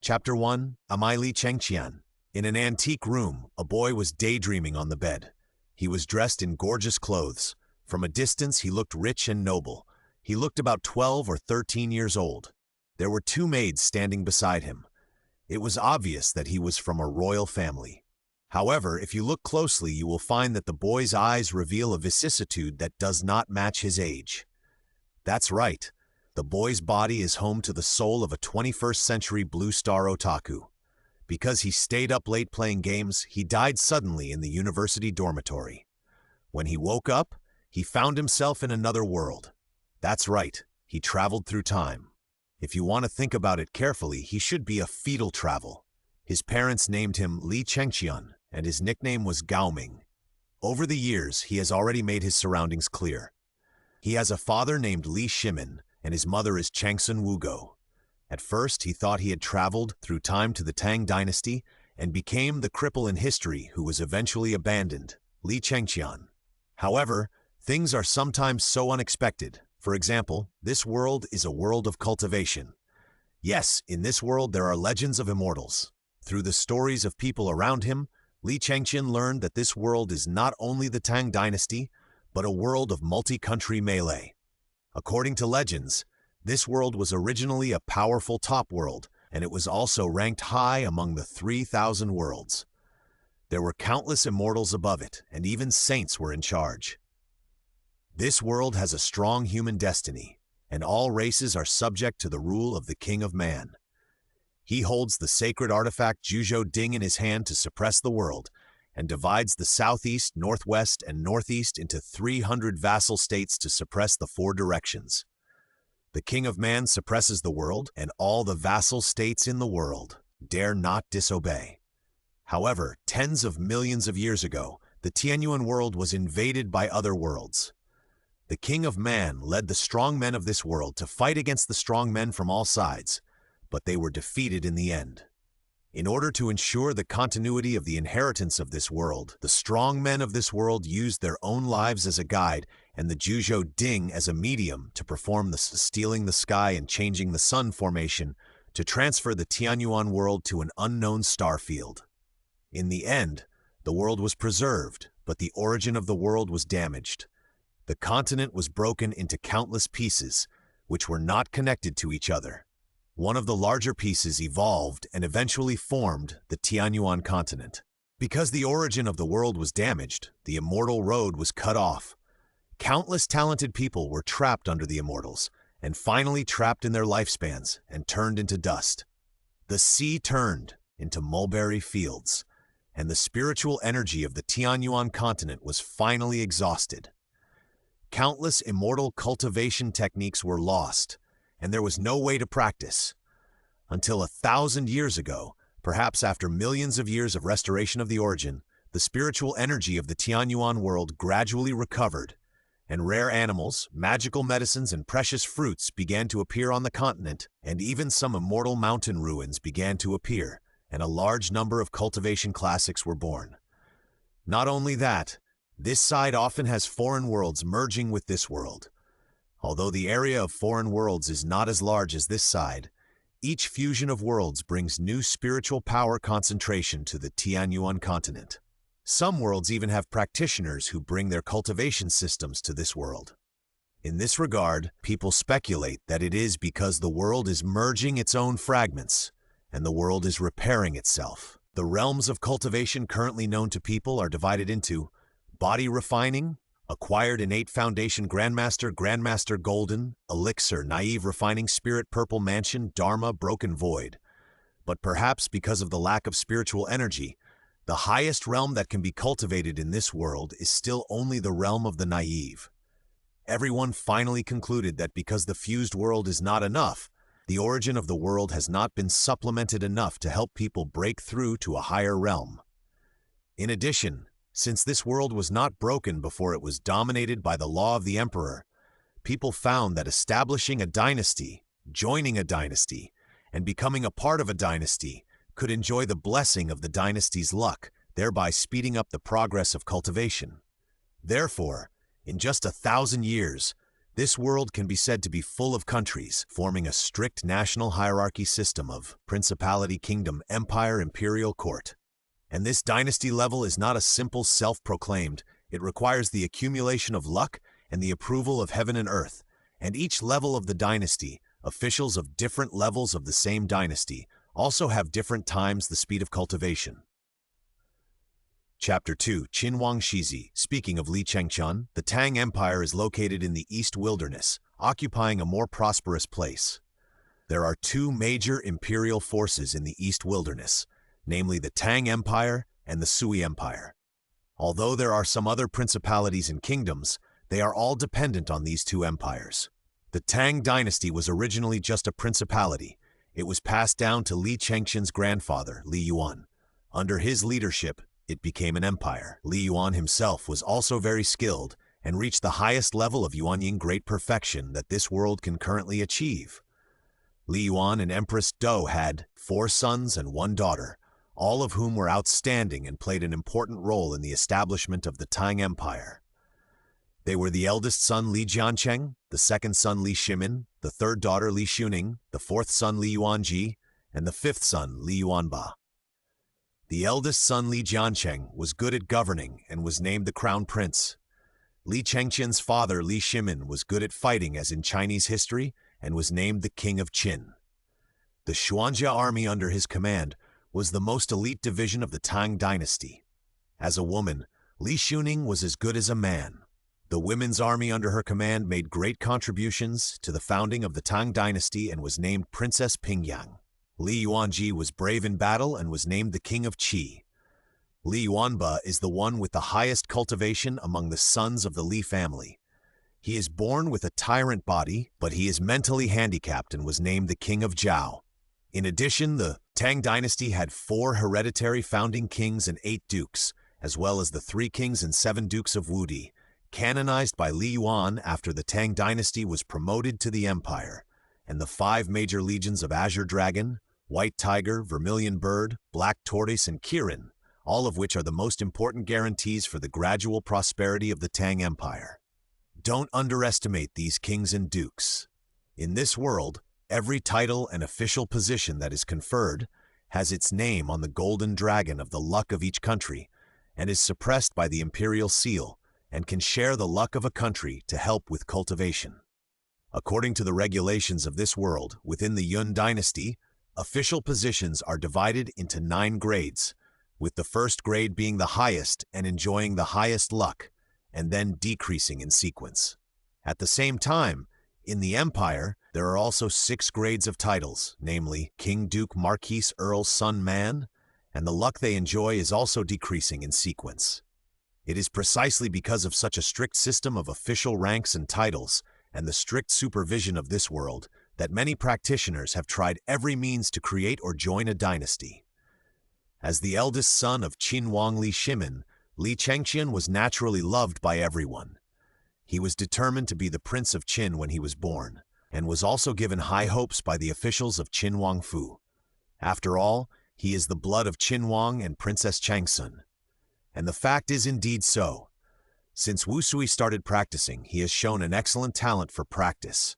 Chapter 1, Li Chengqian. In an antique room, a boy was daydreaming on the bed. He was dressed in gorgeous clothes. From a distance, he looked rich and noble. He looked about 12 or 13 years old. There were two maids standing beside him. It was obvious that he was from a royal family. However, if you look closely, you will find that the boy's eyes reveal a vicissitude that does not match his age. That's right. The boy's body is home to the soul of a 21st century blue star otaku. Because he stayed up late playing games, he died suddenly in the university dormitory. When he woke up, he found himself in another world. That's right, he traveled through time. If you want to think about it carefully, he should be a fetal travel. His parents named him Li Chengqian, and his nickname was Gaoming. Over the years, he has already made his surroundings clear. He has a father named Li Shimin, and his mother is Changsun Wugo. At first, he thought he had traveled through time to the Tang Dynasty and became the Cripple in history who was eventually abandoned, Li Chengqian. However, things are sometimes so unexpected. For example, this world is a world of cultivation. Yes, in this world there are legends of immortals. Through the stories of people around him, Li Chengqian learned that this world is not only the Tang Dynasty, but a world of multi-country melee. According to legends, this world was originally a powerful top world, and it was also ranked high among the 3,000 worlds. There were countless immortals above it, and even saints were in charge. This world has a strong human destiny, and all races are subject to the rule of the King of Man. He holds the sacred artifact Zhuzhou Ding in his hand to suppress the world, and divides the southeast, northwest, and northeast into 300 vassal states to suppress the four directions. The King of Man suppresses the world, and all the vassal states in the world dare not disobey. However, tens of millions of years ago, the Tianyuan world was invaded by other worlds. The King of Man led the strong men of this world to fight against the strong men from all sides, but they were defeated in the end. In order to ensure the continuity of the inheritance of this world, the strong men of this world used their own lives as a guide and the Zhuzhou Ding as a medium to perform the stealing the sky and changing the sun formation to transfer the Tianyuan world to an unknown star field. In the end, the world was preserved, but the origin of the world was damaged. The continent was broken into countless pieces, which were not connected to each other. One of the larger pieces evolved and eventually formed the Tianyuan continent. Because the origin of the world was damaged, the immortal road was cut off. Countless talented people were trapped under the immortals, and finally trapped in their lifespans and turned into dust. The sea turned into mulberry fields, and the spiritual energy of the Tianyuan continent was finally exhausted. Countless immortal cultivation techniques were lost, and there was no way to practice. Until 1,000 years ago, perhaps after millions of years of restoration of the origin, the spiritual energy of the Tianyuan world gradually recovered, and rare animals, magical medicines, and precious fruits began to appear on the continent, and even some immortal mountain ruins began to appear, and a large number of cultivation classics were born. Not only that, this side often has foreign worlds merging with this world. Although the area of foreign worlds is not as large as this side, each fusion of worlds brings new spiritual power concentration to the Tianyuan continent. Some worlds even have practitioners who bring their cultivation systems to this world. In this regard, people speculate that it is because the world is merging its own fragments, and the world is repairing itself. The realms of cultivation currently known to people are divided into Body Refining, Acquired Innate Foundation Grandmaster, Grandmaster Golden, Elixir, Naive Refining Spirit, Purple Mansion, Dharma, Broken Void. But perhaps because of the lack of spiritual energy, the highest realm that can be cultivated in this world is still only the realm of the naive. Everyone finally concluded that because the fused world is not enough, the origin of the world has not been supplemented enough to help people break through to a higher realm. In addition, since this world was not broken before it was dominated by the law of the emperor, people found that establishing a dynasty, joining a dynasty, and becoming a part of a dynasty could enjoy the blessing of the dynasty's luck, thereby speeding up the progress of cultivation. Therefore, in just 1,000 years, This world can be said to be full of countries, forming a strict national hierarchy system of principality, kingdom, empire, imperial, court. And this dynasty level is not a simple self-proclaimed. It requires the accumulation of luck and the approval of heaven and earth. And each level of the dynasty, officials of different levels of the same dynasty, also have different times the speed of cultivation. Chapter 2, Qinhuang Shizi. Speaking of Li Chengqian, the Tang Empire is located in the East Wilderness, occupying a more prosperous place. There are two major imperial forces in the East Wilderness, namely the Tang Empire and the Sui Empire. Although there are some other principalities and kingdoms, they are all dependent on these two empires. The Tang Dynasty was originally just a principality. It was passed down to Li Chengqian's grandfather, Li Yuan. Under his leadership, it became an empire. Li Yuan himself was also very skilled and reached the highest level of Yuanying great perfection that this world can currently achieve. Li Yuan and Empress Do had 4 sons and 1 daughter, all of whom were outstanding and played an important role in the establishment of the Tang Empire. They were the eldest son Li Jiancheng, the second son Li Shimin, the third daughter Li Xuning, the fourth son Li Yuanji, and the fifth son Li Yuanba. The eldest son Li Jiancheng was good at governing and was named the crown prince. Li Chengqian's father Li Shimin was good at fighting as in Chinese history and was named the king of Qin. The Xuanjia army under his command was the most elite division of the Tang Dynasty. As a woman, Li Xuning was as good as a man. The women's army under her command made great contributions to the founding of the Tang Dynasty and was named Princess Pingyang. Li Yuanji was brave in battle and was named the king of Qi. Li Yuanba is the one with the highest cultivation among the sons of the Li family. He is born with a tyrant body, but he is mentally handicapped and was named the king of Zhao. In addition, the Tang Dynasty had 4 hereditary founding kings and 8 dukes, as well as the 3 kings and 7 dukes of Wudi, canonized by Li Yuan after the Tang Dynasty was promoted to the empire, and the 5 major legions of Azure Dragon, White Tiger, Vermilion Bird, Black Tortoise, and Kirin, all of which are the most important guarantees for the gradual prosperity of the Tang Empire. Don't underestimate these kings and dukes. In this world, every title and official position that is conferred has its name on the golden dragon of the luck of each country and is suppressed by the imperial seal and can share the luck of a country to help with cultivation. According to the regulations of this world, within the Yun Dynasty, official positions are divided into 9 grades, with the first grade being the highest and enjoying the highest luck, and then decreasing in sequence. At the same time, in the empire, there are also 6 grades of titles, namely King, Duke, Marquis, Earl, Son, Man, and the luck they enjoy is also decreasing in sequence. It is precisely because of such a strict system of official ranks and titles and the strict supervision of this world that many practitioners have tried every means to create or join a dynasty. As the eldest son of Qinhuang Li Shimin, Li Chengqian was naturally loved by everyone. He was determined to be the Prince of Qin when he was born, and was also given high hopes by the officials of Qinhuang Fu. After all, he is the blood of Qinhuang and Princess Changsun. And the fact is indeed so. Since Wu Sui started practicing, he has shown an excellent talent for practice.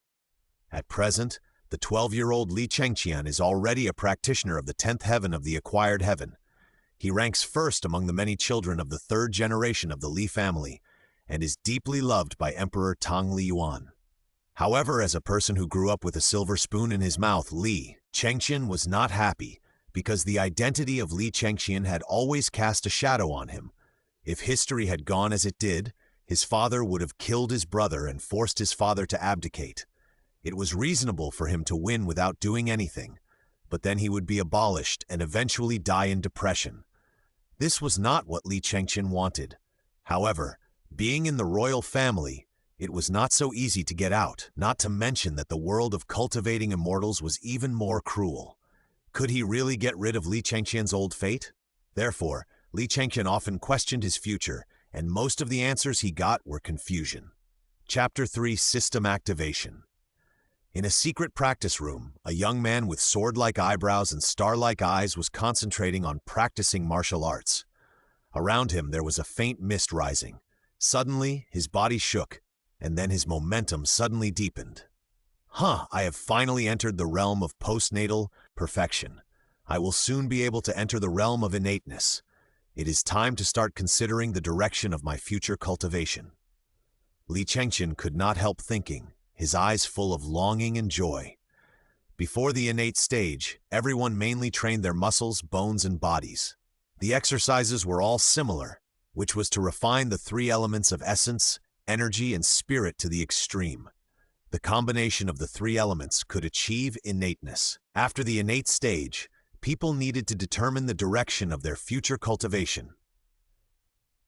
At present, the 12-year-old Li Chengqian is already a practitioner of the 10th heaven of the acquired heaven. He ranks first among the many children of the 3rd generation of the Li family, and is deeply loved by Emperor Tang Li Yuan. However, as a person who grew up with a silver spoon in his mouth, Li Chengqian was not happy, because the identity of Li Chengqian had always cast a shadow on him. If history had gone as it did, his father would have killed his brother and forced his father to abdicate. It was reasonable for him to win without doing anything, but then he would be abolished and eventually die in depression. This was not what Li Chengqian wanted. However, being in the royal family, it was not so easy to get out, not to mention that the world of cultivating immortals was even more cruel. Could he really get rid of Li Chengqian's old fate? Therefore, Li Chengqian often questioned his future, and most of the answers he got were confusion. Chapter 3, System Activation. In a secret practice room, a young man with sword-like eyebrows and star-like eyes was concentrating on practicing martial arts. Around him there was a faint mist rising. Suddenly, his body shook, and then his momentum suddenly deepened. I have finally entered the realm of postnatal perfection. I will soon be able to enter the realm of innateness. It is time to start considering the direction of my future cultivation. Li Chengqian could not help thinking, his eyes full of longing and joy. Before the innate stage, everyone mainly trained their muscles, bones, and bodies. The exercises were all similar, which was to refine the three elements of essence, energy, and spirit to the extreme. The combination of the three elements could achieve innateness. After the innate stage, people needed to determine the direction of their future cultivation.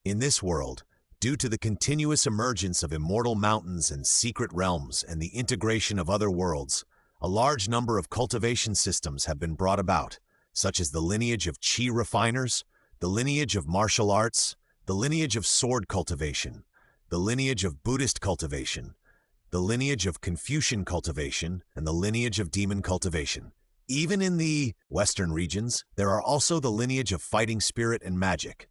In this world, due to the continuous emergence of immortal mountains and secret realms and the integration of other worlds, a large number of cultivation systems have been brought about, such as the lineage of Qi refiners, the lineage of martial arts, the lineage of sword cultivation, the lineage of Buddhist cultivation, the lineage of Confucian cultivation, and the lineage of demon cultivation. Even in the Western regions, there are also the lineage of fighting spirit and magic.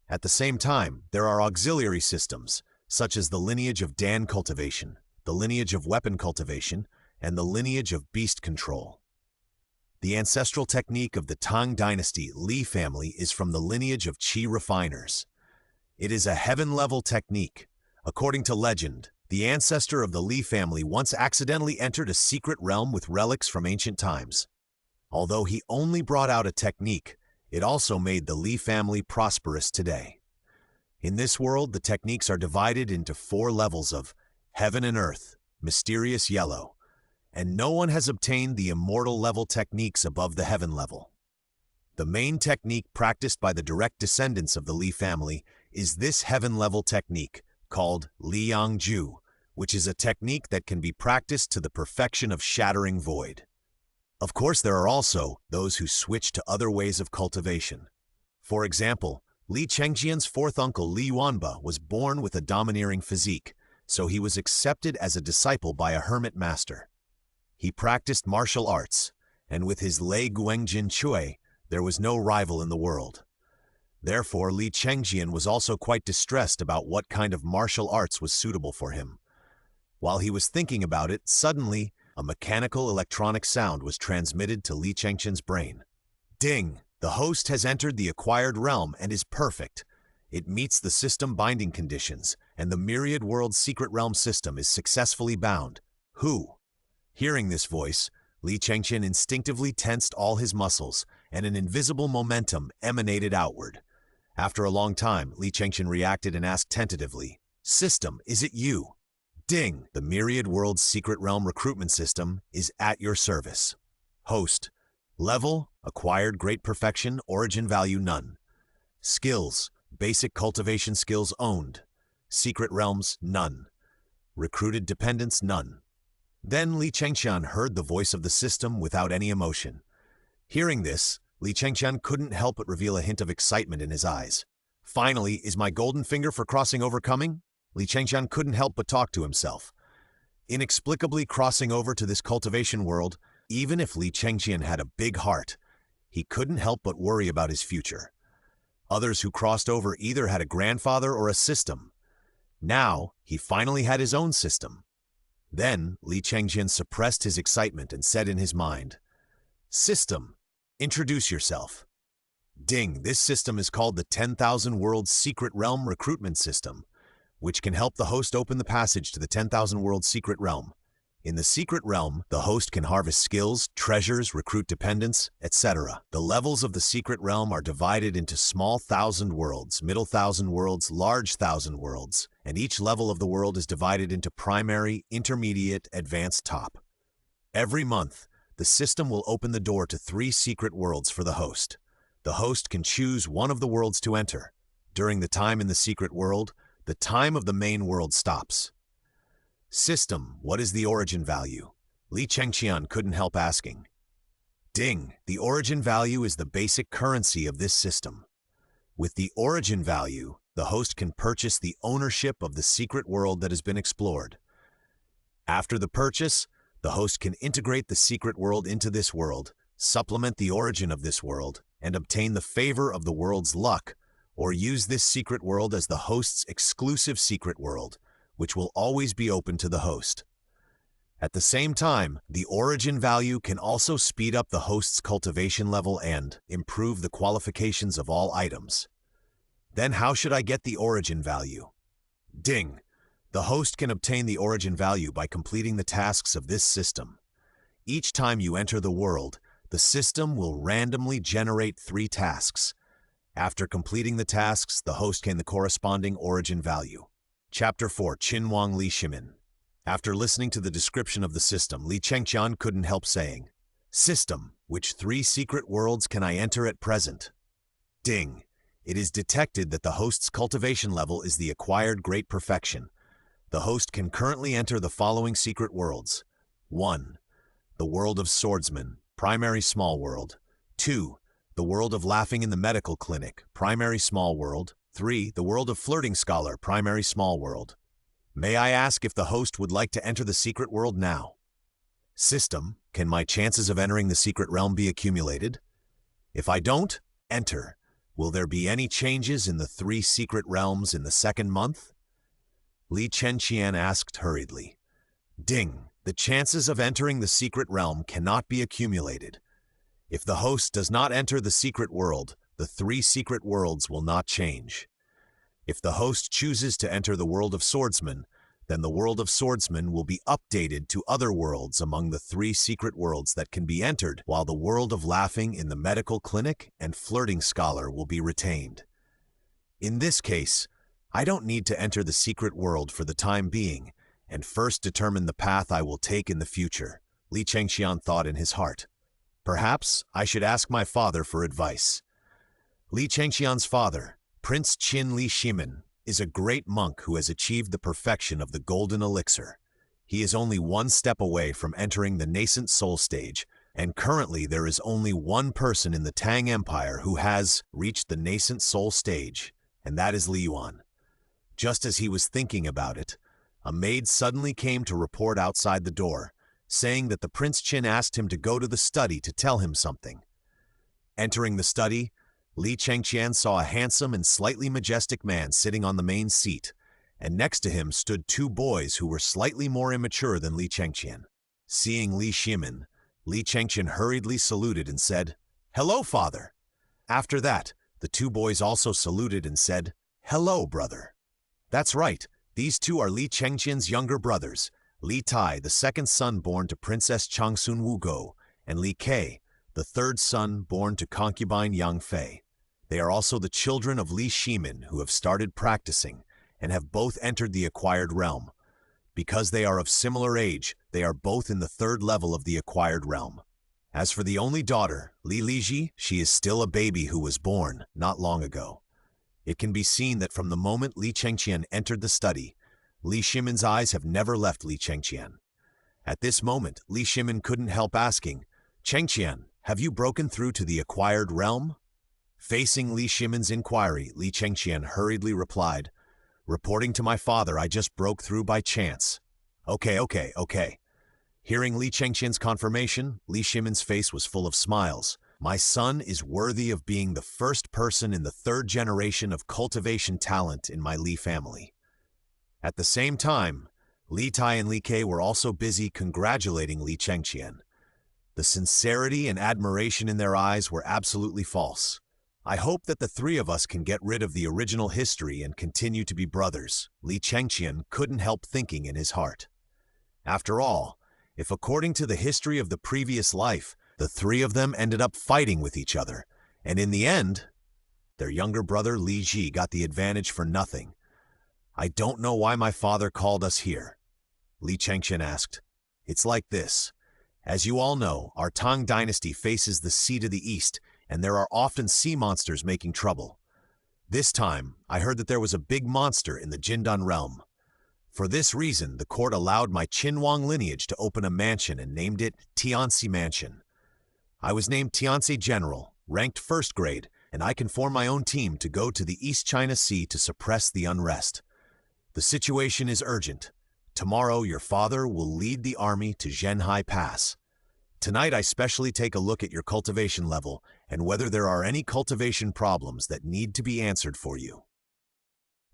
At the same time, there are auxiliary systems, such as the lineage of Dan cultivation, the lineage of weapon cultivation, and the lineage of beast control. The ancestral technique of the Tang Dynasty Li family is from the lineage of Qi refiners. It is a heaven-level technique. According to legend, the ancestor of the Li family once accidentally entered a secret realm with relics from ancient times. Although he only brought out a technique, it also made the Li family prosperous today. In this world, the techniques are divided into 4 levels of heaven and earth, mysterious yellow, and no one has obtained the immortal level techniques above the heaven level. The main technique practiced by the direct descendants of the Li family is this heaven-level technique, called Liang Ju, which is a technique that can be practiced to the perfection of shattering void. Of course, there are also those who switch to other ways of cultivation. For example, Li Chengqian's fourth uncle Li Yuanba was born with a domineering physique, so he was accepted as a disciple by a hermit master. He practiced martial arts, and with his Lei Guangjin Chui, there was no rival in the world. Therefore, Li Chengqian was also quite distressed about what kind of martial arts was suitable for him. While he was thinking about it, suddenly, a mechanical electronic sound was transmitted to Li Chengqian's brain. Ding! The host has entered the acquired realm and is perfect. It meets the system binding conditions, and the Myriad World's secret realm system is successfully bound. Who? Hearing this voice, Li Chengqian instinctively tensed all his muscles, and an invisible momentum emanated outward. After a long time, Li Chengqian reacted and asked tentatively, "System, is it you?" Ding! The Myriad World's secret realm recruitment system is at your service. Host. Level, acquired great perfection, origin value none. Skills, basic cultivation skills owned. Secret realms none. Recruited dependents none. Then Li Chengqian heard the voice of the system without any emotion. Hearing this, Li Chengqian couldn't help but reveal a hint of excitement in his eyes. Finally, is my golden finger for crossing over coming? Li Chengqian couldn't help but talk to himself. Inexplicably crossing over to this cultivation world, even if Li Chengqian had a big heart, he couldn't help but worry about his future. Others who crossed over either had a grandfather or a system. Now, he finally had his own system. Then, Li Chengqian suppressed his excitement and said in his mind, "System, introduce yourself." Ding! This system is called the 10,000 Worlds Secret Realm Recruitment System, which can help the host open the passage to the 10,000 Worlds Secret Realm. In the Secret Realm, the host can harvest skills, treasures, recruit dependents, etc. The levels of the Secret Realm are divided into small 1,000 worlds, middle 1,000 worlds, large 1,000 worlds, and each level of the world is divided into primary, intermediate, advanced, top. Every month, the system will open the door to 3 secret worlds for the host. The host can choose one of the worlds to enter. During the time in the secret world, the time of the main world stops. System, what is the origin value? Li Chengqian couldn't help asking. Ding! The origin value is the basic currency of this system. With the origin value, the host can purchase the ownership of the secret world that has been explored. After the purchase, the host can integrate the secret world into this world, supplement the origin of this world, and obtain the favor of the world's luck, or use this secret world as the host's exclusive secret world, which will always be open to the host. At the same time, the origin value can also speed up the host's cultivation level and improve the qualifications of all items. Then how should I get the origin value? Ding! The host can obtain the origin value by completing the tasks of this system. Each time you enter the world, the system will randomly generate 3 tasks. After completing the tasks, the host gains the corresponding origin value. Chapter 4. Qinhuang Li Shimin. After listening to the description of the system, Li Chengqian couldn't help saying, "System, which 3 secret worlds can I enter at present?" Ding! It is detected that the host's cultivation level is the acquired great perfection. The host can currently enter the following secret worlds. 1. The world of swordsman, primary small world. 2. The world of laughing in the medical clinic, primary small world. 3. The world of flirting scholar, primary small world. May I ask if the host would like to enter the secret world now? System, can my chances of entering the secret realm be accumulated? If I don't enter, will there be any changes in the 3 secret realms in the 2nd month? Li Chengqian asked hurriedly. Ding! The chances of entering the secret realm cannot be accumulated. If the host does not enter the secret world, the 3 secret worlds will not change. If the host chooses to enter the world of swordsman, then the world of swordsman will be updated to other worlds among the 3 secret worlds that can be entered, while the world of laughing in the medical clinic and flirting scholar will be retained. In this case, I don't need to enter the secret world for the time being, and first determine the path I will take in the future, Li Chengqian thought in his heart. Perhaps I should ask my father for advice. Li Chengqian's father, Prince Qin Li Shimin, is a great monk who has achieved the perfection of the golden elixir. He is only 1 step away from entering the nascent soul stage, and currently there is only 1 person in the Tang Empire who has reached the nascent soul stage, and that is Li Yuan. Just as he was thinking about it, a maid suddenly came to report outside the door, saying that the Prince Qin asked him to go to the study to tell him something. Entering the study, Li Chengqian saw a handsome and slightly majestic man sitting on the main seat, and next to him stood 2 boys who were slightly more immature than Li Chengqian. Seeing Li Shimin, Li Chengqian hurriedly saluted and said, "Hello, father." After that, the 2 boys also saluted and said, "Hello, brother." That's right, these 2 are Li Chengqian's younger brothers, Li Tai, the 2nd son born to Princess Changsun Wugo, and Li Ke, the 3rd son born to concubine Yang Fei. They are also the children of Li Shimin who have started practicing and have both entered the acquired realm. Because they are of similar age, they are both in the 3rd level of the acquired realm. As for the only daughter, Li Liji, she is still a baby who was born not long ago. It can be seen that from the moment Li Chengqian entered the study, Li Shimin's eyes have never left Li Chengqian. At this moment, Li Shimin couldn't help asking, "Chengqian, have you broken through to the acquired realm?" Facing Li Shimin's inquiry, Li Chengqian hurriedly replied, "Reporting to my father, I just broke through by chance." Okay. Hearing Li Chengqian's confirmation, Li Shimin's face was full of smiles. My son is worthy of being the first person in the 3rd generation of cultivation talent in my Li family. At the same time, Li Tai and Li Ke were also busy congratulating Li Chengqian. The sincerity and admiration in their eyes were absolutely false. I hope that the 3 of us can get rid of the original history and continue to be brothers, Li Chengqian couldn't help thinking in his heart. After all, if according to the history of the previous life, the 3 of them ended up fighting with each other, and in the end, their younger brother Li Ji got the advantage for nothing. I don't know why my father called us here. Li Chengqian asked. It's like this. As you all know, our Tang Dynasty faces the sea to the east, and there are often sea monsters making trouble. This time, I heard that there was a big monster in the Jindan realm. For this reason, the court allowed my Qinhuang lineage to open a mansion and named it Tianxi Mansion. I was named Tianxi General, ranked 1st grade, and I can form my own team to go to the East China Sea to suppress the unrest. The situation is urgent. Tomorrow, your father will lead the army to Zhenhai Pass. Tonight, I specially take a look at your cultivation level and whether there are any cultivation problems that need to be answered for you.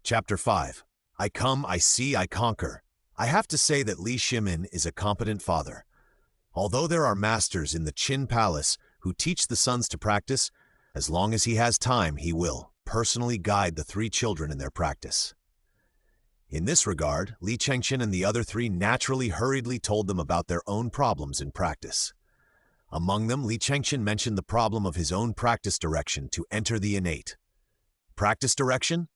Chapter 5. I come, I see, I conquer. I have to say that Li Shimin is a competent father. Although there are masters in the Qin Palace who teach the sons to practice, as long as he has time, he will personally guide the 3 children in their practice. In this regard, Li Chengqian and the other 3 naturally hurriedly told them about their own problems in practice. Among them, Li Chengqian mentioned the problem of his own practice direction to enter the innate. Practice direction?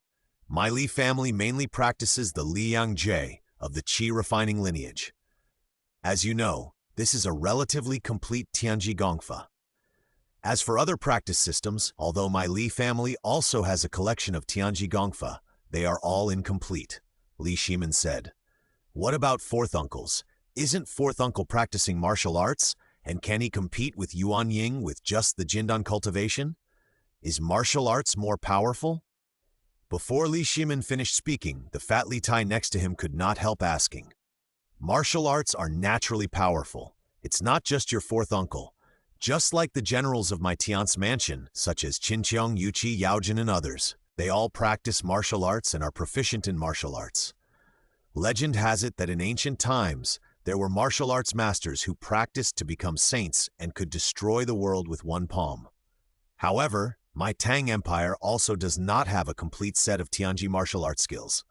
My Li family mainly practices the Liang Jie of the Qi refining lineage. As you know, this is a relatively complete Tianji Gongfa. As for other practice systems, although my Li family also has a collection of Tianji Gongfa, they are all incomplete, Li Shimin said. What about fourth uncles? Isn't fourth uncle practicing martial arts? And can he compete with Yuan Ying with just the Jindan cultivation? Is martial arts more powerful? Before Li Shimin finished speaking, the fat Li Tai next to him could not help asking. Martial arts are naturally powerful. It's not just your fourth uncle. Just like the generals of my Tian's mansion, such as Qinqiang, Yuqi, Yaojin, and others, they all practice martial arts and are proficient in martial arts. Legend has it that in ancient times, there were martial arts masters who practiced to become saints and could destroy the world with one palm. However, my Tang Empire also does not have a complete set of Tianji martial arts skills.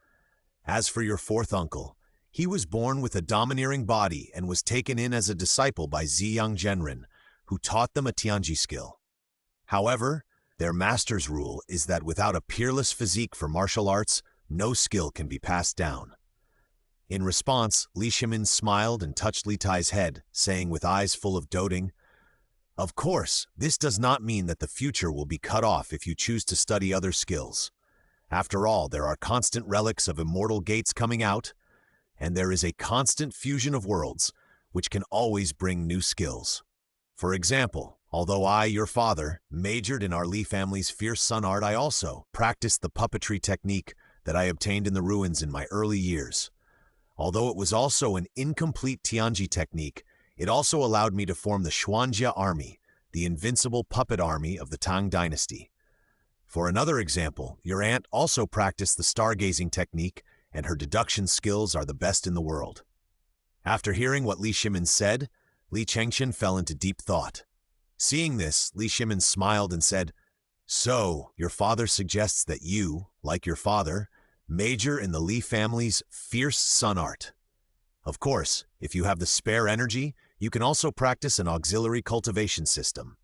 As for your fourth uncle, he was born with a domineering body and was taken in as a disciple by Ziyang Zhenren, who taught them a Tianji skill. However, their master's rule is that without a peerless physique for martial arts, no skill can be passed down. In response, Li Shimin smiled and touched Li Tai's head, saying with eyes full of doting, "Of course, this does not mean that the future will be cut off if you choose to study other skills. After all, there are constant relics of immortal gates coming out, and there is a constant fusion of worlds, which can always bring new skills. For example, although I, your father, majored in our Li family's fierce sun art, I also practiced the puppetry technique that I obtained in the ruins in my early years. Although it was also an incomplete Tianji technique, it also allowed me to form the Xuanjia army, the invincible puppet army of the Tang Dynasty. For another example, your aunt also practiced the stargazing technique, and her deduction skills are the best in the world." After hearing what Li Shimin said, Li Chengqian fell into deep thought. Seeing this, Li Shimin smiled and said, "So, your father suggests that you, like your father, major in the Li family's fierce sun art. Of course, if you have the spare energy, you can also practice an auxiliary cultivation system.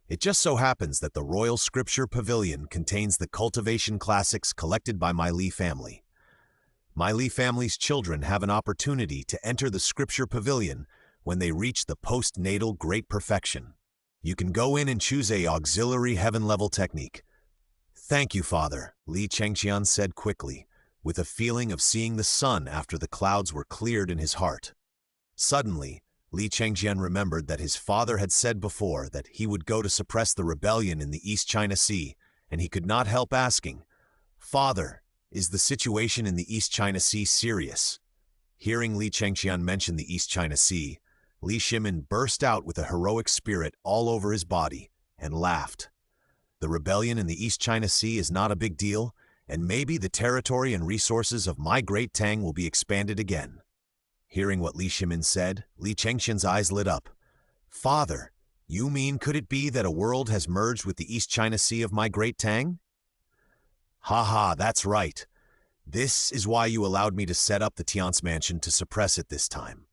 It just so happens that the Royal Scripture Pavilion contains the cultivation classics collected by my Li family. My Li family's children have an opportunity to enter the Scripture Pavilion when they reach the postnatal great perfection. You can go in and choose a auxiliary heaven-level technique." "Thank you, Father," Li Chengqian said quickly, with a feeling of seeing the sun after the clouds were cleared in his heart. Suddenly, Li Chengqian remembered that his father had said before that he would go to suppress the rebellion in the East China Sea, and he could not help asking, "Father, is the situation in the East China Sea serious?" Hearing Li Chengqian mention the East China Sea, Li Shimin burst out with a heroic spirit all over his body and laughed. "The rebellion in the East China Sea is not a big deal, and maybe the territory and resources of my great Tang will be expanded again." Hearing what Li Shimin said, Li Chengqian's eyes lit up. "Father, you mean could it be that a world has merged with the East China Sea of my great Tang?" "Ha, that's right. This is why you allowed me to set up the Tian's mansion to suppress it this time.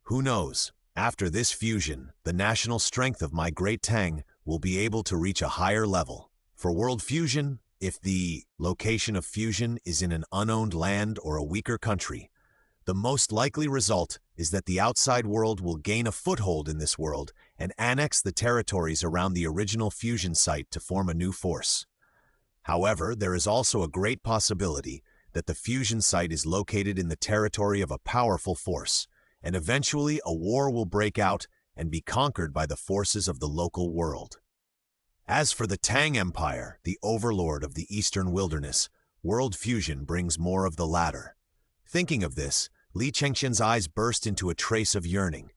Who knows, after this fusion, the national strength of my great Tang will be able to reach a higher level. For world fusion, if the location of fusion is in an unowned land or a weaker country, the most likely result is that the outside world will gain a foothold in this world and annex the territories around the original fusion site to form a new force. However, there is also a great possibility that the fusion site is located in the territory of a powerful force, and eventually a war will break out and be conquered by the forces of the local world. As for the Tang Empire, the overlord of the eastern wilderness, world fusion brings more of the latter." Thinking of this, Li Chengqian's eyes burst into a trace of yearning.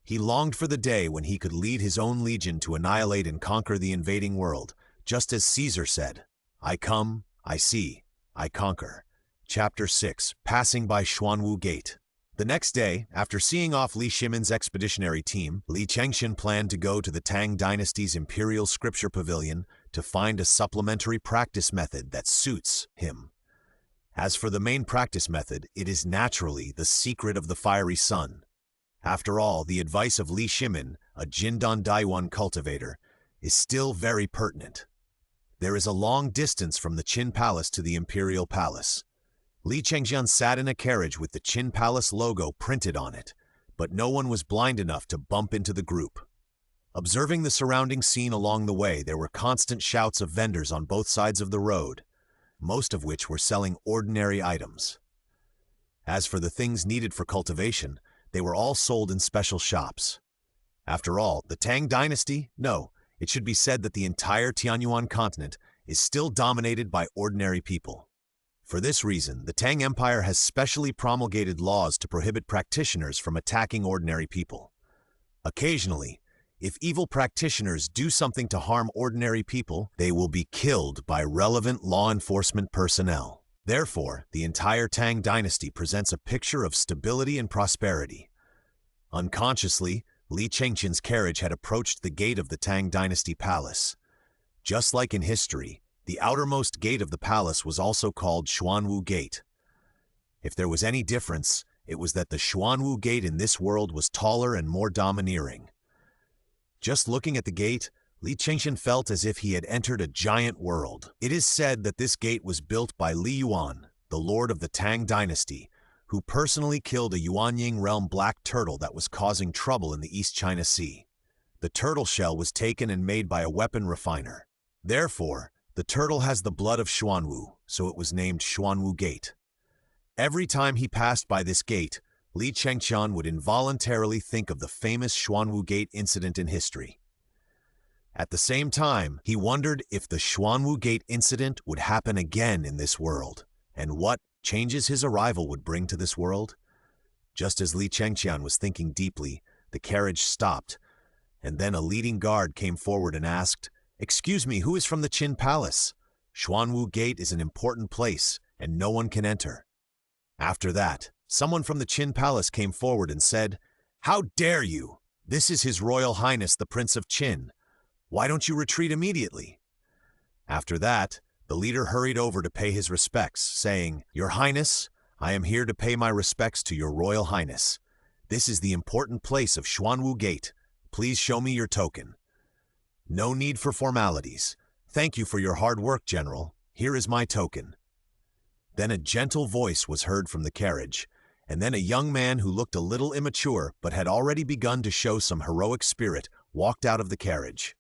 He longed for the day when he could lead his own legion to annihilate and conquer the invading world, just as Caesar said, "I come, I see, I conquer." Chapter 6. Passing by Xuanwu Gate. The next day, after seeing off Li Shimin's expeditionary team, Li Chengqian planned to go to the Tang Dynasty's Imperial Scripture Pavilion to find a supplementary practice method that suits him. As for the main practice method, it is naturally the secret of the fiery sun. After all, the advice of Li Shimin, a Jindan Daiwan cultivator, is still very pertinent. There is a long distance from the Qin Palace to the Imperial Palace. Li Chengqian sat in a carriage with the Qin Palace logo printed on it, but no one was blind enough to bump into the group. Observing the surrounding scene along the way, there were constant shouts of vendors on both sides of the road, most of which were selling ordinary items. As for the things needed for cultivation, they were all sold in special shops. After all, the Tang Dynasty, no, it should be said that the entire Tianyuan continent is still dominated by ordinary people. For this reason, the Tang Empire has specially promulgated laws to prohibit practitioners from attacking ordinary people. Occasionally, if evil practitioners do something to harm ordinary people, they will be killed by relevant law enforcement personnel. Therefore, the entire Tang Dynasty presents a picture of stability and prosperity. Unconsciously, Li Chengqian's carriage had approached the gate of the Tang Dynasty Palace. Just like in history, the outermost gate of the palace was also called Xuanwu Gate. If there was any difference, it was that the Xuanwu Gate in this world was taller and more domineering. Just looking at the gate, Li Chengqian felt as if he had entered a giant world. It is said that this gate was built by Li Yuan, the lord of the Tang Dynasty, who personally killed a Yuanying realm black turtle that was causing trouble in the East China Sea. The turtle shell was taken and made by a weapon refiner. Therefore, the turtle has the blood of Xuanwu, so it was named Xuanwu Gate. Every time he passed by this gate, Li Chengqian would involuntarily think of the famous Xuanwu Gate incident in history. At the same time, he wondered if the Xuanwu Gate incident would happen again in this world, and what changes his arrival would bring to this world. Just as Li Chengqian was thinking deeply, the carriage stopped, and then a leading guard came forward and asked, "Excuse me, who is from the Qin Palace? Xuanwu Gate is an important place, and no one can enter." After that, someone from the Qin Palace came forward and said, "How dare you? This is His Royal Highness the Prince of Qin. Why don't you retreat immediately?" After that, the leader hurried over to pay his respects, saying, "Your Highness, I am here to pay my respects to your Royal Highness. This is the important place of Xuanwu Gate. Please show me your token." "No need for formalities. Thank you for your hard work, General. Here is my token." Then a gentle voice was heard from the carriage, and then a young man who looked a little immature but had already begun to show some heroic spirit walked out of the carriage.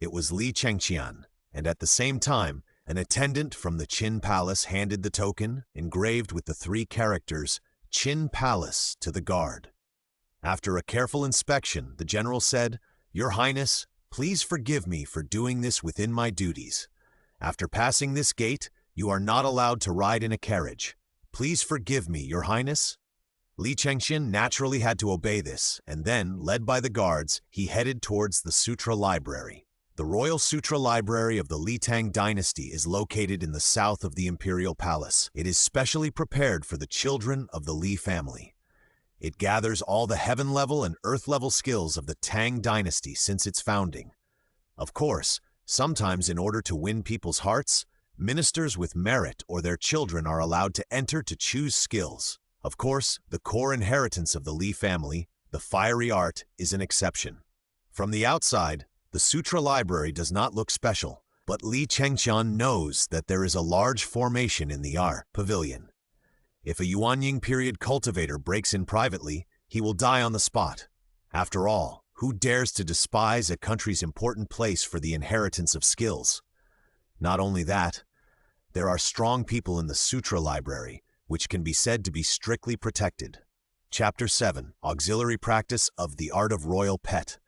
It was Li Chengqian, and at the same time, an attendant from the Qin Palace handed the token, engraved with the 3 characters, Qin Palace, to the guard. After a careful inspection, the general said, "Your Highness, please forgive me for doing this within my duties. After passing this gate, you are not allowed to ride in a carriage. Please forgive me, Your Highness." Li Chengqian naturally had to obey this, and then, led by the guards, he headed towards the Sutra Library. The Royal Sutra Library of the Li Tang Dynasty is located in the south of the Imperial Palace. It is specially prepared for the children of the Li family. It gathers all the heaven-level and earth-level skills of the Tang Dynasty since its founding. Of course, sometimes in order to win people's hearts, ministers with merit or their children are allowed to enter to choose skills. Of course, the core inheritance of the Li family, the fiery art, is an exception. From the outside, the Sutra Library does not look special, but Li Chengqian knows that there is a large formation in the art pavilion. If a Yuanying period cultivator breaks in privately, he will die on the spot. After all, who dares to despise a country's important place for the inheritance of skills? Not only that, there are strong people in the Sutra Library, which can be said to be strictly protected. Chapter 7. Auxiliary Practice of the Art of Royal Pet.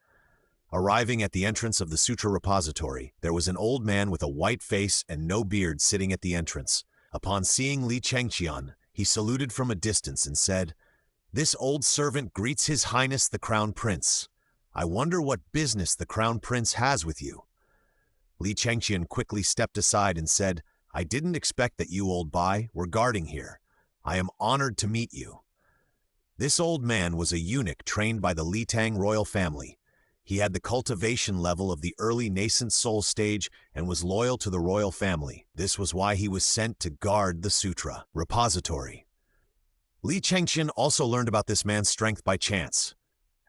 Arriving at the entrance of the Sutra Repository, there was an old man with a white face and no beard sitting at the entrance. Upon seeing Li Chengqian, he saluted from a distance and said, "This old servant greets His Highness the Crown Prince. I wonder what business the Crown Prince has with you." Li Chengqian quickly stepped aside and said, I didn't expect that you, old Bai, were guarding here. I am honored to meet you. This old man was a eunuch trained by the Li Tang royal family. He had the cultivation level of the early nascent soul stage and was loyal to the royal family. This was why he was sent to guard the sutra repository. Li Chengqian also learned about this man's strength by chance.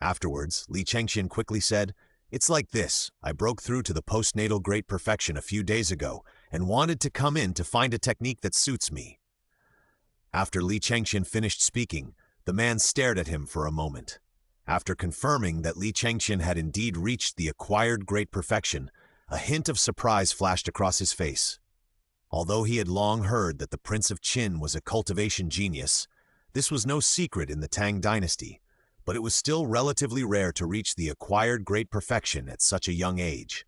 Afterwards, Li Chengqian quickly said, "It's like this. I broke through to the postnatal great perfection a few days ago and wanted to come in to find a technique that suits me." After Li Chengqian finished speaking, the man stared at him for a moment. After confirming that Li Chengqian had indeed reached the acquired great perfection, a hint of surprise flashed across his face. Although he had long heard that the Prince of Qin was a cultivation genius, this was no secret in the Tang Dynasty, but it was still relatively rare to reach the acquired great perfection at such a young age.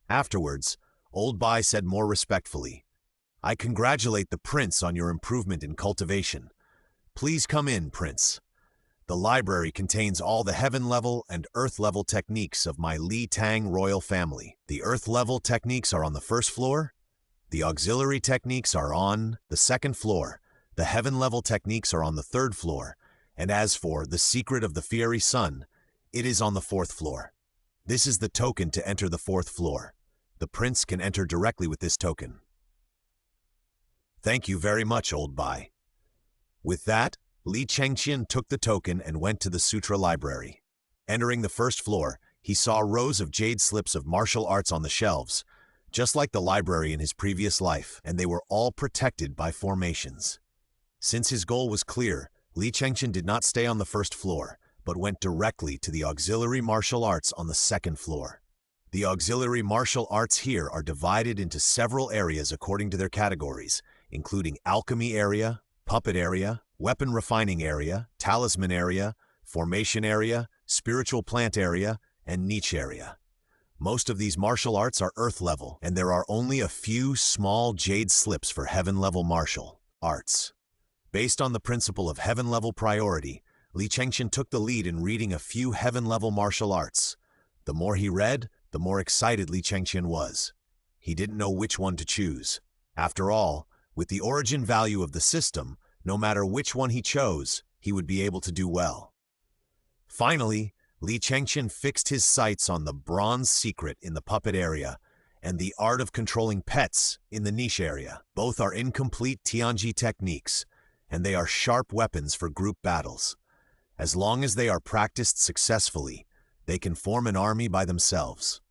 Afterwards, Old Bai said more respectfully, "I congratulate the Prince on your improvement in cultivation. Please come in, Prince. The library contains all the heaven-level and earth-level techniques of my Li Tang royal family. The earth-level techniques are on the first floor. The auxiliary techniques are on the second floor. The heaven-level techniques are on the third floor. And as for the secret of the fiery sun, it is on the fourth floor. This is the token to enter the fourth floor. The Prince can enter directly with this token." "Thank you very much, Old Bai." With that, Li Chengqian took the token and went to the sutra library. Entering the first floor, he saw rows of jade slips of martial arts on the shelves, just like the library in his previous life, and they were all protected by formations. Since his goal was clear, Li Chengqian did not stay on the first floor, but went directly to the auxiliary martial arts on the second floor. The auxiliary martial arts here are divided into several areas according to their categories, including alchemy area, puppet area, weapon refining area, talisman area, formation area, spiritual plant area, and niche area. Most of these martial arts are earth level, and there are only a few small jade slips for heaven level martial arts. Based on the principle of heaven level priority, Li Chengqian took the lead in reading a few heaven level martial arts. The more he read, the more excited Li Chengqian was. He didn't know which one to choose. After all, with the origin value of the system, no matter which one he chose, he would be able to do well. Finally, Li Chengqian fixed his sights on the bronze secret in the puppet area and the art of controlling pets in the niche area. Both are incomplete Tianji techniques, and they are sharp weapons for group battles. As long as they are practiced successfully, they can form an army by themselves.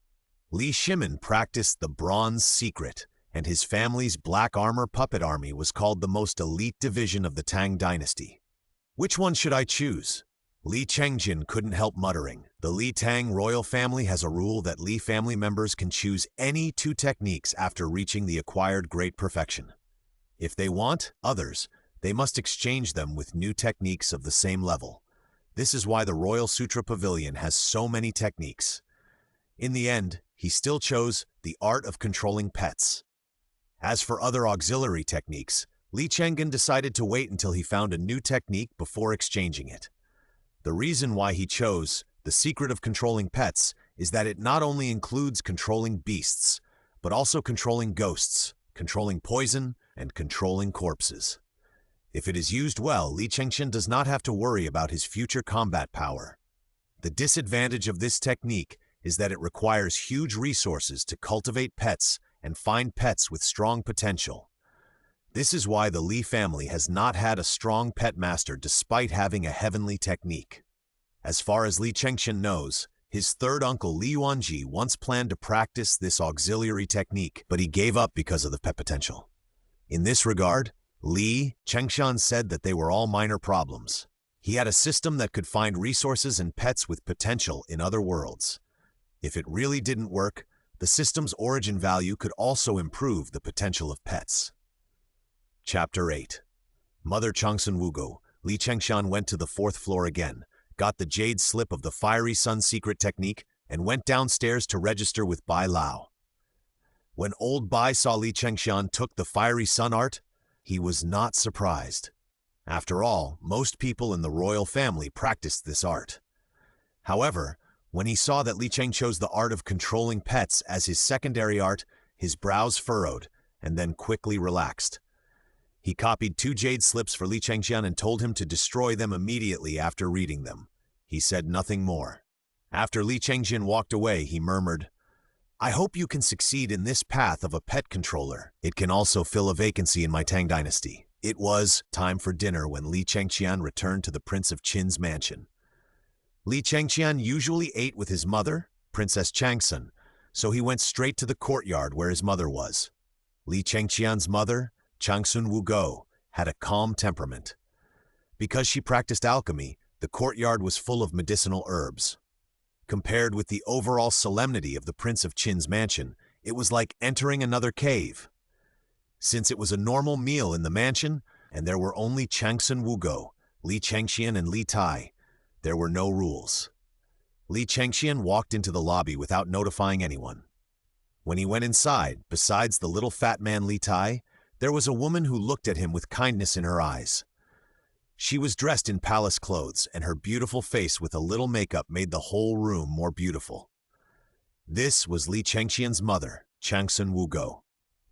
Li Shimin practiced the bronze secret, and his family's black armor puppet army was called the most elite division of the Tang Dynasty. "Which one should I choose?" Li Chengqian couldn't help muttering. The Li Tang royal family has a rule that Li family members can choose any two techniques after reaching the acquired great perfection. If they want others, they must exchange them with new techniques of the same level. This is why the Royal Sutra Pavilion has so many techniques. In the end, he still chose the art of controlling pets. As for other auxiliary techniques, Li Chengqian decided to wait until he found a new technique before exchanging it. The reason why he chose the secret of controlling pets is that it not only includes controlling beasts, but also controlling ghosts, controlling poison, and controlling corpses. If it is used well, Li Chengqian does not have to worry about his future combat power. The disadvantage of this technique is that it requires huge resources to cultivate pets and find pets with strong potential. This is why the Li family has not had a strong pet master despite having a heavenly technique. As far as Li Chengqian knows, his third uncle Li Yuanji once planned to practice this auxiliary technique, but he gave up because of the pet potential. In this regard, Li Chengqian said that they were all minor problems. He had a system that could find resources and pets with potential in other worlds. If it really didn't work, the system's origin value could also improve the potential of pets. Chapter 8. Mother Changsun Wugo, Li Chengqian went to the fourth floor again, got the jade slip of the fiery sun secret technique, and went downstairs to register with Bai Lao. When old Bai saw Li Chengqian took the fiery sun art, he was not surprised. After all, most people in the royal family practiced this art. However, when he saw that Li Cheng chose the art of controlling pets as his secondary art, his brows furrowed, and then quickly relaxed. He copied 2 jade slips for Li Chengqian and told him to destroy them immediately after reading them. He said nothing more. After Li Chengqian walked away, he murmured, "I hope you can succeed in this path of a pet controller. It can also fill a vacancy in my Tang Dynasty." It was time for dinner when Li Chengqian returned to the Prince of Qin's mansion. Li Chengqian usually ate with his mother, Princess Changsun, so he went straight to the courtyard where his mother was. Li Chengqian's mother, Changsun Wugo, had a calm temperament. Because she practiced alchemy, the courtyard was full of medicinal herbs. Compared with the overall solemnity of the Prince of Qin's mansion, it was like entering another cave. Since it was a normal meal in the mansion, and there were only Changsun Wugo, Li Chengqian and Li Tai, there were no rules. Li Chengqian walked into the lobby without notifying anyone. When he went inside, besides the little fat man Li Tai, there was a woman who looked at him with kindness in her eyes. She was dressed in palace clothes, and her beautiful face with a little makeup made the whole room more beautiful. This was Li Chengqian's mother, Changsun Wugo.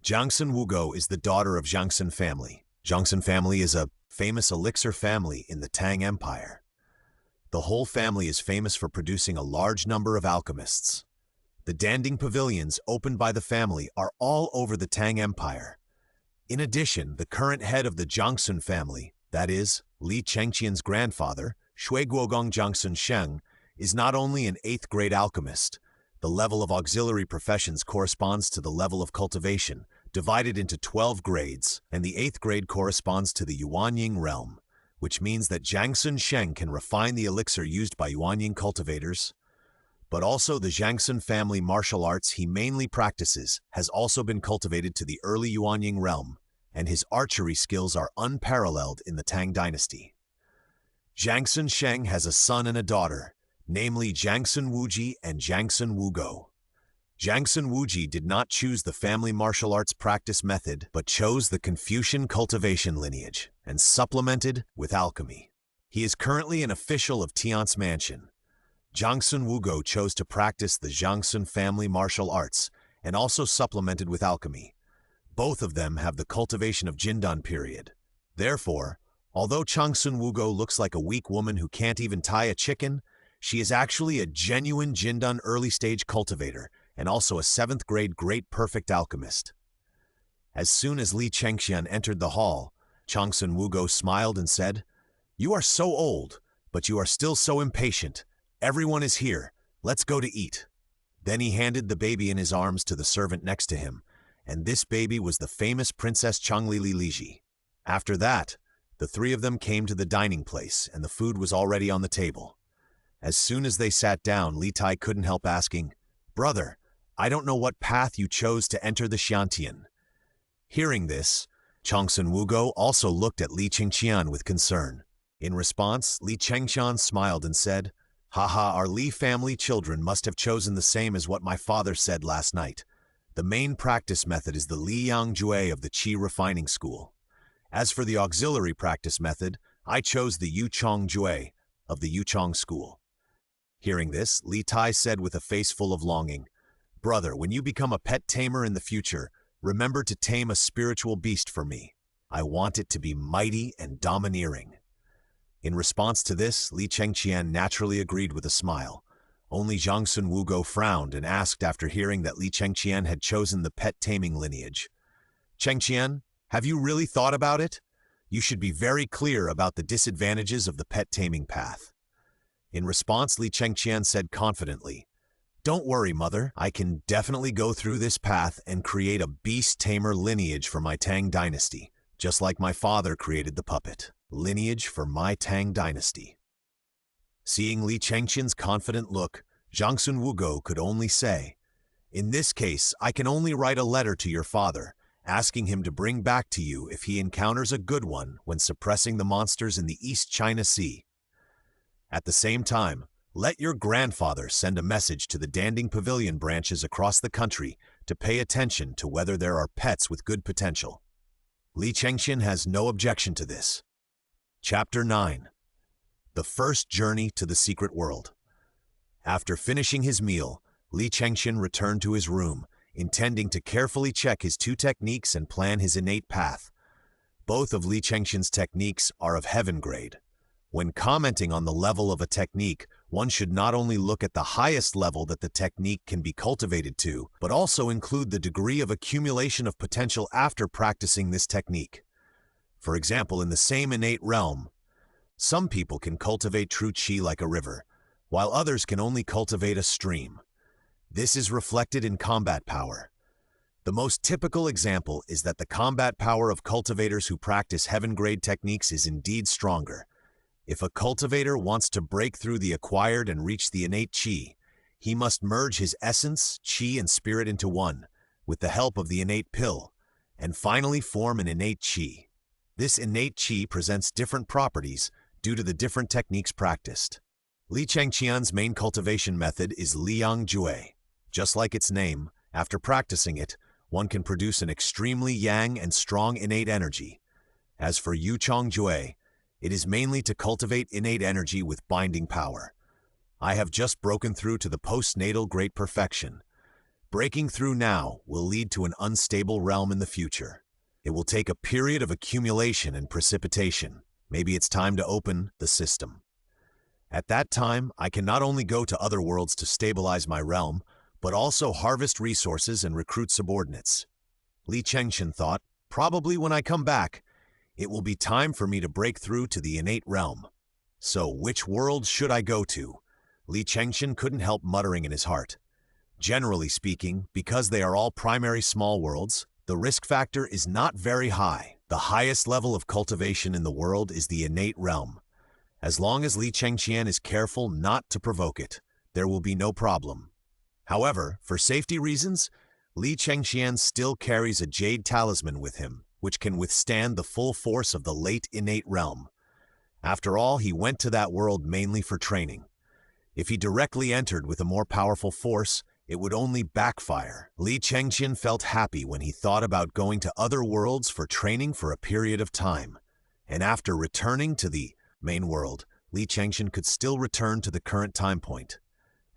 Changsun Wugo is the daughter of Jiangsun family. Jiangsun family is a famous elixir family in the Tang Empire. The whole family is famous for producing a large number of alchemists. The Danding pavilions opened by the family are all over the Tang Empire. In addition, the current head of the Jiangsun family, that is, Li Chengqian's grandfather, Shui Guogong Jiangsun Sheng, is not only an 8th grade alchemist. The level of auxiliary professions corresponds to the level of cultivation, divided into 12 grades, and the 8th grade corresponds to the Yuanying realm, which means that Jiangsun Sheng can refine the elixir used by Yuanying cultivators. But also the Jiangsun family martial arts he mainly practices has also been cultivated to the early Yuanying realm, and his archery skills are unparalleled in the Tang Dynasty. Jiangsun Sheng has a son and a daughter, namely Jiangsun Wuji and Jiangsun Wugo. Jiangsun Wuji did not choose the family martial arts practice method, but chose the Confucian cultivation lineage and supplemented with alchemy. He is currently an official of Tian's mansion. Jiangsun Wugo chose to practice the Jiangsun family martial arts and also supplemented with alchemy. Both of them have the cultivation of Jindan period. Therefore, although Changsun Wugo looks like a weak woman who can't even tie a chicken, she is actually a genuine Jindan early-stage cultivator and also a 7th grade great perfect alchemist. As soon as Li Chengqian entered the hall, Changsun Wugo smiled and said, "You are so old, but you are still so impatient. Everyone is here. Let's go to eat." Then he handed the baby in his arms to the servant next to him, and this baby was the famous Princess Changli Liji. After that, the 3 of them came to the dining place, and the food was already on the table. As soon as they sat down, Li Tai couldn't help asking, "Brother, I don't know what path you chose to enter the Xiantian." Hearing this, Changsun Wugo also looked at Li Chengqian with concern. In response, Li Chengqian smiled and said, "Haha, our Li family children must have chosen the same as what my father said last night. The main practice method is the Liyang Jue of the Qi refining school. As for the auxiliary practice method, I chose the Yuchong Jue of the Yuchong school." Hearing this, Li Tai said with a face full of longing, "Brother, when you become a pet tamer in the future, remember to tame a spiritual beast for me. I want it to be mighty and domineering." In response to this, Li Chengqian naturally agreed with a smile. Only Jiangsun Wugo frowned and asked after hearing that Li Chengqian had chosen the pet taming lineage, "Chengqian, have you really thought about it? You should be very clear about the disadvantages of the pet taming path." In response, Li Chengqian said confidently, "Don't worry, mother. I can definitely go through this path and create a beast tamer lineage for my Tang Dynasty, just like my father created the puppet lineage for my Tang Dynasty." Seeing Li Chengqian's confident look, Jiangsun Wugo could only say, "In this case, I can only write a letter to your father, asking him to bring back to you if he encounters a good one when suppressing the monsters in the East China Sea. At the same time, let your grandfather send a message to the Danding Pavilion branches across the country to pay attention to whether there are pets with good potential." Li Chengqian has no objection to this. Chapter 9. The First Journey to the Secret World. After finishing his meal, Li Chengqian returned to his room, intending to carefully check his two techniques and plan his innate path. Both of Li Chengqian's techniques are of heaven grade. When commenting on the level of a technique, one should not only look at the highest level that the technique can be cultivated to, but also include the degree of accumulation of potential after practicing this technique. For example, in the same innate realm, some people can cultivate true qi like a river, while others can only cultivate a stream. This is reflected in combat power. The most typical example is that the combat power of cultivators who practice heaven-grade techniques is indeed stronger. If a cultivator wants to break through the acquired and reach the innate qi, he must merge his essence, qi, and spirit into one, with the help of the innate pill, and finally form an innate qi. This innate qi presents different properties due to the different techniques practiced. Li Chengqian's main cultivation method is Liang Jue. Just like its name, after practicing it, one can produce an extremely yang and strong innate energy. As for Yu Chong Jue, it is mainly to cultivate innate energy with binding power. I have just broken through to the postnatal great perfection. Breaking through now will lead to an unstable realm in the future. It will take a period of accumulation and precipitation. Maybe it's time to open the system. At that time, I can not only go to other worlds to stabilize my realm, but also harvest resources and recruit subordinates. Li Chengqian thought, probably when I come back, it will be time for me to break through to the innate realm. So which world should I go to? Li Chengqian couldn't help muttering in his heart. Generally speaking, because they are all primary small worlds, the risk factor is not very high. The highest level of cultivation in the world is the innate realm. As long as Li Chengqian is careful not to provoke it, there will be no problem. However, for safety reasons, Li Chengqian still carries a jade talisman with him, which can withstand the full force of the late innate realm. After all, he went to that world mainly for training. If he directly entered with a more powerful force, it would only backfire. Li Chengqian felt happy when he thought about going to other worlds for training for a period of time. And after returning to the main world, Li Chengqian could still return to the current time point.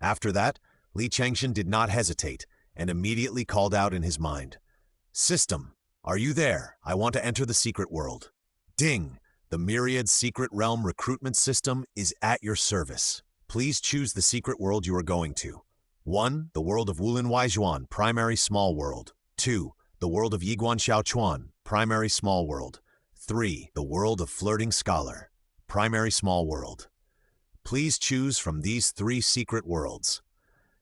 After that, Li Chengqian did not hesitate and immediately called out in his mind, "System, are you there? I want to enter the secret world." Ding! The Myriad secret realm recruitment system is at your service. Please choose the secret world you are going to. 1. The world of Wulin Waijuan, primary small world. 2. The world of Yiguan Xiaochuan, primary small world. 3. The world of Flirting Scholar, primary small world. Please choose from these 3 secret worlds.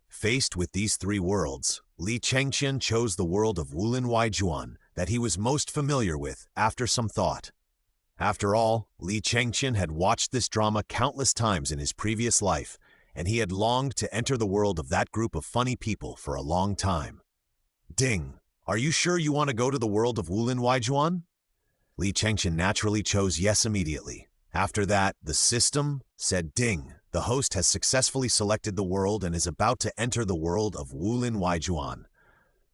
Faced with these 3 worlds, Li Chengqian chose the world of Wulin Waijuan that he was most familiar with after some thought. After all, Li Chengqian had watched this drama countless times in his previous life, and he had longed to enter the world of that group of funny people for a long time. Ding! Are you sure you want to go to the world of Wulin Waijuan? Li Chengqian naturally chose yes immediately. After that, the system said ding. The host has successfully selected the world and is about to enter the world of Wulin Waijuan.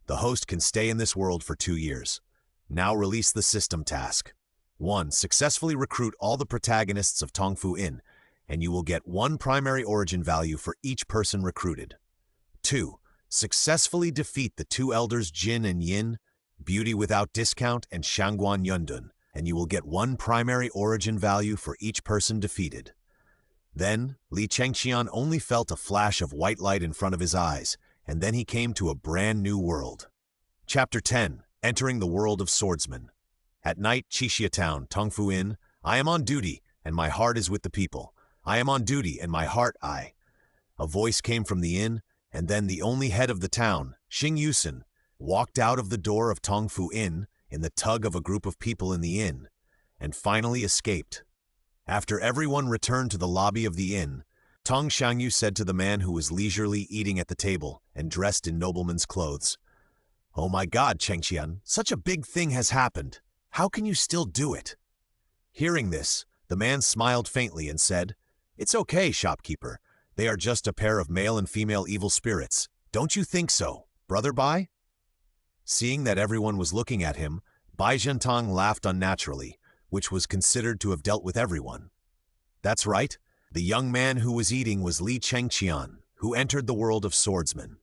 The host can stay in this world for 2 years. Now release the system task. 1. Successfully recruit all the protagonists of Tongfu Inn, and you will get 1 primary origin value for each person recruited. 2. Successfully defeat the 2 elders Jin and Yin, Beauty Without Discount and Shangguan Yundun, and you will get 1 primary origin value for each person defeated. Then, Li Chengqian only felt a flash of white light in front of his eyes, and then he came to a brand new world. Chapter 10. Entering the World of Swordsmen. At night, Chixia Town, Tongfu Inn. I am on duty, and my heart is with the people. I am on duty, and my heart I. A voice came from the inn, and then the only head of the town, Xing Yusen, walked out of the door of Tongfu Inn in the tug of a group of people in the inn, and finally escaped. After everyone returned to the lobby of the inn, Tong Shangyu said to the man who was leisurely eating at the table and dressed in nobleman's clothes, "Oh my God, Chengqian, such a big thing has happened. How can you still do it?" Hearing this, the man smiled faintly and said, "It's okay, shopkeeper. They are just a pair of male and female evil spirits. Don't you think so, Brother Bai?" Seeing that everyone was looking at him, Bai Zhentong laughed unnaturally, which was considered to have dealt with everyone. That's right, the young man who was eating was Li Chengqian, who entered the world of swordsmen.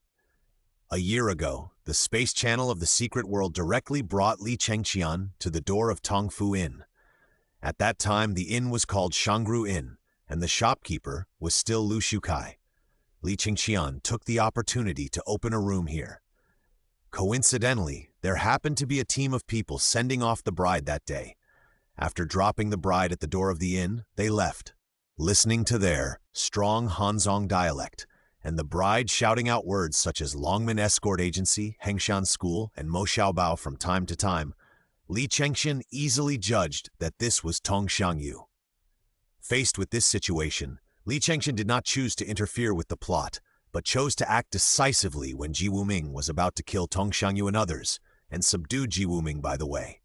A year ago, The space channel of the secret world directly brought Li Chengqian to the door of Tongfu Inn. At that time, the inn was called Shangru Inn, and the shopkeeper was still Lu Shukai. Li Chengqian took the opportunity to open a room here. Coincidentally, there happened to be a team of people sending off the bride that day. After dropping the bride at the door of the inn, they left, listening to their strong Hanzong dialect, and the bride shouting out words such as Longman Escort Agency, Hengshan School, and Mo Xiaobao from time to time. Li Chengqian easily judged that this was Tong Xiangyu. Faced with this situation, Li Chengqian did not choose to interfere with the plot, but chose to act decisively when Ji Wuming was about to kill Tong Xiangyu and others, and subdued Ji Wuming, by the way.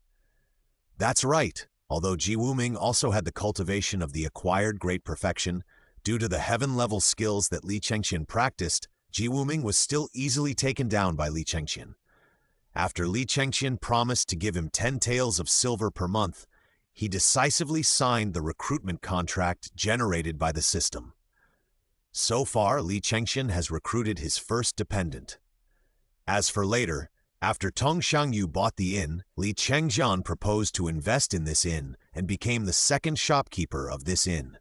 That's right, although Ji Wuming also had the cultivation of the acquired great perfection, due to the heaven-level skills that Li Chengqian practiced, Ji Wuming was still easily taken down by Li Chengqian. After Li Chengqian promised to give him 10 taels of silver per month, he decisively signed the recruitment contract generated by the system. So far, Li Chengqian has recruited his first dependent. As for later, after Tong Xiangyu bought the inn, Li Chengqian proposed to invest in this inn and became the second shopkeeper of this inn.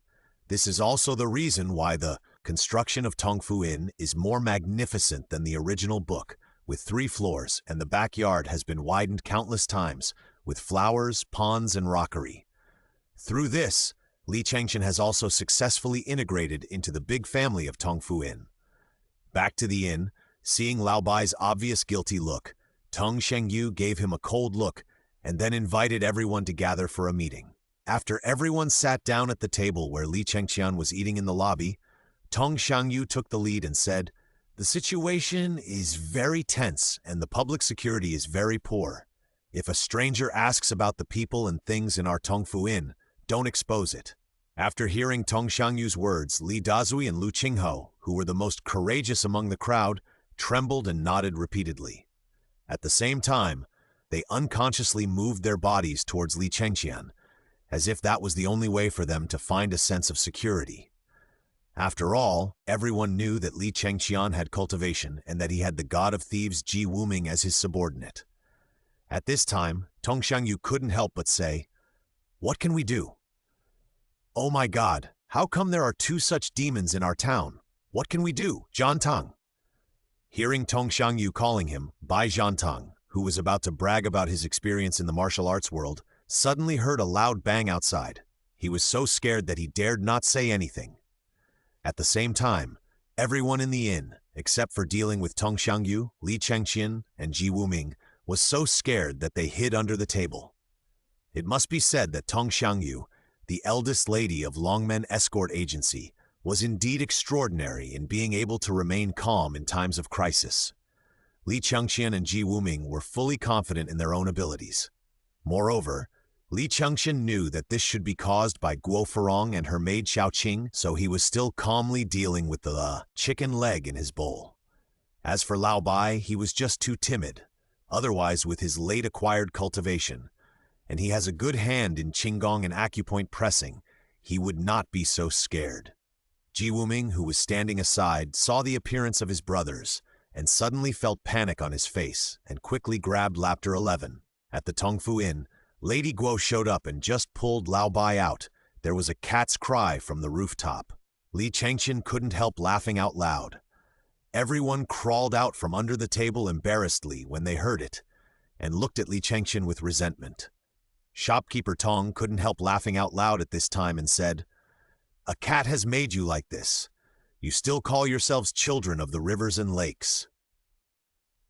This is also the reason why the construction of Tongfu Inn is more magnificent than the original book, with 3 floors, and the backyard has been widened countless times, with flowers, ponds, and rockery. Through this, Li Chengqian has also successfully integrated into the big family of Tongfu Inn. Back to the inn, seeing Lao Bai's obvious guilty look, Tong Shengyu gave him a cold look and then invited everyone to gather for a meeting. After everyone sat down at the table where Li Chengqian was eating in the lobby, Tong Xiangyu took the lead and said, "The situation is very tense and the public security is very poor. If a stranger asks about the people and things in our Tongfu Inn, don't expose it." After hearing Tong Xiangyu's words, Li Dazui and Lu Qingho, who were the most courageous among the crowd, trembled and nodded repeatedly. At the same time, they unconsciously moved their bodies towards Li Chengqian, as if that was the only way for them to find a sense of security. After all, everyone knew that Li Chengqian had cultivation and that he had the god of thieves Ji Wuming as his subordinate. At this time, Tong Xiangyu couldn't help but say, "What can we do? Oh my god, how come there are 2 such demons in our town? What can we do, Jiantang?" Hearing Tong Xiangyu calling him Bai Jiantang, who was about to brag about his experience in the martial arts world, suddenly heard a loud bang outside. He was so scared that he dared not say anything. At the same time, everyone in the inn, except for dealing with Tong Xiangyu, Li Chengqian, and Ji Wuming, was so scared that they hid under the table. It must be said that Tong Xiangyu, the eldest lady of Longmen Escort Agency, was indeed extraordinary in being able to remain calm in times of crisis. Li Chengqian and Ji Wuming were fully confident in their own abilities. Moreover, Li Chengqian knew that this should be caused by Guo Ferong and her maid Xiaoqing, so he was still calmly dealing with the chicken leg in his bowl. As for Lao Bai, he was just too timid. Otherwise, with his late-acquired cultivation, and he has a good hand in Qinggong and acupoint pressing, he would not be so scared. Ji Wuming, who was standing aside, saw the appearance of his brothers, and suddenly felt panic on his face, and quickly grabbed Lapter 11. At the Tongfu Inn, Lady Guo showed up and just pulled Lao Bai out. There was a cat's cry from the rooftop. Li Chengqian couldn't help laughing out loud. Everyone crawled out from under the table embarrassedly when they heard it, and looked at Li Chengqian with resentment. Shopkeeper Tong couldn't help laughing out loud at this time and said, "A cat has made you like this. You still call yourselves children of the rivers and lakes."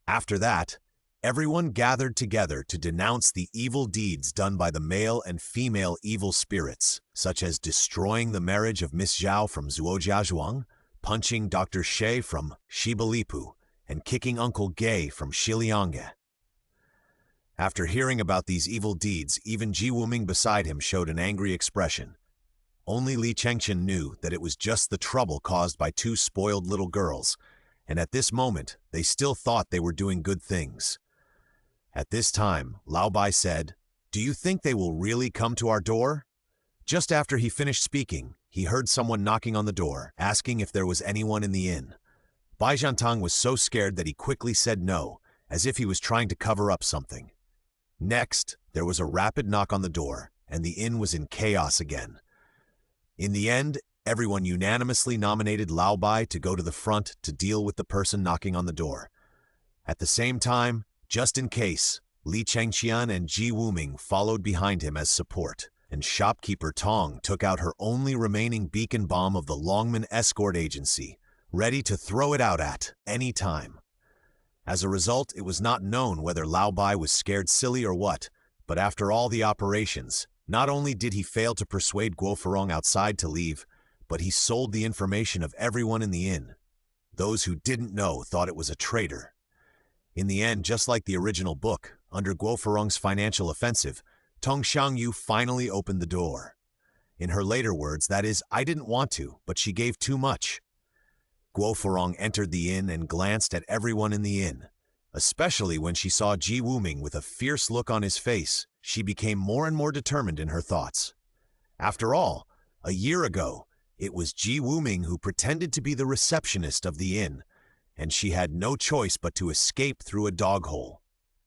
After that, everyone gathered together to denounce the evil deeds done by the male and female evil spirits, such as destroying the marriage of Miss Zhao from Zuojiazhuang, punching Dr. Xie from Shibalipu, and kicking Uncle Gay from Shiliangge. After hearing about these evil deeds, even Ji Wuming beside him showed an angry expression. Only Li Chengqian knew that it was just the trouble caused by 2 spoiled little girls, and at this moment, they still thought they were doing good things. At this time, Lao Bai said, "Do you think they will really come to our door?" Just after he finished speaking, he heard someone knocking on the door, asking if there was anyone in the inn. Bai Jiantang was so scared that he quickly said no, as if he was trying to cover up something. Next, there was a rapid knock on the door, and the inn was in chaos again. In the end, everyone unanimously nominated Lao Bai to go to the front to deal with the person knocking on the door. At the same time, just in case, Li Chengqian and Ji Wuming followed behind him as support, and shopkeeper Tong took out her only remaining beacon bomb of the Longman Escort Agency, ready to throw it out at any time. As a result, it was not known whether Lao Bai was scared silly or what, but after all the operations, not only did he fail to persuade Guo Furong outside to leave, but he sold the information of everyone in the inn. Those who didn't know thought it was a traitor. In the end, just like the original book, under Guo Furong's financial offensive, Tong Xiangyu finally opened the door. In her later words, that is, I didn't want to, but she gave too much. Guo Furong entered the inn and glanced at everyone in the inn. Especially when she saw Ji Wuming with a fierce look on his face, she became more and more determined in her thoughts. After all, a year ago, it was Ji Wuming who pretended to be the receptionist of the inn, and she had no choice but to escape through a dog hole.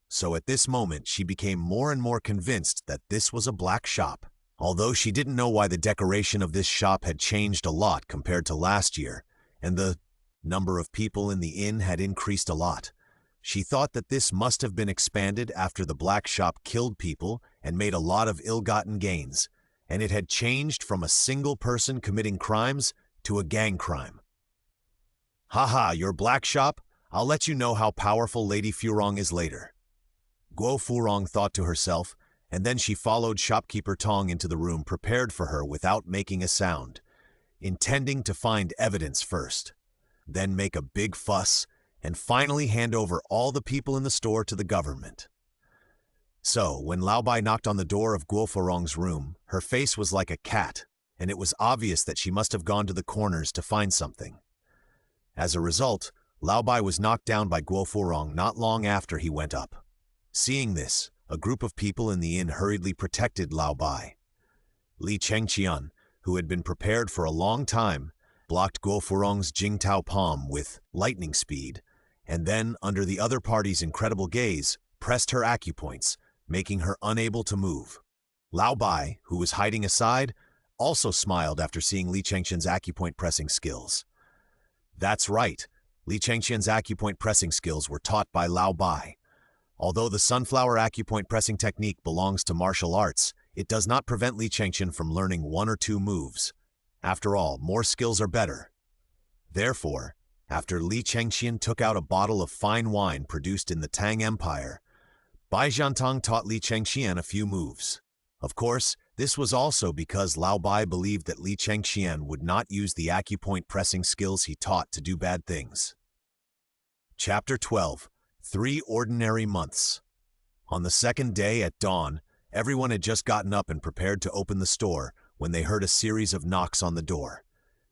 So at this moment, she became more and more convinced that this was a black shop. Although she didn't know why the decoration of this shop had changed a lot compared to last year, and the number of people in the inn had increased a lot. She thought that this must have been expanded after the black shop killed people and made a lot of ill-gotten gains, and it had changed from a single person committing crimes to a gang crime. Haha, your black shop? I'll let you know how powerful Lady Furong is later. Guo Furong thought to herself, and then she followed shopkeeper Tong into the room prepared for her without making a sound, intending to find evidence first, then make a big fuss, and finally hand over all the people in the store to the government. So, when Lao Bai knocked on the door of Guo Furong's room, her face was like a cat, and it was obvious that she must have gone to the corners to find something. As a result, Lao Bai was knocked down by Guo Furong not long after he went up. Seeing this, a group of people in the inn hurriedly protected Lao Bai. Li Chengqian, who had been prepared for a long time, blocked Guo Furong's Jingtao palm with lightning speed, and then, under the other party's incredible gaze, pressed her acupoints, making her unable to move. Lao Bai, who was hiding aside, also smiled after seeing Li Chengqian's acupoint pressing skills. That's right, Li Chengqian's acupoint pressing skills were taught by Lao Bai. Although the sunflower acupoint pressing technique belongs to martial arts, it does not prevent Li Chengqian from learning one or two moves. After all, more skills are better. Therefore, after Li Chengqian took out a bottle of fine wine produced in the Tang Empire, Bai Jiantang taught Li Chengqian a few moves. Of course, this was also because Lao Bai believed that Li Chengqian would not use the acupoint pressing skills he taught to do bad things. Chapter 12. 3 Ordinary Months. On the second day at dawn, everyone had just gotten up and prepared to open the store when they heard a series of knocks on the door.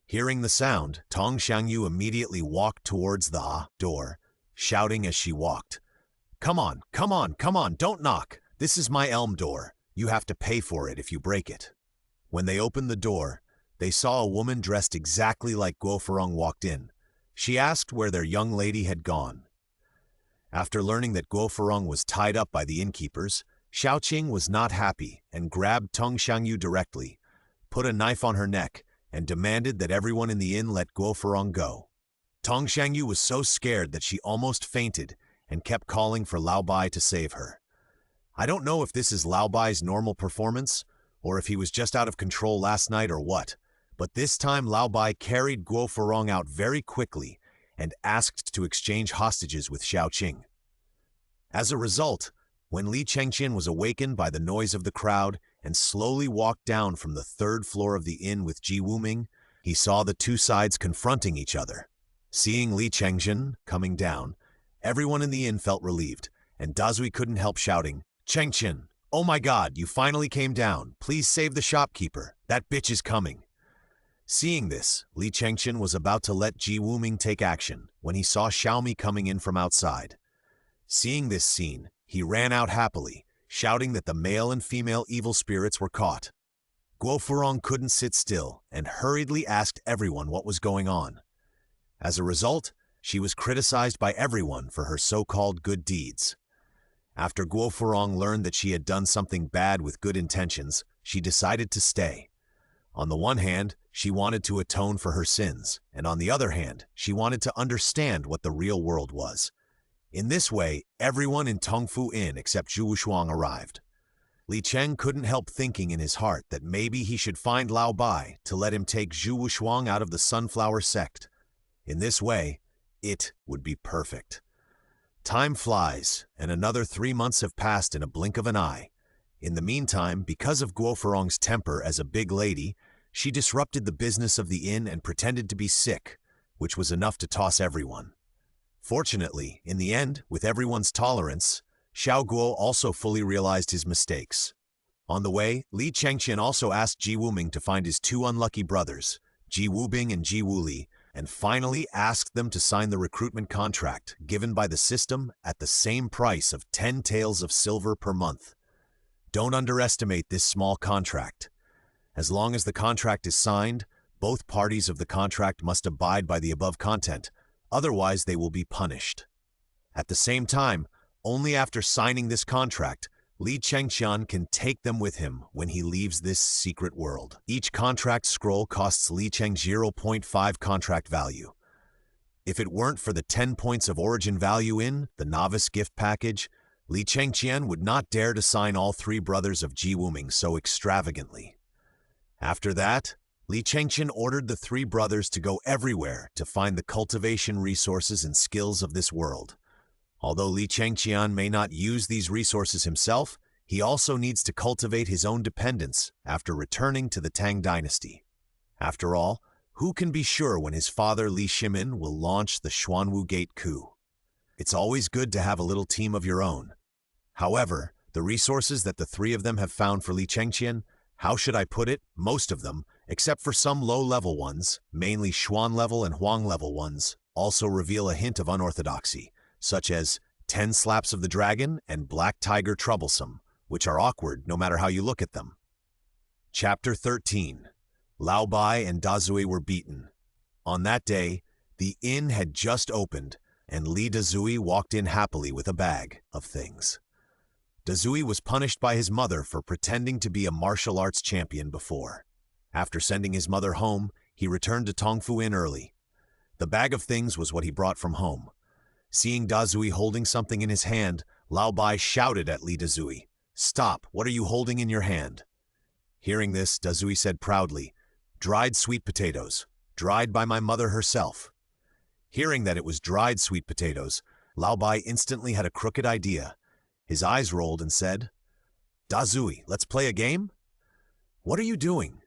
Hearing the sound, Tong Xiangyu immediately walked towards the door, shouting as she walked, come on, don't knock. This is my elm door. You have to pay for it if you break it." When they opened the door, they saw a woman dressed exactly like Guo Furong walked in. She asked where their young lady had gone. After learning that Guo Furong was tied up by the innkeepers, Xiaoqing was not happy and grabbed Tong Xiangyu directly, put a knife on her neck, and demanded that everyone in the inn let Guo Furong go. Tong Xiangyu was so scared that she almost fainted and kept calling for Lao Bai to save her. I don't know if this is Lao Bai's normal performance, or if he was just out of control last night or what, but this time Lao Bai carried Guo Furong out very quickly and asked to exchange hostages with Xiaoqing. As a result, when Li Chengqian was awakened by the noise of the crowd and slowly walked down from the 3rd floor of the inn with Ji Wuming, he saw the two sides confronting each other. Seeing Li Chengqian coming down, everyone in the inn felt relieved, and Dazui couldn't help shouting, "Chengqian, oh my god, you finally came down. Please save the shopkeeper. That bitch is coming." Seeing this, Li Chengqian was about to let Ji Wuming take action when he saw Xiaomi coming in from outside. Seeing this scene, he ran out happily, shouting that the male and female evil spirits were caught. Guo Furong couldn't sit still and hurriedly asked everyone what was going on. As a result, She was criticized by everyone for her so-called good deeds. After Guo Furong learned that she had done something bad with good intentions, she decided to stay. On the one hand, she wanted to atone for her sins, and on the other hand, she wanted to understand what the real world was. In this way, everyone in Tongfu Inn except Zhu Wushuang arrived. Li Cheng couldn't help thinking in his heart that maybe he should find Lao Bai to let him take Zhu Wushuang out of the Sunflower sect. In this way, it would be perfect. Time flies, and another 3 months have passed in a blink of an eye. In the meantime, because of Guo Furong's temper as a big lady, she disrupted the business of the inn and pretended to be sick, which was enough to toss everyone. Fortunately, in the end, with everyone's tolerance, Xiao Guo also fully realized his mistakes. On the way, Li Chengqian also asked Ji Wuming to find his 2 unlucky brothers, Ji Wubing and Ji Wuli, and finally asked them to sign the recruitment contract given by the system at the same price of 10 taels of silver per month. Don't underestimate this small contract. As long as the contract is signed, both parties of the contract must abide by the above content, otherwise they will be punished. At the same time, only after signing this contract, Li Chengqian can take them with him when he leaves this secret world. Each contract scroll costs Li Cheng 0.5 contract value. If it weren't for the 10 points of origin value in the novice gift package, Li Chengqian would not dare to sign all 3 brothers of Ji Wuming so extravagantly. After that, Li Chengqian ordered the 3 brothers to go everywhere to find the cultivation resources and skills of this world. Although Li Chengqian may not use these resources himself, he also needs to cultivate his own dependence after returning to the Tang Dynasty. After all, who can be sure when his father Li Shimin will launch the Xuanwu Gate coup? It's always good to have a little team of your own. However, the resources that the 3 of them have found for Li Chengqian, how should I put it, most of them, except for some low-level ones, mainly Xuan level and Huang level ones, also reveal a hint of unorthodoxy, such as 10 slaps of the dragon and Black Tiger Troublesome, which are awkward no matter how you look at them. Chapter 13. Lao Bai and Dazui were beaten. On that day, the inn had just opened, and Li Dazui walked in happily with a bag of things. Dazui was punished by his mother for pretending to be a martial arts champion before. After sending his mother home, he returned to Tongfu Inn early. The bag of things was what he brought from home. Seeing Dazui holding something in his hand, Lao Bai shouted at Li Dazui, "Stop, what are you holding in your hand?" Hearing this, Dazui said proudly, "Dried sweet potatoes, dried by my mother herself." Hearing that it was dried sweet potatoes, Lao Bai instantly had a crooked idea. His eyes rolled and said, "Dazui, let's play a game?" "What are you doing?"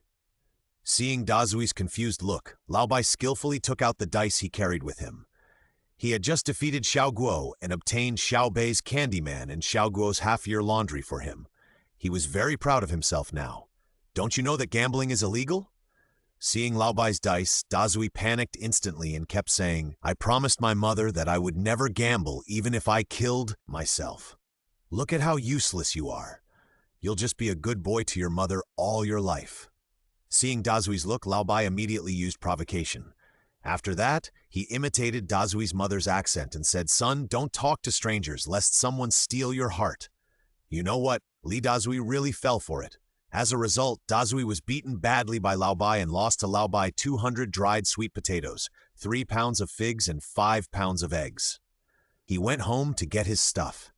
Seeing Dazui's confused look, Lao Bai skillfully took out the dice he carried with him. He had just defeated Xiao Guo and obtained Xiao Bei's Candyman and Xiao Guo's half-year laundry for him. He was very proud of himself now. "Don't you know that gambling is illegal?" Seeing Lao Bai's dice, Dazui panicked instantly and kept saying, "I promised my mother that I would never gamble even if I killed myself. Look at how useless you are. You'll just be a good boy to your mother all your life." Seeing Dazui's look, Lao Bai immediately used provocation. After that, he imitated Dazui's mother's accent and said, "Son, don't talk to strangers lest someone steal your heart." You know what? Li Dazui really fell for it. As a result, Dazui was beaten badly by Lao Bai and lost to Lao Bai 200 dried sweet potatoes, 3 pounds of figs, and 5 pounds of eggs. He went home to get his stuff.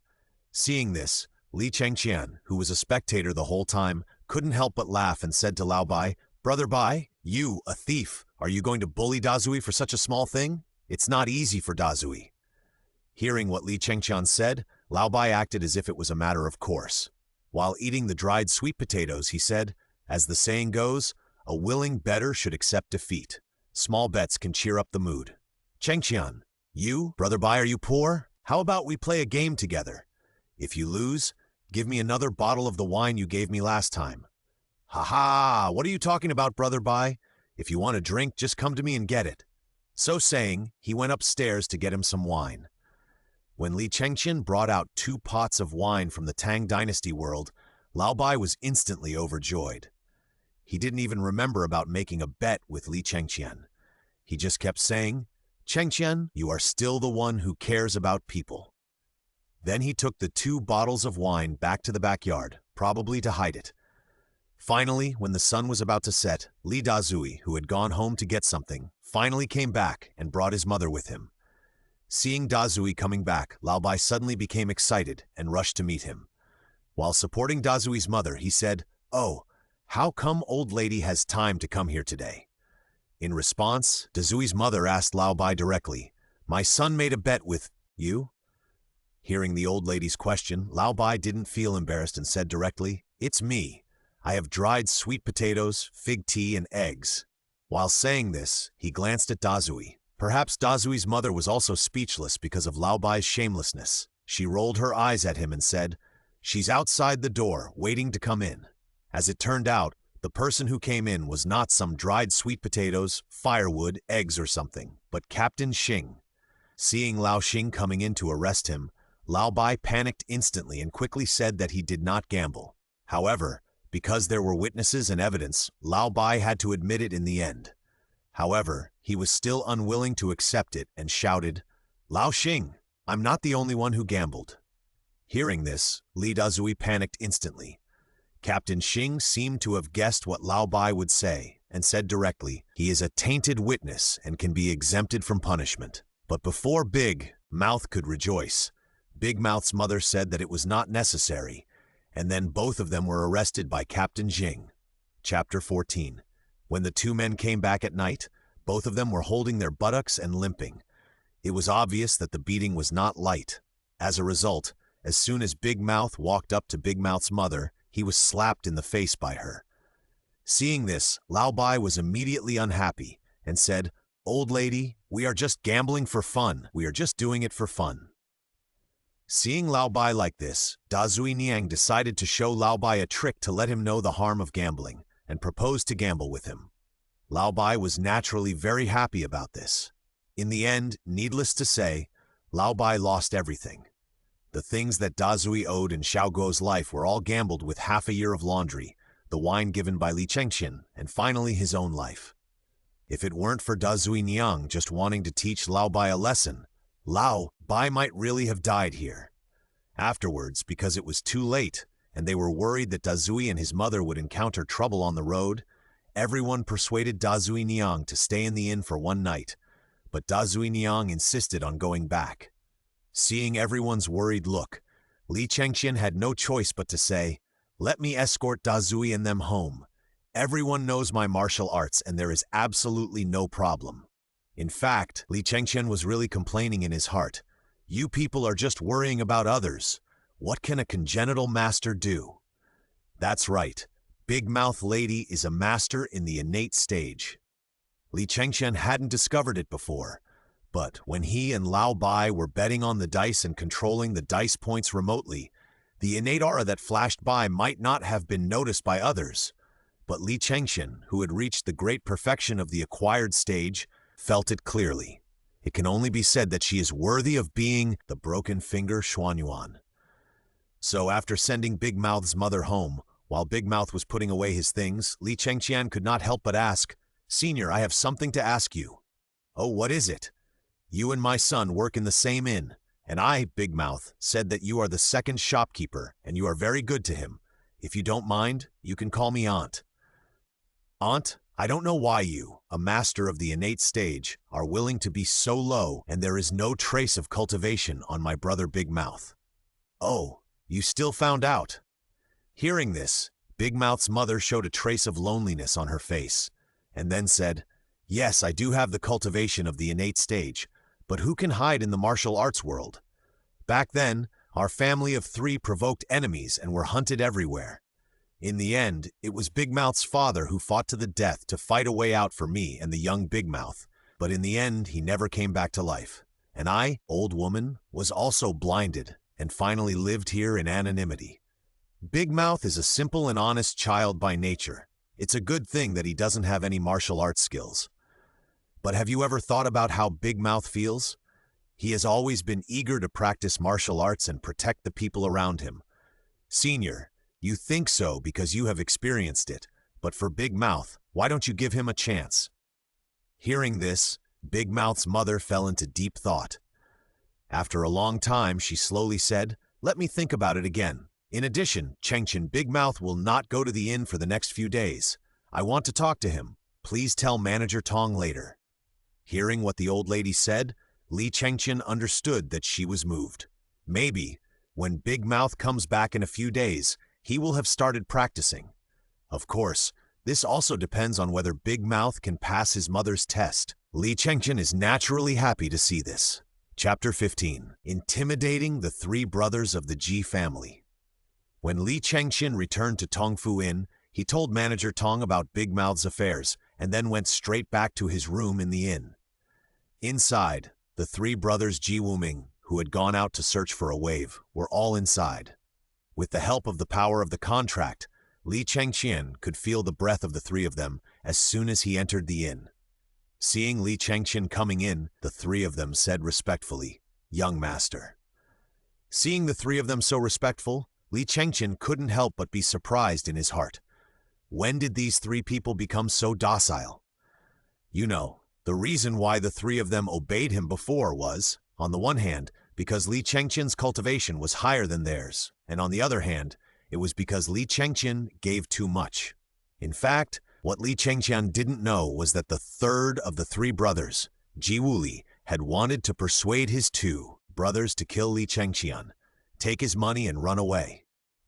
Seeing this, Li Chengqian, who was a spectator the whole time, couldn't help but laugh and said to Lao Bai, "Brother Bai, you, a thief, are you going to bully Dazui for such a small thing? It's not easy for Dazui." Hearing what Li Chengqian said, Lao Bai acted as if it was a matter of course. While eating the dried sweet potatoes, he said, "As the saying goes, a willing bettor should accept defeat. Small bets can cheer up the mood. Chengqian, you, Brother Bai, are you poor? How about we play a game together? If you lose, give me another bottle of the wine you gave me last time." "Ha ha! What are you talking about, Brother Bai? If you want a drink, just come to me and get it." So saying, he went upstairs to get him some wine. When Li Chengqian brought out 2 pots of wine from the Tang Dynasty world, Lao Bai was instantly overjoyed. He didn't even remember about making a bet with Li Chengqian. He just kept saying, Chengqian, you are still the one who cares about people." Then he took the 2 bottles of wine back to the backyard, probably to hide it. Finally, when the sun was about to set, Li Dazui, who had gone home to get something, finally came back and brought his mother with him. Seeing Dazui coming back, Lao Bai suddenly became excited and rushed to meet him. While supporting Dazui's mother, he said, "Oh, how come old lady has time to come here today?" In response, Dazui's mother asked Lao Bai directly, "My son made a bet with you?" Hearing the old lady's question, Lao Bai didn't feel embarrassed and said directly, "It's me. I have dried sweet potatoes, fig tea, and eggs." While saying this, he glanced at Dazui. Perhaps Dazui's mother was also speechless because of Lao Bai's shamelessness. She rolled her eyes at him and said, "She's outside the door, waiting to come in." As it turned out, the person who came in was not some dried sweet potatoes, firewood, eggs or something, but Captain Xing. Seeing Lao Xing coming in to arrest him, Lao Bai panicked instantly and quickly said that he did not gamble. However, because there were witnesses and evidence, Lao Bai had to admit it in the end. However, he was still unwilling to accept it and shouted, "Lao Xing, I'm not the only one who gambled." Hearing this, Li Dazui panicked instantly. Captain Xing seemed to have guessed what Lao Bai would say and said directly, "He is a tainted witness and can be exempted from punishment." But before Big Mouth could rejoice, Big Mouth's mother said that it was not necessary, and then both of them were arrested by Captain Xing. Chapter 14. When the 2 men came back at night, both of them were holding their buttocks and limping. It was obvious that the beating was not light. As a result, as soon as Big Mouth walked up to Big Mouth's mother, he was slapped in the face by her. Seeing this, Lao Bai was immediately unhappy and said, "Old lady, we are just gambling for fun. We are just doing it for fun." Seeing Lao Bai like this, Dazui Niang decided to show Lao Bai a trick to let him know the harm of gambling, and proposed to gamble with him. Lao Bai was naturally very happy about this. In the end, needless to say, Lao Bai lost everything. The things that Dazui owed in Xiaoguo's life were all gambled with half a year of laundry, the wine given by Li Chengqian, and finally his own life. If it weren't for Dazui Niang just wanting to teach Lao Bai a lesson, Lao Bai might really have died here. Afterwards, because it was too late, and they were worried that Dazui and his mother would encounter trouble on the road, everyone persuaded Dazui Niang to stay in the inn for one night, but Dazui Niang insisted on going back. Seeing everyone's worried look, Li Chengqian had no choice but to say, "Let me escort Dazui and them home. Everyone knows my martial arts and there is absolutely no problem." In fact, Li Chengqian was really complaining in his heart. "You people are just worrying about others. What can a congenital master do?" That's right. Big Mouth Lady is a master in the innate stage. Li Chengqian hadn't discovered it before, but when he and Lao Bai were betting on the dice and controlling the dice points remotely, the innate aura that flashed by might not have been noticed by others. But Li Chengqian, who had reached the great perfection of the acquired stage, felt it clearly. It can only be said that she is worthy of being the broken finger Xuanyuan. So after sending Big Mouth's mother home, while Big Mouth was putting away his things, Li Chengqian could not help but ask, "Senior, I have something to ask you." "Oh, what is it?" "You and my son work in the same inn, and I, Big Mouth, said that you are the second shopkeeper, and you are very good to him. If you don't mind, you can call me Aunt." "Aunt, I don't know why you, a master of the innate stage, are willing to be so low, and there is no trace of cultivation on my brother Big Mouth." "Oh, you still found out." Hearing this, Big Mouth's mother showed a trace of loneliness on her face, and then said, "Yes, I do have the cultivation of the innate stage, but who can hide in the martial arts world? Back then, our family of 3 provoked enemies and were hunted everywhere. In the end, it was Big Mouth's father who fought to the death to fight a way out for me and the young Big Mouth, but in the end he never came back to life. And I, old woman, was also blinded and finally lived here in anonymity. Big Mouth is a simple and honest child by nature. It's a good thing that he doesn't have any martial arts skills. But have you ever thought about how Big Mouth feels? He has always been eager to practice martial arts and protect the people around him. Senior, you think so because you have experienced it, but for Big Mouth, why don't you give him a chance?" Hearing this, Big Mouth's mother fell into deep thought. After a long time, she slowly said, "Let me think about it again. In addition, Chengqian Big Mouth will not go to the inn for the next few days. I want to talk to him. Please tell Manager Tong later." Hearing what the old lady said, Li Chengqian understood that she was moved. Maybe, when Big Mouth comes back in a few days, he will have started practicing. Of course, this also depends on whether Big Mouth can pass his mother's test. Li Chengqian is naturally happy to see this. Chapter 15. Intimidating the three brothers of the Ji family. When Li Chengqian returned to Tongfu Inn, he told Manager Tong about Big Mouth's affairs and then went straight back to his room in the inn. Inside, the three brothers Ji Wuming, who had gone out to search for a wave, were all inside. With the help of the power of the contract, Li Chengqian could feel the breath of the three of them as soon as he entered the inn. Seeing Li Chengqian coming in, the three of them said respectfully, "Young master." Seeing the three of them so respectful, Li Chengqian couldn't help but be surprised in his heart. When did these three people become so docile? You know, the reason why the three of them obeyed him before was, on the one hand, because Li Chengqian's cultivation was higher than theirs, and on the other hand, it was because Li Chengqian gave too much. In fact, what Li Chengqian didn't know was that the third of the three brothers, Ji Wuli, had wanted to persuade his two brothers to kill Li Chengqian, take his money and run away.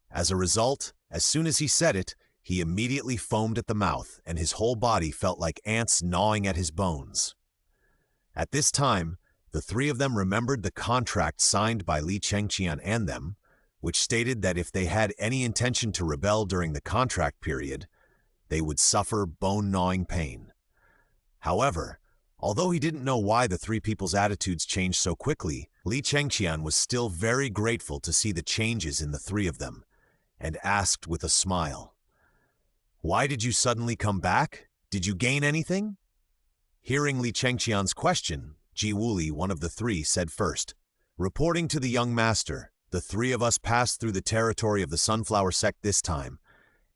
As a result, as soon as he said it, he immediately foamed at the mouth and his whole body felt like ants gnawing at his bones. At this time, the three of them remembered the contract signed by Li Chengqian and them, which stated that if they had any intention to rebel during the contract period, they would suffer bone-gnawing pain. However, although he didn't know why the three people's attitudes changed so quickly, Li Chengqian was still very grateful to see the changes in the three of them, and asked with a smile, "Why did you suddenly come back? Did you gain anything?" Hearing Li Chengqian's question, Ji Wuli, one of the three, said first, "Reporting to the young master, the three of us passed through the territory of the Sunflower Sect this time,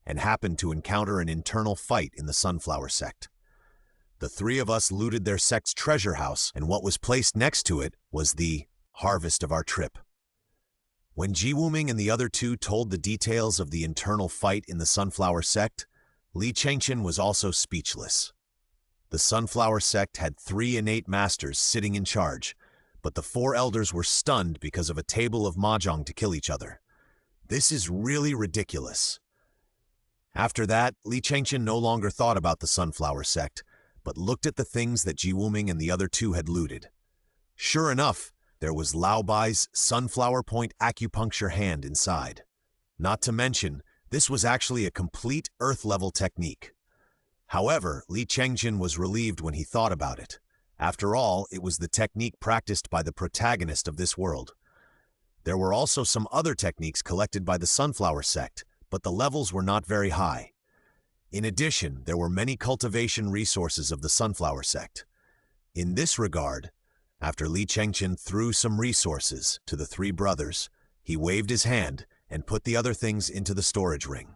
and happened to encounter an internal fight in the Sunflower Sect. The three of us looted their sect's treasure house, and what was placed next to it was the harvest of our trip." When Ji Wuming and the other two told the details of the internal fight in the Sunflower Sect, Li Chengqian was also speechless. The Sunflower Sect had 3 innate masters sitting in charge, but the 4 elders were stunned because of a table of mahjong to kill each other. This is really ridiculous. After that, Li Chengqian no longer thought about the Sunflower Sect, but looked at the things that Ji Wuming and the other two had looted. Sure enough, there was Lao Bai's Sunflower Point acupuncture hand inside. Not to mention, this was actually a complete Earth-level technique. However, Li Chengqian was relieved when he thought about it. After all, it was the technique practiced by the protagonist of this world. There were also some other techniques collected by the Sunflower Sect, but the levels were not very high. In addition, there were many cultivation resources of the Sunflower Sect. In this regard, after Li Chengqian threw some resources to the 3 brothers, he waved his hand and put the other things into the storage ring.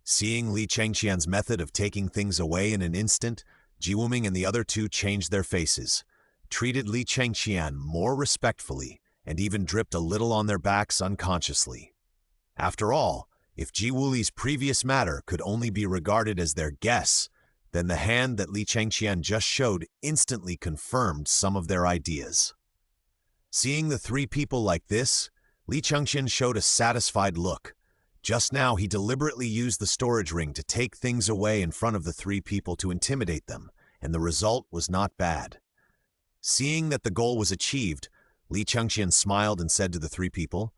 Seeing Li Chengqian's method of taking things away in an instant, Ji Wuming and the other two changed their faces, treated Li Chengqian more respectfully, and even dripped a little on their backs unconsciously. After all, if Ji Wuli's previous matter could only be regarded as their guess, then the hand that Li Chengqian just showed instantly confirmed some of their ideas. Seeing the 3 people like this, Li Chengqian showed a satisfied look. Just now, he deliberately used the storage ring to take things away in front of the 3 people to intimidate them, and the result was not bad. Seeing that the goal was achieved, Li Chengqian smiled and said to the 3 people,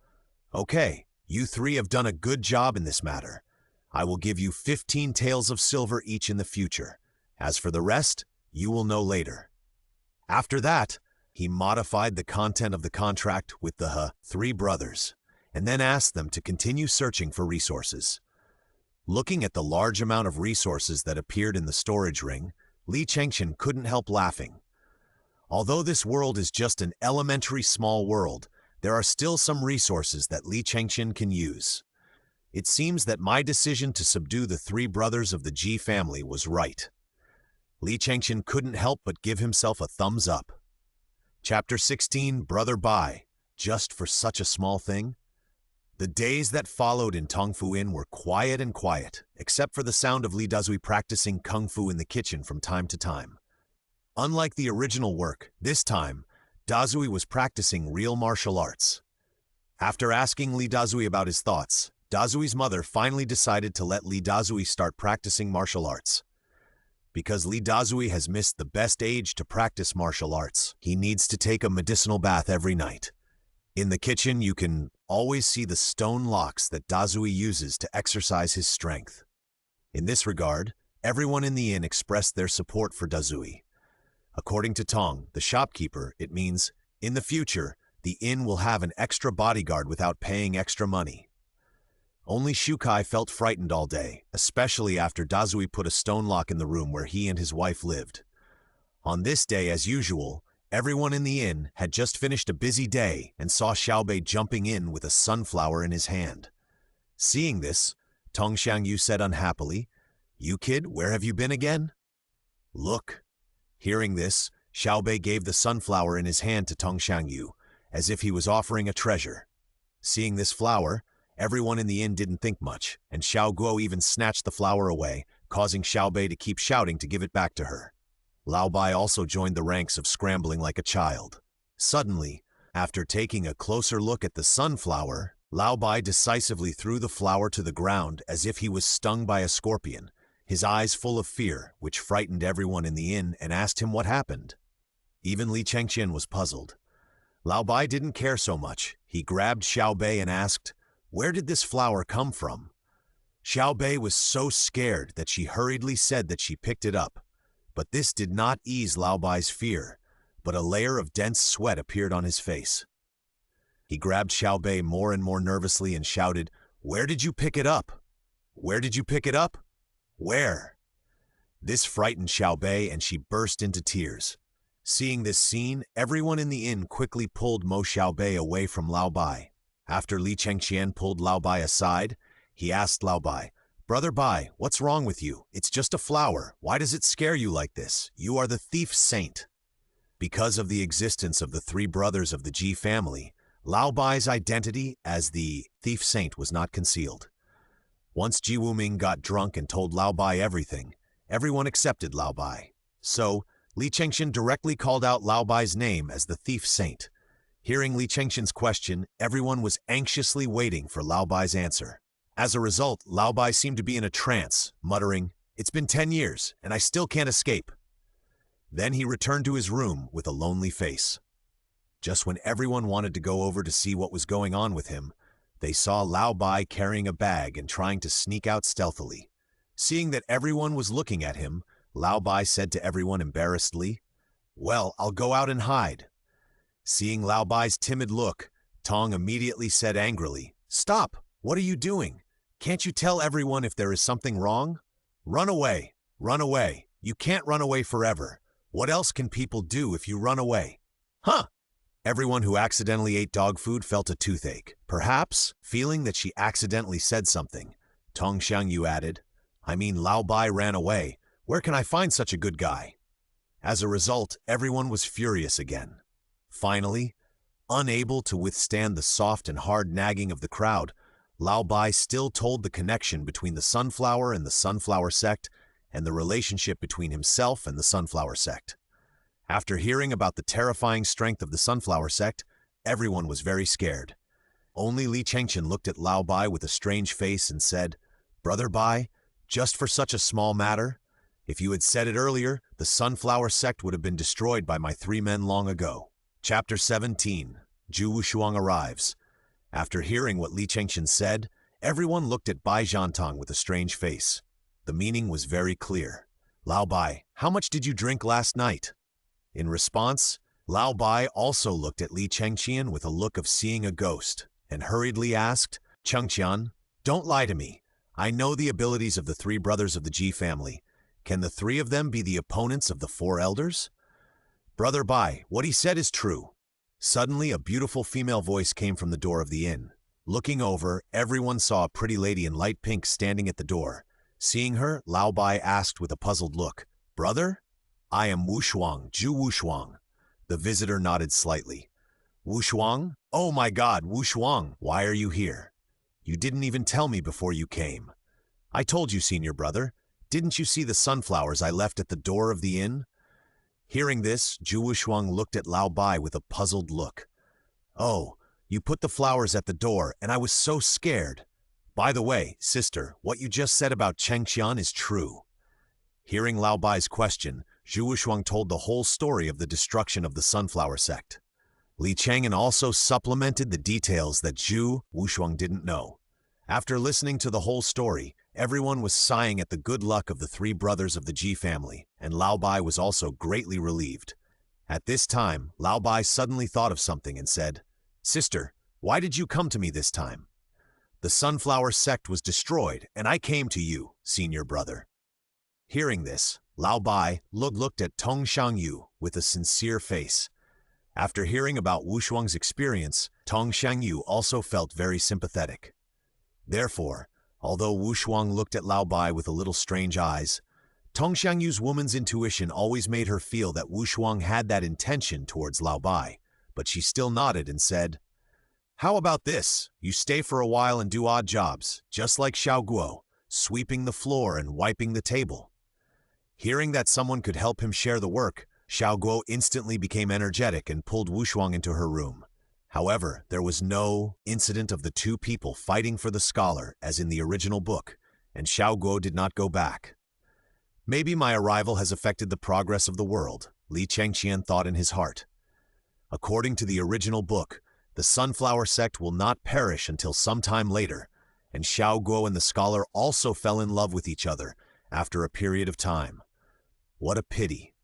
"Okay, you 3 have done a good job in this matter. I will give you 15 taels of silver each in the future. As for the rest, you will know later." After that, he modified the content of the contract with the 3 brothers, and then asked them to continue searching for resources. Looking at the large amount of resources that appeared in the storage ring, Li Chengqian couldn't help laughing. Although this world is just an elementary small world, there are still some resources that Li Chengqian can use. It seems that my decision to subdue the 3 brothers of the Ji family was right. Li Chengqian couldn't help but give himself a thumbs up. Chapter 16, Brother Bai. Just for such a small thing? The days that followed in Tongfu Inn were quiet and quiet, except for the sound of Li Dazui practicing kung fu in the kitchen from time to time. Unlike the original work, this time, Dazui was practicing real martial arts. After asking Li Dazui about his thoughts, Dazui's mother finally decided to let Li Dazui start practicing martial arts. Because Li Dazui has missed the best age to practice martial arts, he needs to take a medicinal bath every night. In the kitchen, you can always see the stone locks that Dazui uses to exercise his strength. In this regard, everyone in the inn expressed their support for Dazui. According to Tong, the shopkeeper, it means, in the future, the inn will have an extra bodyguard without paying extra money. Only Shukai felt frightened all day, especially after Dazui put a stone lock in the room where he and his wife lived. On this day, as usual, everyone in the inn had just finished a busy day and saw Xiaobei jumping in with a sunflower in his hand. Seeing this, Tong Xiangyu said unhappily, "You kid, where have you been again?" "Look." Hearing this, Xiaobei gave the sunflower in his hand to Tong Xiangyu, as if he was offering a treasure. Seeing this flower, everyone in the inn didn't think much, and Xiao Guo even snatched the flower away, causing Xiaobei to keep shouting to give it back to her. Lao Bai also joined the ranks of scrambling like a child. Suddenly, after taking a closer look at the sunflower, Lao Bai decisively threw the flower to the ground as if he was stung by a scorpion, his eyes full of fear, which frightened everyone in the inn and asked him what happened. Even Li Chengqian was puzzled. Lao Bai didn't care so much. He grabbed Xiaobei and asked, "Where did this flower come from?" Xiaobei was so scared that she hurriedly said that she picked it up. But this did not ease Lao Bai's fear, but a layer of dense sweat appeared on his face. He grabbed Xiaobei more and more nervously and shouted, "Where did you pick it up? Where did you pick it up? Where?" This frightened Xiaobei and she burst into tears. Seeing this scene, everyone in the inn quickly pulled Mo Xiaobei away from Lao Bai. After Li Chengqian pulled Lao Bai aside, he asked Lao Bai, "Brother Bai, what's wrong with you? It's just a flower. Why does it scare you like this? You are the thief saint." Because of the existence of the three brothers of the Ji family, Lao Bai's identity as the thief saint was not concealed. Once Ji Wuming got drunk and told Lao Bai everything, everyone accepted Lao Bai. So, Li Chengqian directly called out Lao Bai's name as the thief saint. Hearing Li Chengqian's question, everyone was anxiously waiting for Lao Bai's answer. As a result, Lao Bai seemed to be in a trance, muttering, "It's been 10 years, and I still can't escape." Then he returned to his room with a lonely face. Just when everyone wanted to go over to see what was going on with him, they saw Lao Bai carrying a bag and trying to sneak out stealthily. Seeing that everyone was looking at him, Lao Bai said to everyone embarrassedly, "Well, I'll go out and hide." Seeing Lao Bai's timid look, Tong immediately said angrily, "Stop! What are you doing? Can't you tell everyone if there is something wrong? Run away! Run away! You can't run away forever. What else can people do if you run away?" "Huh!" Everyone who accidentally ate dog food felt a toothache. Perhaps, feeling that she accidentally said something, Tong Xiangyu added, "I mean, Lao Bai ran away. Where can I find such a good guy?" As a result, everyone was furious again. Finally, unable to withstand the soft and hard nagging of the crowd, Lao Bai still told the connection between the sunflower and the sunflower sect, and the relationship between himself and the sunflower sect. After hearing about the terrifying strength of the sunflower sect, everyone was very scared. Only Li Chengqian looked at Lao Bai with a strange face and said, "Brother Bai, just for such a small matter? If you had said it earlier, the sunflower sect would have been destroyed by my 3 men long ago." Chapter 17, Zhu Wushuang arrives. After hearing what Li Chengqian said, everyone looked at Bai Zhantong with a strange face. The meaning was very clear. "Lao Bai, how much did you drink last night?" In response, Lao Bai also looked at Li Chengqian with a look of seeing a ghost, and hurriedly asked, "Chengqian, don't lie to me. I know the abilities of the 3 brothers of the Ji family. Can the 3 of them be the opponents of the 4 elders?" "Brother Bai, what he said is true." Suddenly, a beautiful female voice came from the door of the inn. Looking over, everyone saw a pretty lady in light pink standing at the door. Seeing her, Lao Bai asked with a puzzled look, "Brother?" I am Wu Shuang, Zhu Wu Shuang. The visitor nodded slightly. Wu Shuang? Oh my God, Wu Shuang, why are you here? You didn't even tell me before you came. I told you, senior brother. Didn't you see the sunflowers I left at the door of the inn? Hearing this, Zhu Wu Shuang looked at Lao Bai with a puzzled look. Oh, you put the flowers at the door, and I was so scared. By the way, sister, what you just said about Chengqian is true. Hearing Lao Bai's question, Zhu Wu Shuang told the whole story of the destruction of the sunflower sect. Li Chang'an also supplemented the details that Zhu Wu Shuang didn't know. After listening to the whole story, everyone was sighing at the good luck of the three brothers of the Ji family, and Lao Bai was also greatly relieved. At this time, Lao Bai suddenly thought of something and said, Sister, why did you come to me this time? The sunflower sect was destroyed, and I came to you, senior brother. Hearing this, Lao Bai looked at Tong Yu with a sincere face. After hearing about Wu Shuang's experience, Tong Yu also felt very sympathetic. Therefore, although Wu Shuang looked at Lao Bai with a little strange eyes, Tong Yu's woman's intuition always made her feel that Wu Shuang had that intention towards Lao Bai, but she still nodded and said, How about this? You stay for a while and do odd jobs, just like Xiao Guo, sweeping the floor and wiping the table. Hearing that someone could help him share the work, Xiao Guo instantly became energetic and pulled Wu Shuang into her room. However, there was no incident of the two people fighting for the scholar as in the original book, and Xiao Guo did not go back. Maybe my arrival has affected the progress of the world, Li Chengqian thought in his heart. According to the original book, the sunflower sect will not perish until some time later, and Xiao Guo and the scholar also fell in love with each other after a period of time. What a pity.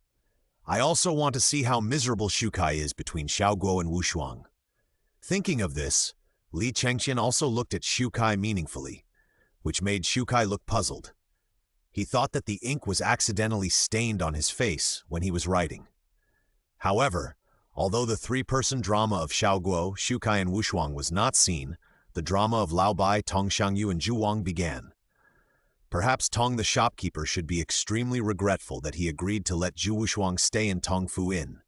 I also want to see how miserable Shukai is between Xiao Guo and Wu Shuang. Thinking of this, Li Chengqian also looked at Shukai meaningfully, which made Shukai look puzzled. He thought that the ink was accidentally stained on his face when he was writing. However, although the three-person drama of Xiao Guo, Shukai, and Wu Shuang was not seen, the drama of Lao Bai, Tong Yu, and Zhu Wang began. Perhaps Tong the shopkeeper should be extremely regretful that he agreed to let Zhu Wu Shuang stay in Tongfu Inn.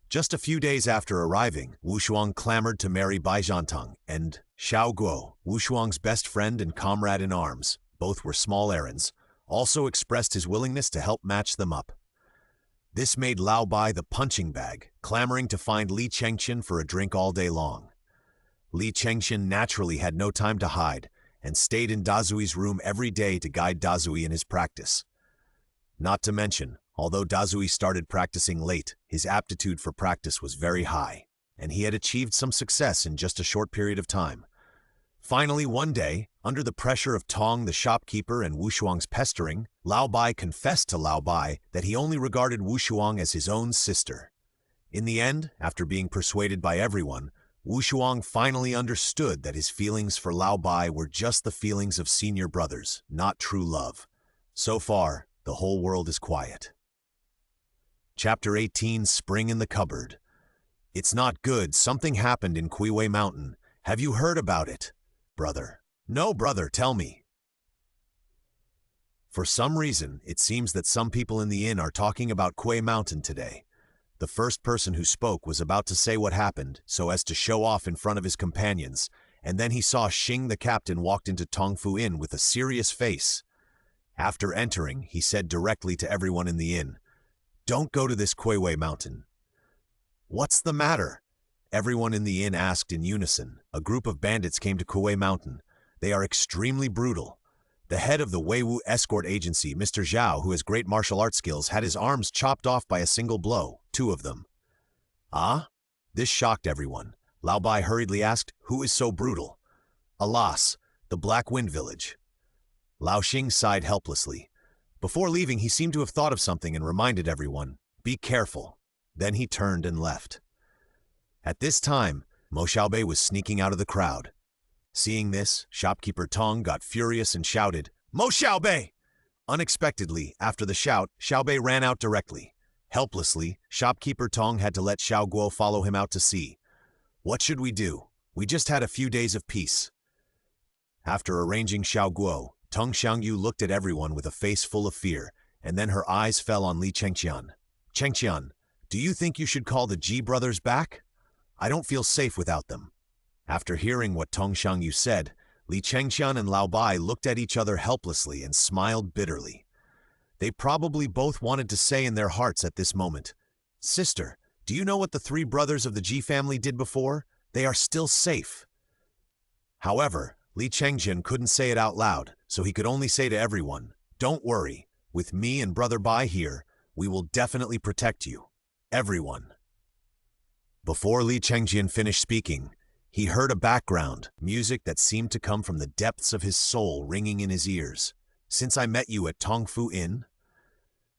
Just a few days after arriving, Wu Shuang clamored to marry Bai Zhantong, and Xiao Guo, Wu Shuang's best friend and comrade in arms, both were small errands, also expressed his willingness to help match them up. This made Lao Bai the punching bag, clamoring to find Li Chengqian for a drink all day long. Li Chengqian naturally had no time to hide, and stayed in Dazui's room every day to guide Dazui in his practice. Not to mention, although Dazui started practicing late, his aptitude for practice was very high, and he had achieved some success in just a short period of time. Finally, one day, under the pressure of Tong the shopkeeper and Wu Shuang's pestering, Lao Bai confessed to Lao Bai that he only regarded Wu Shuang as his own sister. In the end, after being persuaded by everyone, Wu Shuang finally understood that his feelings for Lao Bai were just the feelings of senior brothers, not true love. So far, the whole world is quiet. Chapter 18, Spring in the Cupboard. It's not good. Something happened in Kuiwei Mountain. Have you heard about it, brother? No, brother, tell me. For some reason, it seems that some people in the inn are talking about Kuei Mountain today. The first person who spoke was about to say what happened so as to show off in front of his companions, and then he saw Xing the captain walked into Tongfu Inn with a serious face. After entering, he said directly to everyone in the inn, Don't go to this Kuiwei Mountain. What's the matter? Everyone in the inn asked in unison. A group of bandits came to Kuei Mountain. They are extremely brutal. The head of the Weiwu escort agency, Mr. Zhao, who has great martial arts skills, had his arms chopped off by a single blow, 2 of them. Ah? This shocked everyone. Lao Bai hurriedly asked, Who is so brutal? Alas, the Black Wind Village. Lao Xing sighed helplessly. Before leaving, he seemed to have thought of something and reminded everyone, Be careful. Then he turned and left. At this time, Mo Xiaobei was sneaking out of the crowd. Seeing this, shopkeeper Tong got furious and shouted, Mo Xiaobei! Unexpectedly, after the shout, Xiaobei ran out directly. Helplessly, shopkeeper Tong had to let Xiao Guo follow him out to sea. What should we do? We just had a few days of peace. After arranging Xiao Guo, Tong Xiangyu looked at everyone with a face full of fear and then her eyes fell on Li Chengqian. Chengqian, do you think you should call the Ji brothers back? I don't feel safe without them. After hearing what Tongxiang Yu said, Li Chengqian and Lao Bai looked at each other helplessly and smiled bitterly. They probably both wanted to say in their hearts at this moment, "Sister, do you know what the three brothers of the Ji family did before? They are still safe." However, Li Chengqian couldn't say it out loud, so he could only say to everyone, "Don't worry, with me and Brother Bai here, we will definitely protect you. Everyone." Before Li Chengqian finished speaking, he heard a background music that seemed to come from the depths of his soul ringing in his ears. "Since I met you at Tongfu Inn?"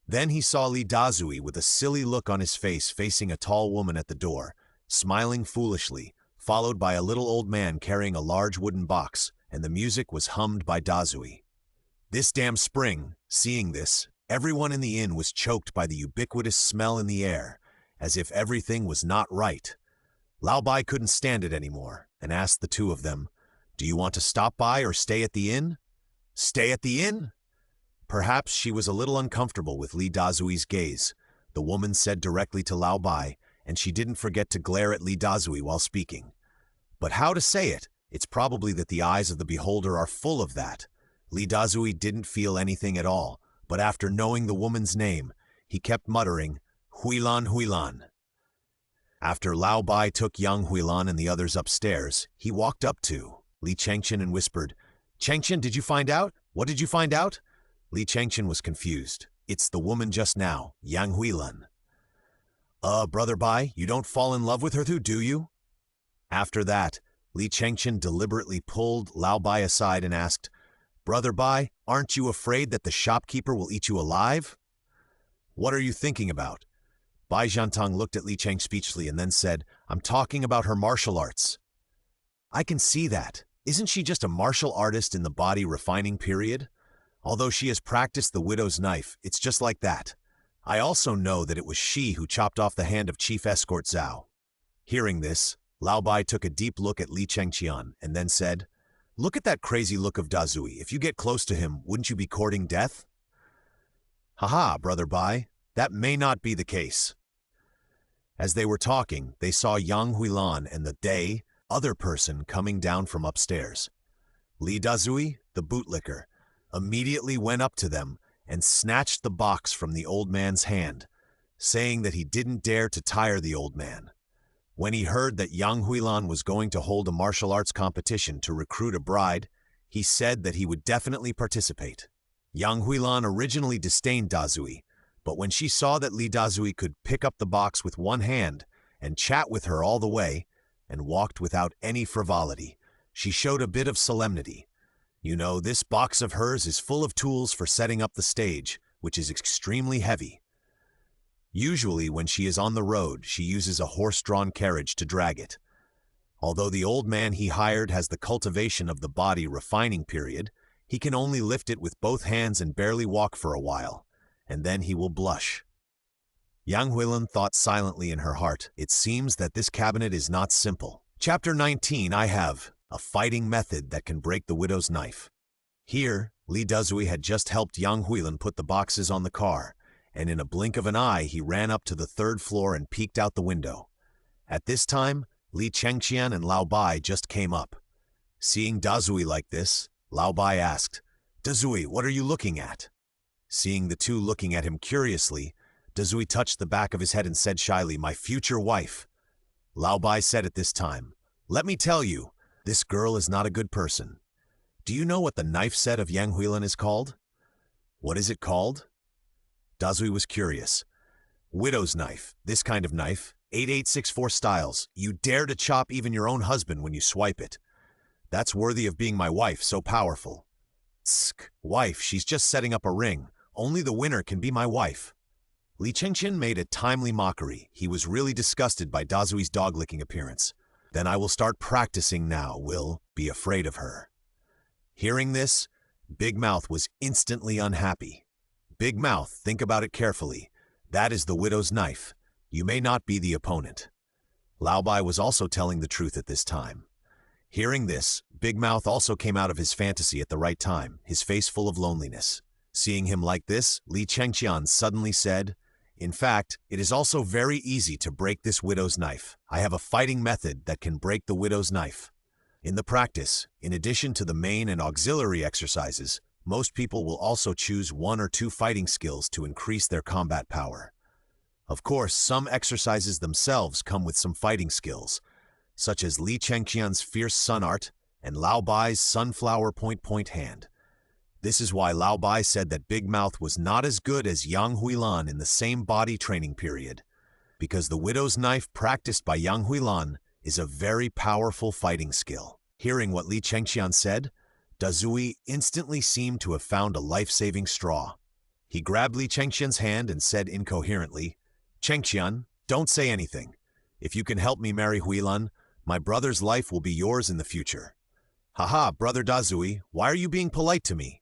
Then he saw Li Dazui with a silly look on his face facing a tall woman at the door, smiling foolishly, followed by a little old man carrying a large wooden box, and the music was hummed by Dazui. This damn spring, seeing this, everyone in the inn was choked by the ubiquitous smell in the air, as if everything was not right. Lao Bai couldn't stand it anymore, and asked the two of them, "Do you want to stop by or stay at the inn?" "Stay at the inn?" Perhaps she was a little uncomfortable with Li Dazui's gaze, the woman said directly to Lao Bai, and she didn't forget to glare at Li Dazui while speaking. But how to say it? It's probably that the eyes of the beholder are full of that. Li Dazui didn't feel anything at all, but after knowing the woman's name, he kept muttering, "Huilan, Huilan." After Lao Bai took young Huilan and the others upstairs, he walked up to Li Chengqian and whispered, "Chengqian, did you find out? What did you find out?" Li Chengqian was confused. "It's the woman just now, Yang Huilan." Brother Bai, you don't fall in love with her too, do you?" After that, Li Chengqian deliberately pulled Lao Bai aside and asked, "Brother Bai, aren't you afraid that the shopkeeper will eat you alive?" "What are you thinking about?" Bai Zhantang looked at Li Cheng speechlessly and then said, "I'm talking about her martial arts." "I can see that. Isn't she just a martial artist in the body refining period? Although she has practiced the widow's knife, it's just like that. I also know that it was she who chopped off the hand of Chief Escort Zhao." Hearing this, Lao Bai took a deep look at Li Chengqian and then said, "Look at that crazy look of Dazui. If you get close to him, wouldn't you be courting death?" "Haha, Brother Bai, that may not be the case." As they were talking, they saw Yang Huilan and the other person coming down from upstairs. Li Dazui, the bootlicker, immediately went up to them and snatched the box from the old man's hand, saying that he didn't dare to tire the old man. When he heard that Yang Huilan was going to hold a martial arts competition to recruit a bride, he said that he would definitely participate. Yang Huilan originally disdained Dazui, but when she saw that Li Dazui could pick up the box with one hand and chat with her all the way, and walked without any frivolity, she showed a bit of solemnity. "You know, this box of hers is full of tools for setting up the stage, which is extremely heavy. Usually when she is on the road, she uses a horse-drawn carriage to drag it. Although the old man he hired has the cultivation of the body refining period, he can only lift it with both hands and barely walk for a while, and then he will blush." Yang Huilan thought silently in her heart, "It seems that this cabinet is not simple." Chapter 19, I have a fighting method that can break the widow's knife. Here, Li Dazui had just helped Yang Huilan put the boxes on the car, and in a blink of an eye he ran up to the third floor and peeked out the window. At this time, Li Chengqian and Lao Bai just came up. Seeing Dazui like this, Lao Bai asked, "Dazui, what are you looking at?" Seeing the two looking at him curiously, Dazui touched the back of his head and said shyly, "My future wife." Lao Bai said at this time, "Let me tell you, this girl is not a good person. Do you know what the knife set of Yang Huilan is called?" "What is it called?" Dazui was curious. "Widow's knife, this kind of knife, 8864 styles. You dare to chop even your own husband when you swipe it. That's worthy of being my wife, so powerful." "Tsk, wife, she's just setting up a ring. Only the winner can be my wife." Li Chengqian made a timely mockery. He was really disgusted by Dazui's dog-licking appearance. "Then I will start practicing now, will be afraid of her." Hearing this, Big Mouth was instantly unhappy. "Big Mouth, think about it carefully. That is the widow's knife. You may not be the opponent." Lao Bai was also telling the truth at this time. Hearing this, Big Mouth also came out of his fantasy at the right time, his face full of loneliness. Seeing him like this, Li Chengqian suddenly said, "In fact, it is also very easy to break this widow's knife. I have a fighting method that can break the widow's knife." In the practice, in addition to the main and auxiliary exercises, most people will also choose 1 or 2 fighting skills to increase their combat power. Of course, some exercises themselves come with some fighting skills, such as Li Chengqian's Fierce Sun Art and Lao Bai's Sunflower Point Hand. This is why Lao Bai said that Big Mouth was not as good as Yang Huilan in the same body training period, because the widow's knife practiced by Yang Huilan is a very powerful fighting skill. Hearing what Li Chengqian said, Dazui instantly seemed to have found a life-saving straw. He grabbed Li Chengqian's hand and said incoherently, "Chengqian, don't say anything. If you can help me marry Huilan, my brother's life will be yours in the future." "Haha, brother Dazui, why are you being polite to me?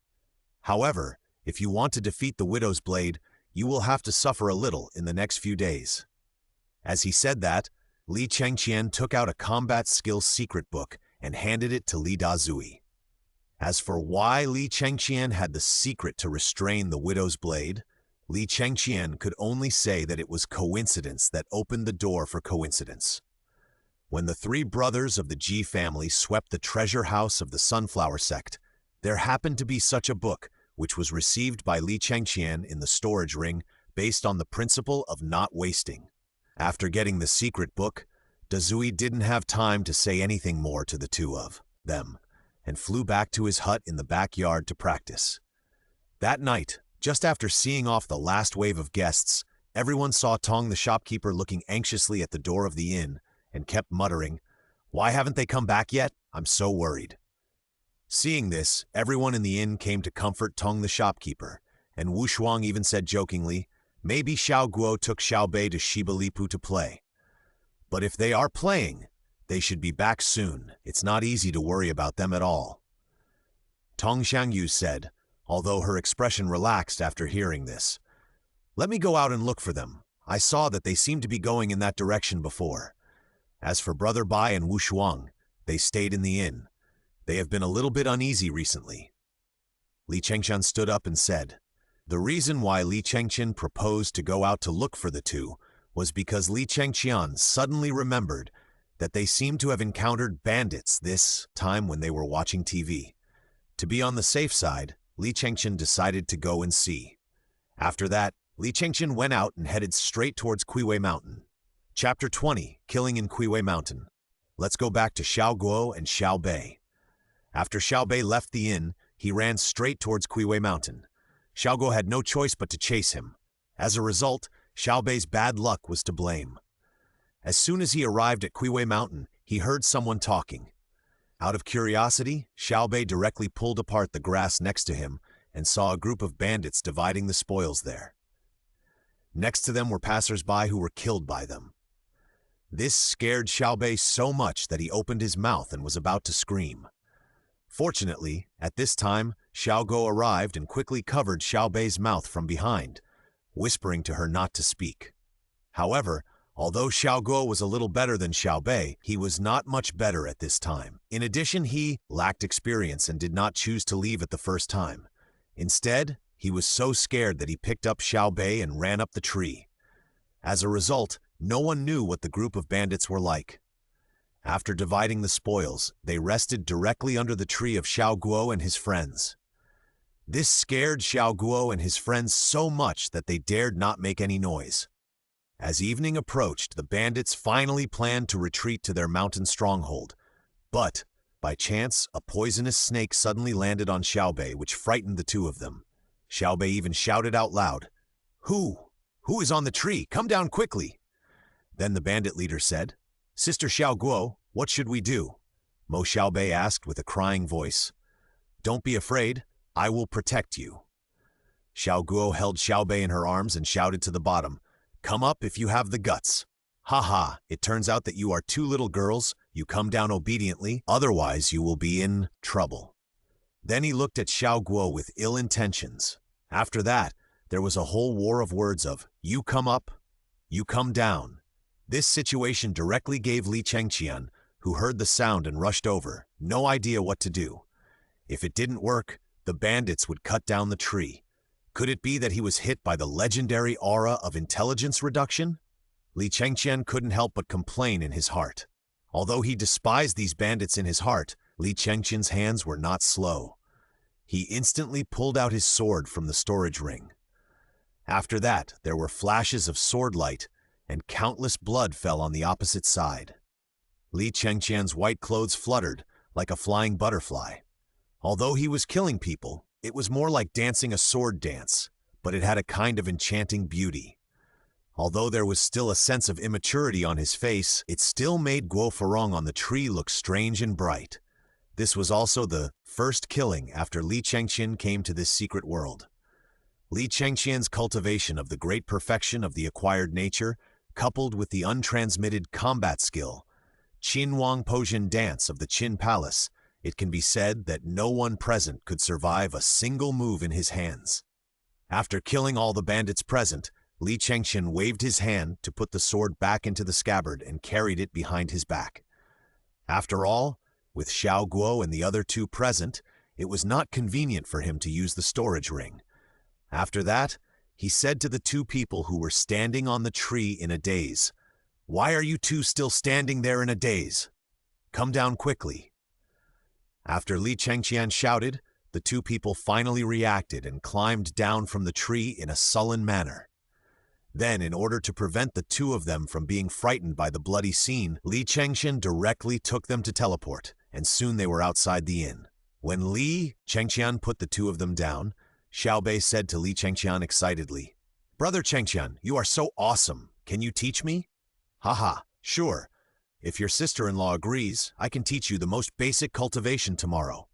However, if you want to defeat the widow's blade, you will have to suffer a little in the next few days." As he said that, Li Chengqian took out a combat skills secret book and handed it to Li Dazui. As for why Li Chengqian had the secret to restrain the widow's blade, Li Chengqian could only say that it was coincidence that opened the door for coincidence. When the 3 brothers of the Ji family swept the treasure house of the Sunflower sect, there happened to be such a book, which was received by Li Chengqian in the storage ring based on the principle of not wasting. After getting the secret book, Dazui didn't have time to say anything more to the 2 of them, and flew back to his hut in the backyard to practice. That night, just after seeing off the last wave of guests, everyone saw Tong the shopkeeper looking anxiously at the door of the inn and kept muttering, "Why haven't they come back yet? I'm so worried." Seeing this, everyone in the inn came to comfort Tong the shopkeeper, and Wu Shuang even said jokingly, "Maybe Xiao Guo took Xiao Bei to Shiba Lipu to play. But if they are playing, they should be back soon. It's not easy to worry about them at all." Tong Xiangyu said, although her expression relaxed after hearing this, "Let me go out and look for them. I saw that they seemed to be going in that direction before." As for Brother Bai and Wu Shuang, they stayed in the inn. They have been a little bit uneasy recently. Li Chengqian stood up and said, the reason why Li Chengqian proposed to go out to look for the 2 was because Li Chengqian suddenly remembered that they seemed to have encountered bandits this time when they were watching TV. To be on the safe side, Li Chengqian decided to go and see. After that, Li Chengqian went out and headed straight towards Kuiwei Mountain. Chapter 20, Killing in Kuiwei Mountain. Let's go back to Xiao Guo and Xiao Bei. After Xiao Bei left the inn, he ran straight towards Kuiwei Mountain. Xiao Guo had no choice but to chase him. As a result, Xiao Bei's bad luck was to blame. As soon as he arrived at Kuiwei Mountain, he heard someone talking. Out of curiosity, Xiao Bei directly pulled apart the grass next to him and saw a group of bandits dividing the spoils there. Next to them were passers-by who were killed by them. This scared Xiao Bei so much that he opened his mouth and was about to scream. Fortunately, at this time, Xiao Guo arrived and quickly covered Xiao Bei's mouth from behind, whispering to her not to speak. However, although Xiao Guo was a little better than Xiao Bei, he was not much better at this time. In addition, he lacked experience and did not choose to leave at the first time. Instead, he was so scared that he picked up Xiao Bei and ran up the tree. As a result, no one knew what the group of bandits were like. After dividing the spoils, they rested directly under the tree of Xiao Guo and his friends. This scared Xiao Guo and his friends so much that they dared not make any noise. As evening approached, the bandits finally planned to retreat to their mountain stronghold. But, by chance, a poisonous snake suddenly landed on Xiao Bei, which frightened the 2 of them. Xiao Bei even shouted out loud, Who is on the tree? Come down quickly!" Then the bandit leader said, "Sister Xiao Guo, what should we do?" Mo Xiao Bei asked with a crying voice. "Don't be afraid, I will protect you." Xiao Guo held Xiao Bei in her arms and shouted to the bottom, "Come up if you have the guts." "Ha, it turns out that you are 2 little girls, you come down obediently, otherwise you will be in trouble." Then he looked at Xiao Guo with ill intentions. After that, there was a whole war of words of, "You come up, you come down." This situation directly gave Li Chengqian, who heard the sound and rushed over, no idea what to do. If it didn't work, the bandits would cut down the tree. Could it be that he was hit by the legendary aura of intelligence reduction? Li Chengqian couldn't help but complain in his heart. Although he despised these bandits in his heart, Li Chengqian's hands were not slow. He instantly pulled out his sword from the storage ring. After that, there were flashes of sword light, and countless blood fell on the opposite side. Li Chengqian's white clothes fluttered like a flying butterfly. Although he was killing people, it was more like dancing a sword dance, but it had a kind of enchanting beauty. Although there was still a sense of immaturity on his face, it still made Guo Farong on the tree look strange and bright. This was also the first killing after Li Chengqian came to this secret world. Li Chengqian's cultivation of the great perfection of the acquired nature, coupled with the untransmitted combat skill, Qin Wang Pojin dance of the Qin Palace, it can be said that no one present could survive a single move in his hands. After killing all the bandits present, Li Chengqian waved his hand to put the sword back into the scabbard and carried it behind his back. After all, with Xiao Guo and the other two present, it was not convenient for him to use the storage ring. After that, he said to the two people who were standing on the tree in a daze, "Why are you two still standing there in a daze? Come down quickly." After Li Chengqian shouted, the two people finally reacted and climbed down from the tree in a sullen manner. Then, in order to prevent the two of them from being frightened by the bloody scene, Li Chengqian directly took them to teleport, and soon they were outside the inn. When Li Chengqian put the two of them down, Xiaobei said to Li Chengqian excitedly, "Brother Chengqian, you are so awesome. Can you teach me?" "Haha, sure. If your sister-in-law agrees, I can teach you the most basic cultivation tomorrow."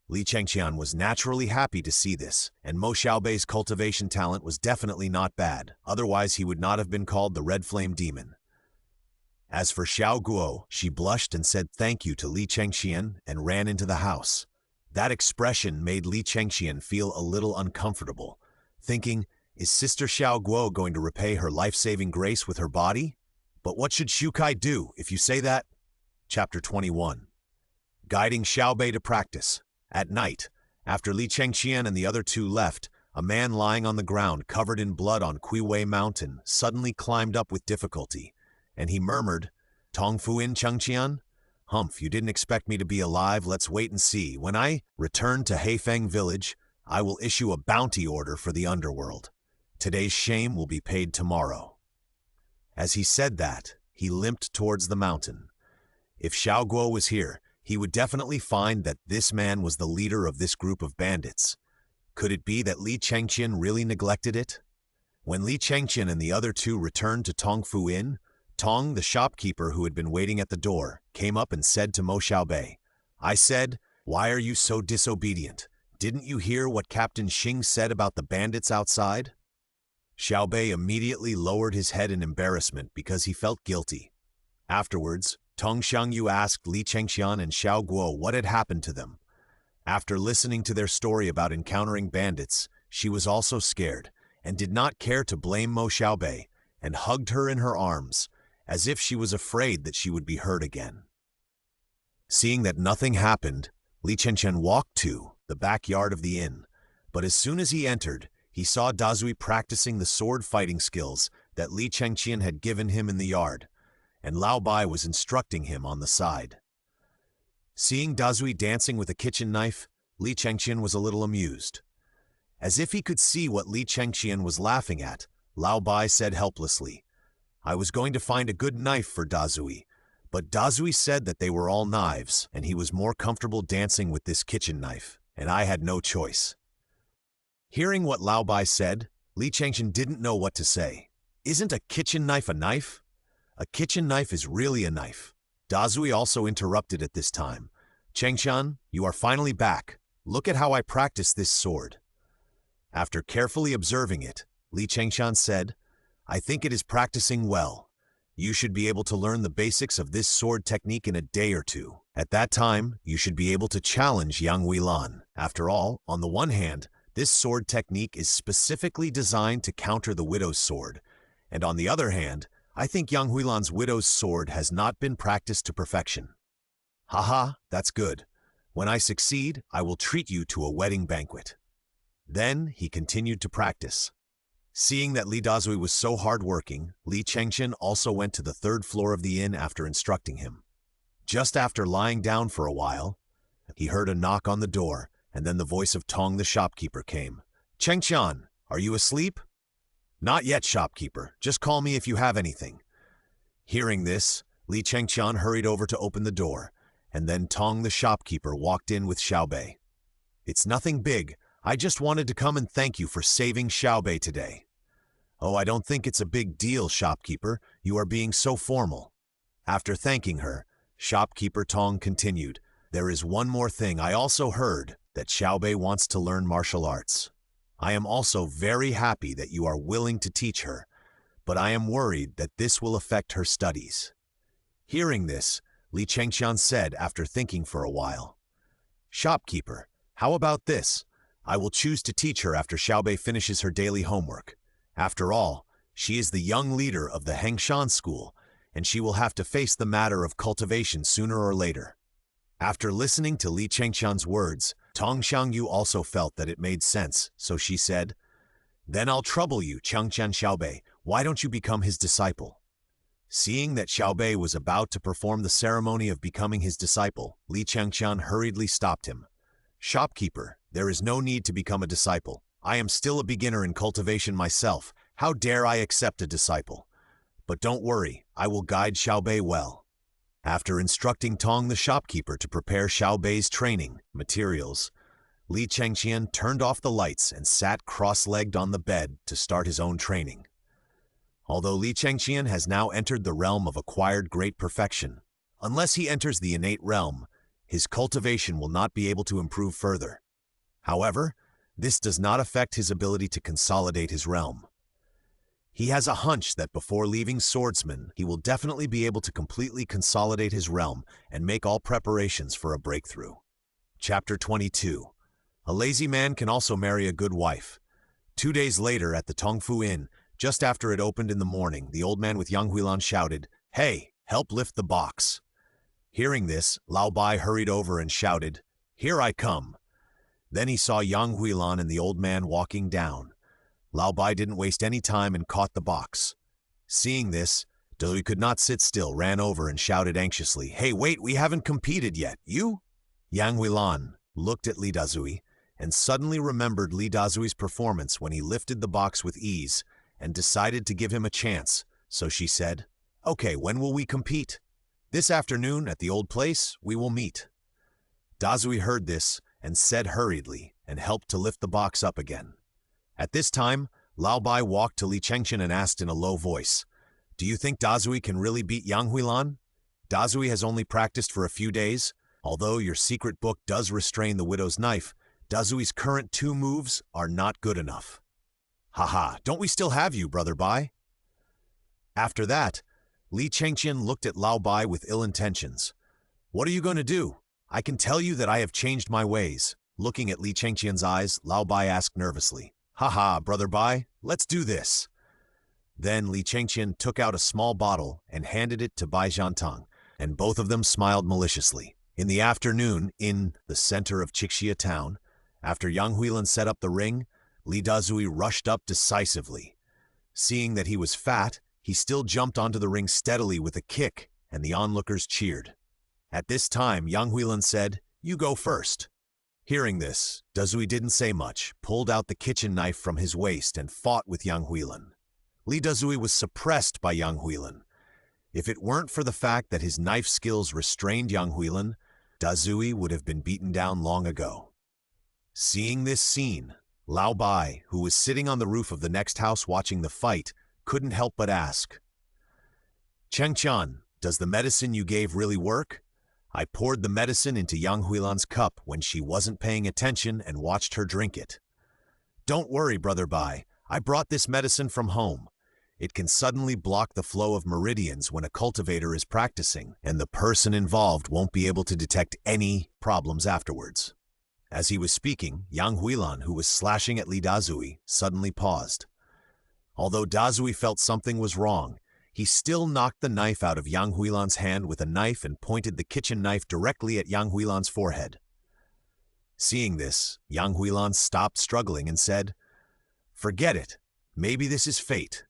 Li Chengqian was naturally happy to see this, and Mo Xiaobei's cultivation talent was definitely not bad, otherwise he would not have been called the Red Flame Demon. As for Xiao Guo, she blushed and said thank you to Li Chengqian and ran into the house. That expression made Li Chengqian feel a little uncomfortable, thinking, is Sister Xiao Guo going to repay her life-saving grace with her body? But what should Shukai do if you say that? Chapter 21. Guiding Xiaobei to practice. At night, after Li Chengqian and the other two left, a man lying on the ground covered in blood on Kuiwei Mountain suddenly climbed up with difficulty, and he murmured, "Tongfu Inn, Chengqian? Humph, you didn't expect me to be alive, let's wait and see. When I return to Heifeng village, I will issue a bounty order for the underworld. Today's shame will be paid tomorrow." As he said that, he limped towards the mountain. If Xiao Guo was here, he would definitely find that this man was the leader of this group of bandits. Could it be that Li Chengqian really neglected it? When Li Chengqian and the other two returned to Tongfu Inn, Tong, the shopkeeper who had been waiting at the door, came up and said to Mo Xiaobei, "I said, why are you so disobedient? Didn't you hear what Captain Xing said about the bandits outside?" Xiaobei immediately lowered his head in embarrassment because he felt guilty. Afterwards, Tong Xiangyu asked Li Chengqian and Xiao Guo what had happened to them. After listening to their story about encountering bandits, she was also scared and did not care to blame Mo Xiaobei and hugged her in her arms, as if she was afraid that she would be hurt again. Seeing that nothing happened, Li Chengqian walked to the backyard of the inn, but as soon as he entered, he saw Dazui practicing the sword fighting skills that Li Chengqian had given him in the yard, and Lao Bai was instructing him on the side. Seeing Dazui dancing with a kitchen knife, Li Chengqian was a little amused. As if he could see what Li Chengqian was laughing at, Lao Bai said helplessly, "I was going to find a good knife for Dazui, but Dazui said that they were all knives, and he was more comfortable dancing with this kitchen knife, and I had no choice." Hearing what Lao Bai said, Li Chengqian didn't know what to say. Isn't a kitchen knife a knife? A kitchen knife is really a knife. Dazui also interrupted at this time. "Chengqian, you are finally back. Look at how I practice this sword." After carefully observing it, Li Chengqian said, "I think it is practicing well. You should be able to learn the basics of this sword technique in a day or two. At that time, you should be able to challenge Yang Huilan. After all, on the one hand, this sword technique is specifically designed to counter the Widow's sword, and on the other hand, I think Yang Huilan's Widow's sword has not been practiced to perfection. Haha, that's good. When I succeed, I will treat you to a wedding banquet." Then he continued to practice. Seeing that Li Dazui was so hard-working, Li Chengqian also went to the third floor of the inn after instructing him. Just after lying down for a while, he heard a knock on the door, and then the voice of Tong the shopkeeper came. "Chengqian, are you asleep?" "Not yet, shopkeeper. Just call me if you have anything." Hearing this, Li Chengqian hurried over to open the door, and then Tong the shopkeeper walked in with Xiaobei. "It's nothing big. I just wanted to come and thank you for saving Xiaobei today." "Oh, I don't think it's a big deal, shopkeeper. You are being so formal." After thanking her, shopkeeper Tong continued, "There is one more thing. I also heard that Xiaobei wants to learn martial arts. I am also very happy that you are willing to teach her, but I am worried that this will affect her studies." Hearing this, Li Chengqian said after thinking for a while, "Shopkeeper, how about this? I will choose to teach her after Xiaobei finishes her daily homework. After all, she is the young leader of the Hengshan school, and she will have to face the matter of cultivation sooner or later." After listening to Li Chengqian's words, Tong Xiangyu also felt that it made sense, so she said, "Then I'll trouble you, Chengqian Xiaobei. Why don't you become his disciple?" Seeing that Xiaobei was about to perform the ceremony of becoming his disciple, Li Chengqian hurriedly stopped him. "Shopkeeper, there is no need to become a disciple. I am still a beginner in cultivation myself. How dare I accept a disciple? But don't worry, I will guide Xiaobei well." After instructing Tong the shopkeeper to prepare Xiaobei's training materials, Li Chengqian turned off the lights and sat cross-legged on the bed to start his own training. Although Li Chengqian has now entered the realm of acquired great perfection, unless he enters the innate realm, his cultivation will not be able to improve further. However, this does not affect his ability to consolidate his realm. He has a hunch that before leaving Swordsman, he will definitely be able to completely consolidate his realm and make all preparations for a breakthrough. Chapter 22. A lazy man can also marry a good wife. 2 days later at the Tongfu Inn, just after it opened in the morning, the old man with Yang Huilan shouted, "Hey, help lift the box." Hearing this, Lao Bai hurried over and shouted, "Here I come." Then he saw Yang Huilan and the old man walking down. Lao Bai didn't waste any time and caught the box. Seeing this, though he could not sit still, ran over and shouted anxiously, "Hey, wait, we haven't competed yet. You?" Yang Huilan looked at Li Dazui and suddenly remembered Li Dazui's performance when he lifted the box with ease and decided to give him a chance, so she said, "Okay, when will we compete?" "This afternoon at the old place, we will meet." Dazui heard this and said hurriedly and helped to lift the box up again. At this time, Lao Bai walked to Li Chengqian and asked in a low voice, "Do you think Dazui can really beat Yang Huilan? Dazui has only practiced for a few days. Although your secret book does restrain the widow's knife, Dazui's current 2 moves are not good enough." "Haha, don't we still have you, Brother Bai?" After that, Li Chengqian looked at Lao Bai with ill intentions. "What are you going to do? I can tell you that I have changed my ways." Looking at Li Chengqian's eyes, Lao Bai asked nervously, "Haha, Brother Bai, let's do this." Then Li Chengqian took out a small bottle and handed it to Bai Jiantang, and both of them smiled maliciously. In the afternoon, in the center of Chengqian town, after Yang Huilan set up the ring, Li Dazui rushed up decisively. Seeing that he was fat, he still jumped onto the ring steadily with a kick, and the onlookers cheered. At this time, Yang Huilan said, "You go first." Hearing this, Dazui didn't say much, pulled out the kitchen knife from his waist and fought with Yang Huilan. Li Dazui was suppressed by Yang Huilan. If it weren't for the fact that his knife skills restrained Yang Huilan, Dazui would have been beaten down long ago. Seeing this scene, Lao Bai, who was sitting on the roof of the next house watching the fight, couldn't help but ask, "Chengqian, does the medicine you gave really work? I poured the medicine into Yang Huilan's cup when she wasn't paying attention and watched her drink it." "Don't worry, Brother Bai. I brought this medicine from home. It can suddenly block the flow of meridians when a cultivator is practicing, and the person involved won't be able to detect any problems afterwards." As he was speaking, Yang Huilan, who was slashing at Li Dazui, suddenly paused. Although Dazui felt something was wrong, he still knocked the knife out of Yang Huilan's hand with a knife and pointed the kitchen knife directly at Yang Huilan's forehead. Seeing this, Yang Huilan stopped struggling and said, "Forget it. Maybe this is fate."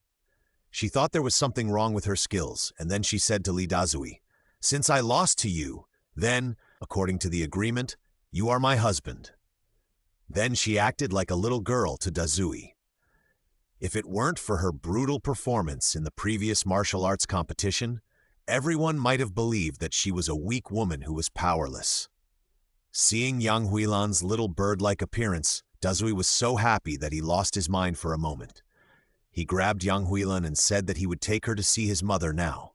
She thought there was something wrong with her skills, and then she said to Li Dazui, "Since I lost to you, then, according to the agreement, you are my husband." Then she acted like a little girl to Dazui. If it weren't for her brutal performance in the previous martial arts competition, everyone might have believed that she was a weak woman who was powerless. Seeing Yang Huilan's little bird-like appearance, Dazui was so happy that he lost his mind for a moment. He grabbed Yang Huilan and said that he would take her to see his mother now.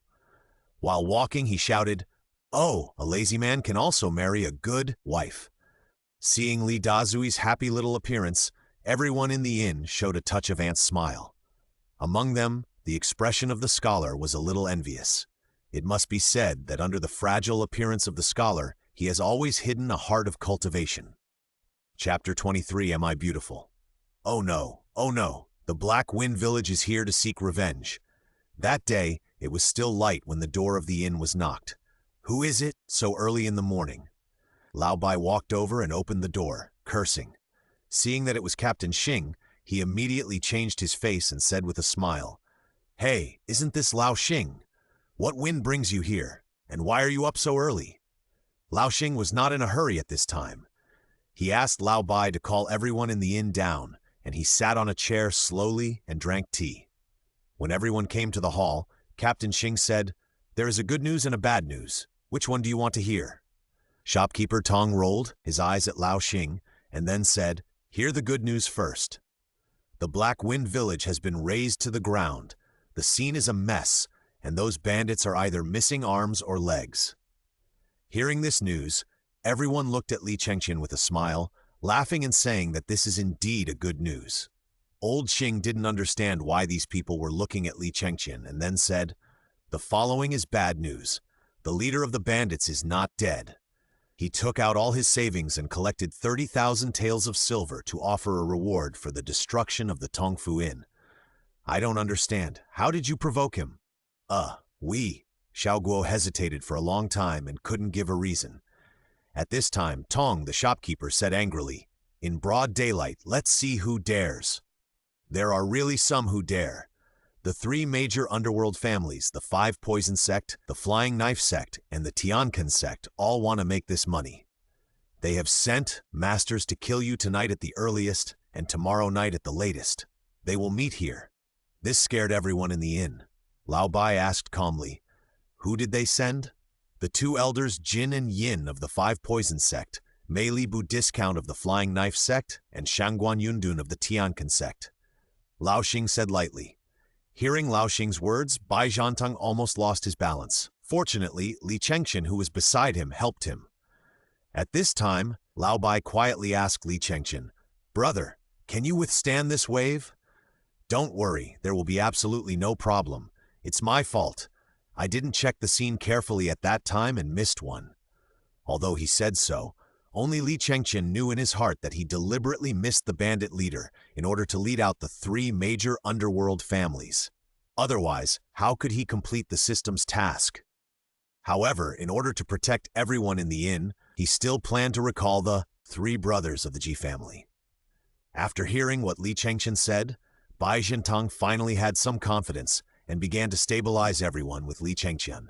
While walking, he shouted, "Oh, a lazy man can also marry a good wife." Seeing Li Dazui's happy little appearance, everyone in the inn showed a touch of Ant's smile. Among them, the expression of the scholar was a little envious. It must be said that under the fragile appearance of the scholar, he has always hidden a heart of cultivation. Chapter 23. Am I Beautiful? Oh no, oh no, the Black Wind Village is here to seek revenge. That day, it was still light when the door of the inn was knocked. "Who is it, so early in the morning?" Lao Bai walked over and opened the door, cursing. Seeing that it was Captain Xing, he immediately changed his face and said with a smile, "Hey, isn't this Lao Xing? What wind brings you here, and why are you up so early?" Lao Xing was not in a hurry at this time. He asked Lao Bai to call everyone in the inn down, and he sat on a chair slowly and drank tea. When everyone came to the hall, Captain Xing said, "There is a good news and a bad news. Which one do you want to hear?" Shopkeeper Tong rolled his eyes at Lao Xing and then said, "Hear the good news first. The Black Wind Village has been razed to the ground. The scene is a mess, and those bandits are either missing arms or legs." Hearing this news, everyone looked at Li Chengqian with a smile, laughing and saying that this is indeed a good news. Old Xing didn't understand why these people were looking at Li Chengqian and then said, "The following is bad news. The leader of the bandits is not dead. He took out all his savings and collected 30,000 taels of silver to offer a reward for the destruction of the Tongfu Inn. I don't understand. How did you provoke him?" We. Xiao Guo hesitated for a long time and couldn't give a reason. At this time, Tong, the shopkeeper, said angrily, "In broad daylight, let's see who dares." There are really some who dare. The three major underworld families, the Five Poison Sect, the Flying Knife Sect, and the Tianqian Sect, all want to make this money. They have sent masters to kill you tonight at the earliest and tomorrow night at the latest. They will meet here. This scared everyone in the inn. Lao Bai asked calmly, "Who did they send?" "The two elders Jin and Yin of the Five Poison Sect, Mei Li Bu Discount of the Flying Knife Sect, and Shangguan Yundun of the Tianqian Sect," Lao Xing said lightly. Hearing Lao Xing's words, Bai Zhantang almost lost his balance. Fortunately, Li Chengqian, who was beside him, helped him. At this time, Lao Bai quietly asked Li Chengqian, "Brother, can you withstand this wave?" "Don't worry, there will be absolutely no problem. It's my fault. I didn't check the scene carefully at that time and missed one." Although he said so, only Li Chengqian knew in his heart that he deliberately missed the bandit leader in order to lead out the three major underworld families. Otherwise, how could he complete the system's task? However, in order to protect everyone in the inn, he still planned to recall the three brothers of the Ji family. After hearing what Li Chengqian said, Bai Zhantang finally had some confidence and began to stabilize everyone with Li Chengqian.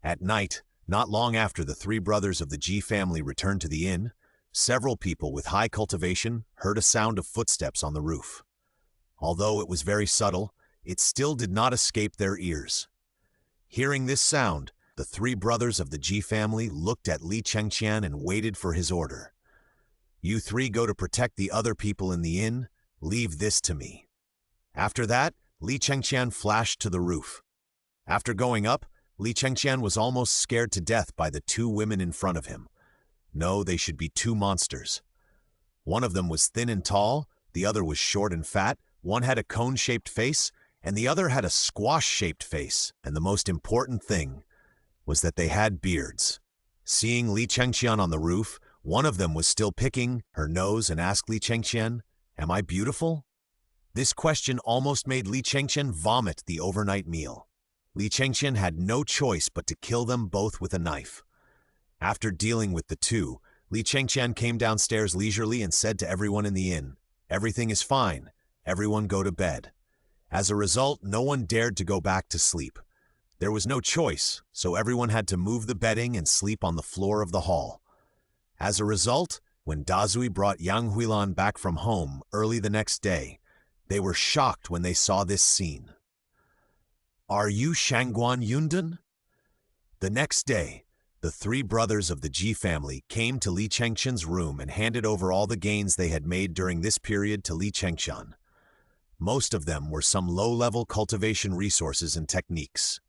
At night, not long after the three brothers of the Ji family returned to the inn, several people with high cultivation heard a sound of footsteps on the roof. Although it was very subtle, it still did not escape their ears. Hearing this sound, the three brothers of the Ji family looked at Li Chengqian and waited for his order. "You three go to protect the other people in the inn. Leave this to me." After that, Li Chengqian flashed to the roof. After going up, Li Chengqian was almost scared to death by the two women in front of him. No, they should be two monsters. One of them was thin and tall, the other was short and fat, one had a cone-shaped face, and the other had a squash-shaped face, and the most important thing was that they had beards. Seeing Li Chengqian on the roof, one of them was still picking her nose and asked Li Chengqian, "Am I beautiful?" This question almost made Li Chengqian vomit the overnight meal. Li Chengqian had no choice but to kill them both with a knife. After dealing with the two, Li Chengqian came downstairs leisurely and said to everyone in the inn, "Everything is fine. Everyone go to bed." As a result, no one dared to go back to sleep. There was no choice, so everyone had to move the bedding and sleep on the floor of the hall. As a result, when Dazui brought Yang Huilan back from home early the next day, they were shocked when they saw this scene. "Are you Shangguan Yundan?" The next day, the three brothers of the Ji family came to Li Chengqian's room and handed over all the gains they had made during this period to Li Chengqian. Most of them were some low-level cultivation resources and techniques.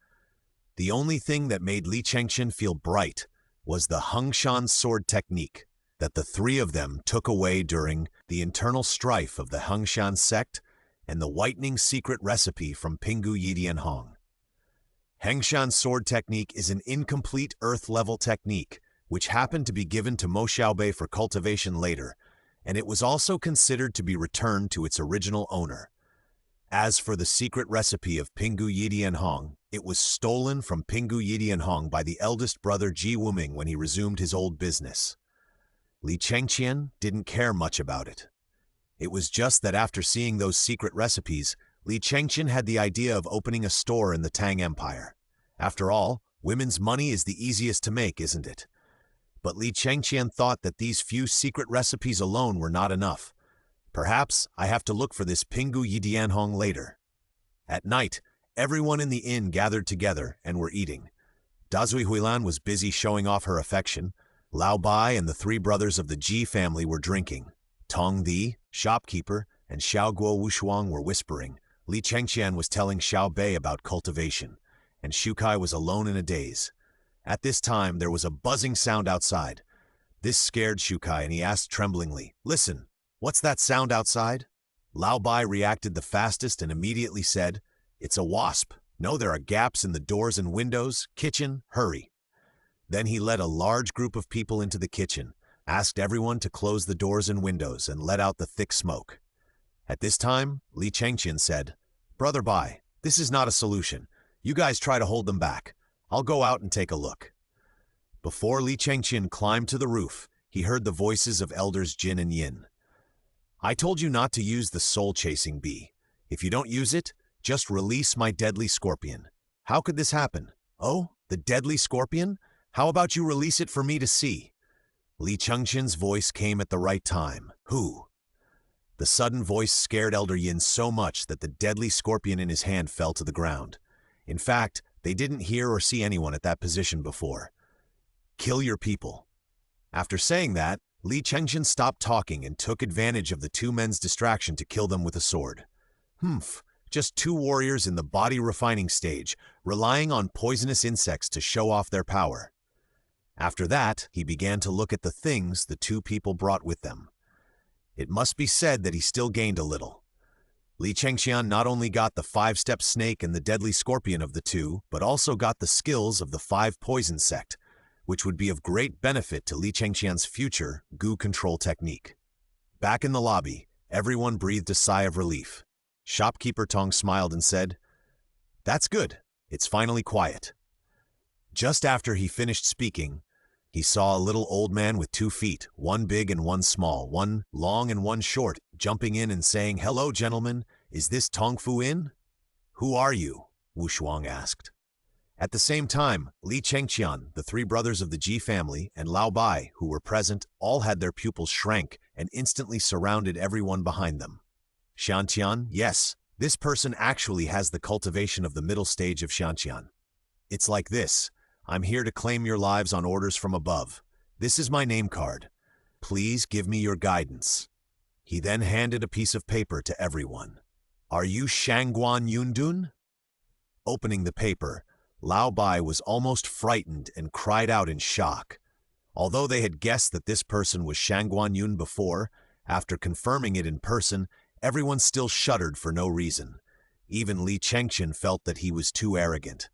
The only thing that made Li Chengqian feel bright was the Hengshan sword technique that the three of them took away during the internal strife of the Hengshan sect and the whitening secret recipe from Pingu Yidianhong. Hengshan sword technique is an incomplete earth-level technique, which happened to be given to Mo Xiaobei for cultivation later, and it was also considered to be returned to its original owner. As for the secret recipe of Pingu Yidianhong, it was stolen from Pingu Yidianhong by the eldest brother Ji Wuming when he resumed his old business. Li Chengqian didn't care much about it. It was just that after seeing those secret recipes, Li Chengqian had the idea of opening a store in the Tang Empire. After all, women's money is the easiest to make, isn't it? But Li Chengqian thought that these few secret recipes alone were not enough. Perhaps I have to look for this Pingu Yidianhong later. At night, everyone in the inn gathered together and were eating. Dazui Huilan was busy showing off her affection. Lao Bai and the three brothers of the Ji family were drinking. Tong Di, shopkeeper, and Xiao Guo Wushuang were whispering. Li Chengqian was telling Xiao Bei about cultivation, and Shukai was alone in a daze. At this time, there was a buzzing sound outside. This scared Shukai, and he asked tremblingly, "Listen, what's that sound outside?" Lao Bai reacted the fastest and immediately said, "It's a wasp. No, there are gaps in the doors and windows. Kitchen, hurry." Then he led a large group of people into the kitchen, asked everyone to close the doors and windows, and let out the thick smoke. At this time, Li Chengqian said, "Brother Bai, this is not a solution. You guys try to hold them back. I'll go out and take a look." Before Li Chengqian climbed to the roof, he heard the voices of elders Jin and Yin. "I told you not to use the soul-chasing bee. If you don't use it, just release my deadly scorpion." "How could this happen?" "Oh, the deadly scorpion? How about you release it for me to see?" Li Chengqian's voice came at the right time. "Who?" The sudden voice scared Elder Yin so much that the deadly scorpion in his hand fell to the ground. In fact, they didn't hear or see anyone at that position before. "Kill your people." After saying that, Li Chengqian stopped talking and took advantage of the two men's distraction to kill them with a sword. Just two warriors in the body refining stage, relying on poisonous insects to show off their power. After that, he began to look at the things the two people brought with them. It must be said that he still gained a little. Li Chengqian not only got the 5-step snake and the deadly scorpion of the two, but also got the skills of the 5 poison sect, which would be of great benefit to Li Chengqian's future goo control technique. Back in the lobby, everyone breathed a sigh of relief. Shopkeeper Tong smiled and said, "That's good. It's finally quiet." Just after he finished speaking, he saw a little old man with 2 feet, one big and one small, one long and one short, jumping in and saying, "Hello, gentlemen. Is this Tongfu Inn?" "Who are you?" Wushuang asked. At the same time, Li Chengqian, the 3 brothers of the Ji family, and Lao Bai, who were present, all had their pupils shrank and instantly surrounded everyone behind them. "Xianqian, yes, this person actually has the cultivation of the middle stage of Xianqian. It's like this. I'm here to claim your lives on orders from above. This is my name card. Please give me your guidance." He then handed a piece of paper to everyone. "Are you Shangguan Yundun?" Opening the paper, Lao Bai was almost frightened and cried out in shock. Although they had guessed that this person was Shangguan Yun before, after confirming it in person, everyone still shuddered for no reason. Even Li Chengqian felt that he was too arrogant.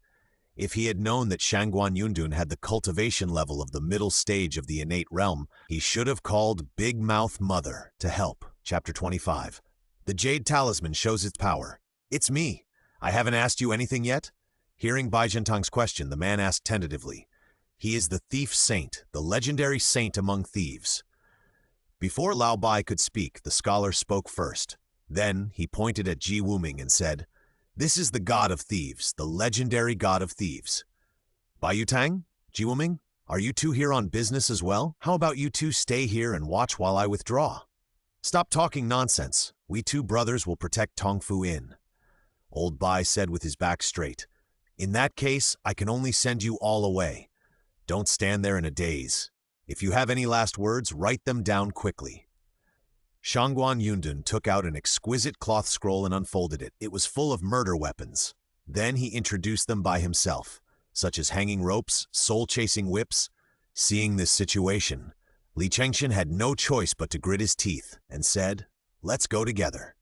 If he had known that Shangguan Yundun had the cultivation level of the middle stage of the innate realm, he should have called Big Mouth Mother to help. Chapter 25. The Jade Talisman shows its power. "It's me. I haven't asked you anything yet?" Hearing Bai Zhentang's question, the man asked tentatively. He is the thief saint, the legendary saint among thieves. Before Lao Bai could speak, the scholar spoke first. Then he pointed at Ji Wuming and said, "This is the god of thieves, the legendary god of thieves. Bai Yutang, Ji Wuming, are you two here on business as well? How about you two stay here and watch while I withdraw? Stop talking nonsense. We two brothers will protect Tongfu Inn." Old Bai said with his back straight. "In that case, I can only send you all away. Don't stand there in a daze. If you have any last words, write them down quickly." Shangguan Yundun took out an exquisite cloth scroll and unfolded it. It was full of murder weapons. Then he introduced them by himself, such as hanging ropes, soul-chasing whips. Seeing this situation, Li Chengqian had no choice but to grit his teeth and said, "Let's go together."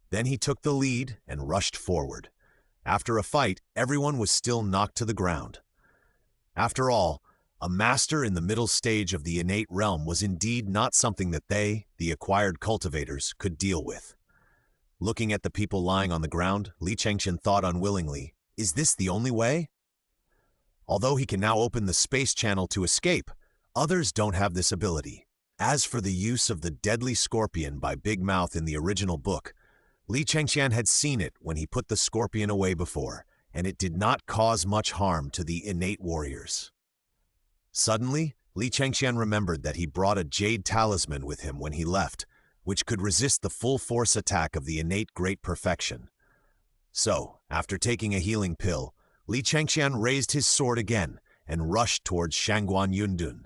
Then he took the lead and rushed forward. After a fight, everyone was still knocked to the ground. After all, a master in the middle stage of the innate realm was indeed not something that they, the acquired cultivators, could deal with. Looking at the people lying on the ground, Li Chengqian thought unwillingly, "Is this the only way?" Although he can now open the space channel to escape, others don't have this ability. As for the use of the deadly scorpion by Big Mouth in the original book, Li Chengqian had seen it when he put the scorpion away before, and it did not cause much harm to the innate warriors. Suddenly, Li Chengqian remembered that he brought a jade talisman with him when he left, which could resist the full force attack of the innate great perfection. So, after taking a healing pill, Li Chengqian raised his sword again and rushed towards Shangguan Yundun.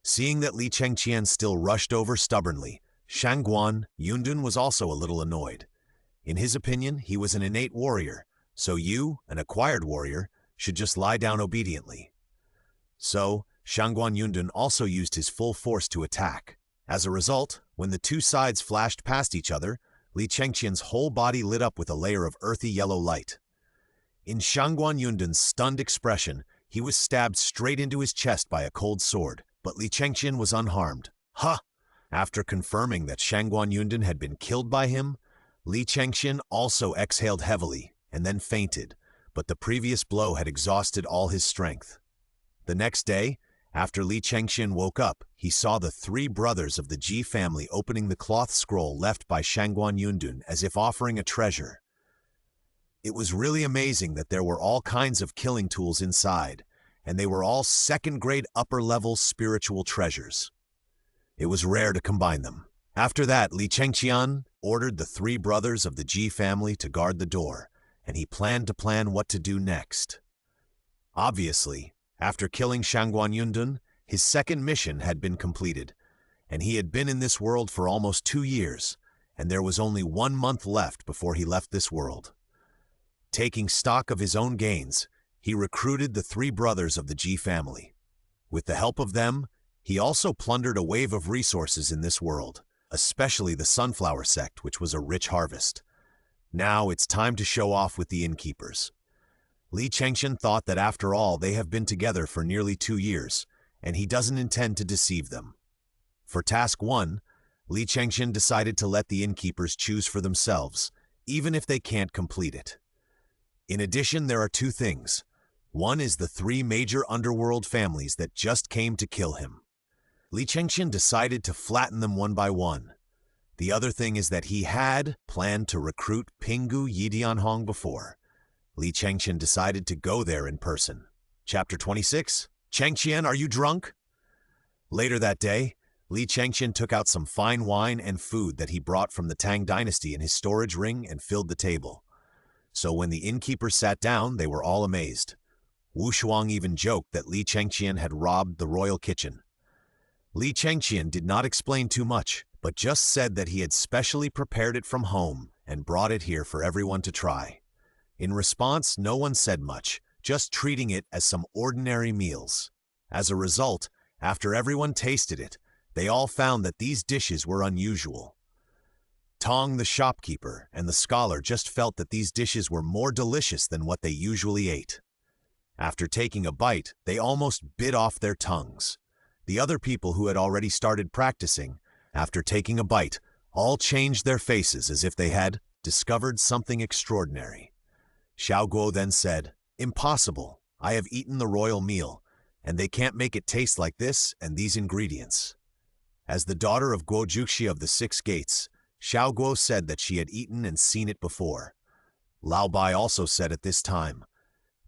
Seeing that Li Chengqian still rushed over stubbornly, Shangguan Yundun was also a little annoyed. In his opinion, he was an innate warrior, so you, an acquired warrior, should just lie down obediently. So, Shangguan Yundun also used his full force to attack. As a result, when the two sides flashed past each other, Li Chengqian's whole body lit up with a layer of earthy yellow light. In Shangguan Yundun's stunned expression, he was stabbed straight into his chest by a cold sword, but Li Chengqian was unharmed. Ha! After confirming that Shangguan Yundun had been killed by him, Li Chengqian also exhaled heavily and then fainted, but the previous blow had exhausted all his strength. The next day, after Li Chengqian woke up, he saw the three brothers of the Ji family opening the cloth scroll left by Shangguan Yundun as if offering a treasure. It was really amazing that there were all kinds of killing tools inside, and they were all second-grade upper-level spiritual treasures. It was rare to combine them. After that, Li Chengqian ordered the three brothers of the Ji family to guard the door, and he planned to plan what to do next. Obviously, after killing Shangguan Yundun, his second mission had been completed, and he had been in this world for almost 2 years, and there was only 1 month left before he left this world. Taking stock of his own gains, he recruited the three brothers of the Ji family. With the help of them, he also plundered a wave of resources in this world, especially the sunflower sect, which was a rich harvest. Now it's time to show off with the innkeepers. Li Chengqian thought that after all they have been together for nearly 2 years, and he doesn't intend to deceive them. For task 1, Li Chengqian decided to let the innkeepers choose for themselves, even if they can't complete it. In addition, there are 2 things. One is the 3 major underworld families that just came to kill him. Li Chengqian decided to flatten them one by one. The other thing is that he had planned to recruit Pingu Yidianhong before. Li Chengqian decided to go there in person. Chapter 26. Chengqian, are you drunk? Later that day, Li Chengqian took out some fine wine and food that he brought from the Tang Dynasty in his storage ring and filled the table. So when the innkeepers sat down, they were all amazed. Wu Shuang even joked that Li Chengqian had robbed the royal kitchen. Li Chengqian did not explain too much, but just said that he had specially prepared it from home and brought it here for everyone to try. In response, no one said much, just treating it as some ordinary meals. As a result, after everyone tasted it, they all found that these dishes were unusual. Tong, the shopkeeper, and the scholar just felt that these dishes were more delicious than what they usually ate. After taking a bite, they almost bit off their tongues. The other people who had already started practicing, after taking a bite, all changed their faces as if they had discovered something extraordinary. Xiao Guo then said, "Impossible. I have eaten the royal meal, and they can't make it taste like this and these ingredients. As the daughter of Guo Juxi of the Six Gates, Xiao Guo said that she had eaten and seen it before. Lao Bai also said at this time,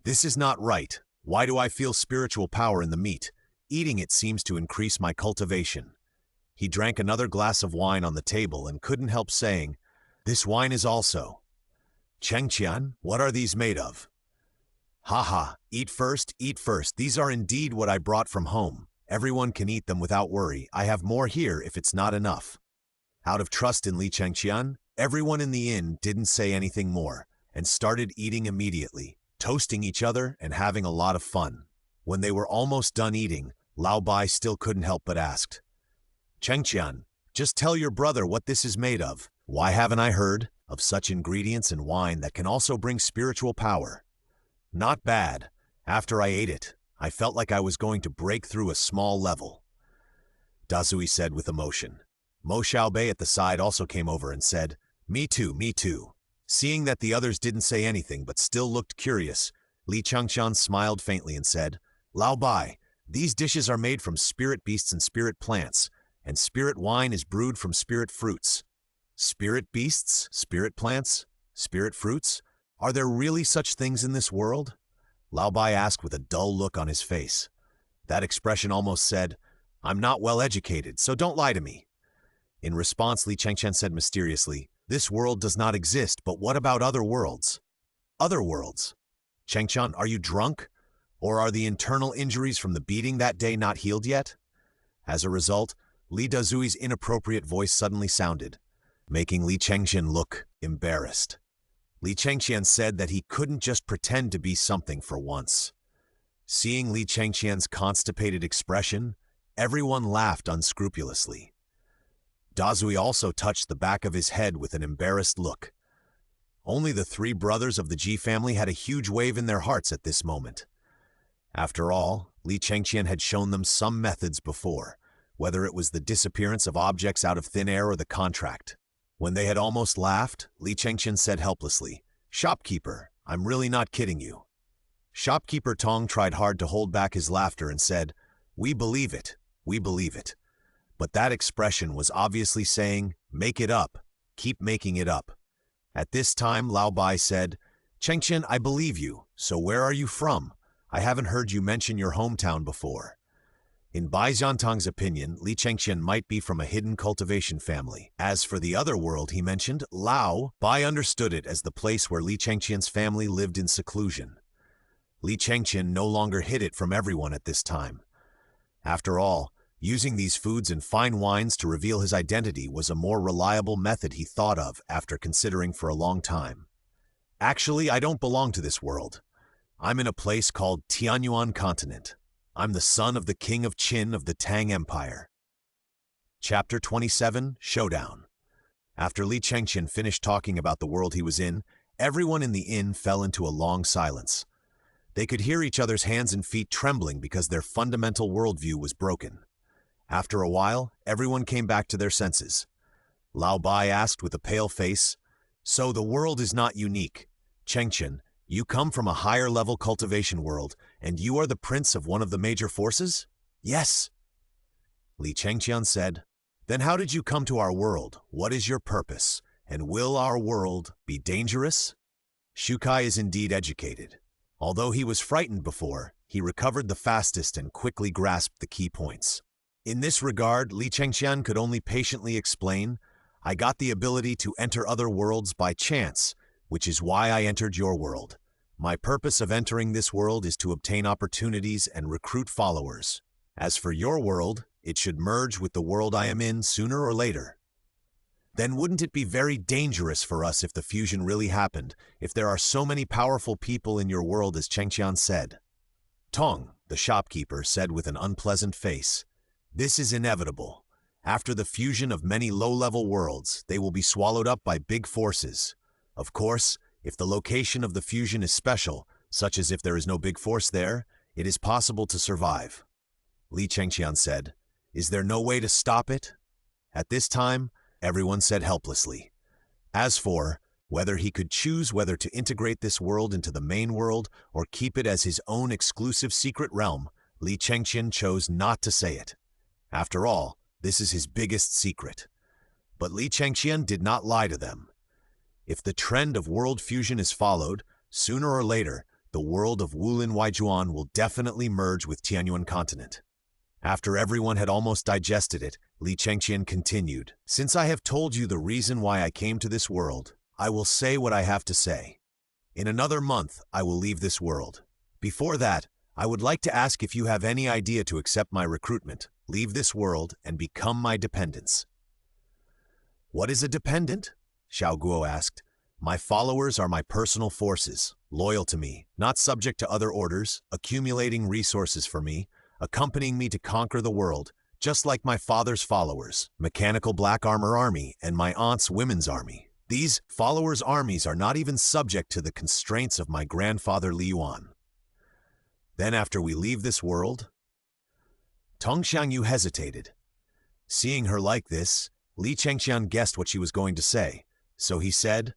"This is not right. Why do I feel spiritual power in the meat? Eating it seems to increase my cultivation." He drank another glass of wine on the table and couldn't help saying, "This wine is also." "Chengqian, what are these made of?" "Haha, eat first, eat first. These are indeed what I brought from home. Everyone can eat them without worry. I have more here if it's not enough." Out of trust in Li Chengqian, everyone in the inn didn't say anything more and started eating immediately, toasting each other and having a lot of fun. When they were almost done eating, Lao Bai still couldn't help but asked, "Chengqian, just tell your brother what this is made of. Why haven't I heard of such ingredients in wine that can also bring spiritual power?" "Not bad. After I ate it, I felt like I was going to break through a small level," Dazui said with emotion. Mo Xiaobei at the side also came over and said, Me too, me too." Seeing that the others didn't say anything but still looked curious, Li Chengqian smiled faintly and said, "Lao Bai, these dishes are made from spirit beasts and spirit plants, and spirit wine is brewed from spirit fruits." "Spirit beasts, spirit plants, spirit fruits? Are there really such things in this world?" Lao Bai asked with a dull look on his face. That expression almost said, "I'm not well educated, so don't lie to me." In response, Li Chengqian said mysteriously, "This world does not exist, but what about other worlds?" "Other worlds? Chengqian, are you drunk? Or are the internal injuries from the beating that day not healed yet?" As a result, Li Dazui's inappropriate voice suddenly sounded, making Li Chengqian look embarrassed. Li Chengqian said that he couldn't just pretend to be something for once. Seeing Li Chengqian's constipated expression, everyone laughed unscrupulously. Dazui also touched the back of his head with an embarrassed look. Only the three brothers of the Ji family had a huge wave in their hearts at this moment. After all, Li Chengqian had shown them some methods before, whether it was the disappearance of objects out of thin air or the contract. When they had almost laughed, Li Chengqian said helplessly, "Shopkeeper, I'm really not kidding you." Shopkeeper Tong tried hard to hold back his laughter and said, "We believe it, we believe it." But that expression was obviously saying, "Make it up, keep making it up." At this time, Lao Bai said, "Chengqian, I believe you, so where are you from? I haven't heard you mention your hometown before." In Bai Xiantang's opinion, Li Chengqian might be from a hidden cultivation family. As for the other world he mentioned, Lao Bai understood it as the place where Li Chengqian's family lived in seclusion. Li Chengqian no longer hid it from everyone at this time. After all, using these foods and fine wines to reveal his identity was a more reliable method he thought of after considering for a long time. "Actually, I don't belong to this world. I'm in a place called Tianyuan Continent. I'm the son of the king of Qin of the Tang Empire." Chapter 27, Showdown. After Li Chengqian finished talking about the world he was in, everyone in the inn fell into a long silence. They could hear each other's hands and feet trembling because their fundamental worldview was broken. After a while, everyone came back to their senses. Lao Bai asked with a pale face, "So the world is not unique. Chengqian, you come from a higher-level cultivation world, and you are the prince of one of the major forces?" "Yes." Li Chengqian said, "Then how did you come to our world? What is your purpose? And will our world be dangerous?" Shukai is indeed educated. Although he was frightened before, he recovered the fastest and quickly grasped the key points. In this regard, Li Chengqian could only patiently explain, "I got the ability to enter other worlds by chance, which is why I entered your world. My purpose of entering this world is to obtain opportunities and recruit followers. As for your world, it should merge with the world I am in sooner or later." "Then wouldn't it be very dangerous for us if the fusion really happened, if there are so many powerful people in your world as Chengqian said?" Tong, the shopkeeper, said with an unpleasant face, "This is inevitable. After the fusion of many low-level worlds, they will be swallowed up by big forces. Of course, if the location of the fusion is special, such as if there is no big force there, it is possible to survive." Li Chengqian said, "Is there no way to stop it?" At this time, everyone said helplessly. As for whether he could choose whether to integrate this world into the main world or keep it as his own exclusive secret realm, Li Chengqian chose not to say it. After all, this is his biggest secret. But Li Chengqian did not lie to them. If the trend of world fusion is followed, sooner or later, the world of Wulin Waijuan will definitely merge with Tianyuan continent. After everyone had almost digested it, Li Chengqian continued, "Since I have told you the reason why I came to this world, I will say what I have to say. In another month, I will leave this world. Before that, I would like to ask if you have any idea to accept my recruitment, leave this world, and become my dependents." "What is a dependent?" Xiao Guo asked. "My followers are my personal forces, loyal to me, not subject to other orders, accumulating resources for me, accompanying me to conquer the world, just like my father's followers, Mechanical Black Armor Army and my aunt's Women's Army. These followers' armies are not even subject to the constraints of my grandfather Li Yuan. Then after we leave this world?" Tong Xiangyu hesitated. Seeing her like this, Li Chengqian guessed what she was going to say, so he said,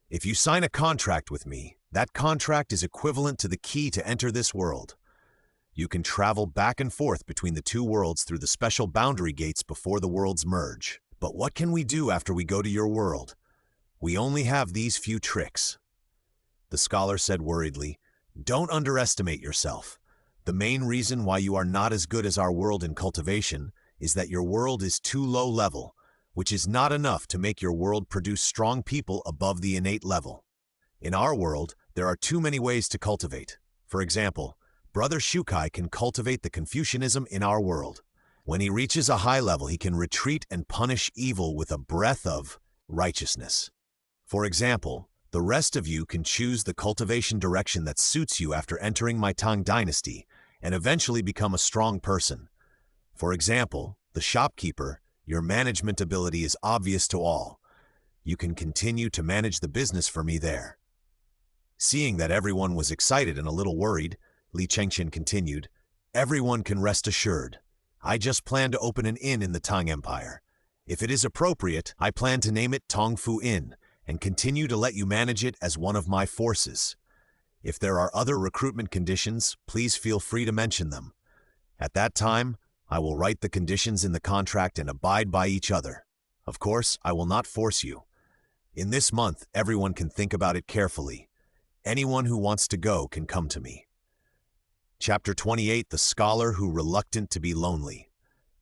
"If you sign a contract with me, that contract is equivalent to the key to enter this world. You can travel back and forth between the two worlds through the special boundary gates before the worlds merge. But what can we do after we go to your world? We only have these few tricks." The scholar said worriedly, "Don't underestimate yourself. The main reason why you are not as good as our world in cultivation is that your world is too low level, which is not enough to make your world produce strong people above the innate level. In our world, there are too many ways to cultivate. For example, Brother Shukai can cultivate the Confucianism in our world. When he reaches a high level, he can retreat and punish evil with a breath of righteousness. For example, the rest of you can choose the cultivation direction that suits you after entering my Tang Dynasty and eventually become a strong person. For example, the shopkeeper, your management ability is obvious to all. You can continue to manage the business for me there." Seeing that everyone was excited and a little worried, Li Chengqian continued, "Everyone can rest assured. I just plan to open an inn in the Tang Empire. If it is appropriate, I plan to name it Tongfu Inn and continue to let you manage it as one of my forces. If there are other recruitment conditions, please feel free to mention them. At that time, I will write the conditions in the contract and abide by each other. Of course, I will not force you. In this month, everyone can think about it carefully. Anyone who wants to go can come to me." Chapter 28, The Scholar Who Reluctant to be Lonely.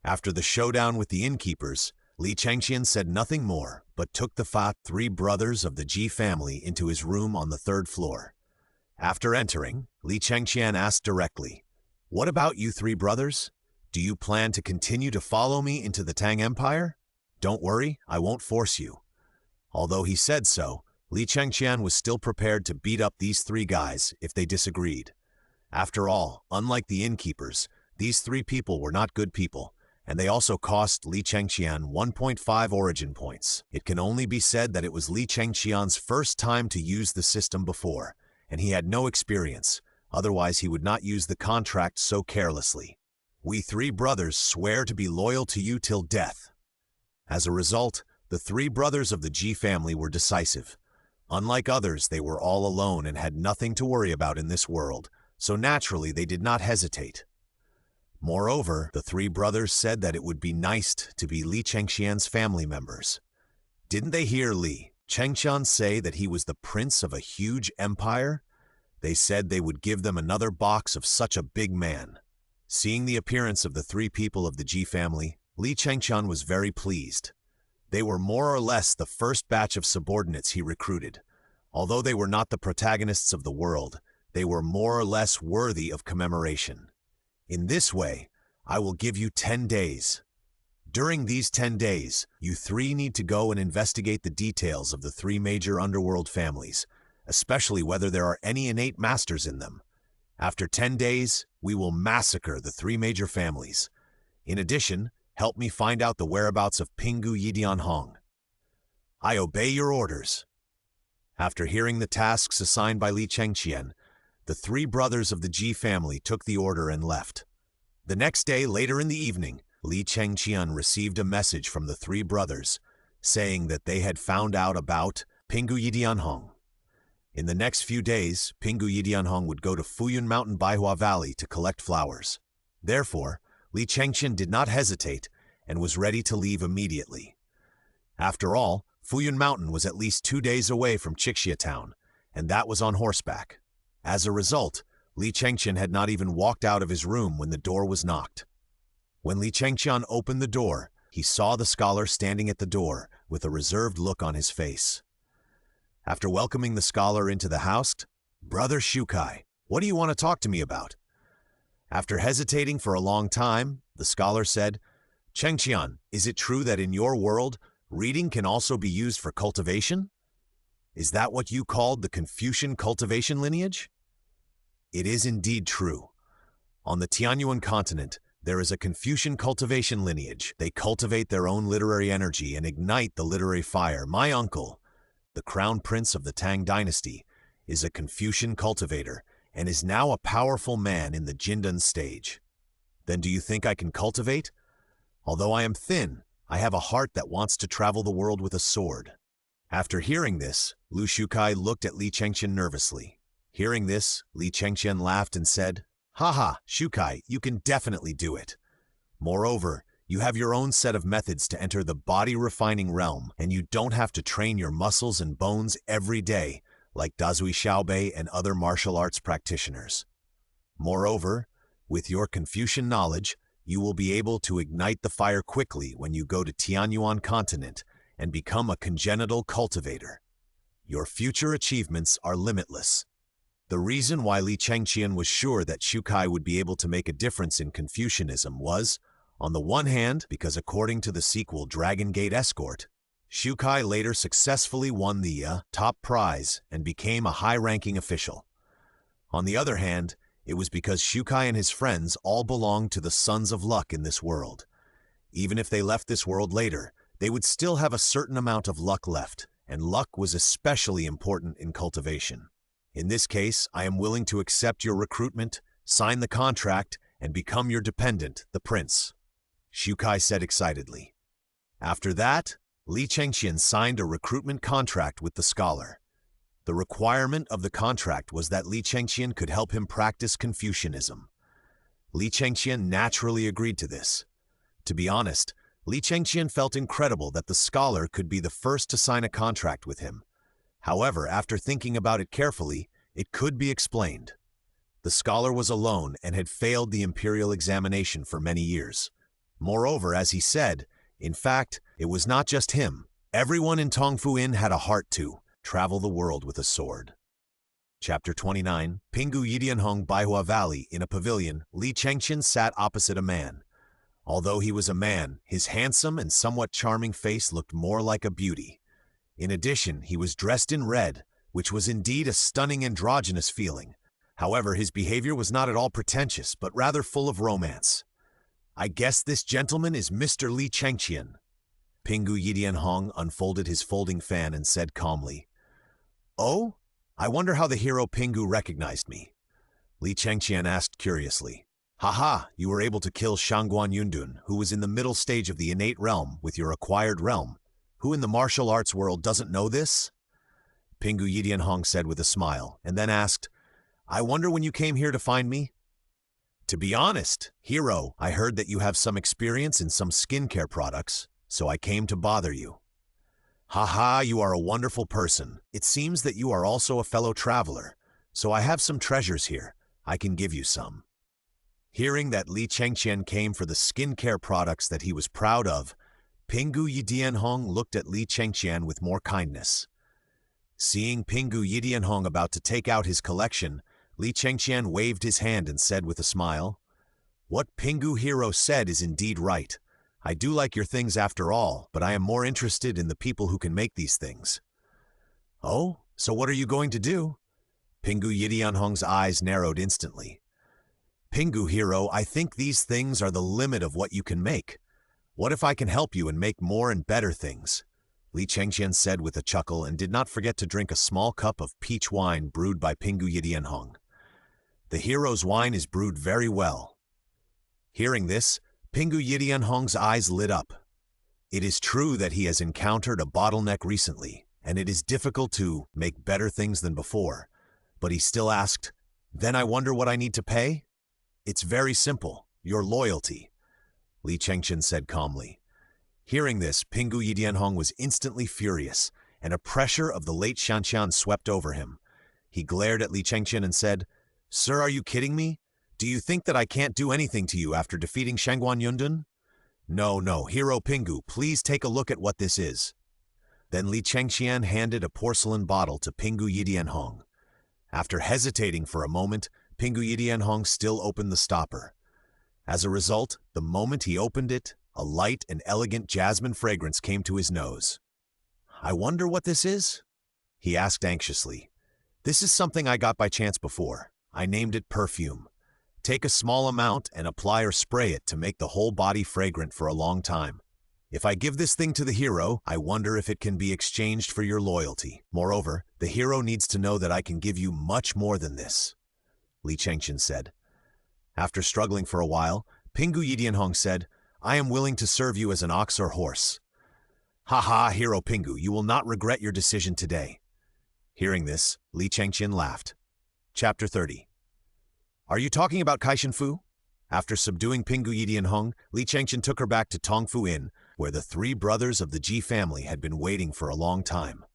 After the showdown with the innkeepers, Li Chengqian said nothing more, but took the three brothers of the Ji family into his room on the third floor. After entering, Li Chengqian asked directly, "What about you three brothers? Do you plan to continue to follow me into the Tang Empire? Don't worry, I won't force you." Although he said so, Li Chengqian was still prepared to beat up these three guys if they disagreed. After all, unlike the innkeepers, these three people were not good people, and they also cost Li Chengqian 1.5 origin points. It can only be said that it was Li Chengqian's first time to use the system before, and he had no experience, otherwise he would not use the contract so carelessly. "We three brothers swear to be loyal to you till death." As a result, the three brothers of the Ji family were decisive. Unlike others, they were all alone and had nothing to worry about in this world, so naturally they did not hesitate. Moreover, the three brothers said that it would be nice to be Li Chengqian's family members. Didn't they hear Li Chengqian say that he was the prince of a huge empire? They said they would give them another box of such a big man. Seeing the appearance of the three people of the Ji family, Li Chengqian was very pleased. They were more or less the first batch of subordinates he recruited. Although they were not the protagonists of the world, they were more or less worthy of commemoration. In this way, I will give you 10 days. During these 10 days, you three need to go and investigate the details of the three major underworld families, especially whether there are any innate masters in them. After 10 days, we will massacre the three major families. In addition, help me find out the whereabouts of Pingu Yidian Hong. I obey your orders." After hearing the tasks assigned by Li Chengqian, the three brothers of the Ji family took the order and left. The next day, later in the evening, Li Chengqian received a message from the three brothers, saying that they had found out about Pingu Yidian Hong. In the next few days, Pingu Yidian Hong would go to Fuyun Mountain Baihua Valley to collect flowers. Therefore, Li Chengqian did not hesitate and was ready to leave immediately. After all, Fuyun Mountain was at least 2 days away from Chengqian town, and that was on horseback. As a result, Li Chengqian had not even walked out of his room when the door was knocked. When Li Chengqian opened the door, he saw the scholar standing at the door with a reserved look on his face. After welcoming the scholar into the house, "Brother Shukai, what do you want to talk to me about?" After hesitating for a long time, the scholar said, "Chengqian, is it true that in your world, reading can also be used for cultivation? Is that what you called the Confucian cultivation lineage?" "It is indeed true. On the Tianyuan continent, there is a Confucian cultivation lineage. They cultivate their own literary energy and ignite the literary fire. My uncle, the crown prince of the Tang Dynasty, is a Confucian cultivator and is now a powerful man in the Jindan stage. Then do you think I can cultivate? Although I am thin, I have a heart that wants to travel the world with a sword." After hearing this, Lu Shukai looked at Li Chengqian nervously. Hearing this, Li Chengqian laughed and said, "Haha, Shukai, you can definitely do it. Moreover, you have your own set of methods to enter the body-refining realm, and you don't have to train your muscles and bones every day, like Dazui Xiaobei and other martial arts practitioners. Moreover, with your Confucian knowledge, you will be able to ignite the fire quickly when you go to Tianyuan continent and become a congenital cultivator. Your future achievements are limitless." The reason why Li Chengqian was sure that Shukai would be able to make a difference in Confucianism was, on the one hand, because according to the sequel Dragon Gate Escort, Shukai later successfully won the top prize and became a high-ranking official. On the other hand, it was because Shukai and his friends all belonged to the Sons of Luck in this world. Even if they left this world later, they would still have a certain amount of luck left, and luck was especially important in cultivation. In this case, I am willing to accept your recruitment, sign the contract, and become your dependent, the prince," Shukai said excitedly. After that, Li Chengqian signed a recruitment contract with the scholar. The requirement of the contract was that Li Chengqian could help him practice Confucianism. Li Chengqian naturally agreed to this. To be honest, Li Chengqian felt incredible that the scholar could be the first to sign a contract with him. However, after thinking about it carefully, it could be explained. The scholar was alone and had failed the imperial examination for many years. Moreover, as he said, in fact, it was not just him. Everyone in Tongfu Inn had a heart to travel the world with a sword. Chapter 29, Pingu Yidianhong Baihua Valley. In a pavilion, Li Chengqian sat opposite a man. Although he was a man, his handsome and somewhat charming face looked more like a beauty. In addition, he was dressed in red, which was indeed a stunning androgynous feeling. However, his behavior was not at all pretentious, but rather full of romance. "I guess this gentleman is Mr. Li Chengqian." Pingu Yidianhong unfolded his folding fan and said calmly, "Oh, I wonder how the hero Pingu recognized me." Li Chengqian asked curiously, "Haha, you were able to kill Shangguan Yundun, who was in the middle stage of the innate realm, with your acquired realm. Who in the martial arts world doesn't know this?" Pingu Yidianhong said with a smile, and then asked, "I wonder when you came here to find me?" "To be honest, hero, I heard that you have some experience in some skincare products, so I came to bother you." "Haha, you are a wonderful person. It seems that you are also a fellow traveler, so I have some treasures here. I can give you some." Hearing that Li Chengqian came for the skincare products that he was proud of, Pingu Yidianhong looked at Li Chengqian with more kindness. Seeing Pingu Yidianhong about to take out his collection, Li Chengqian waved his hand and said with a smile, "What Pingu hero said is indeed right. I do like your things after all, but I am more interested in the people who can make these things." "Oh, so what are you going to do?" Pingu Yidianhong's eyes narrowed instantly. "Pingu hero, I think these things are the limit of what you can make. What if I can help you and make more and better things?" Li Chengqian said with a chuckle and did not forget to drink a small cup of peach wine brewed by Pingu Yidianhong. The hero's wine is brewed very well. Hearing this, Pingu Yidianhong's eyes lit up. It is true that he has encountered a bottleneck recently, and it is difficult to make better things than before. But he still asked, "Then I wonder what I need to pay?" "It's very simple. your loyalty, Li Chengqian said calmly. Hearing this, Pingu Yidianhong was instantly furious, and a pressure of the late Xianqian swept over him. He glared at Li Chengqian and said, "Sir, are you kidding me? Do you think that I can't do anything to you after defeating Shangguan Yundan? No, Hero Pingu, please take a look at what this is." Then Li Chengqian handed a porcelain bottle to Pingu Yidianhong. After hesitating for a moment, Pingu Yidianhong still opened the stopper. As a result, the moment he opened it, a light and elegant jasmine fragrance came to his nose. "I wonder what this is?" he asked anxiously. "This is something I got by chance before. I named it perfume. Take a small amount and apply or spray it to make the whole body fragrant for a long time. If I give this thing to the hero, I wonder if it can be exchanged for your loyalty. Moreover, the hero needs to know that I can give you much more than this," Li Chengqian said. After struggling for a while, Pingu Yidianhong said, "I am willing to serve you as an ox or horse." "Ha, Hero Pingu, you will not regret your decision today." Hearing this, Li Chengqian laughed. Chapter 30. Are you talking about Kaishan Fu? After subduing Pingu Yidianhong, Li Chengqian took her back to Tongfu Inn, where the three brothers of the Ji family had been waiting for a long time.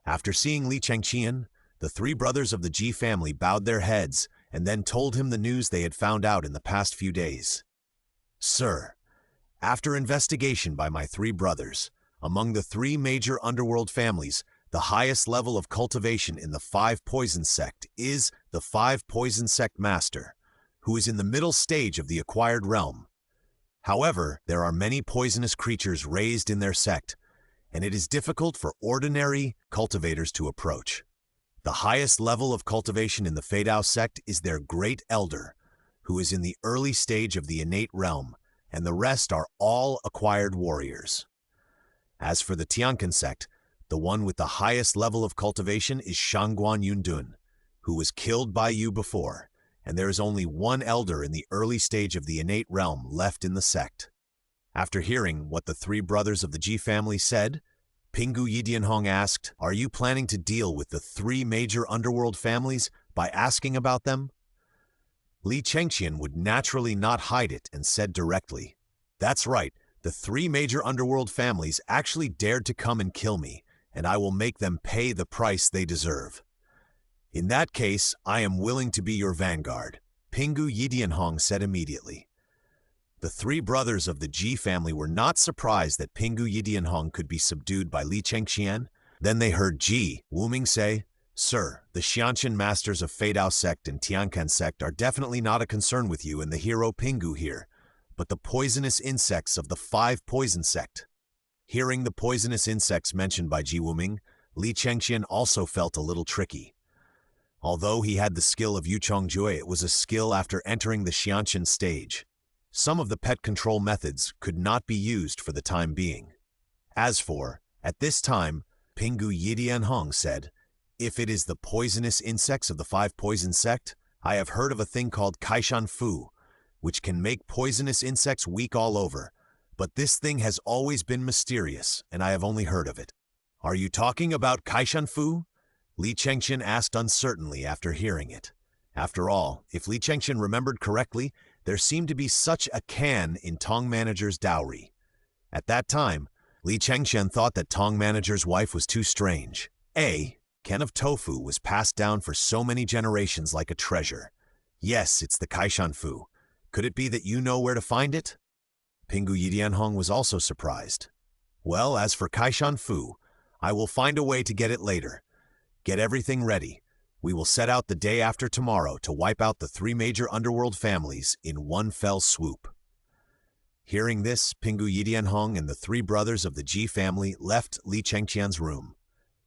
After seeing Li Chengqian, the three brothers of the Ji family bowed their heads and then told him the news they had found out in the past few days. "Sir, after investigation by my three brothers, among the three major underworld families, the highest level of cultivation in the Five Poison Sect is the Five Poison Sect Master, who is in the middle stage of the acquired realm. However, there are many poisonous creatures raised in their sect, and it is difficult for ordinary cultivators to approach. The highest level of cultivation in the Feidao sect is their Great Elder, who is in the early stage of the innate realm, and the rest are all acquired warriors. As for the Tianqian sect, the one with the highest level of cultivation is Shangguan Yundun, who was killed by you before, and there is only one elder in the early stage of the innate realm left in the sect." After hearing what the three brothers of the Ji family said, Pingu Yidianhong asked, "Are you planning to deal with the three major underworld families by asking about them?" Li Chengqian would naturally not hide it and said directly, "That's right, the three major underworld families actually dared to come and kill me, and I will make them pay the price they deserve." "In that case, I am willing to be your vanguard," Pingu Yidianhong said immediately. The three brothers of the Ji family were not surprised that Pingu Yidianhong could be subdued by Li Chengqian. Then they heard Ji Wuming say, "Sir, the Xianqian masters of Feidao sect and Tianqian sect are definitely not a concern with you and the hero Pingu here, but the poisonous insects of the Five Poison Sect." Hearing the poisonous insects mentioned by Ji Wuming, Li Chengqian also felt a little tricky. Although he had the skill of Yuchongjue, it was a skill after entering the Xianqian stage. Some of the pet control methods could not be used for the time being. At this time, Pingu Yidianhong said, "If it is the poisonous insects of the Five Poison Sect, I have heard of a thing called Kaishan Fu, which can make poisonous insects weak all over, but this thing has always been mysterious, and I have only heard of it." "Are you talking about Kaishan Fu?" Li Chengqian asked uncertainly after hearing it. After all, if Li Chengqian remembered correctly, there seemed to be such a can in Tong Manager's dowry. At that time, Li Chengqian thought that Tong Manager's wife was too strange. A can of tofu was passed down for so many generations like a treasure. "Yes, it's the Kaishan Fu. Could it be that you know where to find it?" Pingu Yidianhong was also surprised. "Well, as for Kaishan Fu, I will find a way to get it later. Get everything ready. We will set out the day after tomorrow to wipe out the three major underworld families in one fell swoop." Hearing this, Pingu Yidianhong and the three brothers of the Ji family left Li Chengqian's room.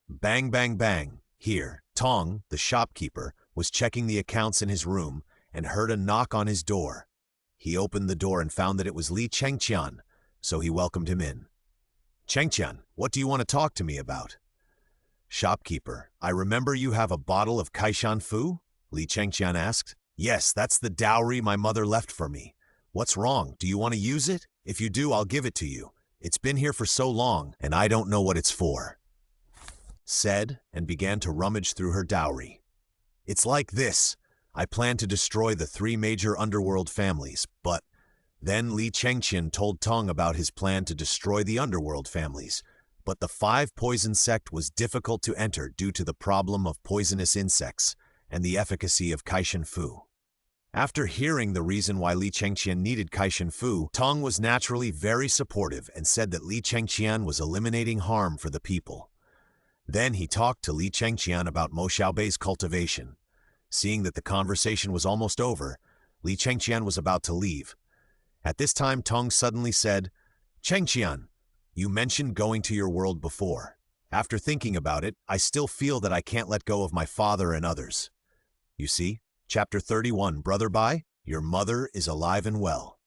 Bang, bang, bang. Here, Tong, the shopkeeper, was checking the accounts in his room and heard a knock on his door. He opened the door and found that it was Li Chengqian, so he welcomed him in. "Chengqian, what do you want to talk to me about?" "Shopkeeper, I remember you have a bottle of Kaishan Fu?" Li Chengqian asked. "Yes, that's the dowry my mother left for me. What's wrong? Do you want to use it? If you do, I'll give it to you. It's been here for so long, and I don't know what it's for," said, and began to rummage through her dowry. "It's like this. I plan to destroy the three major underworld families, but Then Li Chengqian told Tong about his plan to destroy the underworld families, but the five poison sect was difficult to enter due to the problem of poisonous insects and the efficacy of Kaishan Fu. After hearing the reason why Li Chengqian needed Kaishan Fu, Tong was naturally very supportive and said that Li Chengqian was eliminating harm for the people. Then he talked to Li Chengqian about Mo Xiaobei's cultivation. Seeing that the conversation was almost over, Li Chengqian was about to leave. At this time, Tong suddenly said, "Chengqian, you mentioned going to your world before. After thinking about it, I still feel that I can't let go of my father and others. You see, Chapter 31, Brother Bai, your mother is alive and well."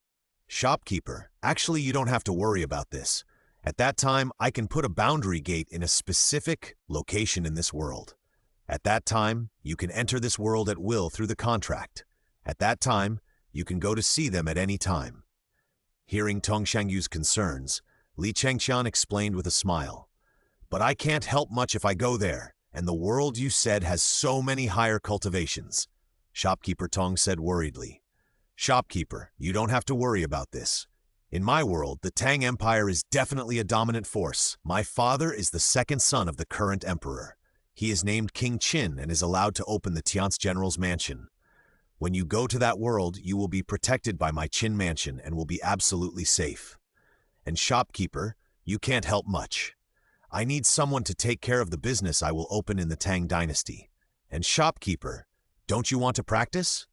Shopkeeper, actually you don't have to worry about this. At that time, I can put a boundary gate in a specific location in this world. At that time, you can enter this world at will through the contract. At that time, you can go to see them at any time. Hearing Tong Shangyu's concerns, Li Chengqian explained with a smile, "But I can't help much if I go there, and the world you said has so many higher cultivations." Shopkeeper Tong said worriedly, "Shopkeeper, you don't have to worry about this. In my world, the Tang Empire is definitely a dominant force. My father is the second son of the current emperor. He is named King Qin and is allowed to open the Tiance General's mansion. When you go to that world, you will be protected by my Qin mansion and will be absolutely safe. And shopkeeper, you can't help much. I need someone to take care of the business I will open in the Tang Dynasty. And shopkeeper, don't you want to practice?"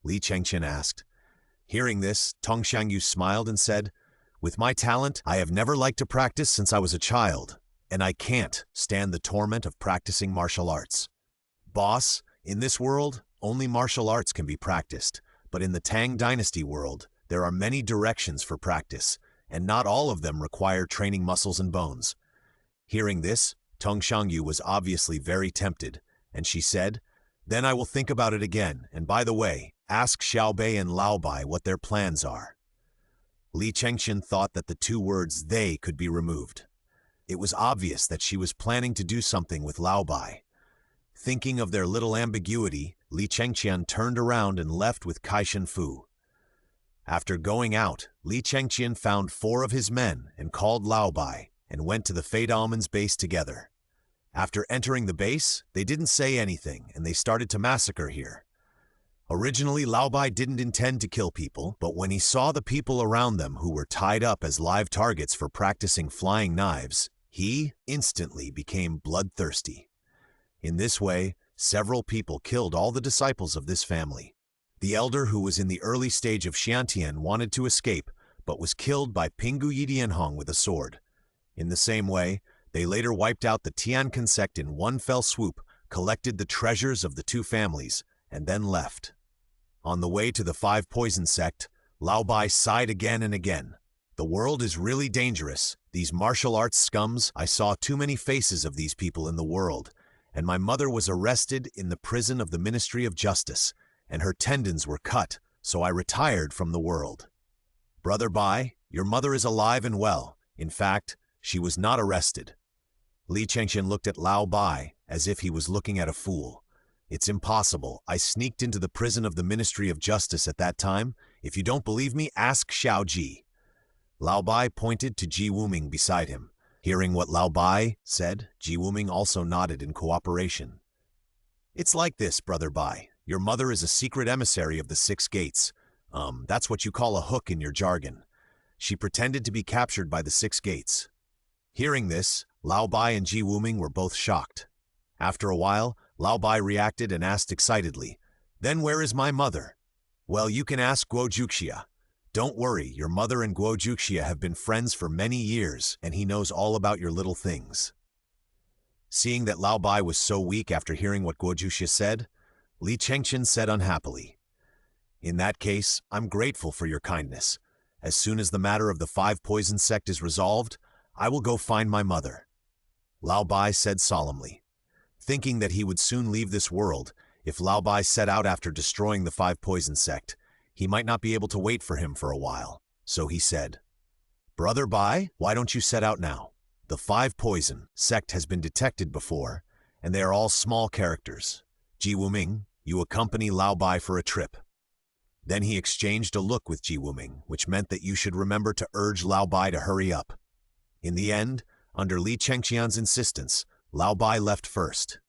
Li Chengqian asked. Hearing this, Tong Shangyu smiled and said, "With my talent, I have never liked to practice since I was a child, and I can't stand the torment of practicing martial arts. Boss, in this world, only martial arts can be practiced, but in the Tang Dynasty world, there are many directions for practice, and not all of them require training muscles and bones." Hearing this, Tong Shangyu was obviously very tempted, and she said, "Then I will think about it again, and by the way, ask Xiaobei and Laobai what their plans are." Li Chengqian thought that the two words "they" could be removed. It was obvious that she was planning to do something with Laobai. Thinking of their little ambiguity, Li Chengqian turned around and left with Kaishan Fu. After going out, Li Chengqian found 4 of his men and called Laobai and went to the Fate Almon's base together. After entering the base, they didn't say anything, and they started to massacre here. Originally, Laobai didn't intend to kill people, but when he saw the people around them who were tied up as live targets for practicing flying knives, he instantly became bloodthirsty. In this way, several people killed all the disciples of this family. The elder who was in the early stage of Xiantian wanted to escape, but was killed by Pingu Yidianhong with a sword. In the same way, they later wiped out the Tiankan sect in one fell swoop, collected the treasures of the 2 families, and then left. On the way to the 5 poison sect, Laobai sighed again and again. "The world is really dangerous. These martial arts scums, I saw too many faces of these people in the world, and my mother was arrested in the prison of the Ministry of Justice, and her tendons were cut, so I retired from the world. Brother Bai, your mother is alive and well. In fact, she was not arrested." Li Chengqian looked at Lao Bai as if he was looking at a fool. "It's impossible. I sneaked into the prison of the Ministry of Justice at that time. If you don't believe me, ask Xiao Ji." Lao Bai pointed to Ji Wuming beside him. Hearing what Lao Bai said, Ji Wuming also nodded in cooperation. "It's like this, Brother Bai. Your mother is a secret emissary of the 6 gates. That's what you call a hook in your jargon. She pretended to be captured by the 6 gates." Hearing this, Lao Bai and Ji Wuming were both shocked. After a while, Lao Bai reacted and asked excitedly, "Then where is my mother?" "Well, you can ask Guo Juxia. Don't worry, your mother and Guo Juxia have been friends for many years, and he knows all about your little things." Seeing that Lao Bai was so weak after hearing what Guo Juxia said, Li Chengqian said unhappily, "In that case, I'm grateful for your kindness. As soon as the matter of the 5 poison sect is resolved, I will go find my mother." Lao Bai said solemnly. Thinking that he would soon leave this world, if Lao Bai set out after destroying the 5 poison sect, he might not be able to wait for him for a while. So he said, "Brother Bai, why don't you set out now? The 5 poison sect has been detected before, and they are all small characters. Ji Wuming, you accompany Lao Bai for a trip." Then he exchanged a look with Ji Wuming, which meant that you should remember to urge Lao Bai to hurry up. In the end, under Li Chengqian's insistence, Lao Bai left first.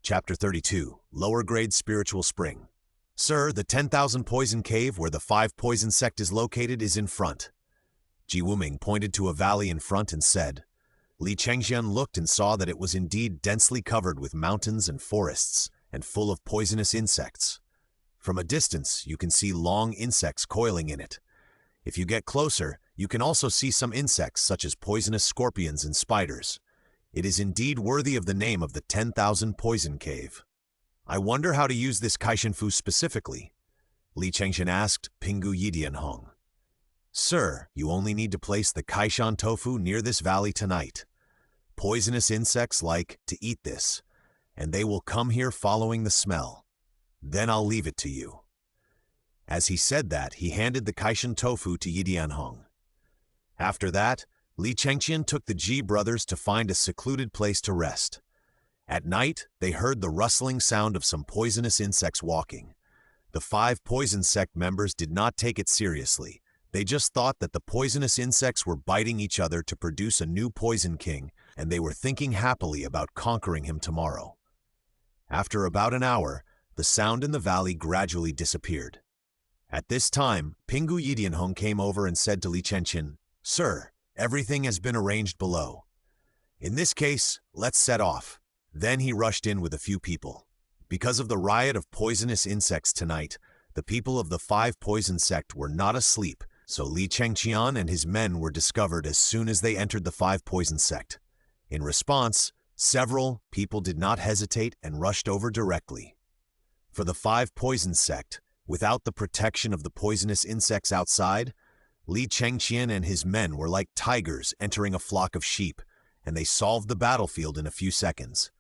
Chapter 32, Lower Grade Spiritual Spring. Sir, the 10,000 poison cave where the 5 poison sect is located is in front. Ji Wuming pointed to a valley in front and said. Li Chengqian looked and saw that it was indeed densely covered with mountains and forests, and full of poisonous insects. From a distance, you can see long insects coiling in it. If you get closer, you can also see some insects such as poisonous scorpions and spiders. It is indeed worthy of the name of the 10,000 Poison Cave. I wonder how to use this Kaishenfu specifically, Li Chengqian asked Pingu Yidianhong. Sir, you only need to place the Kaishan tofu near this valley tonight. Poisonous insects like to eat this, and they will come here following the smell. Then I'll leave it to you. As he said that, he handed the Kaishan tofu to Yidianhong. After that, Li Chengqian took the Ji brothers to find a secluded place to rest. At night, they heard the rustling sound of some poisonous insects walking. The 5 poison sect members did not take it seriously. They just thought that the poisonous insects were biting each other to produce a new poison king, and they were thinking happily about conquering him tomorrow. After about an hour, the sound in the valley gradually disappeared. At this time, Pingu Yidianhong came over and said to Li Chengqian, Sir, everything has been arranged below. In this case, let's set off. Then he rushed in with a few people. Because of the riot of poisonous insects tonight, the people of the 5 poison sect were not asleep, so Li Chengqian and his men were discovered as soon as they entered the 5 poison sect. In response, several people did not hesitate and rushed over directly. For the 5 poison sect, without the protection of the poisonous insects outside, Li Chengqian and his men were like tigers entering a flock of sheep, and they solved the battlefield in a few seconds.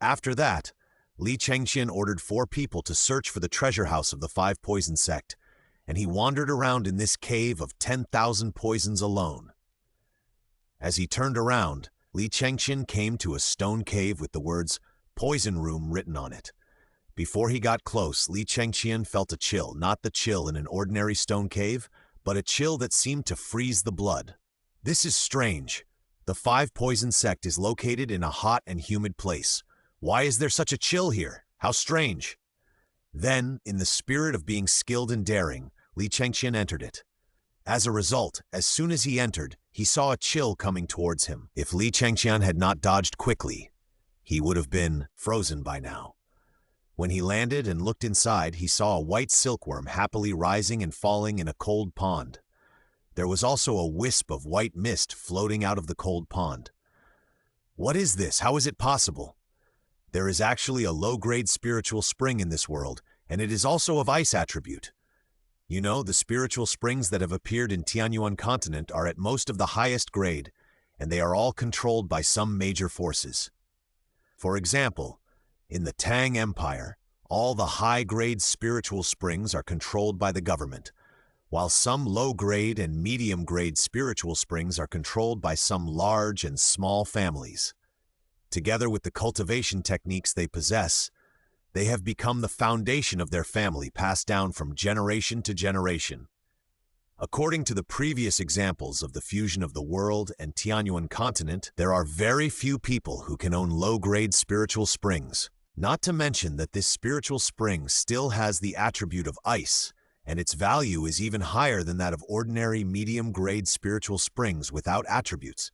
After that, Li Chengqian ordered 4 people to search for the treasure house of the 5 poison sect, and he wandered around in this cave of 10,000 poisons alone. As he turned around, Li Chengqian came to a stone cave with the words "Poison Room" written on it. Before he got close, Li Chengqian felt a chill, not the chill in an ordinary stone cave, but a chill that seemed to freeze the blood. This is strange. The 5 poison sect is located in a hot and humid place. Why is there such a chill here? How strange. Then, in the spirit of being skilled and daring, Li Chengqian entered it. As a result, as soon as he entered, he saw a chill coming towards him. If Li Chengqian had not dodged quickly, he would have been frozen by now. When he landed and looked inside, he saw a white silkworm happily rising and falling in a cold pond. There was also a wisp of white mist floating out of the cold pond. What is this? How is it possible? There is actually a low-grade spiritual spring in this world, and it is also of ice attribute. You know, the spiritual springs that have appeared in Tianyuan continent are at most of the highest grade, and they are all controlled by some major forces. For example, in the Tang Empire, all the high-grade spiritual springs are controlled by the government, while some low-grade and medium-grade spiritual springs are controlled by some large and small families. Together with the cultivation techniques they possess, they have become the foundation of their family, passed down from generation to generation. According to the previous examples of the fusion of the world and Tianyuan continent, there are very few people who can own low-grade spiritual springs. Not to mention that this spiritual spring still has the attribute of ice, and its value is even higher than that of ordinary medium-grade spiritual springs without attributes.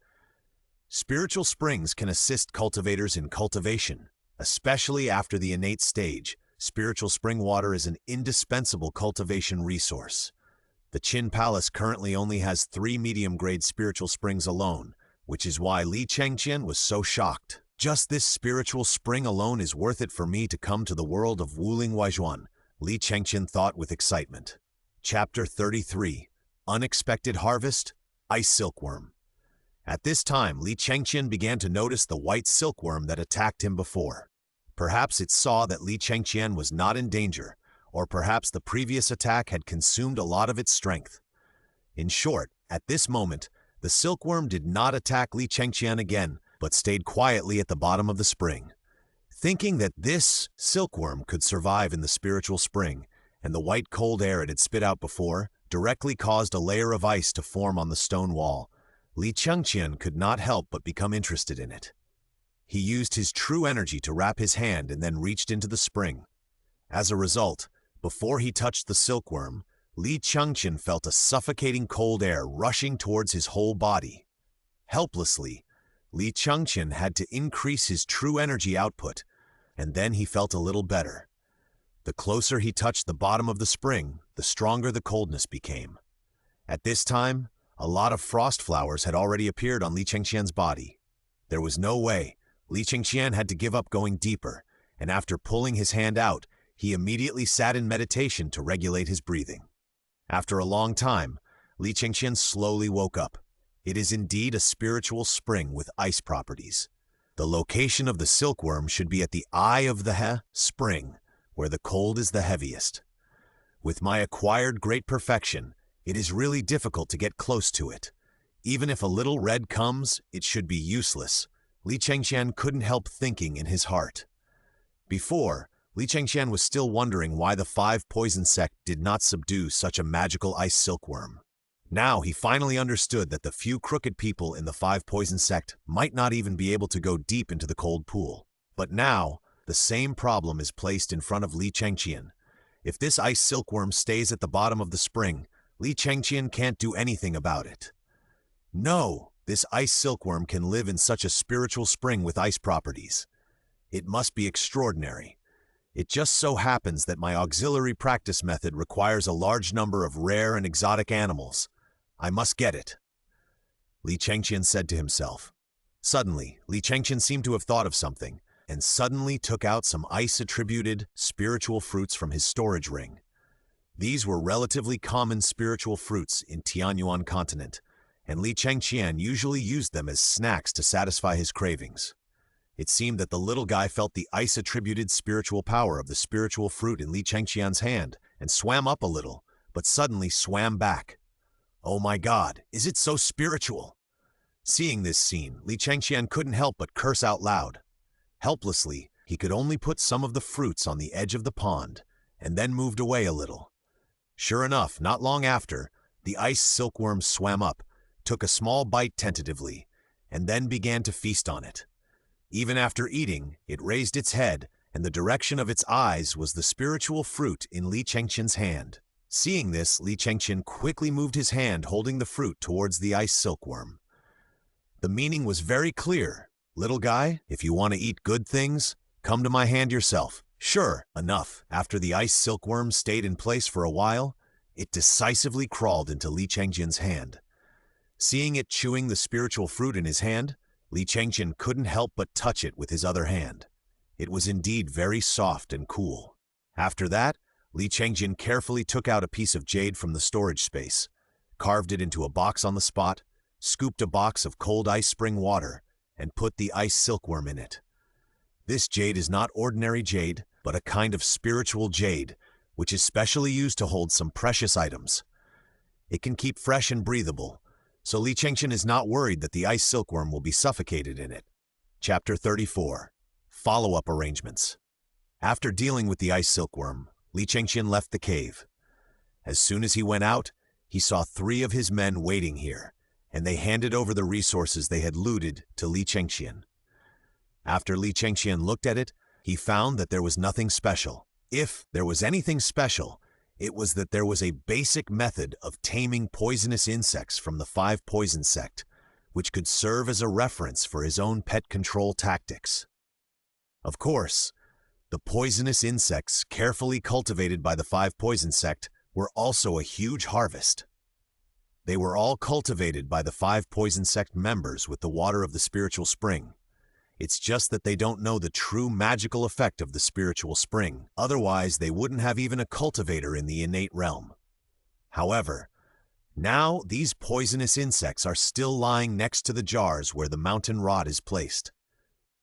Spiritual springs can assist cultivators in cultivation, especially after the innate stage. Spiritual spring water is an indispensable cultivation resource. The Qin Palace currently only has 3 medium-grade spiritual springs alone, which is why Li Chengqian was so shocked. Just this spiritual spring alone is worth it for me to come to the world of Wuling Waijuan, Li Chengqian thought with excitement. Chapter 33, Unexpected Harvest, Ice Silkworm. At this time, Li Chengqian began to notice the white silkworm that attacked him before. Perhaps it saw that Li Chengqian was not in danger, or perhaps the previous attack had consumed a lot of its strength. In short, at this moment, the silkworm did not attack Li Chengqian again, but stayed quietly at the bottom of the spring. Thinking that this silkworm could survive in the spiritual spring, and the white cold air it had spit out before directly caused a layer of ice to form on the stone wall. Chengqian could not help but become interested in it. He used his true energy to wrap his hand and then reached into the spring. As a result, before he touched the silkworm, Chengqian felt a suffocating cold air rushing towards his whole body. Helplessly, Chengqian had to increase his true energy output, and then he felt a little better. The closer he touched the bottom of the spring, the stronger the coldness became. At this time, a lot of frost flowers had already appeared on Chengqian's body. There was no way. Chengqian had to give up going deeper, and after pulling his hand out, he immediately sat in meditation to regulate his breathing. After a long time, Chengqian slowly woke up. It is indeed a spiritual spring with ice properties. The location of the silkworm should be at the eye of the spring, where the cold is the heaviest. With my acquired great perfection, it is really difficult to get close to it. Even if a little red comes, it should be useless. Chengqian couldn't help thinking in his heart. Before, Chengqian was still wondering why the 5 poison sect did not subdue such a magical ice silkworm. Now he finally understood that the few crooked people in the 5 poison sect might not even be able to go deep into the cold pool. But now, the same problem is placed in front of Chengqian. If this ice silkworm stays at the bottom of the spring, Chengqian can't do anything about it. No, this ice silkworm can live in such a spiritual spring with ice properties. It must be extraordinary. It just so happens that my auxiliary practice method requires a large number of rare and exotic animals. I must get it, Chengqian said to himself. Suddenly, Chengqian seemed to have thought of something, and suddenly took out some ice-attributed spiritual fruits from his storage ring. These were relatively common spiritual fruits in Tianyuan continent, and Chengqian usually used them as snacks to satisfy his cravings. It seemed that the little guy felt the ice-attributed spiritual power of the spiritual fruit in Chengqian's hand and swam up a little, but suddenly swam back. Oh my God, is it so spiritual? Seeing this scene, Chengqian couldn't help but curse out loud. Helplessly, he could only put some of the fruits on the edge of the pond, and then moved away a little. Sure enough, not long after, the ice silkworm swam up, took a small bite tentatively, and then began to feast on it. Even after eating, it raised its head, and the direction of its eyes was the spiritual fruit in Chengqian's hand. Seeing this, Chengqian quickly moved his hand holding the fruit towards the ice silkworm. The meaning was very clear. Little guy, if you want to eat good things, come to my hand yourself. Sure enough, after the ice silkworm stayed in place for a while, it decisively crawled into Chengqian's hand. Seeing it chewing the spiritual fruit in his hand, Chengqian couldn't help but touch it with his other hand. It was indeed very soft and cool. After that, Chengqian carefully took out a piece of jade from the storage space, carved it into a box on the spot, scooped a box of cold ice spring water, and put the ice silkworm in it. This jade is not ordinary jade, but a kind of spiritual jade, which is specially used to hold some precious items. It can keep fresh and breathable, so Chengqian is not worried that the ice silkworm will be suffocated in it. Chapter 34. Follow-up arrangements. After dealing with the ice silkworm, Chengqian left the cave. As soon as he went out, he saw 3 of his men waiting here, and they handed over the resources they had looted to Chengqian. After Chengqian looked at it, he found that there was nothing special. If there was anything special, it was that there was a basic method of taming poisonous insects from the 5 poison sect, which could serve as a reference for his own pet control tactics. Of course, the poisonous insects carefully cultivated by the 5 poison sect were also a huge harvest. They were all cultivated by the 5 poison sect members with the water of the spiritual spring. It's just that they don't know the true magical effect of the spiritual spring. Otherwise, they wouldn't have even a cultivator in the innate realm. However, now these poisonous insects are still lying next to the jars where the mountain rod is placed.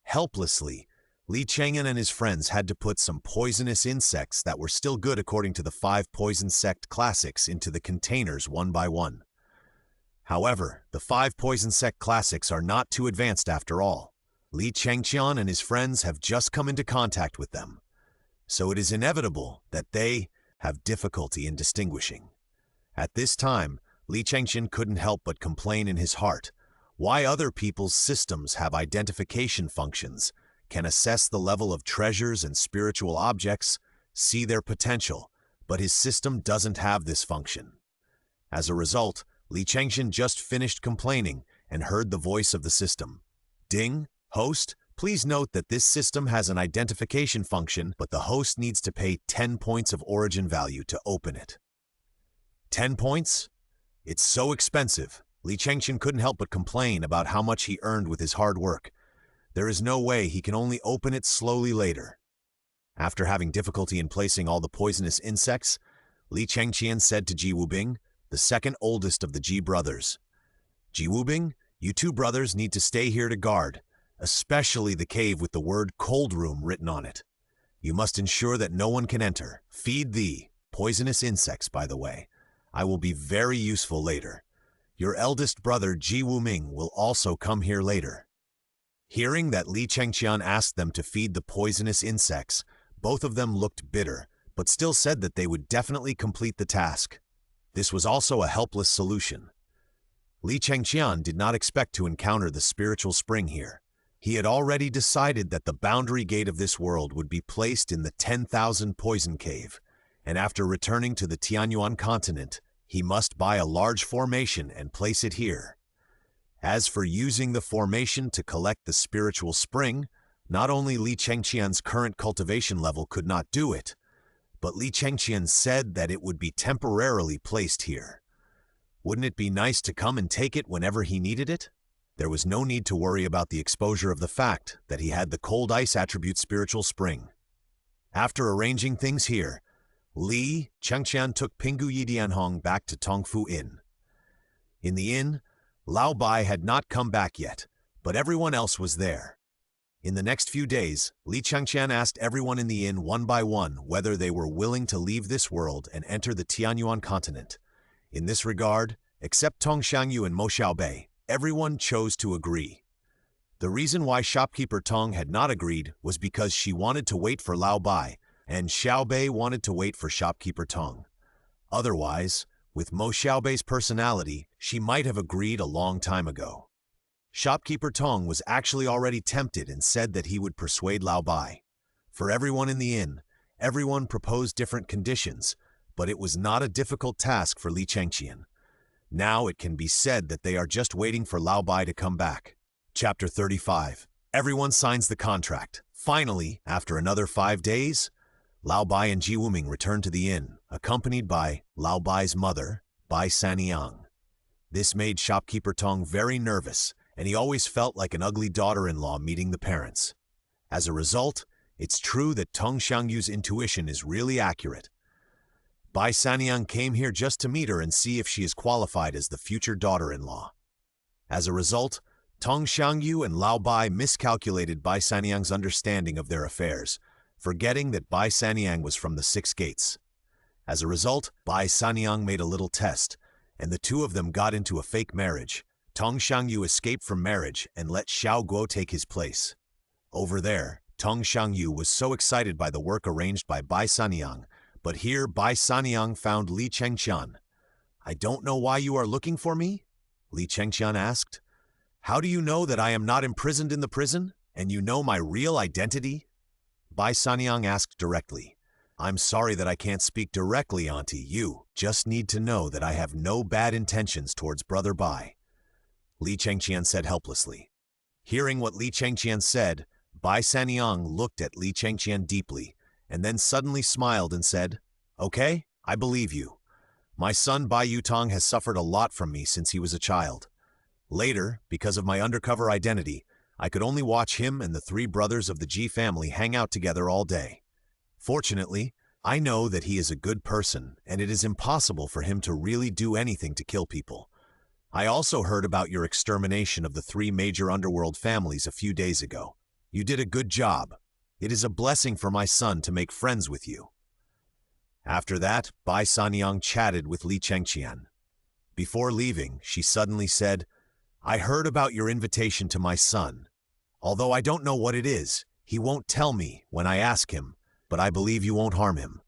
Helplessly, Chengqian and his friends had to put some poisonous insects that were still good according to the 5 poison sect classics into the containers one by one. However, the 5 poison sect classics are not too advanced after all. Chengqian and his friends have just come into contact with them. So it is inevitable that they, have difficulty in distinguishing. At this time, Li Chengqian couldn't help but complain in his heart. Why other people's systems have identification functions, can assess the level of treasures and spiritual objects, see their potential, but his system doesn't have this function. As a result, Li Chengqian just finished complaining and heard the voice of the system. Ding, host, please note that this system has an identification function, but the host needs to pay 10 points of origin value to open it. 10 points? It's so expensive. Li Chengqian couldn't help but complain about how much he earned with his hard work. There is no way he can only open it slowly later. After having difficulty in placing all the poisonous insects, Li Chengqian said to Ji Wubing, the second oldest of the Ji brothers, Ji Wubing, you two brothers need to stay here to guard, especially the cave with the word cold room written on it. You must ensure that no one can enter. Feed the poisonous insects, by the way. I will be very useful later. Your eldest brother, Ji Wuming, will also come here later. Hearing that Li Chengqian asked them to feed the poisonous insects, both of them looked bitter, but still said that they would definitely complete the task. This was also a helpless solution. Li Chengqian did not expect to encounter the spiritual spring here. He had already decided that the boundary gate of this world would be placed in the 10,000 Poison Cave, and after returning to the Tianyuan continent, he must buy a large formation and place it here. As for using the formation to collect the spiritual spring, not only Li Chengqian's current cultivation level could not do it, but Li Chengqian said that it would be temporarily placed here. Wouldn't it be nice to come and take it whenever he needed it? There was no need to worry about the exposure of the fact that he had the cold ice attribute spiritual spring. After arranging things here, Li Chengqian took Pingu Yidianhong back to Tongfu Inn. In the inn, Lao Bai had not come back yet, but everyone else was there. In the next few days, Li Chengqian asked everyone in the inn one by one whether they were willing to leave this world and enter the Tianyuan continent. In this regard, except Tong Xiangyu and Mo Xiaobei, everyone chose to agree. The reason why shopkeeper Tong had not agreed was because she wanted to wait for Lao Bai, and Xiaobei wanted to wait for shopkeeper Tong. Otherwise, with Mo Xiaobei's personality, she might have agreed a long time ago. Shopkeeper Tong was actually already tempted and said that he would persuade Lao Bai. For everyone in the inn, everyone proposed different conditions, but it was not a difficult task for Li Chengqian. Now it can be said that they are just waiting for Lao Bai to come back. Chapter 35. Everyone signs the contract. Finally, after another 5 days, Lao Bai and Ji Wuming returned to the inn, accompanied by Lao Bai's mother, Bai Sanyang. This made shopkeeper Tong very nervous, and he always felt like an ugly daughter-in-law meeting the parents. As a result, it's true that Tong Xiangyu's intuition is really accurate. Bai Sanyang came here just to meet her and see if she is qualified as the future daughter-in-law. As a result, Tong Xiangyu and Lao Bai miscalculated Bai Sanyang's understanding of their affairs, forgetting that Bai Sanyang was from the 6 gates. As a result, Bai Sanyang made a little test, and the two of them got into a fake marriage. Tong Xiangyu escaped from marriage and let Xiao Guo take his place. Over there, Tong Xiangyu was so excited by the work arranged by Bai Sanyang, but here Bai Sanyang found Li Chengqian. I don't know why you are looking for me? Li Chengqian asked. How do you know that I am not imprisoned in the prison, and you know my real identity? Bai Sanyang asked directly. I'm sorry that I can't speak directly, Auntie. You just need to know that I have no bad intentions towards Brother Bai. Li Chengqian said helplessly. Hearing what Li Chengqian said, Bai Sanyang looked at Li Chengqian deeply, and then suddenly smiled and said, Okay, I believe you. My son Bai Yutong has suffered a lot from me since he was a child. Later, because of my undercover identity, I could only watch him and the 3 brothers of the Ji family hang out together all day. Fortunately, I know that he is a good person, and it is impossible for him to really do anything to kill people. I also heard about your extermination of the 3 major underworld families a few days ago. You did a good job. It is a blessing for my son to make friends with you. After that, Bai Sanyang chatted with Li Chengqian. Before leaving, she suddenly said, I heard about your invitation to my son. Although I don't know what it is, he won't tell me when I ask him, but I believe you won't harm him.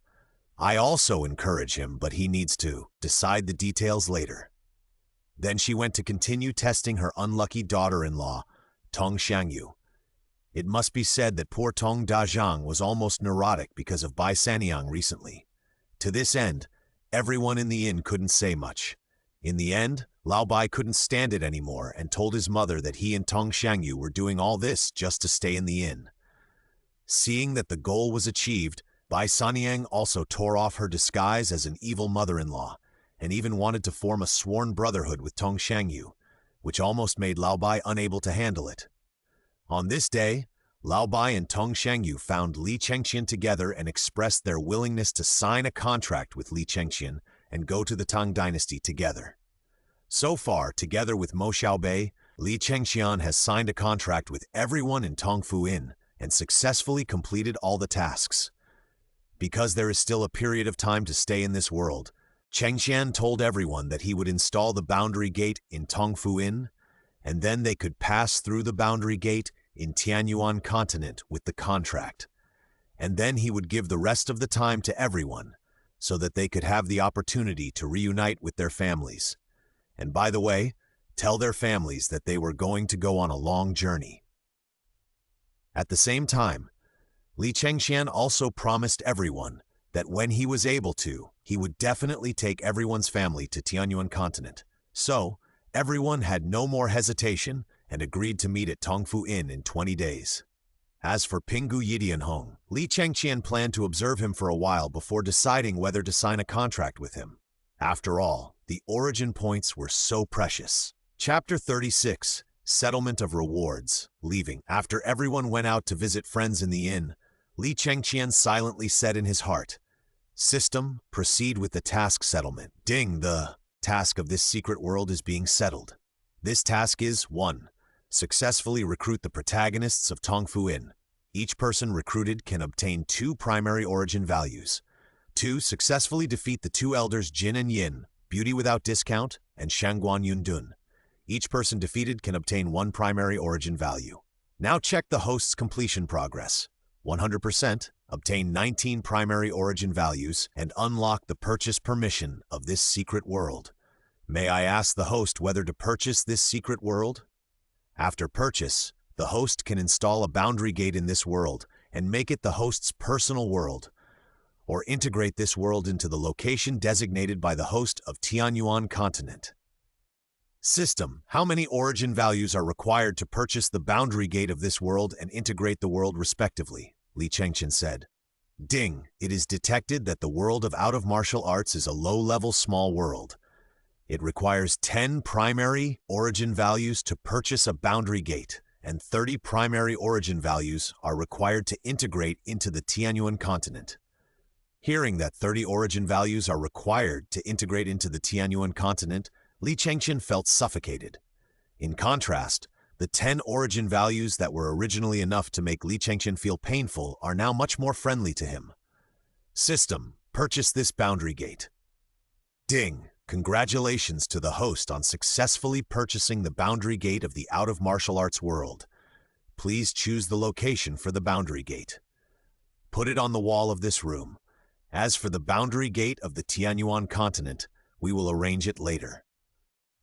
I also encourage him, but he needs to decide the details later. Then she went to continue testing her unlucky daughter-in-law, Tong Xiangyu. It must be said that poor Tong Dazhang was almost neurotic because of Bai Sanyang recently. To this end, everyone in the inn couldn't say much. In the end, Lao Bai couldn't stand it anymore and told his mother that he and Tong Xiangyu were doing all this just to stay in the inn. Seeing that the goal was achieved, Bai Sanyang also tore off her disguise as an evil mother-in-law and even wanted to form a sworn brotherhood with Tong Xiangyu, which almost made Lao Bai unable to handle it. On this day, Lao Bai and Tong Xiangyu found Li Chengqian together and expressed their willingness to sign a contract with Li Chengqian and go to the Tang Dynasty together. So far, together with Mo Xiaobei, Li Chengqian has signed a contract with everyone in Tongfu Inn and successfully completed all the tasks. Because there is still a period of time to stay in this world, Chengqian told everyone that he would install the boundary gate in Tongfu Inn, and then they could pass through the boundary gate in Tianyuan continent with the contract. And then he would give the rest of the time to everyone, so that they could have the opportunity to reunite with their families. And by the way, tell their families that they were going to go on a long journey. At the same time, Li Chengqian also promised everyone that when he was able to, he would definitely take everyone's family to Tianyuan continent. So, everyone had no more hesitation and agreed to meet at Tongfu Inn in 20 days. As for Pingu Yidianhong, Li Chengqian planned to observe him for a while before deciding whether to sign a contract with him. After all, the origin points were so precious. Chapter 36, Settlement of Rewards. Leaving. After everyone went out to visit friends in the inn, Li Chengqian silently said in his heart, "System, proceed with the task settlement." Ding, the task of this secret world is being settled. This task is 1. Successfully recruit the protagonists of Tongfu Inn. Each person recruited can obtain 2 primary origin values. 2. Successfully defeat the 2 elders Jin and Yin, Beauty Without Discount, and Shangguan Yundun. Each person defeated can obtain 1 primary origin value. Now check the host's completion progress. 100%, obtain 19 primary origin values, and unlock the purchase permission of this secret world. May I ask the host whether to purchase this secret world? After purchase, the host can install a boundary gate in this world and make it the host's personal world, or integrate this world into the location designated by the host of Tianyuan continent. System, how many origin values are required to purchase the boundary gate of this world and integrate the world respectively? Li Chengqian said. Ding, it is detected that the world of out of martial arts is a low-level small world. It requires 10 primary origin values to purchase a boundary gate, and 30 primary origin values are required to integrate into the Tianyuan continent. Hearing that 30 origin values are required to integrate into the Tianyuan continent, Li Chengqian felt suffocated. In contrast, the 10 origin values that were originally enough to make Li Chengqian feel painful are now much more friendly to him. System, purchase this boundary gate. Ding, congratulations to the host on successfully purchasing the boundary gate of the out of martial arts world. Please choose the location for the boundary gate. Put it on the wall of this room. As for the boundary gate of the Tianyuan continent, we will arrange it later.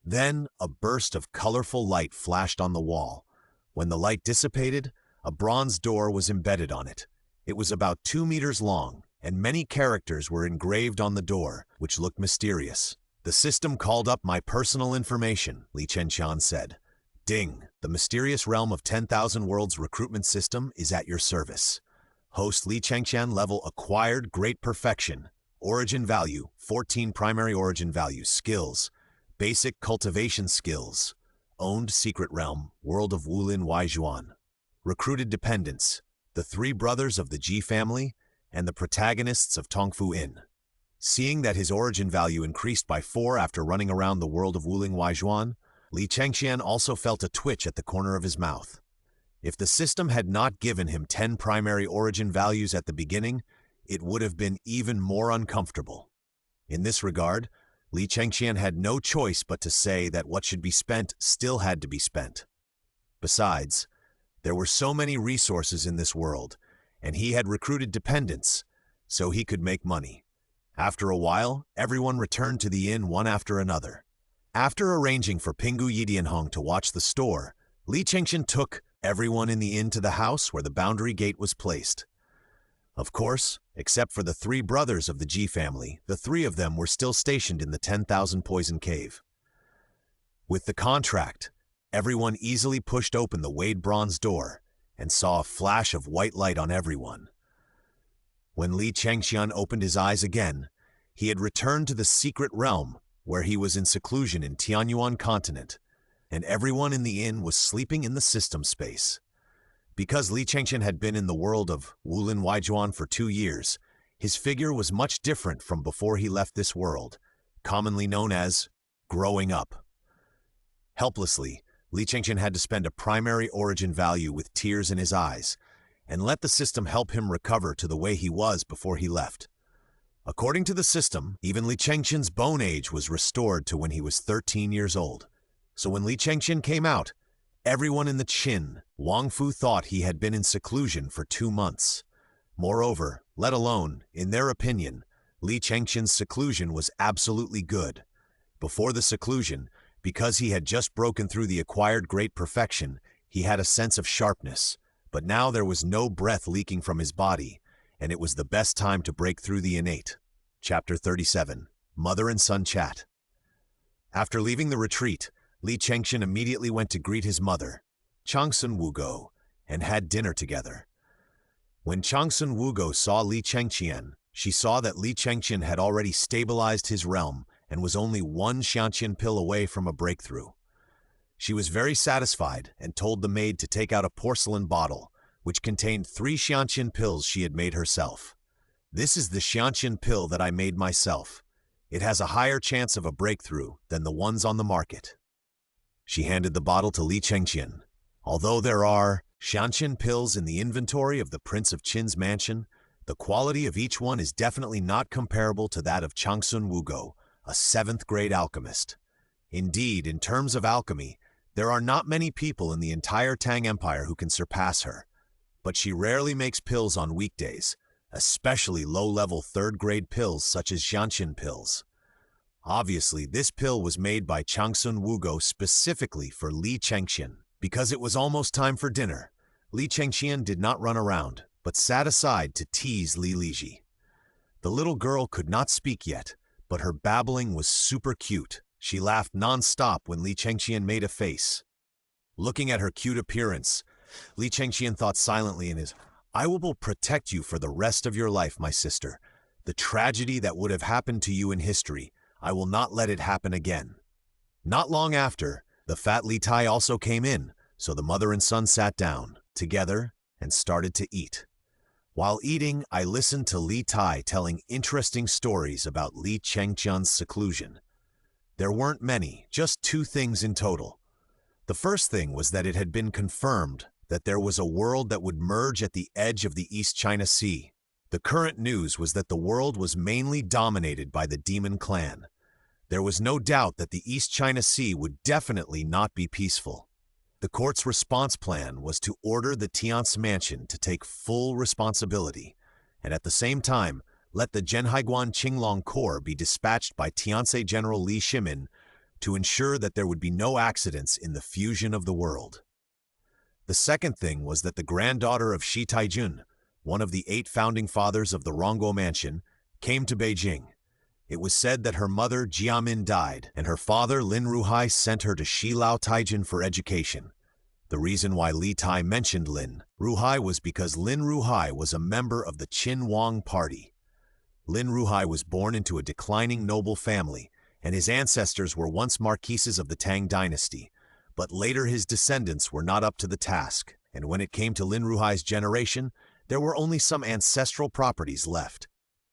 Then, a burst of colorful light flashed on the wall. When the light dissipated, a bronze door was embedded on it. It was about 2 meters long, and many characters were engraved on the door, which looked mysterious. The system called up my personal information, Li Chengqian said. Ding, the mysterious realm of 10,000 worlds recruitment system is at your service. Host Li Chengqian level acquired great perfection. Origin value, 14 primary origin values. Skills, basic cultivation skills. Owned secret realm, world of Wulin Waijuan. Recruited dependents, the 3 brothers of the Ji family, and the protagonists of Tongfu Inn. Seeing that his origin value increased by 4 after running around the world of Wuling Waijuan, Li Chengqian also felt a twitch at the corner of his mouth. If the system had not given him 10 primary origin values at the beginning, it would have been even more uncomfortable. In this regard, Li Chengqian had no choice but to say that what should be spent still had to be spent. Besides, there were so many resources in this world, and he had recruited dependents, so he could make money. After a while, everyone returned to the inn one after another. After arranging for Pingu Yidianhong to watch the store, Li Chengqian took everyone in the inn to the house where the boundary gate was placed. Of course, except for the three brothers of the Ji family, the three of them were still stationed in the 10,000 Poison Cave. With the contract, everyone easily pushed open the Wade bronze door and saw a flash of white light on everyone. When Li Chengqian opened his eyes again, he had returned to the secret realm where he was in seclusion in Tianyuan continent, and everyone in the inn was sleeping in the system space. Because Li Chengqian had been in the world of Wulin Waijuan for 2 years, his figure was much different from before he left this world, commonly known as growing up. Helplessly, Li Chengqian had to spend a primary origin value with tears in his eyes, and let the system help him recover to the way he was before he left. According to the system, even Li Chengqian's bone age was restored to when he was 13 years old. So when Li Chengqian came out, everyone in the Qin, Wangfu, thought he had been in seclusion for 2 months. Moreover, let alone, in their opinion, Li Chengqian's seclusion was absolutely good. Before the seclusion, because he had just broken through the acquired great perfection, he had a sense of sharpness, but now there was no breath leaking from his body, and it was the best time to break through the innate. Chapter 37. Mother and Son Chat. After leaving the retreat, Li Chengqian immediately went to greet his mother, Changsun Wugo, and had dinner together. When Changsun Wugo saw Li Chengqian, she saw that Li Chengqian had already stabilized his realm and was only 1 Xianqian pill away from a breakthrough. She was very satisfied and told the maid to take out a porcelain bottle, which contained 3 Xianqian pills she had made herself. "This is the Xianqian pill that I made myself. It has a higher chance of a breakthrough than the ones on the market." She handed the bottle to Li Chengqian. Although there are Xianqian pills in the inventory of the Prince of Qin's mansion, the quality of each one is definitely not comparable to that of Changsun Wugo, a 7th-grade alchemist. Indeed, in terms of alchemy, there are not many people in the entire Tang Empire who can surpass her. But she rarely makes pills on weekdays, especially low-level 3rd-grade pills such as Xianqian pills. Obviously, this pill was made by Changsun Wugo specifically for Li Chengqian. Because it was almost time for dinner, Li Chengqian did not run around, but sat aside to tease Li Liji. The little girl could not speak yet, but her babbling was super cute. She laughed non-stop when Li Chengqian made a face. Looking at her cute appearance, Li Chengqian thought silently in his, "I will protect you for the rest of your life, my sister. The tragedy that would have happened to you in history, I will not let it happen again." Not long after, the fat Li Tai also came in, so the mother and son sat down together and started to eat. While eating, I listened to Li Tai telling interesting stories about Li Chengqian's seclusion. There weren't many, just 2 things in total. The first thing was that it had been confirmed that there was a world that would merge at the edge of the East China Sea. The current news was that the world was mainly dominated by the Demon Clan. There was no doubt that the East China Sea would definitely not be peaceful. The court's response plan was to order the Tiance Mansion to take full responsibility, and at the same time, let the Zhenhaiguan Qinglong Corps be dispatched by Tiance General Li Shimin to ensure that there would be no accidents in the fusion of the world. The second thing was that the granddaughter of Shi Taijun, one of the 8 founding fathers of the Rongguo Mansion, came to Beijing. It was said that her mother Jiamin died, and her father Lin Ruhai sent her to Shilao Taijin for education. The reason why Li Tai mentioned Lin Ruhai was because Lin Ruhai was a member of the Qin Wang party. Lin Ruhai was born into a declining noble family, and his ancestors were once marquises of the Tang Dynasty, but later his descendants were not up to the task, and when it came to Lin Ruhai's generation, there were only some ancestral properties left.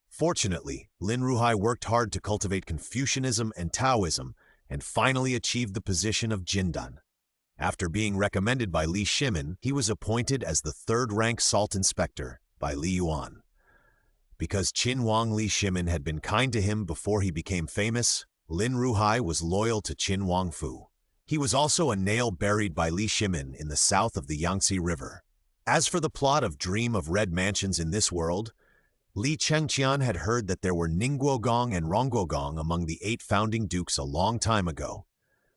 Fortunately, Lin Ruhai worked hard to cultivate Confucianism and Taoism, and finally achieved the position of Jindan. After being recommended by Li Shimin, he was appointed as the 3rd-rank salt inspector by Li Yuan. Because Qin Wang Li Shimin had been kind to him before he became famous, Lin Ruhai was loyal to Qin Wangfu. He was also a nail buried by Li Shimin in the south of the Yangtze River. As for the plot of Dream of Red Mansions in this world, Li Chengqian had heard that there were Ningguogong and Rongguogong among the 8 founding dukes a long time ago,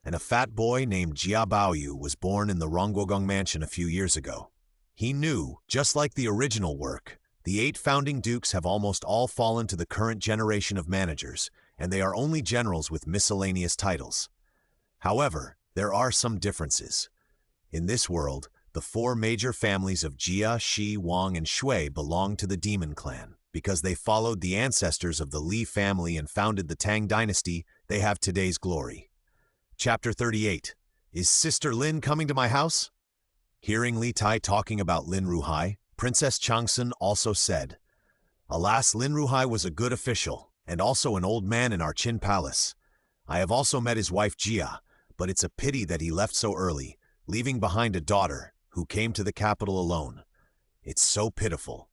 and a fat boy named Jia Baoyu was born in the Rongguogong mansion a few years ago. He knew, just like the original work, the 8 founding dukes have almost all fallen to the current generation of managers, and they are only generals with miscellaneous titles. However, there are some differences. In this world, the 4 major families of Jia, Shi, Wang, and Shui belong to the Demon Clan. Because they followed the ancestors of the Li family and founded the Tang Dynasty, they have today's glory. Chapter 38. Is Sister Lin coming to my house? Hearing Li Tai talking about Lin Ruhai, Princess Changsun also said, "Alas, Lin Ruhai was a good official, and also an old man in our Qin palace. I have also met his wife Jia, but it's a pity that he left so early, leaving behind a daughter who came to the capital alone. It's so pitiful.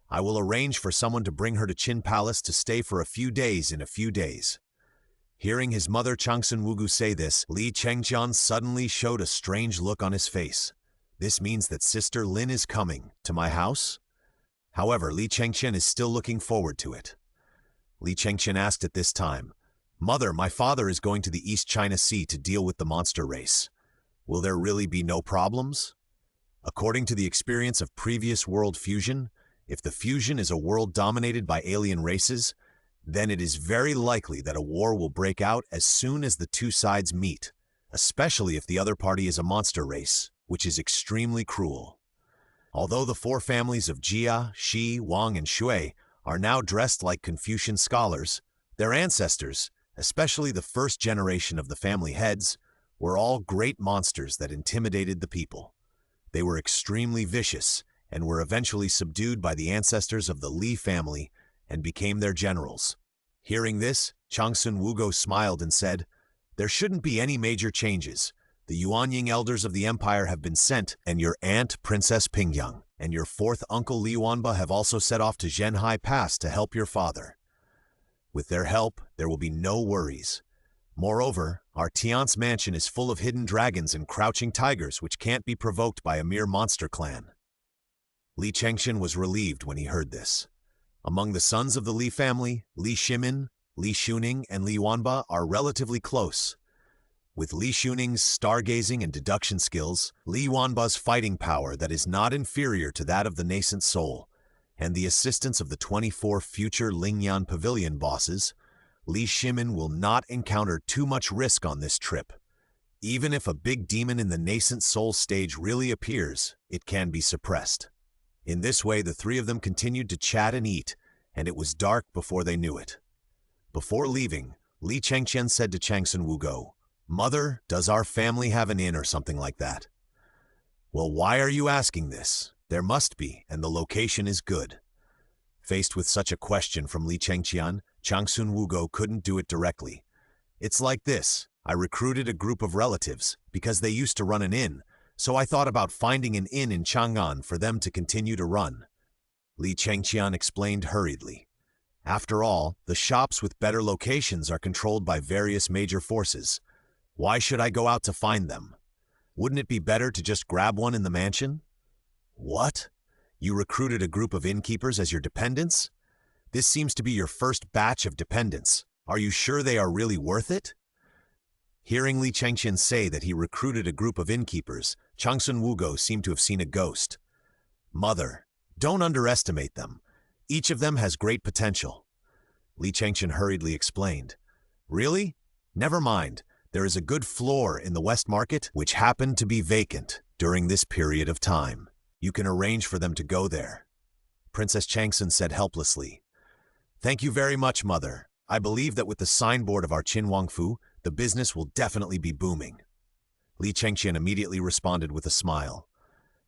I will arrange for someone to bring her to Qin Palace to stay for a few days in a few days." Hearing his mother Changsun Wugu say this, Li Chengqian suddenly showed a strange look on his face. This means that Sister Lin is coming to my house? However, Li Chengqian is still looking forward to it. Li Chengqian asked at this time, "Mother, my father is going to the East China Sea to deal with the monster race. Will there really be no problems?" According to the experience of previous world fusion, if the fusion is a world dominated by alien races, then it is very likely that a war will break out as soon as the 2 sides meet, especially if the other party is a monster race, which is extremely cruel. Although the 4 families of Jia, Shi, Wang, and Shui are now dressed like Confucian scholars, their ancestors, especially the first generation of the family heads, were all great monsters that intimidated the people. They were extremely vicious and were eventually subdued by the ancestors of the Li family and became their generals. Hearing this, Changsun Wugo smiled and said, "There shouldn't be any major changes. The Yuanying elders of the empire have been sent, and your aunt, Princess Pingyang, and your 4th uncle Li Wanba have also set off to Zhenhai Pass to help your father. With their help, there will be no worries. Moreover, our Tian's mansion is full of hidden dragons and crouching tigers which can't be provoked by a mere monster clan." Li Chengqian was relieved when he heard this. Among the sons of the Li family, Li Shimin, Li Shuning, and Li Wanba are relatively close. With Li Shuning's stargazing and deduction skills, Li Wanba's fighting power that is not inferior to that of the nascent soul, and the assistance of the 24 future Lingyan Pavilion bosses, Li Shimin will not encounter too much risk on this trip. Even if a big demon in the nascent soul stage really appears, it can be suppressed. In this way, the 3 of them continued to chat and eat, and it was dark before they knew it. Before leaving, Li Chengqian said to Changsun Wugo, "Mother, does our family have an inn or something like that?" "Well, why are you asking this? There must be, and the location is good." Faced with such a question from Li Chengqian, Changsun Wugo couldn't do it directly. "It's like this. I recruited a group of relatives because they used to run an inn, so I thought about finding an inn in Chang'an for them to continue to run." Li Chengqian explained hurriedly. After all, the shops with better locations are controlled by various major forces. Why should I go out to find them? Wouldn't it be better to just grab one in the mansion? What? You recruited a group of innkeepers as your dependents? This seems to be your first batch of dependents. Are you sure they are really worth it? Hearing Li Chengqian say that he recruited a group of innkeepers, Changsun Wugo seemed to have seen a ghost. "Mother, don't underestimate them. Each of them has great potential." Li Chengqian hurriedly explained. "Really? Never mind. There is a good floor in the West Market which happened to be vacant during this period of time. You can arrange for them to go there." Princess Changsun said helplessly, "Thank you very much, Mother. I believe that with the signboard of our Qin Wangfu, the business will definitely be booming." Li Chengqian immediately responded with a smile.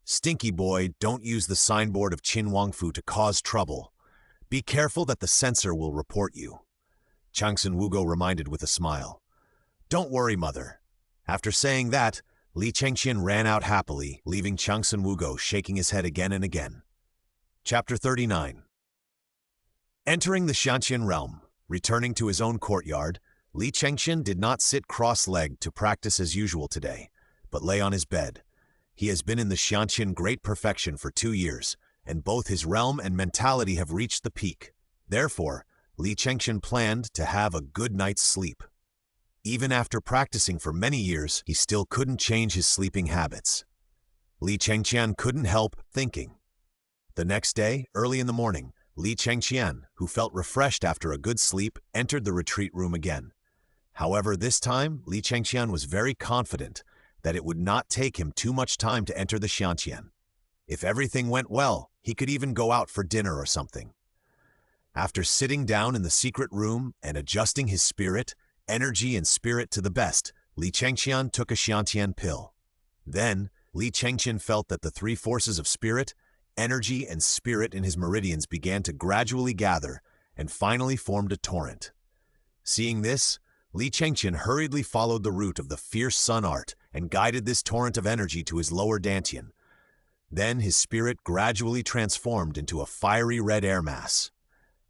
"Stinky boy, don't use the signboard of Qin Wangfu to cause trouble. Be careful that the censor will report you." Changsun Wugo reminded with a smile. "Don't worry, Mother." After saying that, Li Chengqian ran out happily, leaving Changsun Wugo shaking his head again and again. Chapter 39. Entering the Xianqian realm, returning to his own courtyard, Li Chengqian did not sit cross-legged to practice as usual today, but lay on his bed. He has been in the Xianqian great perfection for 2 years, and both his realm and mentality have reached the peak. Therefore, Li Chengqian planned to have a good night's sleep. Even after practicing for many years, he still couldn't change his sleeping habits. Li Chengqian couldn't help thinking. The next day, early in the morning, Li Chengqian, who felt refreshed after a good sleep, entered the retreat room again. However, this time, Li Chengqian was very confident that it would not take him too much time to enter the Xiantian. If everything went well, he could even go out for dinner or something. After sitting down in the secret room and adjusting his spirit, energy and spirit to the best, Li Chengqian took a Xiantian pill. Then, Li Chengqian felt that the three forces of spirit, energy, and spirit in his meridians began to gradually gather and finally formed a torrent. Seeing this, Li Chengqian hurriedly followed the route of the fierce sun art and guided this torrent of energy to his lower dantian. Then his spirit gradually transformed into a fiery red air mass.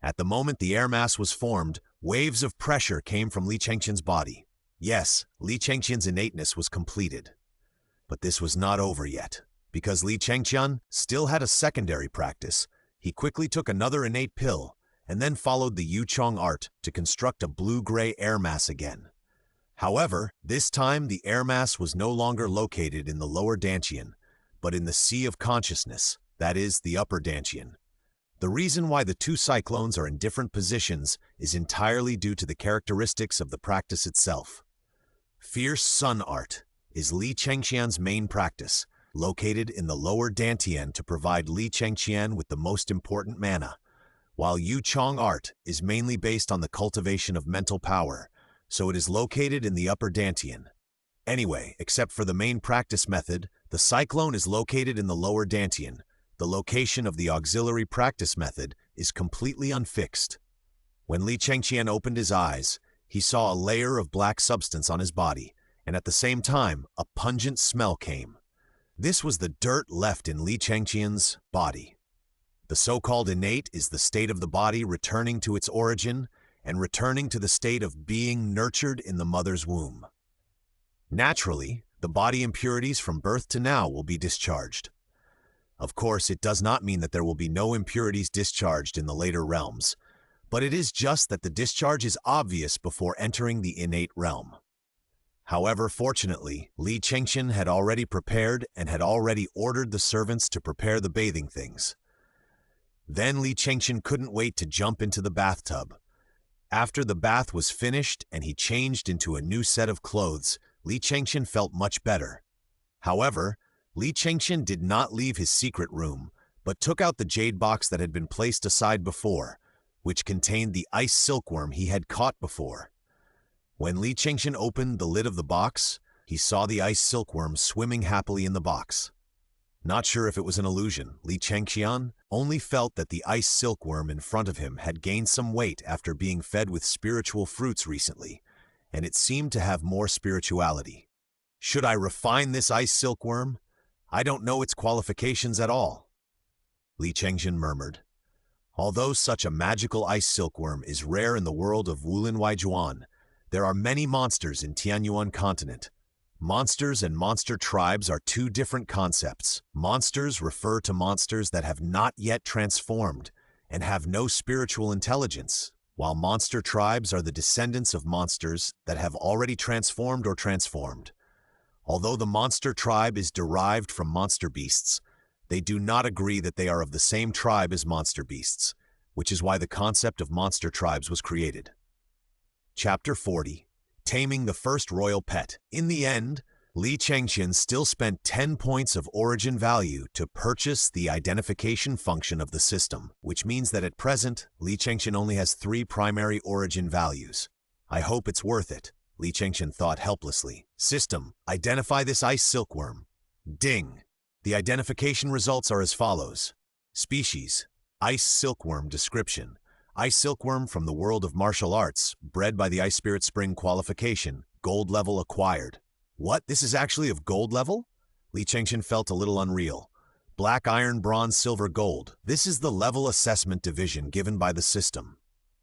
At the moment the air mass was formed, waves of pressure came from Li Chengqian's body. Yes, Li Chengqian's innateness was completed. But this was not over yet. Because Li Chengqian still had a secondary practice, he quickly took another innate pill and then followed the Yuchong art to construct a blue-gray air mass again. However, this time the air mass was no longer located in the lower dantian, but in the sea of consciousness, that is, the upper dantian. The reason why the two cyclones are in different positions is entirely due to the characteristics of the practice itself. Fierce sun art is Li Chengqian's main practice, located in the lower dantian to provide Li Chengqian with the most important mana, while Yuchong art is mainly based on the cultivation of mental power, so it is located in the upper dantian. Anyway, except for the main practice method, the cyclone is located in the lower dantian. The location of the auxiliary practice method is completely unfixed. When Li Chengqian opened his eyes, he saw a layer of black substance on his body, and at the same time, a pungent smell came. This was the dirt left in Li Chengqian's body. The so-called innate is the state of the body returning to its origin and returning to the state of being nurtured in the mother's womb. Naturally, the body impurities from birth to now will be discharged. Of course, it does not mean that there will be no impurities discharged in the later realms, but it is just that the discharge is obvious before entering the innate realm. However, fortunately, Li Chengqian had already prepared and had already ordered the servants to prepare the bathing things. Then Li Chengqian couldn't wait to jump into the bathtub. After the bath was finished and he changed into a new set of clothes, Li Chengqian felt much better. However, Li Chengqian did not leave his secret room, but took out the jade box that had been placed aside before, which contained the ice silkworm he had caught before. When Li Chengqian opened the lid of the box, he saw the ice silkworm swimming happily in the box. Not sure if it was an illusion, Li Chengqian only felt that the ice silkworm in front of him had gained some weight after being fed with spiritual fruits recently, and it seemed to have more spirituality. Should I refine this ice silkworm? I don't know its qualifications at all, Li Chengqian murmured. Although such a magical ice silkworm is rare in the world of Wulin Waijuan, there are many monsters in Tianyuan continent. Monsters and monster tribes are two different concepts. Monsters refer to monsters that have not yet transformed and have no spiritual intelligence, while monster tribes are the descendants of monsters that have already transformed or transformed. Although the monster tribe is derived from monster beasts, they do not agree that they are of the same tribe as monster beasts, which is why the concept of monster tribes was created. Chapter 40. Taming the First Royal Pet. In the end, Li Chengqian still spent 10 points of origin value to purchase the identification function of the system, which means that at present, Li Chengqian only has 3 primary origin values. I hope it's worth it, Li Chengqian thought helplessly. System, identify this ice silkworm. Ding. The identification results are as follows. Species, ice silkworm. Description, ice silkworm from the world of martial arts, bred by the Ice Spirit Spring qualification, gold level acquired. What? This is actually of gold level? Li Chengqian felt a little unreal. Black iron, bronze, silver, gold. This is the level assessment division given by the system.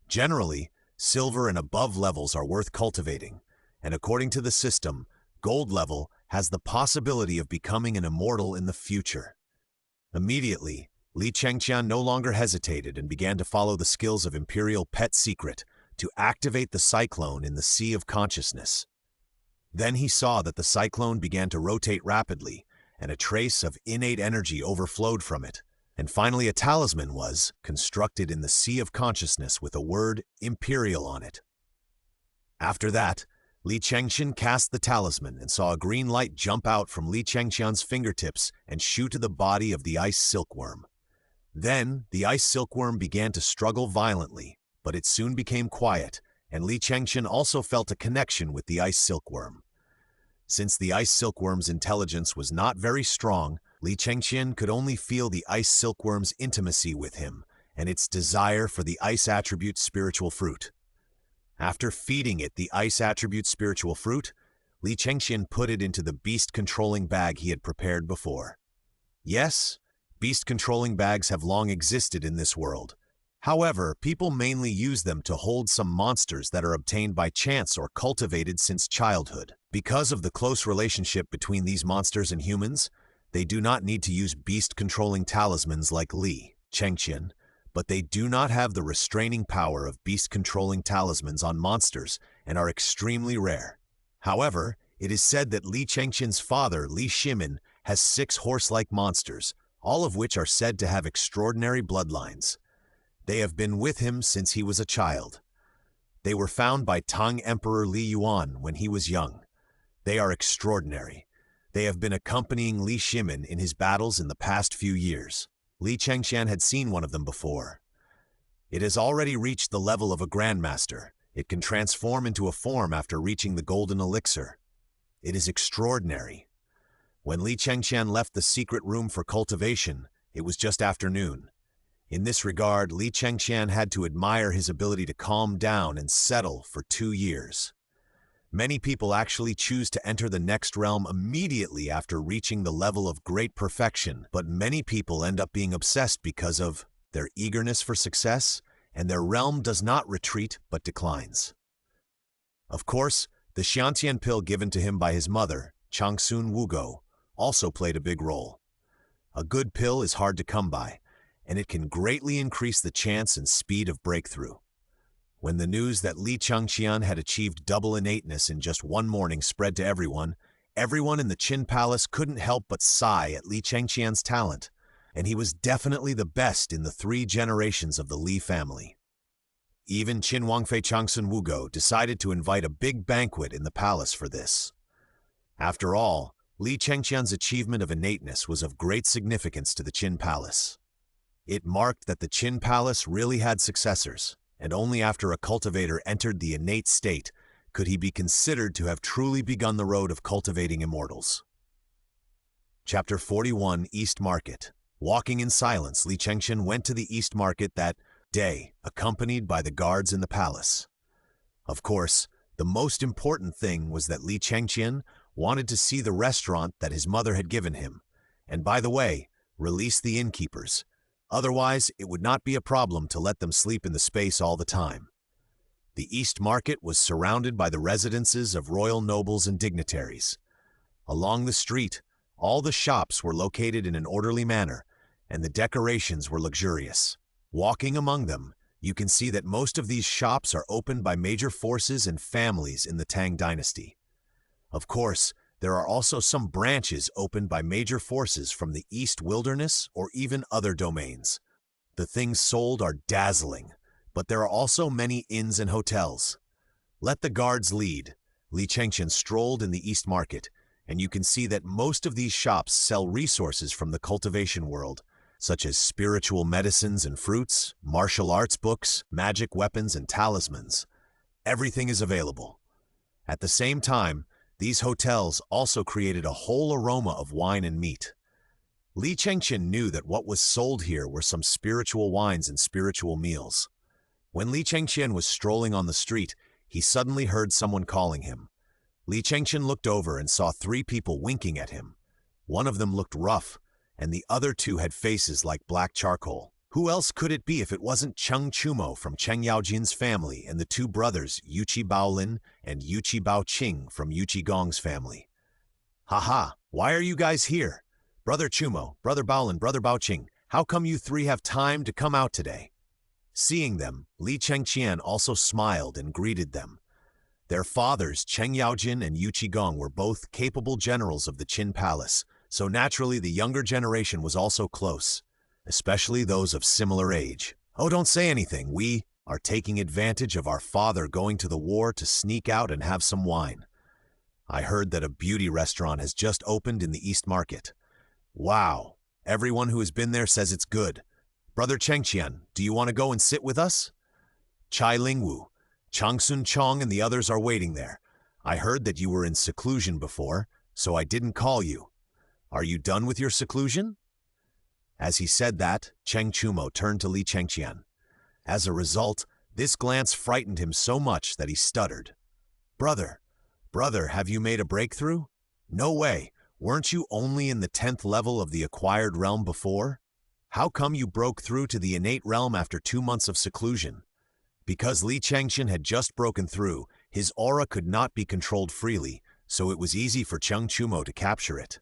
Generally, silver and above levels are worth cultivating, and according to the system, gold level has the possibility of becoming an immortal in the future. Immediately, Li Chengqian no longer hesitated and began to follow the skills of Imperial Pet Secret to activate the cyclone in the Sea of Consciousness. Then he saw that the cyclone began to rotate rapidly, and a trace of innate energy overflowed from it. And finally, a talisman was constructed in the Sea of Consciousness with a word Imperial on it. After that, Li Chengqian cast the talisman and saw a green light jump out from Li Chengqian's fingertips and shoot to the body of the ice silkworm. Then, the ice silkworm began to struggle violently, but it soon became quiet, and Li Chengqian also felt a connection with the ice silkworm. Since the ice silkworm's intelligence was not very strong, Li Chengqian could only feel the ice silkworm's intimacy with him and its desire for the ice attribute spiritual fruit. After feeding it the ice attribute spiritual fruit, Li Chengqian put it into the beast-controlling bag he had prepared before. Yes, beast-controlling bags have long existed in this world. However, people mainly use them to hold some monsters that are obtained by chance or cultivated since childhood. Because of the close relationship between these monsters and humans, they do not need to use beast-controlling talismans like Li Chengqian, but they do not have the restraining power of beast-controlling talismans on monsters and are extremely rare. However, it is said that Li Chengqian's father, Li Shimin, has 6 horse-like monsters, all of which are said to have extraordinary bloodlines. They have been with him since he was a child. They were found by Tang Emperor Li Yuan when he was young. They are extraordinary. They have been accompanying Li Shimin in his battles in the past few years. Li Chengqian had seen one of them before. It has already reached the level of a grandmaster. It can transform into a form after reaching the golden elixir. It is extraordinary. When Li Chengqian left the secret room for cultivation, it was just afternoon. In this regard, Li Chengqian had to admire his ability to calm down and settle for 2 years. Many people actually choose to enter the next realm immediately after reaching the level of great perfection, but many people end up being obsessed because of their eagerness for success, and their realm does not retreat but declines. Of course, the Xiantian pill given to him by his mother, Changsun Wugo, also played a big role. A good pill is hard to come by, and it can greatly increase the chance and speed of breakthrough. When the news that Li Chengqian had achieved double innateness in just one morning spread to everyone in the Qin Palace couldn't help but sigh at Li Chengqian's talent, and he was definitely the best in the 3 generations of the Li family. Even Qin Wangfei Changsun Wugo decided to invite a big banquet in the palace for this. After all, Li Chengqian's achievement of innateness was of great significance to the Qin Palace. It marked that the Qin Palace really had successors, and only after a cultivator entered the innate state could he be considered to have truly begun the road of cultivating immortals. Chapter 41, East Market. Walking in silence, Li Chengqian went to the East Market that day, accompanied by the guards in the palace. Of course, the most important thing was that Li Chengqian wanted to see the restaurant that his mother had given him, and by the way, release the innkeepers. Otherwise, it would not be a problem to let them sleep in the space all the time. The East Market was surrounded by the residences of royal nobles and dignitaries. Along the street, all the shops were located in an orderly manner, and the decorations were luxurious. Walking among them, you can see that most of these shops are opened by major forces and families in the Tang Dynasty. Of course, there are also some branches opened by major forces from the East Wilderness or even other domains. The things sold are dazzling, but there are also many inns and hotels. Let the guards lead. Li Chengqian strolled in the East Market, and you can see that most of these shops sell resources from the cultivation world, such as spiritual medicines and fruits, martial arts books, magic weapons, and talismans. Everything is available. At the same time, these hotels also created a whole aroma of wine and meat. Li Chengqian knew that what was sold here were some spiritual wines and spiritual meals. When Li Chengqian was strolling on the street, he suddenly heard someone calling him. Li Chengqian looked over and saw 3 people winking at him. One of them looked rough, and the other 2 had faces like black charcoal. Who else could it be if it wasn't Cheng Chumo from Cheng Yaojin's family and the 2 brothers Yuqi Baolin and Yuqi Baoqing from Yuqi Gong's family? Haha, why are you guys here? Brother Chumo, Brother Baolin, Brother Baoqing, How come you three have time to come out today? Seeing them, Li Chengqian also smiled and greeted them. Their fathers, Cheng Yaojin and Yu Qigong, were both capable generals of the Qin Palace, so naturally the younger generation was also close, especially those of similar age. Oh, don't say anything. We are taking advantage of our father going to the war to sneak out and have some wine. I heard that a beauty restaurant has just opened in the East Market. Wow, everyone who has been there says it's good. Brother Chengqian, do you want to go and sit with us? Chai Lingwu, Changsun Chong and the others are waiting there. I heard that you were in seclusion before, so I didn't call you. Are you done with your seclusion? As he said that, Cheng Chumo turned to Li Chengqian. As a result, this glance frightened him so much that he stuttered. Brother, have you made a breakthrough? No way, weren't you only in the 10th level of the acquired realm before? How come you broke through to the innate realm after 2 months of seclusion? Because Li Chengqian had just broken through, his aura could not be controlled freely, so it was easy for Cheng Chumo to capture it.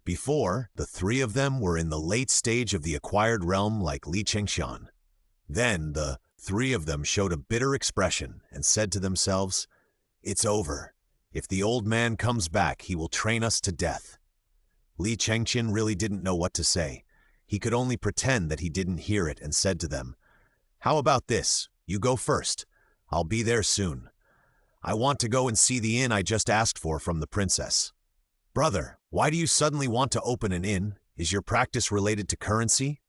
Before, the three of them were in the late stage of the acquired realm like Li Chengqian. Then, the three of them showed a bitter expression and said to themselves, "It's over. If the old man comes back, he will train us to death." Li Chengqian really didn't know what to say. He could only pretend that he didn't hear it and said to them, "How about this? You go first. I'll be there soon. I want to go and see the inn I just asked for from the princess." Brother, why do you suddenly want to open an inn? Is your practice related to currency?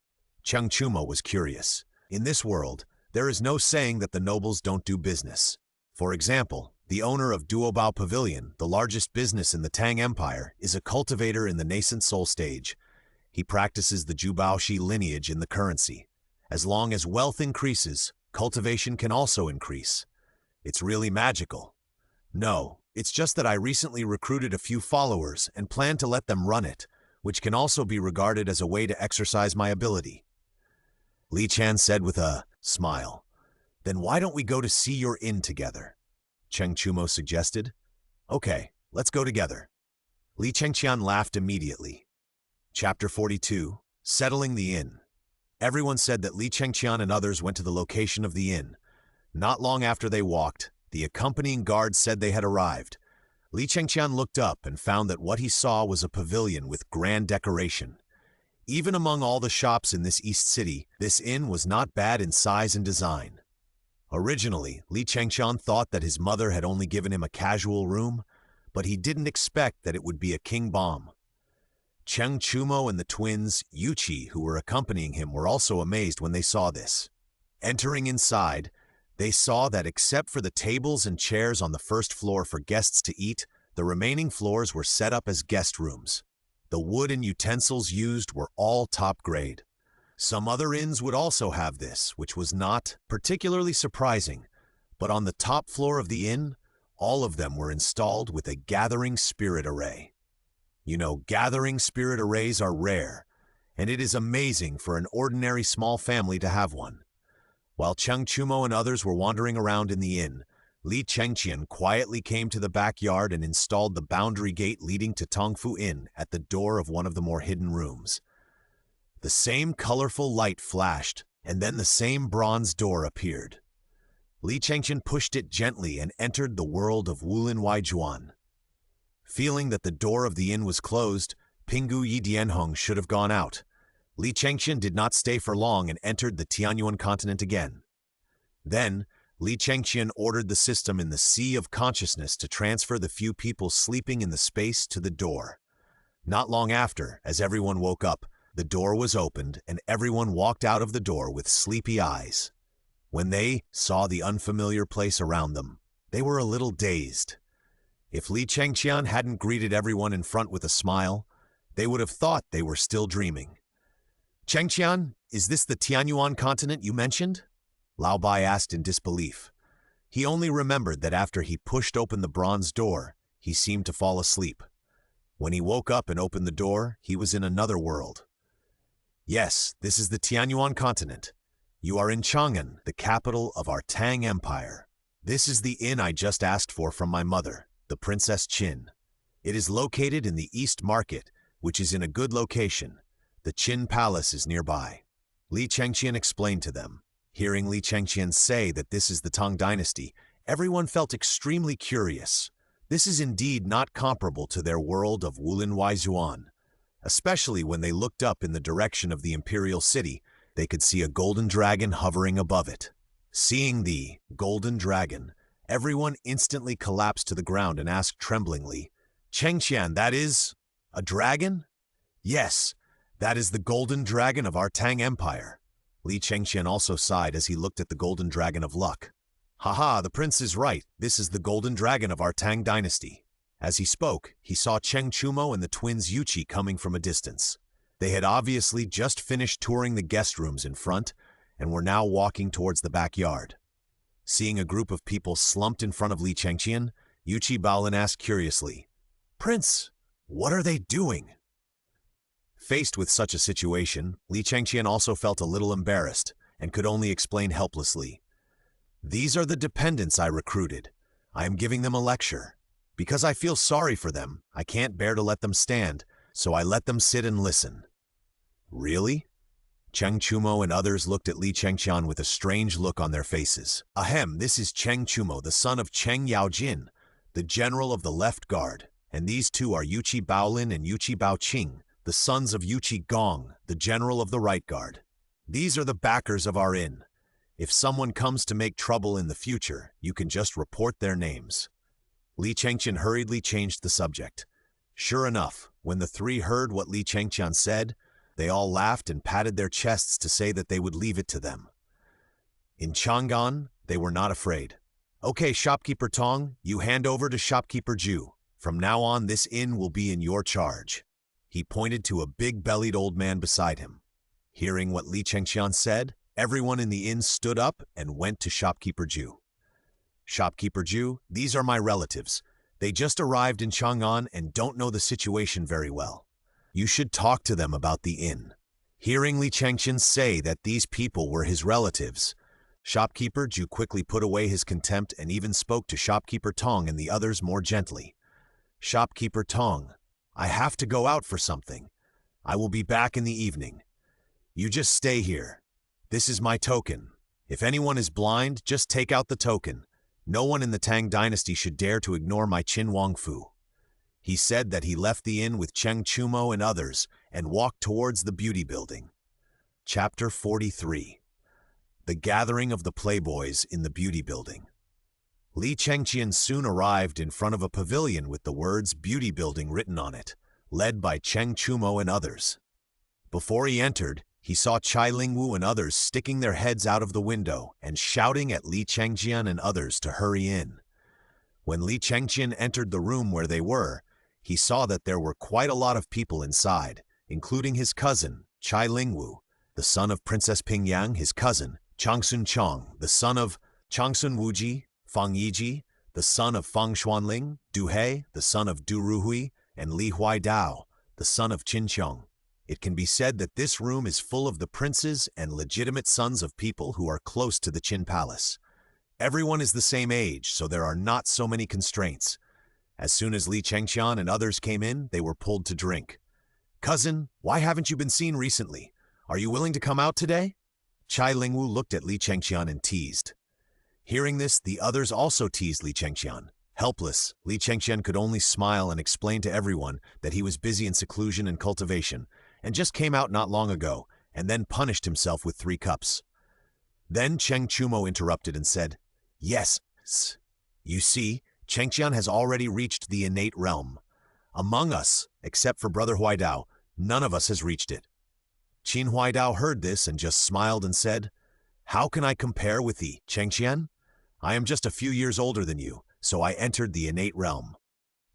Cheng Chumo was curious. In this world, there is no saying that the nobles don't do business. For example, the owner of Duobao Pavilion, the largest business in the Tang Empire, is a cultivator in the nascent soul stage. He practices the Jubaoshi lineage in the currency. As long as wealth increases, cultivation can also increase. It's really magical. No, it's just that I recently recruited a few followers and plan to let them run it, which can also be regarded as a way to exercise my ability. Li Chan said with a smile. Then why don't we go to see your inn together? Cheng Chumo suggested. Okay, let's go together. Li Chengqian laughed immediately. Chapter 42, Settling the Inn. Everyone said that Li Chengqian and others went to the location of the inn. Not long after they walked, the accompanying guards said they had arrived. Li Chengqian looked up and found that what he saw was a pavilion with grand decoration. Even among all the shops in this East City, this inn was not bad in size and design. Originally, Li Chengqian thought that his mother had only given him a casual room, but he didn't expect that it would be a king bomb. Cheng Chumo and the twins, Yuchi, who were accompanying him, were also amazed when they saw this. Entering inside, they saw that except for the tables and chairs on the first floor for guests to eat, the remaining floors were set up as guest rooms. The wood and utensils used were all top grade. Some other inns would also have this, which was not particularly surprising, but on the top floor of the inn, all of them were installed with a gathering spirit array. You know, gathering spirit arrays are rare, and it is amazing for an ordinary small family to have one. While Cheng Chumo and others were wandering around in the inn, Li Chengqian quietly came to the backyard and installed the boundary gate leading to Tongfu Inn at the door of one of the more hidden rooms. The same colorful light flashed, and then the same bronze door appeared. Li Chengqian pushed it gently and entered the world of Wulin Waijuan. Feeling that the door of the inn was closed, Pingu Yi Dianhong should have gone out. Li Chengqian did not stay for long and entered the Tianyuan continent again. Then, Li Chengqian ordered the system in the Sea of Consciousness to transfer the few people sleeping in the space to the door. Not long after, as everyone woke up, the door was opened and everyone walked out of the door with sleepy eyes. When they saw the unfamiliar place around them, they were a little dazed. If Li Chengqian hadn't greeted everyone in front with a smile, they would have thought they were still dreaming. Chengqian, is this the Tianyuan continent you mentioned? Lao Bai asked in disbelief. He only remembered that after he pushed open the bronze door, he seemed to fall asleep. When he woke up and opened the door, he was in another world. Yes, this is the Tianyuan continent. You are in Chang'an, the capital of our Tang Empire. This is the inn I just asked for from my mother, the Princess Qin. It is located in the East Market, which is in a good location. The Qin Palace is nearby. Li Chengqian explained to them. Hearing Li Chengqian say that this is the Tang Dynasty, everyone felt extremely curious. This is indeed not comparable to their world of Wulin Waizuan. Especially when they looked up in the direction of the imperial city, they could see a golden dragon hovering above it. Seeing the golden dragon, everyone instantly collapsed to the ground and asked tremblingly, "Chengqian, that is a dragon?" "Yes, that is the golden dragon of our Tang Empire." Li Chengqian also sighed as he looked at the golden dragon of luck. "Haha, the prince is right. This is the golden dragon of our Tang Dynasty." As he spoke, he saw Cheng Chumo and the twins Yuchi coming from a distance. They had obviously just finished touring the guest rooms in front and were now walking towards the backyard. Seeing a group of people slumped in front of Li Chengqian, Yuchi Baolin asked curiously, "Prince, what are they doing?" Faced with such a situation, Li Chengqian also felt a little embarrassed and could only explain helplessly, "These are the dependents I recruited. I am giving them a lecture. Because I feel sorry for them, I can't bear to let them stand, so I let them sit and listen." "Really?" Cheng Chumo and others looked at Li Chengqian with a strange look on their faces. "Ahem, this is Cheng Chumo, the son of Cheng Yaojin, the general of the left guard, and these two are Yuchi Baolin and Yuchi Baoqing, the sons of Yuchi Gong, the general of the right guard. These are the backers of our inn. If someone comes to make trouble in the future, you can just report their names." Li Chengqian hurriedly changed the subject. Sure enough, when the three heard what Li Chengqian said, they all laughed and patted their chests to say that they would leave it to them. In Chang'an, they were not afraid. "Okay, shopkeeper Tong, you hand over to shopkeeper Ju. From now on, this inn will be in your charge." He pointed to a big-bellied old man beside him. Hearing what Li Chengqian said, everyone in the inn stood up and went to shopkeeper Ju. "Shopkeeper Ju, these are my relatives. They just arrived in Chang'an and don't know the situation very well. You should talk to them about the inn." Hearing Li Chengqian say that these people were his relatives, shopkeeper Ju quickly put away his contempt and even spoke to shopkeeper Tong and the others more gently. "Shopkeeper Tong, I have to go out for something. I will be back in the evening. You just stay here. This is my token. If anyone is blind, just take out the token. No one in the Tang Dynasty should dare to ignore my Qin Wangfu." He said that he left the inn with Cheng Chumo and others and walked towards the beauty building. Chapter 43. The Gathering of the Playboys in the Beauty Building. Li Chengqian soon arrived in front of a pavilion with the words Beauty Building written on it, led by Cheng Chumo and others. Before he entered, he saw Chai Lingwu and others sticking their heads out of the window and shouting at Li Chengqian and others to hurry in. When Li Chengqian entered the room where they were, he saw that there were quite a lot of people inside, including his cousin, Chai Lingwu, the son of Princess Pingyang, his cousin, Changsun Chong, the son of Changsun Wuji, Fang Yiji, the son of Fang Xuanling, Du He, the son of Du Ruhui, and Li Huaidao, the son of Qin Qiong. It can be said that this room is full of the princes and legitimate sons of people who are close to the Qin Palace. Everyone is the same age, so there are not so many constraints. As soon as Li Chengqian and others came in, they were pulled to drink. "Cousin, why haven't you been seen recently? Are you willing to come out today?" Chai Lingwu looked at Li Chengqian and teased. Hearing this, the others also teased Li Chengqian. Helpless, Li Chengqian could only smile and explain to everyone that he was busy in seclusion and cultivation, and just came out not long ago, and then punished himself with 3 cups. Then Cheng Chumo interrupted and said, "Yes, you see, Chengqian has already reached the innate realm. Among us, except for Brother Huaidao, none of us has reached it." Qin Huaidao heard this and just smiled and said, "How can I compare with thee, Chengqian? I am just a few years older than you, so I entered the innate realm."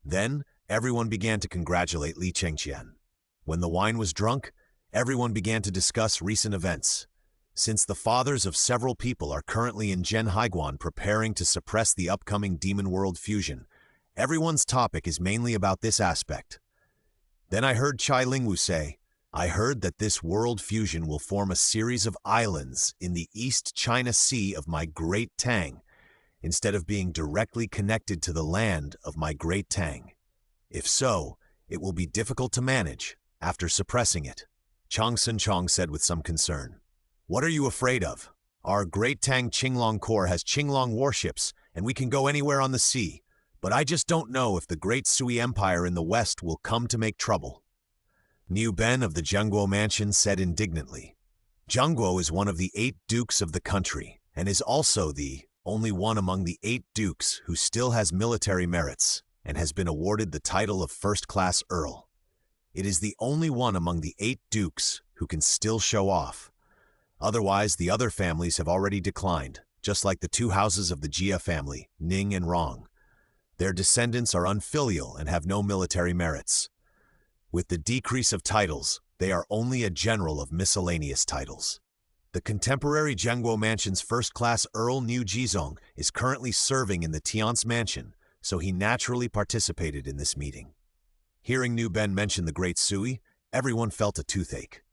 Then everyone began to congratulate Li Chengqian. When the wine was drunk, everyone began to discuss recent events. Since the fathers of several people are currently in Zhenhaiguan preparing to suppress the upcoming Demon World fusion, everyone's topic is mainly about this aspect. Then I heard Chai Lingwu say, "I heard that this world fusion will form a series of islands in the East China Sea of my Great Tang, instead of being directly connected to the land of my Great Tang. If so, it will be difficult to manage after suppressing it. Chong said with some concern. What are you afraid of? Our great Tang Qinglong Corps has Qinglong warships, and we can go anywhere on the sea. But I just don't know if the great Sui Empire in the west will come to make trouble. Niu Ben of the Zhengguo Mansion said indignantly. Zhengguo is one of the 8 dukes of the country, and is also the only one among the 8 dukes who still has military merits, and has been awarded the title of first-class earl. It is the only one among the 8 dukes who can still show off. Otherwise, the other families have already declined, just like the 2 houses of the Jia family, Ning and Rong. Their descendants are unfilial and have no military merits. With the decrease of titles, they are only a general of miscellaneous titles. The contemporary Zhengguo Mansion's first-class Earl Niu Jizong is currently serving in the Tian's Mansion, so he naturally participated in this meeting. Hearing Niu Ben mention the Great Sui, everyone felt a toothache.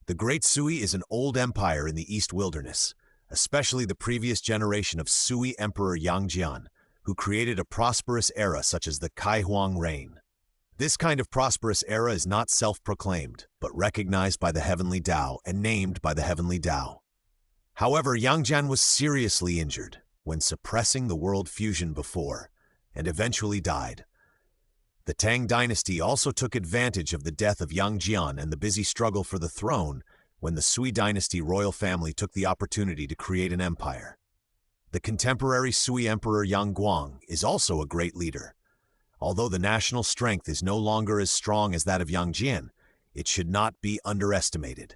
The Great Sui is an old empire in the East Wilderness, especially the previous generation of Sui Emperor Yangjian, who created a prosperous era such as the Kaihuang reign. This kind of prosperous era is not self-proclaimed, but recognized by the Heavenly Tao and named by the Heavenly Tao. However, Yangjian was seriously injured when suppressing the world fusion before, and eventually died. The Tang Dynasty also took advantage of the death of Yangjian and the busy struggle for the throne when the Sui Dynasty royal family took the opportunity to create an empire. The contemporary Sui Emperor Yang Guang is also a great leader. Although the national strength is no longer as strong as that of Yangjian, it should not be underestimated.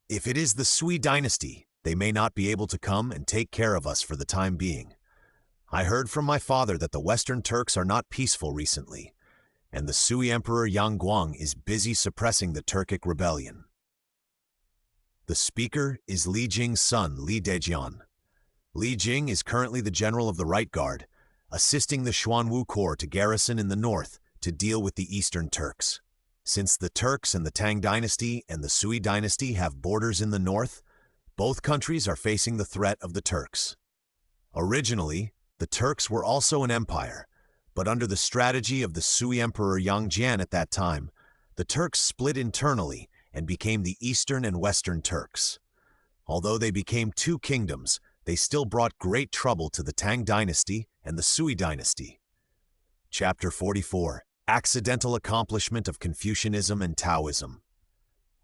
If it is the Sui Dynasty, they may not be able to come and take care of us for the time being. I heard from my father that the Western Turks are not peaceful recently, and the Sui Emperor Yang Guang is busy suppressing the Turkic rebellion. The speaker is Li Jing's son, Li Dejian. Li Jing is currently the general of the Right Guard, assisting the Xuanwu Corps to garrison in the north to deal with the Eastern Turks. Since the Turks and the Tang Dynasty and the Sui Dynasty have borders in the north, both countries are facing the threat of the Turks. Originally, the Turks were also an empire, but under the strategy of the Sui Emperor Yangjian at that time, the Turks split internally and became the Eastern and Western Turks. Although they became 2 kingdoms, they still brought great trouble to the Tang Dynasty and the Sui Dynasty. Chapter 44. Accidental Accomplishment of Confucianism and Taoism.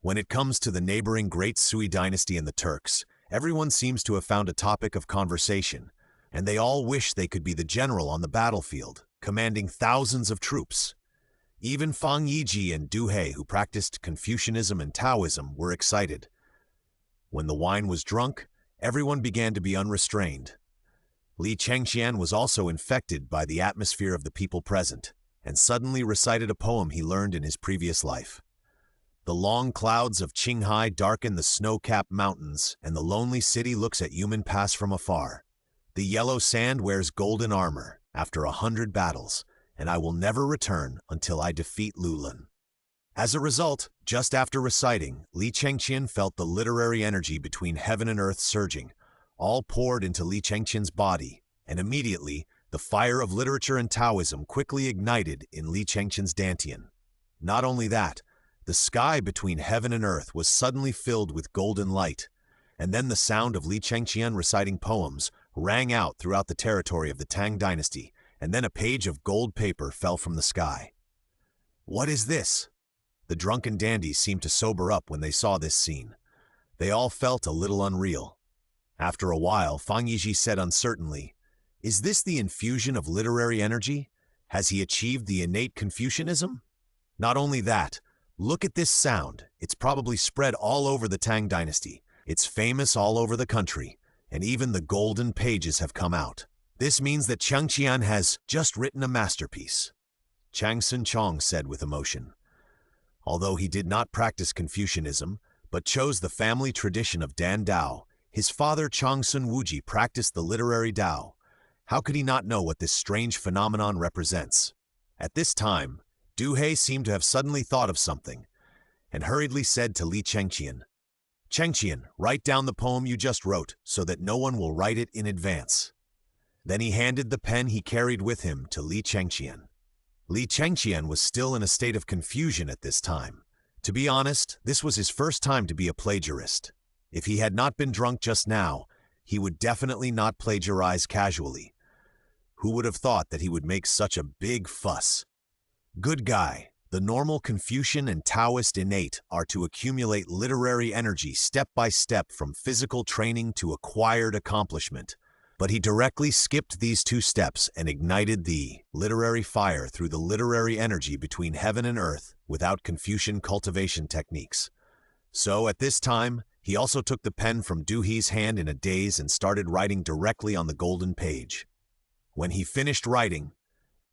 When it comes to the neighboring Great Sui Dynasty and the Turks, everyone seems to have found a topic of conversation, and they all wish they could be the general on the battlefield, commanding thousands of troops. Even Fang Yiji and Du He, who practiced Confucianism and Taoism, were excited. When the wine was drunk, everyone began to be unrestrained. Li Chengqian was also infected by the atmosphere of the people present, and suddenly recited a poem he learned in his previous life. The long clouds of Qinghai darken the snow-capped mountains, and the lonely city looks at Yumen Pass from afar. The yellow sand wears golden armor after 100 battles, and I will never return until I defeat Lulan. As a result, just after reciting, Li Chengqian felt the literary energy between heaven and earth surging, all poured into Li Chengqian's body, and immediately, the fire of literature and Taoism quickly ignited in Li Chengqian's dantian. Not only that, the sky between heaven and earth was suddenly filled with golden light, and then the sound of Li Chengqian reciting poems rang out throughout the territory of the Tang Dynasty, and then a page of gold paper fell from the sky. What is this? The drunken dandies seemed to sober up when they saw this scene. They all felt a little unreal. After a while, Fang Yiji said uncertainly, "Is this the infusion of literary energy? Has he achieved the innate Confucianism? Not only that, look at this sound. It's probably spread all over the Tang Dynasty. It's famous all over the country, and even the golden pages have come out. This means that Chengqian has just written a masterpiece." Chang Chong said with emotion. Although he did not practice Confucianism, but chose the family tradition of Dan Dao, his father Chang Sun Wuji practiced the literary Dao. How could he not know what this strange phenomenon represents? At this time, Du He seemed to have suddenly thought of something, and hurriedly said to Li Chengqian, "Chengqian, write down the poem you just wrote, so that no one will write it in advance." Then he handed the pen he carried with him to Li Chengqian. Li Chengqian was still in a state of confusion at this time, To be honest, this was his first time to be a plagiarist. If he had not been drunk just now, he would definitely not plagiarize casually. Who would have thought that he would make such a big fuss? Good guy. The normal Confucian and Taoist innate are to accumulate literary energy step by step from physical training to acquired accomplishment. But he directly skipped these two steps and ignited the literary fire through the literary energy between heaven and earth without Confucian cultivation techniques. So at this time, he also took the pen from Du He's hand in a daze and started writing directly on the golden page. When he finished writing,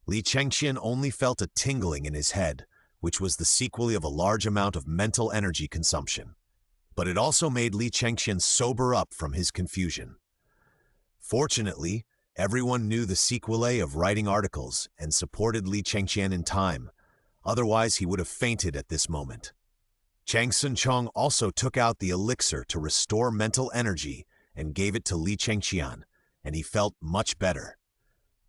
Li Chengqian only felt a tingling in his head, which was the sequel of a large amount of mental energy consumption. But it also made Li Chengqian sober up from his confusion. Fortunately, everyone knew the sequelae of writing articles and supported Li Chengqian in time. Otherwise, he would have fainted at this moment. Chang Sun-chong also took out the elixir to restore mental energy and gave it to Li Chengqian, and he felt much better.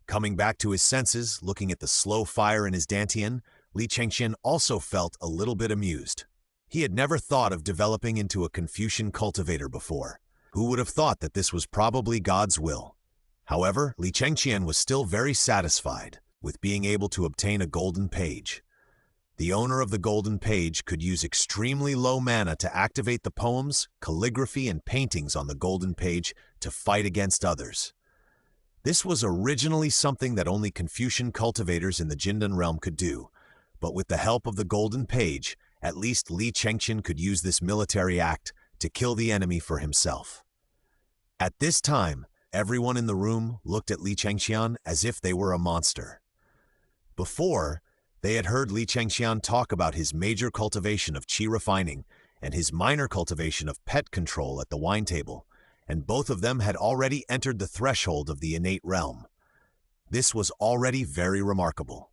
Coming back to his senses, looking at the slow fire in his dantian, Li Chengqian also felt a little bit amused. He had never thought of developing into a Confucian cultivator before. Who would have thought that this was probably God's will? However, Li Chengqian was still very satisfied with being able to obtain a golden page. The owner of the golden page could use extremely low mana to activate the poems, calligraphy, and paintings on the golden page to fight against others. This was originally something that only Confucian cultivators in the Jindan realm could do, but with the help of the golden page, at least Li Chengqian could use this military act to kill the enemy for himself. At this time, everyone in the room looked at Li Chengqian as if they were a monster. Before, they had heard Li Chengqian talk about his major cultivation of qi refining and his minor cultivation of pet control at the wine table, and both of them had already entered the threshold of the innate realm. This was already very remarkable.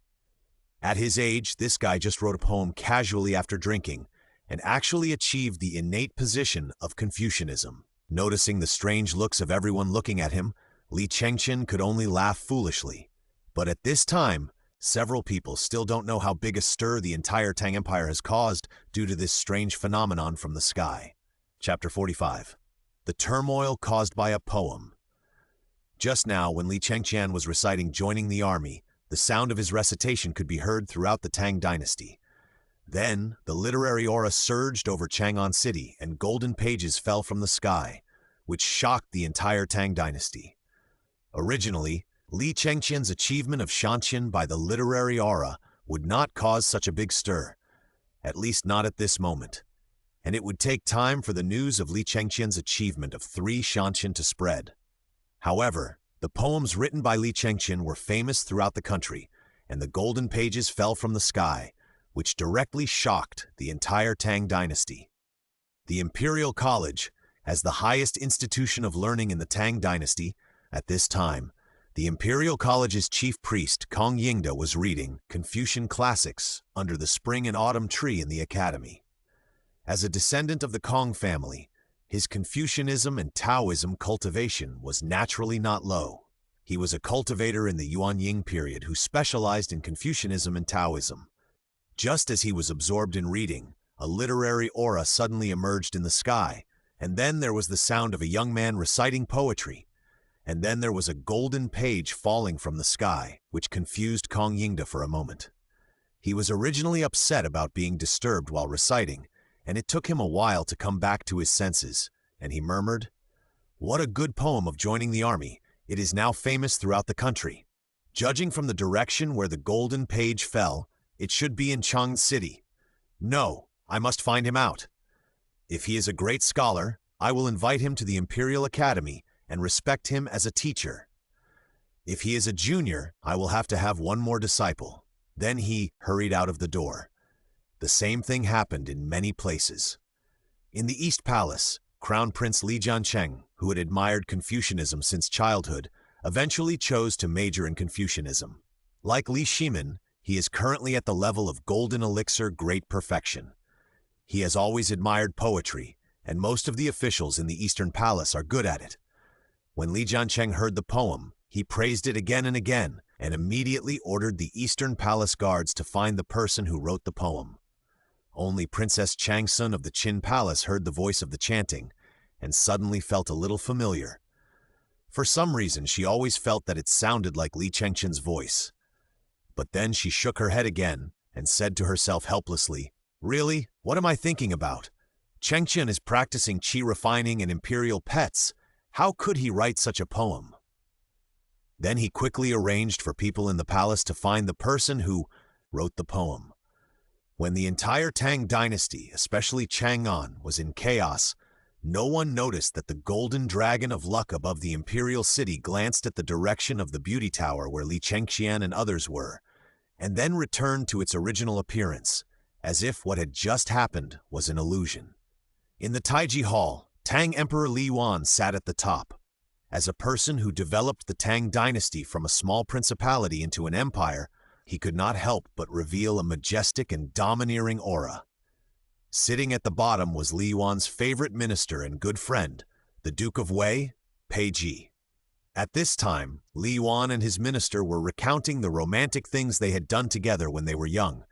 At his age, this guy just wrote a poem casually after drinking, and actually achieved the innate position of Confucianism. Noticing the strange looks of everyone looking at him, Li Chengqian could only laugh foolishly. But at this time, several people still don't know how big a stir the entire Tang Empire has caused due to this strange phenomenon from the sky. Chapter 45. The turmoil caused by a poem. Just now, when Li Chengqian was reciting joining the army, the sound of his recitation could be heard throughout the Tang Dynasty. Then, the literary aura surged over Chang'an City and golden pages fell from the sky, which shocked the entire Tang Dynasty. Originally, Li Chengqian's achievement of Shanqian by the literary aura would not cause such a big stir, at least not at this moment, and it would take time for the news of Li Chengqian's achievement of 3 Shanqian to spread. However, the poems written by Li Chengqian were famous throughout the country, and the golden pages fell from the sky, which directly shocked the entire Tang Dynasty. The Imperial College, as the highest institution of learning in the Tang Dynasty, at this time, the Imperial College's chief priest, Kong Yingda, was reading Confucian classics under the spring and autumn tree in the academy. As a descendant of the Kong family, his Confucianism and Taoism cultivation was naturally not low. He was a cultivator in the Yuanying period who specialized in Confucianism and Taoism. Just as he was absorbed in reading, a literary aura suddenly emerged in the sky, and then there was the sound of a young man reciting poetry, and then there was a golden page falling from the sky, which confused Kong Yingda for a moment. He was originally upset about being disturbed while reciting, and it took him a while to come back to his senses, and he murmured, "What a good poem of joining the army. It is now famous throughout the country. Judging from the direction where the golden page fell, it should be in Chang'an City. No, I must find him out. If he is a great scholar, I will invite him to the Imperial Academy and respect him as a teacher. If he is a junior, I will have to have one more disciple." Then he hurried out of the door. The same thing happened in many places. In the East Palace, Crown Prince Li Jiancheng, who had admired Confucianism since childhood, eventually chose to major in Confucianism. Like Li Shimin, he is currently at the level of Golden Elixir Great Perfection. He has always admired poetry, and most of the officials in the Eastern Palace are good at it. When Li Jiancheng heard the poem, he praised it again and again, and immediately ordered the Eastern Palace guards to find the person who wrote the poem. Only Princess Changsun of the Qin Palace heard the voice of the chanting, and suddenly felt a little familiar. For some reason, she always felt that it sounded like Li Chengqian's voice. But then she shook her head again and said to herself helplessly, "Really? What am I thinking about? Chengqian is practicing qi refining and imperial pets. How could he write such a poem?" Then he quickly arranged for people in the palace to find the person who wrote the poem. When the entire Tang Dynasty, especially Chang'an, was in chaos, no one noticed that the golden dragon of luck above the imperial city glanced at the direction of the beauty tower where Li Chengqian and others were, and then returned to its original appearance, as if what had just happened was an illusion. In the Taiji Hall, Tang Emperor Li Yuan sat at the top. As a person who developed the Tang Dynasty from a small principality into an empire, he could not help but reveal a majestic and domineering aura. Sitting at the bottom was Li Yuan's favorite minister and good friend, the Duke of Wei, Pei Ji. At this time, Li Yuan and his minister were recounting the romantic things they had done together when they were young,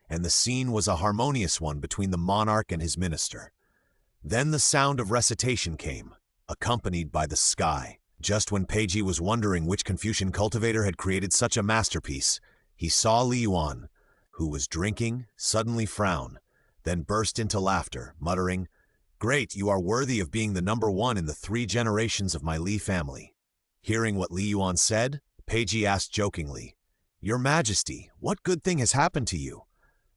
and the scene was a harmonious one between the monarch and his minister. Then the sound of recitation came, accompanied by the sky. Just when Pei Ji was wondering which Confucian cultivator had created such a masterpiece, he saw Li Yuan, who was drinking, suddenly frown, then burst into laughter, muttering, "Great, you are worthy of being the number one in the 3 generations of my Li family." Hearing what Li Yuan said, Pei Ji asked jokingly, "Your Majesty, what good thing has happened to you?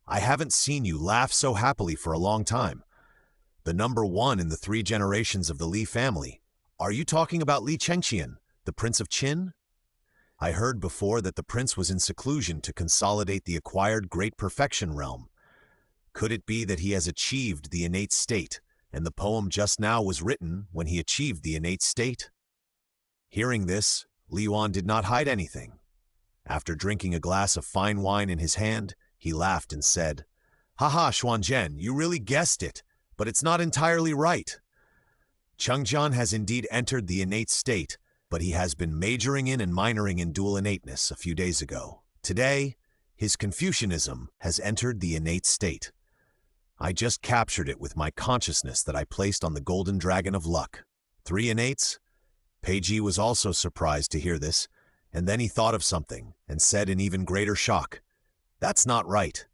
I haven't seen you laugh so happily for a long time. The number one in the 3 generations of the Li family. Are you talking about Li Chengqian, the Prince of Qin? I heard before that the prince was in seclusion to consolidate the acquired great perfection realm. Could it be that he has achieved the innate state, and the poem just now was written when he achieved the innate state?" Hearing this, Li Yuan did not hide anything. After drinking a glass of fine wine in his hand, he laughed and said, "Haha, Xuanzhen, you really guessed it, but it's not entirely right. Chengqian has indeed entered the innate state, but he has been majoring in and minoring in dual innateness a few days ago. Today, his Confucianism has entered the innate state. I just captured it with my consciousness that I placed on the golden dragon of luck. 3 innates? Pei Ji was also surprised to hear this, and then he thought of something and said in even greater shock, "That's not right.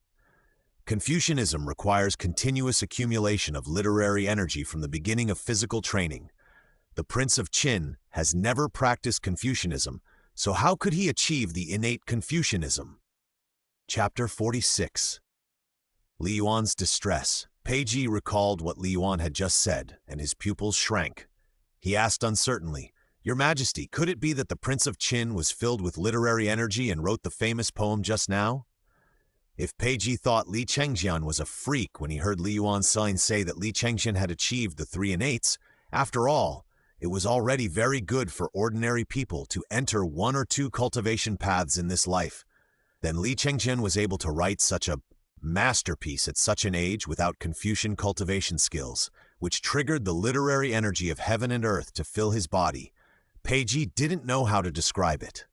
Confucianism requires continuous accumulation of literary energy from the beginning of physical training. The Prince of Qin has never practiced Confucianism, so how could he achieve the innate Confucianism?" Chapter 46. Li Yuan's distress. Pei Ji recalled what Li Yuan had just said, and his pupils shrank. He asked uncertainly, "Your Majesty, could it be that the Prince of Qin was filled with literary energy and wrote the famous poem just now?" If Pei Ji thought Li Chengqian was a freak when he heard Li Yuan say that Li Chengqian had achieved the 3 innates, after all, it was already very good for ordinary people to enter 1 or 2 cultivation paths in this life. Then Li Chengqian was able to write such a masterpiece at such an age without Confucian cultivation skills, which triggered the literary energy of heaven and earth to fill his body. Pei Ji didn't know how to describe it.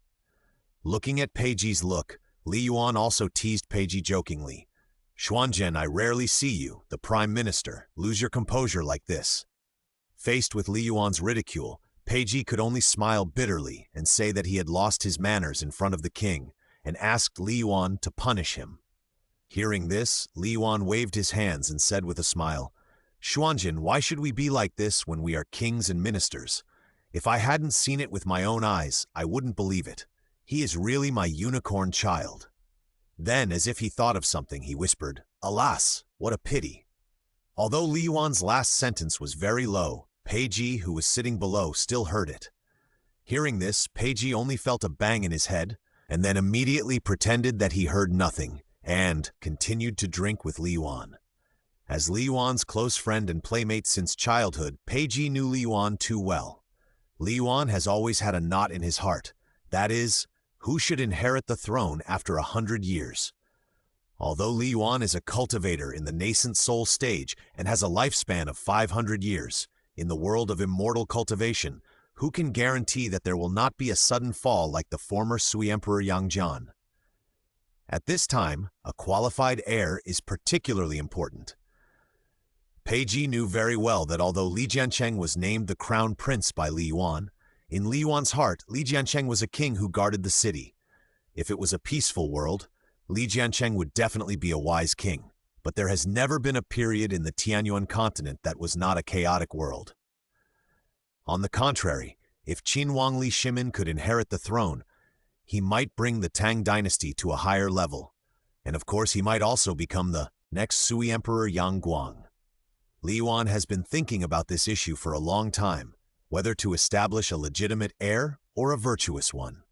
Looking at Pei Ji's look, Li Yuan also teased Pei Ji jokingly, "Xuanzhen, I rarely see you, the Prime Minister, lose your composure like this." Faced with Li Yuan's ridicule, Pei Ji could only smile bitterly and say that he had lost his manners in front of the king, and asked Li Yuan to punish him. Hearing this, Li Yuan waved his hands and said with a smile, "Xuanzhen, why should we be like this when we are kings and ministers? If I hadn't seen it with my own eyes, I wouldn't believe it. He is really my unicorn child." Then, as if he thought of something, he whispered, "Alas, what a pity." Although Li Yuan's last sentence was very low, Pei Ji, who was sitting below, still heard it. Hearing this, Pei Ji only felt a bang in his head, and then immediately pretended that he heard nothing, and continued to drink with Li Yuan. As Li Yuan's close friend and playmate since childhood, Pei Ji knew Li Yuan too well. Li Yuan has always had a knot in his heart, that is, who should inherit the throne after 100 years? Although Li Yuan is a cultivator in the nascent soul stage and has a lifespan of 500 years, in the world of immortal cultivation, who can guarantee that there will not be a sudden fall like the former Sui Emperor Yang Jian? At this time, a qualified heir is particularly important. Pei Ji knew very well that although Li Jiancheng was named the crown prince by Li Yuan, in Li Yuan's heart, Li Jiancheng was a king who guarded the city. If it was a peaceful world, Li Jiancheng would definitely be a wise king. But there has never been a period in the Tianyuan continent that was not a chaotic world. On the contrary, if Qin Wang Li Shimin could inherit the throne, he might bring the Tang Dynasty to a higher level, and of course he might also become the next Sui Emperor Yang Guang. Li Yuan has been thinking about this issue for a long time, whether to establish a legitimate heir or a virtuous one.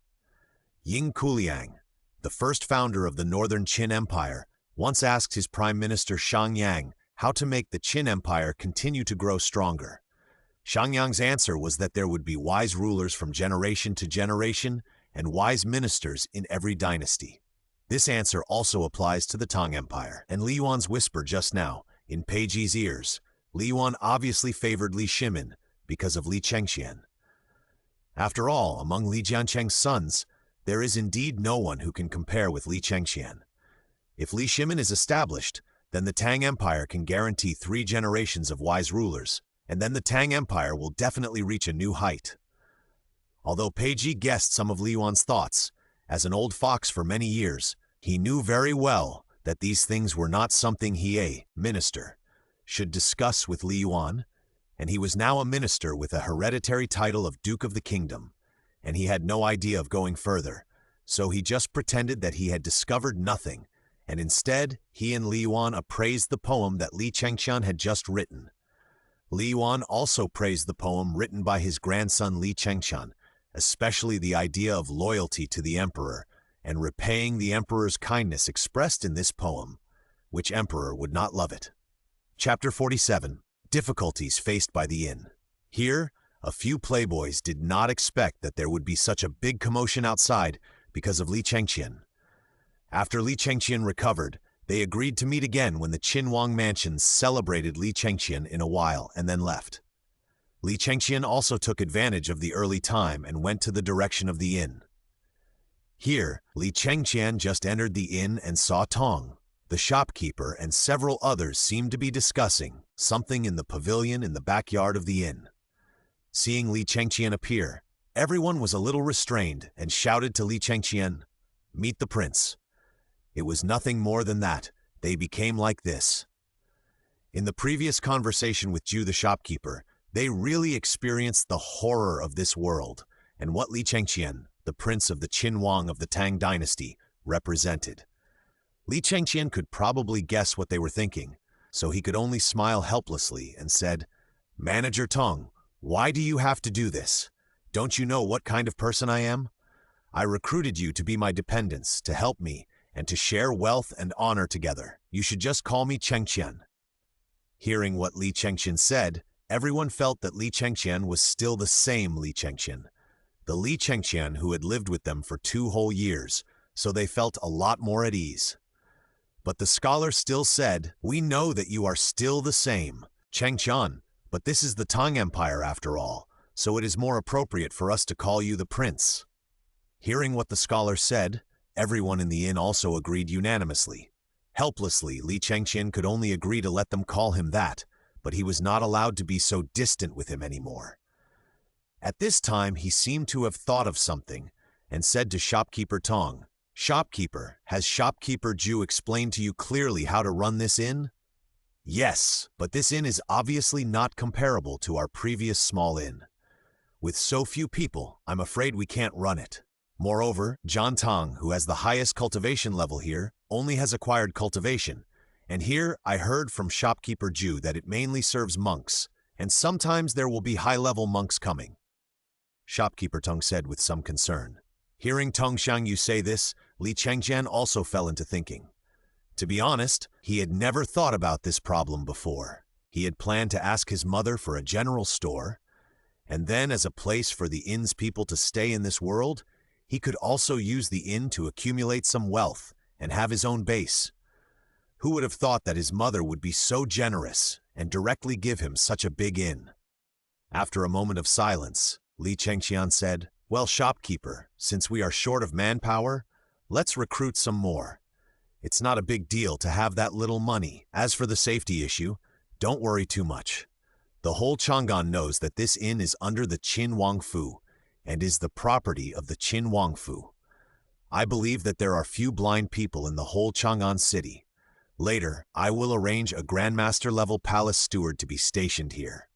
Ying Kuliang, the first founder of the northern Qin Empire, once asked his Prime Minister Shang Yang how to make the Qin Empire continue to grow stronger. Shang Yang's answer was that there would be wise rulers from generation to generation and wise ministers in every dynasty. This answer also applies to the Tang Empire. And Li Yuan's whisper just now, in Pei Ji's ears, Li Yuan obviously favored Li Shimin because of Li Chengqian. After all, among Li Jiancheng's sons, there is indeed no one who can compare with Li Chengqian. If Li Shimin is established, then the Tang Empire can guarantee 3 generations of wise rulers, and then the Tang Empire will definitely reach a new height. Although Pei Ji guessed some of Li Yuan's thoughts, as an old fox for many years, he knew very well that these things were not something he, a minister, should discuss with Li Yuan, and he was now a minister with a hereditary title of Duke of the Kingdom, and he had no idea of going further, so he just pretended that he had discovered nothing, and instead, he and Li Yuan appraised the poem that Li Chengqian had just written. Li Yuan also praised the poem written by his grandson Li Chengqian, especially the idea of loyalty to the emperor and repaying the emperor's kindness expressed in this poem. Which emperor would not love it? Chapter 47. Difficulties faced by the inn. Here, a few playboys did not expect that there would be such a big commotion outside because of Li Chengqian. After Li Chengqian recovered, they agreed to meet again when the Qin Wang mansions celebrated Li Chengqian in a while and then left. Li Chengqian also took advantage of the early time and went to the direction of the inn. Here, Li Chengqian just entered the inn and saw Tong, the shopkeeper, and several others seemed to be discussing something in the pavilion in the backyard of the inn. Seeing Li Chengqian appear, everyone was a little restrained and shouted to Li Chengqian, "Meet the prince." It was nothing more than that. They became like this. In the previous conversation with Ju the shopkeeper, they really experienced the horror of this world and what Li Chengqian, the prince of the Qin Wang of the Tang Dynasty, represented. Li Chengqian could probably guess what they were thinking, so he could only smile helplessly and said, "Manager Tong, why do you have to do this? Don't you know what kind of person I am? I recruited you to be my dependents, to help me, and to share wealth and honor together. You should just call me Chengqian." Hearing what Li Chengqian said, everyone felt that Li Chengqian was still the same Li Chengqian, the Li Chengqian who had lived with them for 2 whole years, so they felt a lot more at ease. But the scholar still said, "We know that you are still the same, Chengqian, but this is the Tang Empire after all, so it is more appropriate for us to call you the prince." Hearing what the scholar said, everyone in the inn also agreed unanimously. Helplessly, Li Chengqian could only agree to let them call him that, but he was not allowed to be so distant with him anymore. At this time, he seemed to have thought of something, and said to shopkeeper Tong, "Shopkeeper, has shopkeeper Ju explained to you clearly how to run this inn?" "Yes, but this inn is obviously not comparable to our previous small inn. With so few people, I'm afraid we can't run it. Moreover, John Tang, who has the highest cultivation level here, only has acquired cultivation, and here I heard from shopkeeper Ju that it mainly serves monks, and sometimes there will be high-level monks coming." Shopkeeper Tong said with some concern. Hearing Tong Xiangyu say this, Li Chengqian also fell into thinking. To be honest, he had never thought about this problem before. He had planned to ask his mother for a general store, and then as a place for the inn's people to stay in this world, he could also use the inn to accumulate some wealth and have his own base. Who would have thought that his mother would be so generous and directly give him such a big inn? After a moment of silence, Li Chengqian said, "Well, shopkeeper, since we are short of manpower, let's recruit some more. It's not a big deal to have that little money. As for the safety issue, don't worry too much. The whole Chang'an knows that this inn is under the Qin Wangfu and is the property of the Qin Wangfu. I believe that there are few blind people in the whole Chang'an city. Later, I will arrange a Grandmaster-level palace steward to be stationed here.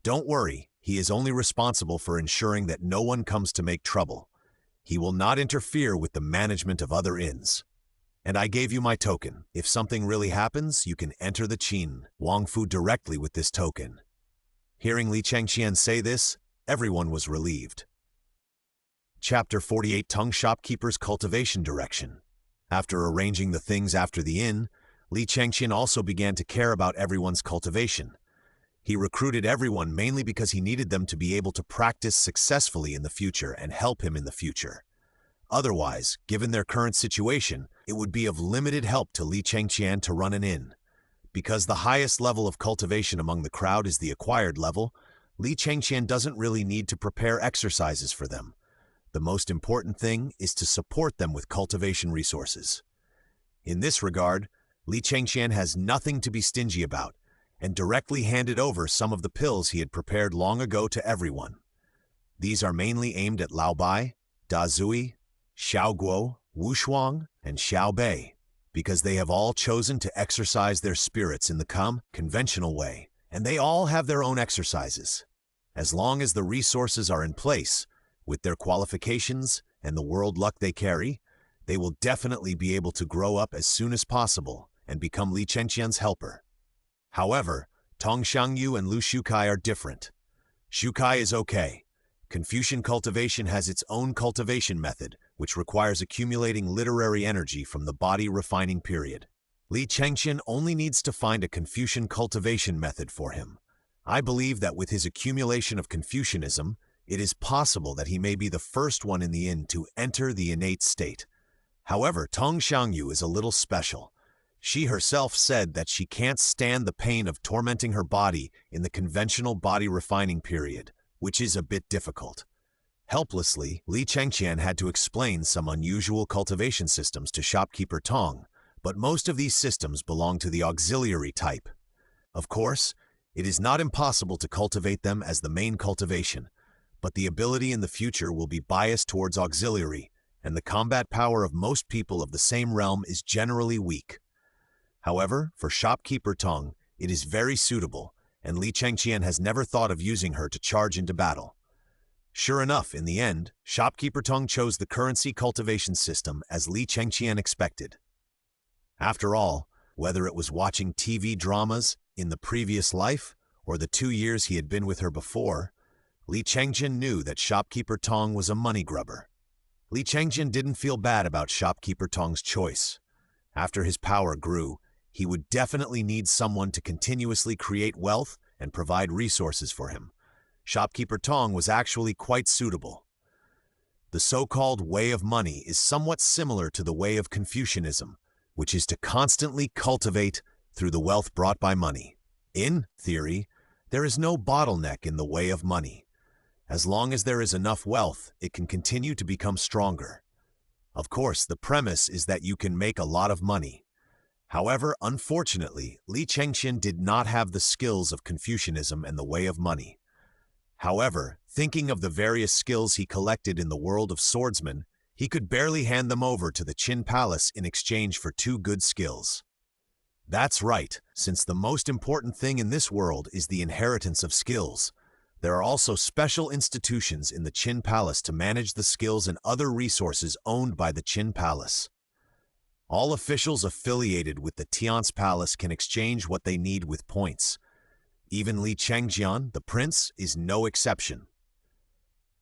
Don't worry, he is only responsible for ensuring that no one comes to make trouble. He will not interfere with the management of other inns. And I gave you my token. If something really happens, you can enter the Qin Wangfu directly with this token. Hearing Li Chengqian say this, everyone was relieved. Chapter 48 Tung Shopkeeper's Cultivation Direction. After arranging the things after the inn, Li Chengqian also began to care about everyone's cultivation. He recruited everyone mainly because he needed them to be able to practice successfully in the future and help him in the future. Otherwise, given their current situation, it would be of limited help to Li Chengqian to run an inn. Because the highest level of cultivation among the crowd is the acquired level, Li Chengqian doesn't really need to prepare exercises for them. The most important thing is to support them with cultivation resources. In this regard, Li Chengqian has nothing to be stingy about, and directly handed over some of the pills he had prepared long ago to everyone. These are mainly aimed at Lao Bai, Da Zui, Xiao Guo, Wu Shuang, and Xiao Bei, because they have all chosen to exercise their spirits in the conventional way, and they all have their own exercises. As long as the resources are in place, with their qualifications and the world luck they carry, they will definitely be able to grow up as soon as possible and become Li Chengqian's helper. However, Tong Xiangyu and Lu Shukai are different. Shukai is okay. Confucian cultivation has its own cultivation method, which requires accumulating literary energy from the body refining period. Li Chengqian only needs to find a Confucian cultivation method for him. I believe that with his accumulation of Confucianism, it is possible that he may be the first one in the inn to enter the innate state. However, Tong Xiangyu is a little special. She herself said that she can't stand the pain of tormenting her body in the conventional body refining period, which is a bit difficult. Helplessly, Li Chengqian had to explain some unusual cultivation systems to shopkeeper Tong, but most of these systems belong to the auxiliary type. Of course, it is not impossible to cultivate them as the main cultivation, but the ability in the future will be biased towards auxiliary, and the combat power of most people of the same realm is generally weak. However, for shopkeeper Tong, it is very suitable, and Li Chengqian has never thought of using her to charge into battle. Sure enough, in the end, shopkeeper Tong chose the currency cultivation system as Li Chengqian expected. After all, whether it was watching TV dramas in the previous life or the 2 years he had been with her before, Li Chengqian knew that shopkeeper Tong was a money grubber. Li Chengqian didn't feel bad about shopkeeper Tong's choice. After his power grew, he would definitely need someone to continuously create wealth and provide resources for him. Shopkeeper Tong was actually quite suitable. The so-called way of money is somewhat similar to the way of Confucianism, which is to constantly cultivate through the wealth brought by money. In theory, there is no bottleneck in the way of money. As long as there is enough wealth, it can continue to become stronger. Of course, the premise is that you can make a lot of money. However, unfortunately, Li Chengqian did not have the skills of Confucianism and the way of money. However, thinking of the various skills he collected in the world of swordsman, he could barely hand them over to the Qin Palace in exchange for 2 good skills. That's right, since the most important thing in this world is the inheritance of skills. There are also special institutions in the Qin Palace to manage the skills and other resources owned by the Qin Palace. All officials affiliated with the Tian's Palace can exchange what they need with points. Even Li Chengqian, the prince, is no exception.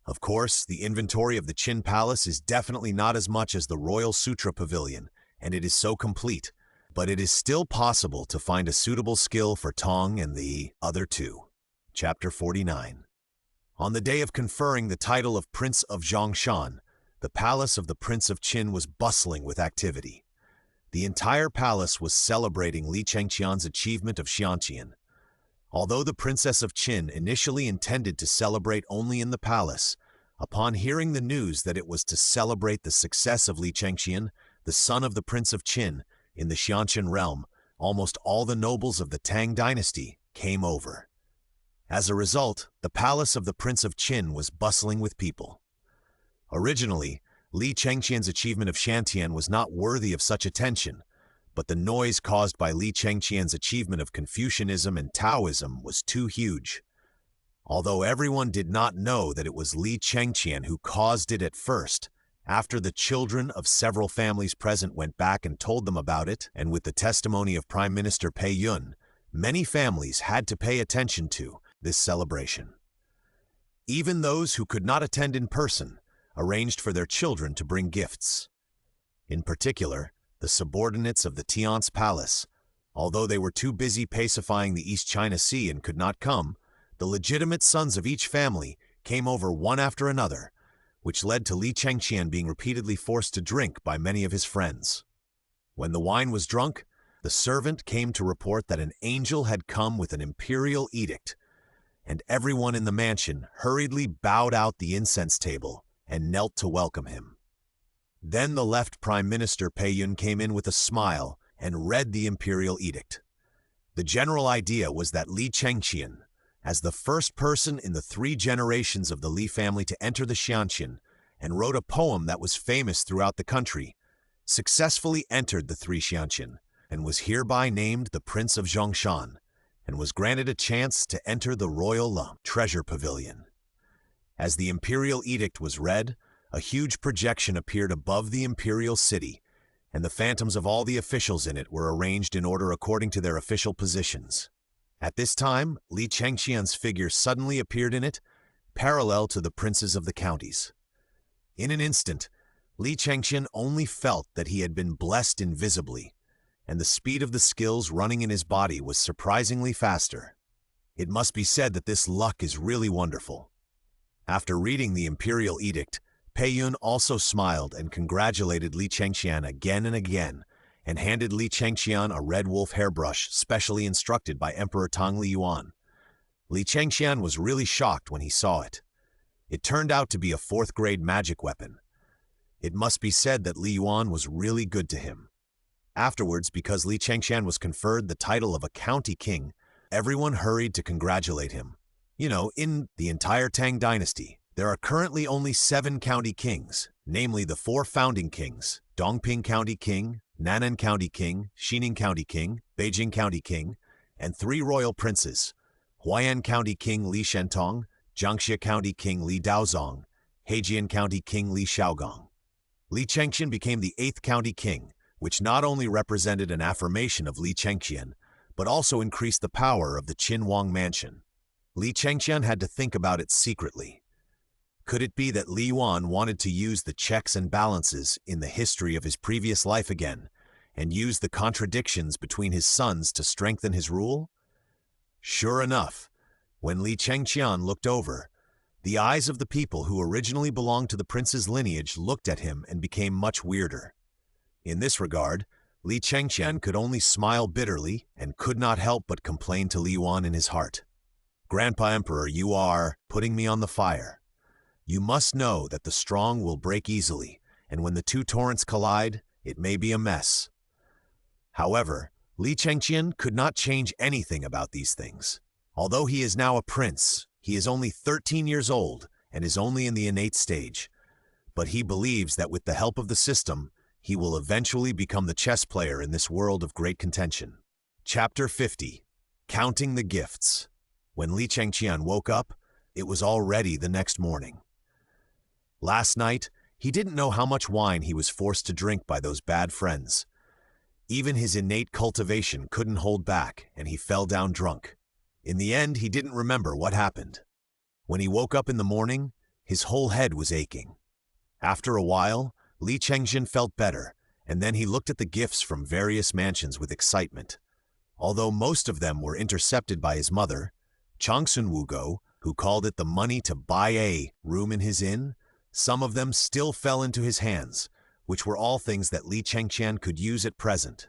Of course, the inventory of the Qin Palace is definitely not as much as the Royal Sutra Pavilion, and it is so complete, but it is still possible to find a suitable skill for Tong and the other 2. Chapter 49. On the day of conferring the title of Prince of Zhongshan, the palace of the Prince of Qin was bustling with activity. The entire palace was celebrating Li Chengqian's achievement of Xianqian. Although the Princess of Qin initially intended to celebrate only in the palace, upon hearing the news that it was to celebrate the success of Li Chengqian, the son of the Prince of Qin, in the Xianqian realm, almost all the nobles of the Tang Dynasty came over. As a result, the palace of the Prince of Qin was bustling with people. Originally, Li Chengqian's achievement of Shantian was not worthy of such attention, but the noise caused by Li Chengqian's achievement of Confucianism and Taoism was too huge. Although everyone did not know that it was Li Chengqian who caused it at first, after the children of several families present went back and told them about it, and with the testimony of Prime Minister Pei Yun, many families had to pay attention to this celebration. Even those who could not attend in person arranged for their children to bring gifts. In particular, the subordinates of the Tian's palace, although they were too busy pacifying the East China Sea and could not come, the legitimate sons of each family came over one after another, which led to Li Chengqian being repeatedly forced to drink by many of his friends. When the wine was drunk, the servant came to report that an angel had come with an imperial edict, and everyone in the mansion hurriedly bowed out the incense table and knelt to welcome him. Then the left Prime Minister Pei Yun came in with a smile and read the imperial edict. The general idea was that Li Chengqian, as the first person in the 3 generations of the Li family to enter the Xianqian and wrote a poem that was famous throughout the country, successfully entered the 3 Xianqian and was hereby named the Prince of Zhongshan and was granted a chance to enter the royal treasure pavilion. As the imperial edict was read, a huge projection appeared above the imperial city, and the phantoms of all the officials in it were arranged in order according to their official positions. At this time, Li Chengqian's figure suddenly appeared in it, parallel to the princes of the counties. In an instant, Li Chengqian only felt that he had been blessed invisibly, and the speed of the skills running in his body was surprisingly faster. It must be said that this luck is really wonderful. After reading the imperial edict, Pei Yun also smiled and congratulated Li Chengqian again and again, and handed Li Chengqian a red wolf hairbrush specially instructed by Emperor Tang Liyuan. Li Chengqian was really shocked when he saw it. It turned out to be a 4th-grade magic weapon. It must be said that Li Yuan was really good to him. Afterwards, because Li Chengqian was conferred the title of a county king, everyone hurried to congratulate him. In the entire Tang Dynasty, there are currently only 7 county kings, namely the 4 founding kings, Dongping County King, Nan'an County King, Xining County King, Beijing County King, and 3 royal princes, Huai'an County King Li Shentong, Jiangxia County King Li Daozong, Hejian County King Li Shaogong. Li Chengqian became the 8th county king, which not only represented an affirmation of Li Chengqian, but also increased the power of the Qin Wang mansion. Li Chengqian had to think about it secretly. Could it be that Li Yuan wanted to use the checks and balances in the history of his previous life again, and use the contradictions between his sons to strengthen his rule? Sure enough, when Li Chengqian looked over, the eyes of the people who originally belonged to the prince's lineage looked at him and became much weirder. In this regard, Li Chengqian could only smile bitterly and could not help but complain to Li Yuan in his heart. "Grandpa Emperor, you are putting me on the fire. You must know that the strong will break easily, and when the 2 torrents collide, it may be a mess." However, Li Chengqian could not change anything about these things. Although he is now a prince, he is only 13 years old and is only in the innate stage. But he believes that with the help of the system, he will eventually become the chess player in this world of great contention. Chapter 50. Counting the Gifts. When Li Chengqian woke up, it was already the next morning. Last night, he didn't know how much wine he was forced to drink by those bad friends. Even his innate cultivation couldn't hold back, and he fell down drunk. In the end, he didn't remember what happened. When he woke up in the morning, his whole head was aching. After a while, Li Chengqian felt better, and then he looked at the gifts from various mansions with excitement. Although most of them were intercepted by his mother, Changsun Wugo, who called it the money to buy a room in his inn, some of them still fell into his hands, which were all things that Li Chengqian could use at present.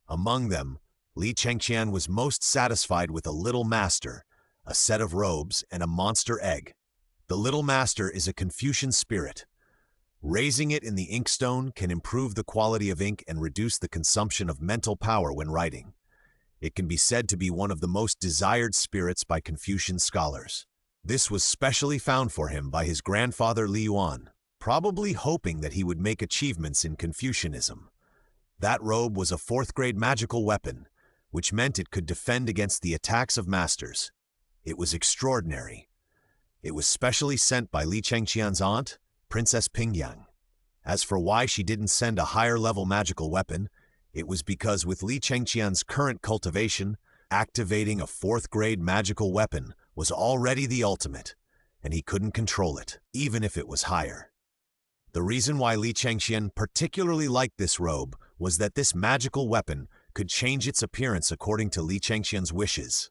Among them, Li Chengqian was most satisfied with a little master, a set of robes, and a monster egg. The little master is a Confucian spirit. Raising it in the inkstone can improve the quality of ink and reduce the consumption of mental power when writing. It can be said to be one of the most desired spirits by Confucian scholars. This was specially found for him by his grandfather Li Yuan, probably hoping that he would make achievements in Confucianism. That robe was a fourth-grade magical weapon, which meant it could defend against the attacks of masters. It was extraordinary. It was specially sent by Li Chengqian's aunt, Princess Pingyang. As for why she didn't send a higher-level magical weapon, it was because with Li Chengqian's current cultivation, activating a fourth-grade magical weapon was already the ultimate, and he couldn't control it, even if it was higher. The reason why Li Chengqian particularly liked this robe was that this magical weapon could change its appearance according to Li Chengqian's wishes.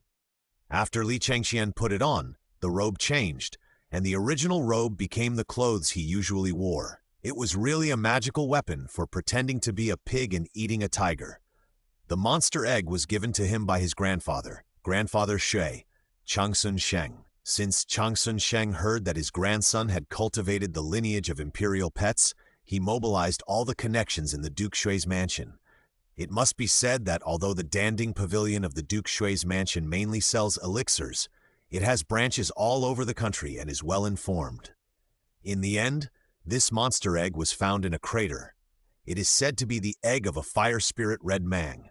After Li Chengqian put it on, the robe changed, and the original robe became the clothes he usually wore. It was really a magical weapon for pretending to be a pig and eating a tiger. The monster egg was given to him by his grandfather, Grandfather Shui, Changsun Sheng. Since Changsun Sheng heard that his grandson had cultivated the lineage of imperial pets, he mobilized all the connections in the Duke Shui's mansion. It must be said that although the Danding Pavilion of the Duke Shui's mansion mainly sells elixirs, it has branches all over the country and is well informed. In the end, this monster egg was found in a crater. It is said to be the egg of a fire spirit red mang.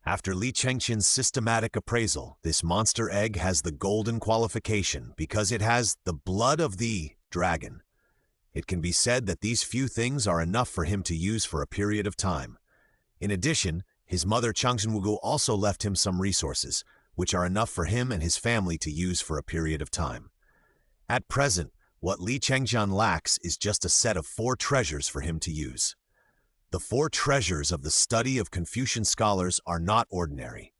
After Li Chengqian's systematic appraisal, this monster egg has the golden qualification because it has the blood of the dragon. It can be said that these few things are enough for him to use for a period of time. In addition, his mother Changshunwugu also left him some resources, which are enough for him and his family to use for a period of time. At present, what Li Chengqian lacks is just a set of 4 treasures for him to use. The 4 treasures of the study of Confucian scholars are not ordinary.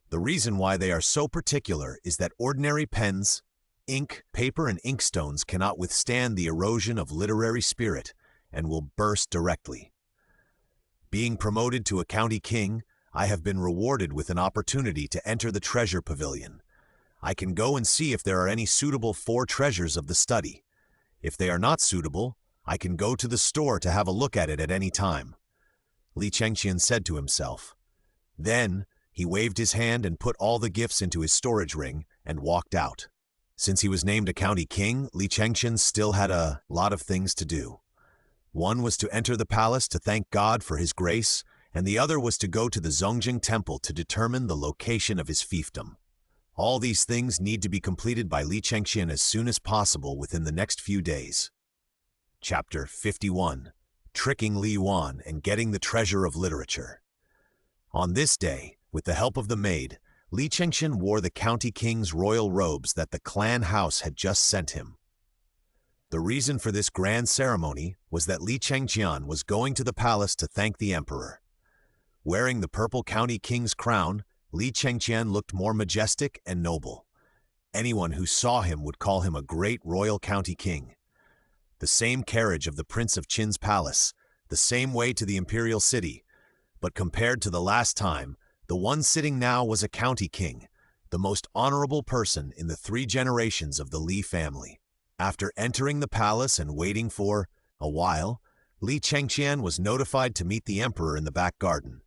The reason why they are so particular is that ordinary pens, ink, paper, and inkstones cannot withstand the erosion of literary spirit and will burst directly. Being promoted to a county king, I have been rewarded with an opportunity to enter the treasure pavilion. I can go and see if there are any suitable 4 treasures of the study. If they are not suitable, I can go to the store to have a look at it at any time. Li Chengqian said to himself. Then, he waved his hand and put all the gifts into his storage ring and walked out. Since he was named a county king, Li Chengqian still had a lot of things to do. One was to enter the palace to thank God for his grace, and the other was to go to the Zongjing Temple to determine the location of his fiefdom. All these things need to be completed by Li Chengqian as soon as possible within the next few days. Chapter 51. Tricking Li Yuan and Getting the Treasure of Literature. On this day, with the help of the maid, Li Chengqian wore the county king's royal robes that the clan house had just sent him. The reason for this grand ceremony was that Li Chengqian was going to the palace to thank the emperor. Wearing the purple county king's crown, Li Chengqian looked more majestic and noble. Anyone who saw him would call him a great royal county king. The same carriage of the Prince of Qin's palace, the same way to the imperial city, but compared to the last time, the one sitting now was a county king, the most honorable person in the 3 generations of the Li family. After entering the palace and waiting for a while, Li Chengqian was notified to meet the emperor in the back garden.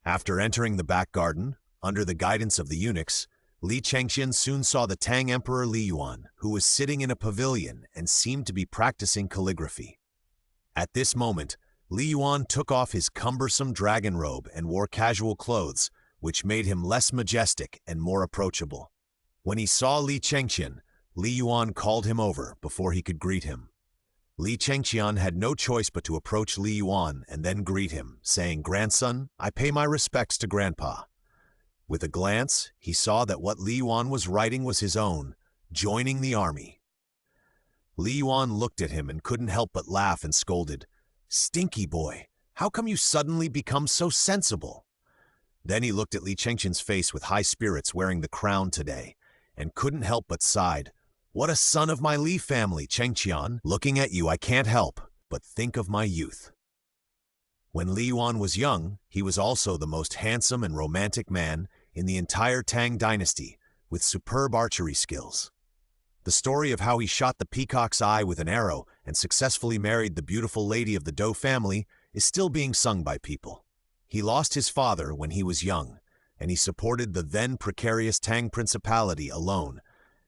After entering the back garden, under the guidance of the eunuchs, Li Chengqian soon saw the Tang Emperor Li Yuan, who was sitting in a pavilion and seemed to be practicing calligraphy. At this moment, Li Yuan took off his cumbersome dragon robe and wore casual clothes, which made him less majestic and more approachable. When he saw Li Chengqian, Li Yuan called him over before he could greet him. Li Chengqian had no choice but to approach Li Yuan and then greet him, saying, "Grandson, I pay my respects to Grandpa." With a glance, he saw that what Li Yuan was writing was his own, joining the army. Li Yuan looked at him and couldn't help but laugh and scolded, "Stinky boy, how come you suddenly become so sensible?" Then he looked at Li Chengqian's face with high spirits wearing the crown today, and couldn't help but sighed, "What a son of my Li family, Chengqian. Looking at you, I can't help but think of my youth." When Li Yuan was young, he was also the most handsome and romantic man in the entire Tang Dynasty, with superb archery skills. The story of how he shot the peacock's eye with an arrow and successfully married the beautiful lady of the Dou family is still being sung by people. He lost his father when he was young, and he supported the then precarious Tang Principality alone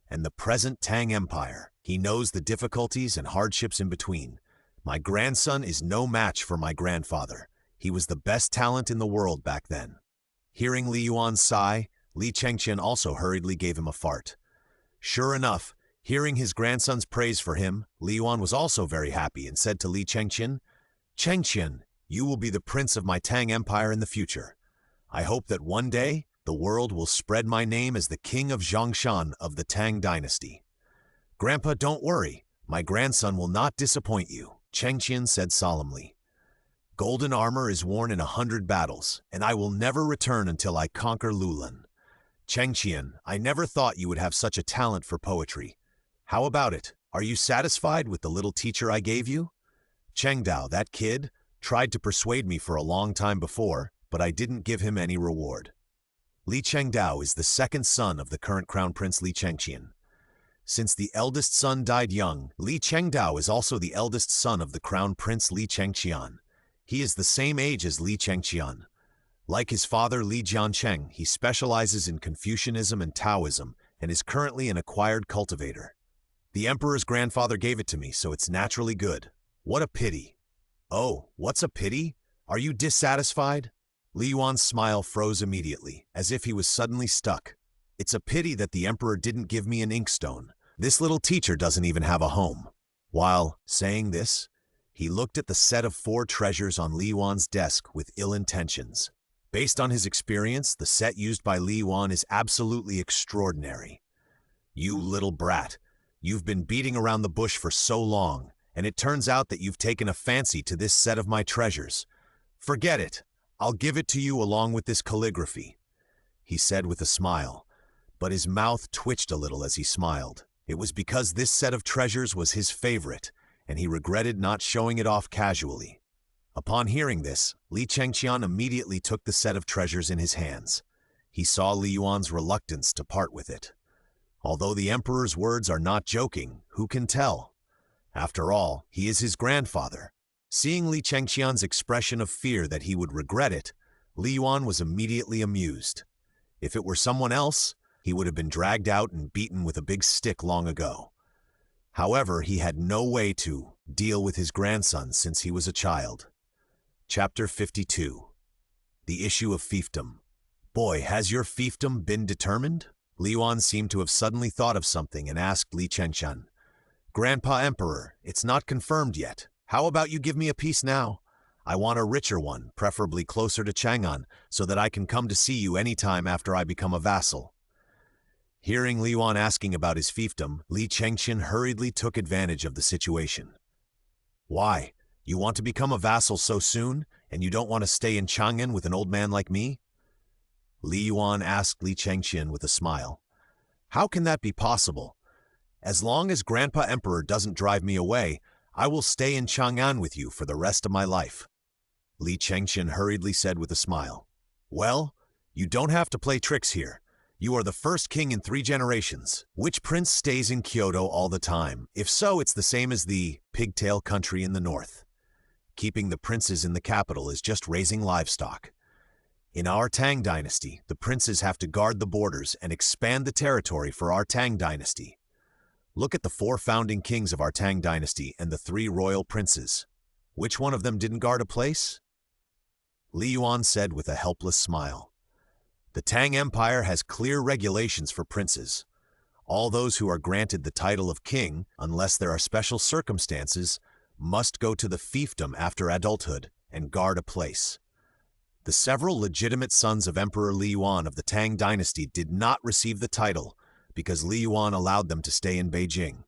and the present Tang Empire. He knows the difficulties and hardships in between. My grandson is no match for my grandfather. He was the best talent in the world back then. Hearing Li Yuan's sigh, Li Chengqian also hurriedly gave him a fart. Sure enough, hearing his grandson's praise for him, Li Yuan was also very happy and said to Li Chengqian, "Chengqian, you will be the prince of my Tang Empire in the future. I hope that one day the world will spread my name as the king of Zhongshan of the Tang Dynasty." "Grandpa, don't worry. My grandson will not disappoint you," Chengqian said solemnly. "Golden armor is worn in 100 battles, and I will never return until I conquer Lulan. Chengqian, I never thought you would have such a talent for poetry. How about it? Are you satisfied with the little teacher I gave you?" "Chengdao, that kid, tried to persuade me for a long time before, but I didn't give him any reward." Li Chengdao is the second son of the current crown prince Li Chengqian. Since the eldest son died young, Li Chengdao is also the eldest son of the crown prince Li Chengqian. He is the same age as Li Chengqian. Like his father Li Jiancheng, he specializes in Confucianism and Taoism and is currently an acquired cultivator. The emperor's grandfather gave it to me, so it's naturally good. What a pity. "Oh, what's a pity? Are you dissatisfied?" Li Yuan's smile froze immediately, as if he was suddenly stuck. "It's a pity that the emperor didn't give me an inkstone. This little teacher doesn't even have a home." While saying this, he looked at the set of 4 treasures on Li Yuan's desk with ill intentions. Based on his experience, the set used by Li Yuan is absolutely extraordinary. "You little brat, you've been beating around the bush for so long, and it turns out that you've taken a fancy to this set of my treasures. Forget it. I'll give it to you along with this calligraphy," he said with a smile, but his mouth twitched a little as he smiled. It was because this set of treasures was his favorite, and he regretted not showing it off casually. Upon hearing this, Li Chengqian immediately took the set of treasures in his hands. He saw Li Yuan's reluctance to part with it. Although the emperor's words are not joking, who can tell? After all, he is his grandfather. Seeing Li Chengqian's expression of fear that he would regret it, Li Yuan was immediately amused. If it were someone else, he would have been dragged out and beaten with a big stick long ago. However, he had no way to deal with his grandson since he was a child. Chapter 52. The Issue of Fiefdom. "Boy, has your fiefdom been determined?" Li Yuan seemed to have suddenly thought of something and asked Li Chengqian. "Grandpa Emperor, it's not confirmed yet. How about you give me a piece now? I want a richer one, preferably closer to Chang'an, so that I can come to see you any time after I become a vassal." Hearing Li Yuan asking about his fiefdom, Li Chengqian hurriedly took advantage of the situation. "Why? You want to become a vassal so soon, and you don't want to stay in Chang'an with an old man like me?" Li Yuan asked Li Chengqian with a smile. "How can that be possible? As long as Grandpa Emperor doesn't drive me away, I will stay in Chang'an with you for the rest of my life." Li Chengqian hurriedly said with a smile. "Well, you don't have to play tricks here. You are the first king in 3 generations. Which prince stays in Kyoto all the time? If so, it's the same as the pigtail country in the north. Keeping the princes in the capital is just raising livestock. In our Tang Dynasty, the princes have to guard the borders and expand the territory for our Tang Dynasty. Look at the 4 founding kings of our Tang Dynasty and the 3 royal princes. Which one of them didn't guard a place?" Li Yuan said with a helpless smile. "The Tang Empire has clear regulations for princes. All those who are granted the title of king, unless there are special circumstances, must go to the fiefdom after adulthood and guard a place. The several legitimate sons of Emperor Li Yuan of the Tang Dynasty did not receive the title because Li Yuan allowed them to stay in Beijing.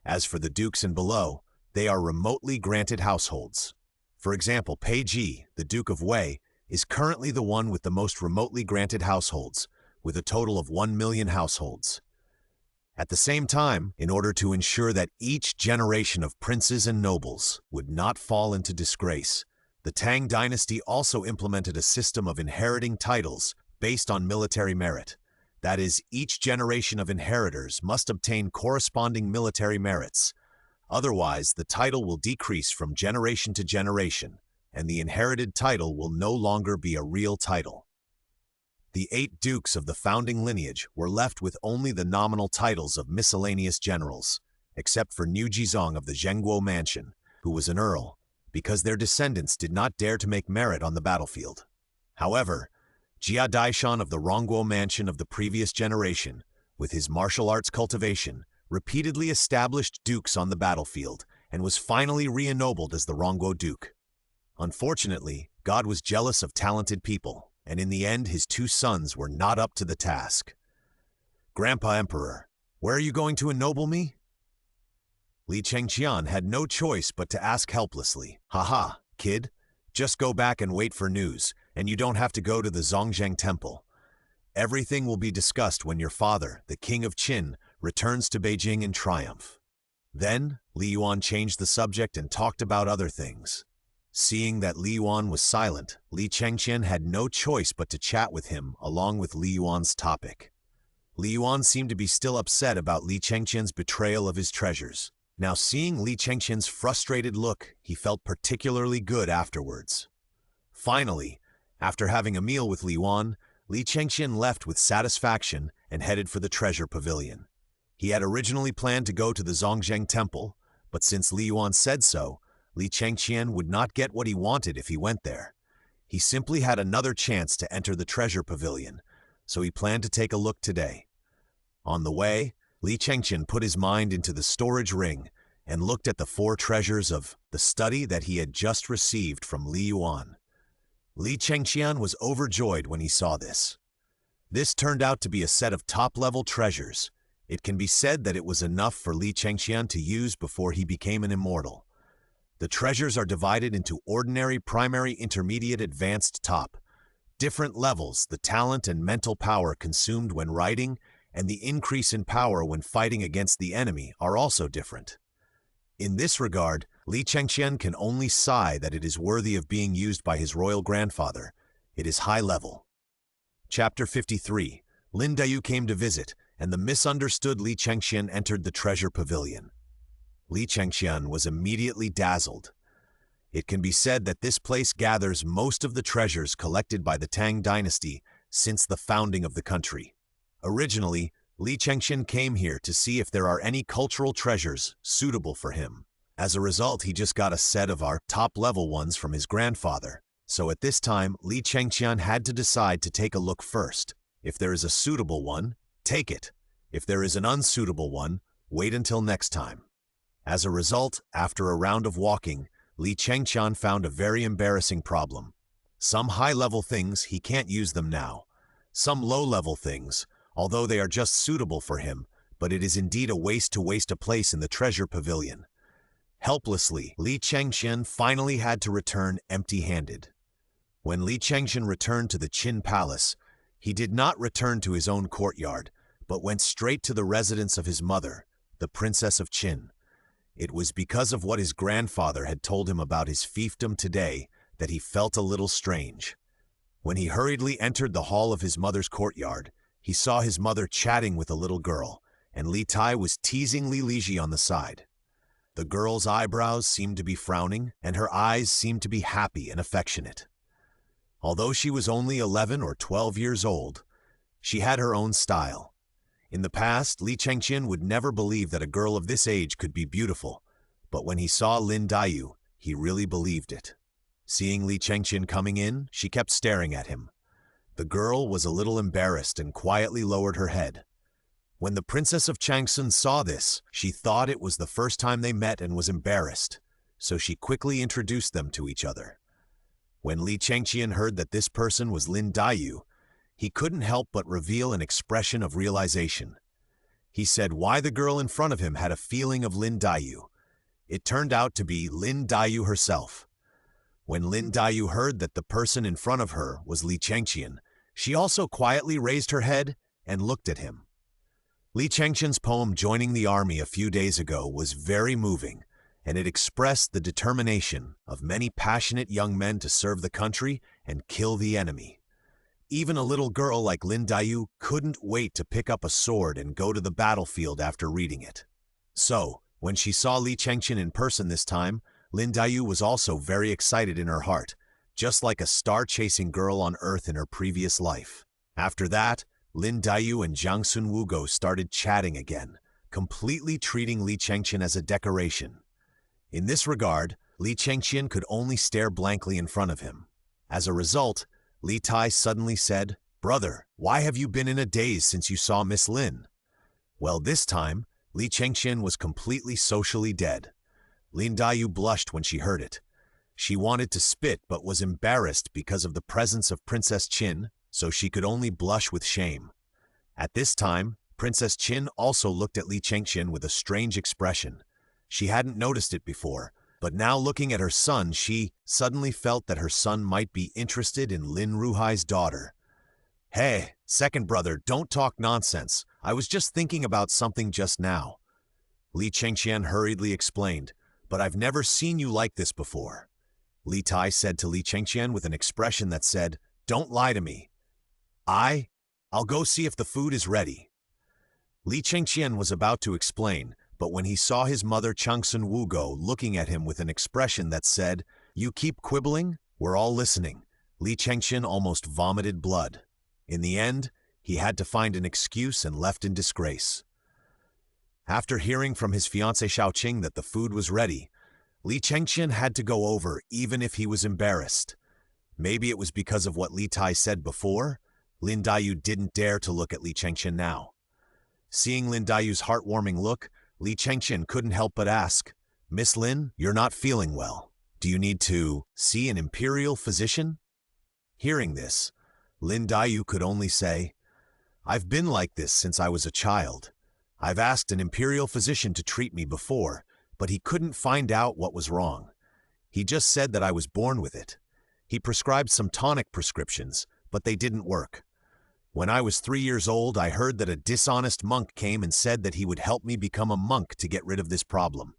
As for the dukes and below, they are remotely granted households. For example, Pei Ji, the Duke of Wei, is currently the one with the most remotely granted households, with a total of 1 million households. At the same time, in order to ensure that each generation of princes and nobles would not fall into disgrace, the Tang Dynasty also implemented a system of inheriting titles based on military merit. That is, each generation of inheritors must obtain corresponding military merits. Otherwise, the title will decrease from generation to generation, and the inherited title will no longer be a real title. The 8 dukes of the founding lineage were left with only the nominal titles of miscellaneous generals, except for Niu Jizong of the Zhengguo mansion, who was an earl, because their descendants did not dare to make merit on the battlefield. However, Jia Daishan of the Rongguo mansion of the previous generation, with his martial arts cultivation, repeatedly established dukes on the battlefield and was finally re-ennobled as the Rongguo Duke. Unfortunately, God was jealous of talented people, and in the end his 2 sons were not up to the task. "Grandpa Emperor, where are you going to ennoble me?" Li Chengqian had no choice but to ask helplessly. "Haha, kid, just go back and wait for news, and you don't have to go to the Zhongzheng Temple. Everything will be discussed when your father, the King of Qin, returns to Beijing in triumph." Then, Li Yuan changed the subject and talked about other things. Seeing that Li Yuan was silent, Li Chengqian had no choice but to chat with him along with Li Yuan's topic. Li Yuan seemed to be still upset about Li Chengqian's betrayal of his treasures. Now, seeing Li Chengqian's frustrated look, he felt particularly good afterwards. Finally, after having a meal with Li Yuan, Li Chengqian left with satisfaction and headed for the treasure pavilion. He had originally planned to go to the Zhongzheng Temple, but since Li Yuan said so, Li Chengqian would not get what he wanted if he went there. He simply had another chance to enter the treasure pavilion, so he planned to take a look today. On the way, Li Chengqian put his mind into the storage ring and looked at the 4 treasures of the study that he had just received from Li Yuan. Li Chengqian was overjoyed when he saw this. This turned out to be a set of top-level treasures. It can be said that it was enough for Li Chengqian to use before he became an immortal. The treasures are divided into ordinary, primary, intermediate, advanced, top. Different levels, the talent and mental power consumed when writing, and the increase in power when fighting against the enemy are also different. In this regard, Li Chengqian can only sigh that it is worthy of being used by his royal grandfather. It is high level. Chapter 53. Lin Dayu came to visit, and the misunderstood Li Chengqian entered the treasure pavilion. Li Chengqian was immediately dazzled. It can be said that this place gathers most of the treasures collected by the Tang Dynasty since the founding of the country. Originally, Li Chengqian came here to see if there are any cultural treasures suitable for him. As a result, he just got a set of our top-level ones from his grandfather. So at this time, Li Chengqian had to decide to take a look first. If there is a suitable one, take it. If there is an unsuitable one, wait until next time. As a result, after a round of walking, Li Chengqian found a very embarrassing problem. Some high-level things, he can't use them now. Some low-level things, although they are just suitable for him, but it is indeed a waste to waste a place in the treasure pavilion. Helplessly, Li Chengqian finally had to return empty-handed. When Li Chengqian returned to the Qin Palace, he did not return to his own courtyard, but went straight to the residence of his mother, the Princess of Qin. It was because of what his grandfather had told him about his fiefdom today that he felt a little strange. When he hurriedly entered the hall of his mother's courtyard, he saw his mother chatting with a little girl, and Li Tai was teasing Li Liji on the side. The girl's eyebrows seemed to be frowning, and her eyes seemed to be happy and affectionate. Although she was only 11 or 12 years old, she had her own style. In the past, Li Chengqian would never believe that a girl of this age could be beautiful, but when he saw Lin Dayu, he really believed it. Seeing Li Chengqian coming in, she kept staring at him. The girl was a little embarrassed and quietly lowered her head. When the Princess of Changsun saw this, she thought it was the first time they met and was embarrassed, so she quickly introduced them to each other. When Li Chengqian heard that this person was Lin Dayu, he couldn't help but reveal an expression of realization. He said why the girl in front of him had a feeling of Lin Dayu. It turned out to be Lin Dayu herself. When Lin Dayu heard that the person in front of her was Li Chengqian, she also quietly raised her head and looked at him. Li Chengqian's poem Joining the Army a few days ago was very moving, and it expressed the determination of many passionate young men to serve the country and kill the enemy. Even a little girl like Lin Dayu couldn't wait to pick up a sword and go to the battlefield after reading it. So, when she saw Li Chengqian in person this time, Lin Dayu was also very excited in her heart, just like a star-chasing girl on Earth in her previous life. After that, Lin Dayu and Jiang Sun Wugo started chatting again, completely treating Li Chengqian as a decoration. In this regard, Li Chengqian could only stare blankly in front of him. As a result, Li Tai suddenly said, "Brother, why have you been in a daze since you saw Miss Lin?" Well, this time, Li Chengqian was completely socially dead. Lin Dayu blushed when she heard it. She wanted to spit but was embarrassed because of the presence of Princess Qin, so she could only blush with shame. At this time, Princess Qin also looked at Li Chengqian with a strange expression. She hadn't noticed it before, but now looking at her son, she suddenly felt that her son might be interested in Lin Ruhai's daughter. "Hey, second brother, don't talk nonsense. I was just thinking about something just now." Li Chengqian hurriedly explained, "But I've never seen you like this before." Li Tai said to Li Chengqian with an expression that said, "Don't lie to me. I'll go see if the food is ready." Li Chengqian was about to explain, but when he saw his mother Changsun Wugo looking at him with an expression that said, "You keep quibbling? We're all listening," Li Chengqian almost vomited blood. In the end, he had to find an excuse and left in disgrace. After hearing from his fiancée Xiaoqing that the food was ready, Li Chengqian had to go over even if he was embarrassed. Maybe it was because of what Li Tai said before. Lin Dayu didn't dare to look at Li Chengqian now. Seeing Lin Dayu's heartwarming look, Li Chengqian couldn't help but ask, "Miss Lin, you're not feeling well. Do you need to see an imperial physician?" Hearing this, Lin Dayu could only say, "I've been like this since I was a child. I've asked an imperial physician to treat me before, but he couldn't find out what was wrong. He just said that I was born with it. He prescribed some tonic prescriptions, but they didn't work. When I was 3 years old, I heard that a dishonest monk came and said that he would help me become a monk to get rid of this problem.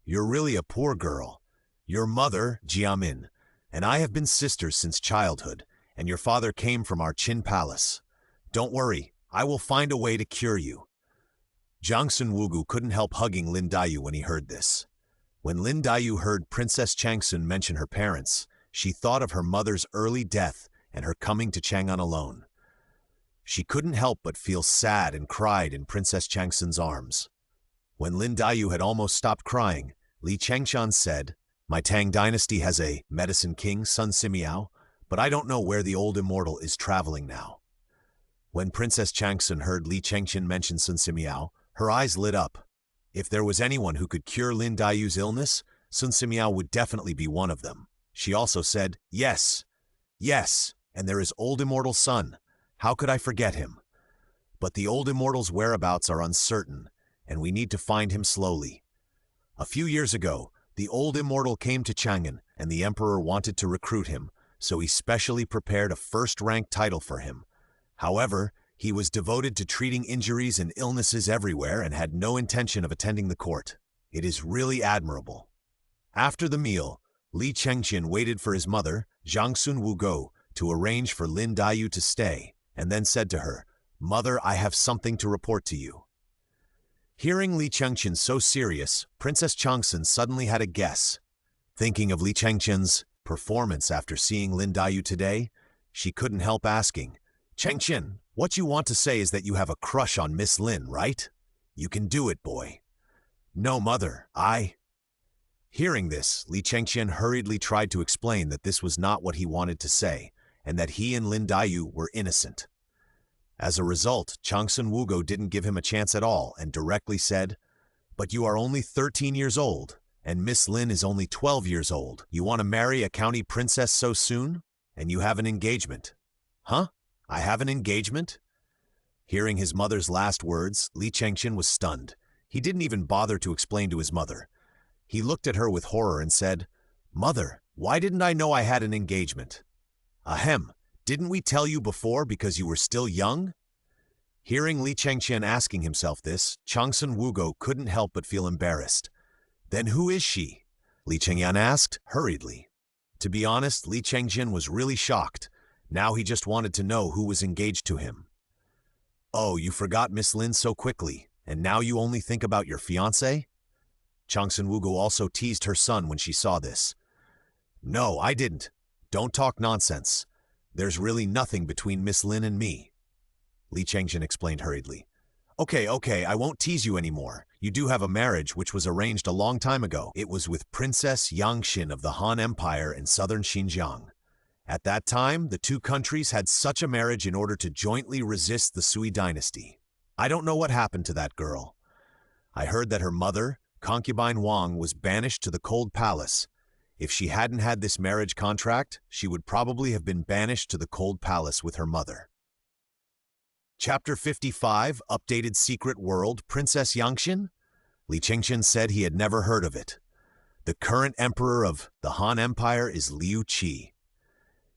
You're really a poor girl. Your mother, Jiamin, and I have been sisters since childhood, and your father came from our Qin palace. Don't worry, I will find a way to cure you." Jiang Sun Wugu couldn't help hugging Lin Dayu when he heard this. When Lin Dayu heard Princess Changsun mention her parents, she thought of her mother's early death and her coming to Chang'an alone. She couldn't help but feel sad and cried in Princess Changsun's arms. When Lin Dayu had almost stopped crying, Li Chengqian said, "My Tang Dynasty has a medicine king, Sun Simiao, but I don't know where the old immortal is traveling now." When Princess Changsun heard Li Chengqian mention Sun Simiao, her eyes lit up. If there was anyone who could cure Lin Dayu's illness, Sun Simiao would definitely be one of them. She also said, "Yes, and there is old immortal Sun. How could I forget him? But the old immortal's whereabouts are uncertain, and we need to find him slowly. A few years ago, the old immortal came to Chang'an, and the emperor wanted to recruit him, so he specially prepared a first-rank title for him. However, he was devoted to treating injuries and illnesses everywhere and had no intention of attending the court. It is really admirable." After the meal, Li Chengqian waited for his mother, Jiang Sun Wugo, to arrange for Lin Dayu to stay, and then said to her, "Mother, I have something to report to you." Hearing Li Chengqian so serious, Princess Changsun suddenly had a guess. Thinking of Li Chengqian's performance after seeing Lin Dayu today, she couldn't help asking, "Chengqian, what you want to say is that you have a crush on Miss Lin, right? You can do it, boy." "No, mother, Hearing this, Li Chengqian hurriedly tried to explain that this was not what he wanted to say, and that he and Lin Dayu were innocent. As a result, Changsun Wugo didn't give him a chance at all and directly said, "But you are only 13 years old, and Miss Lin is only 12 years old. You want to marry a county princess so soon? And you have an engagement." "Huh? I have an engagement?" Hearing his mother's last words, Li Chengqian was stunned. He didn't even bother to explain to his mother. He looked at her with horror and said, "Mother, why didn't I know I had an engagement?" "Ahem, didn't we tell you before because you were still young?" Hearing Li Chengqian asking himself this, Changsun Wugo couldn't help but feel embarrassed. "Then who is she?" Li Chengqian asked, hurriedly. To be honest, Li Chengqian was really shocked. Now he just wanted to know who was engaged to him. "Oh, you forgot Miss Lin so quickly, and now you only think about your fiancé?" Changsun Wugo also teased her son when she saw this. "No, I didn't. Don't talk nonsense. There's really nothing between Miss Lin and me," Li Chengqian explained hurriedly. Okay, I won't tease you anymore. You do have a marriage which was arranged a long time ago. It was with Princess Yangxin of the Han Empire in southern Xinjiang. At that time, the two countries had such a marriage in order to jointly resist the Sui dynasty. I don't know what happened to that girl. I heard that her mother, concubine Wang, was banished to the Cold Palace. If she hadn't had this marriage contract, she would probably have been banished to the Cold Palace with her mother. Chapter 55, Updated Secret World, Princess Yangxin? Li Chengqian said he had never heard of it. The current emperor of the Han Empire is Liu Qi.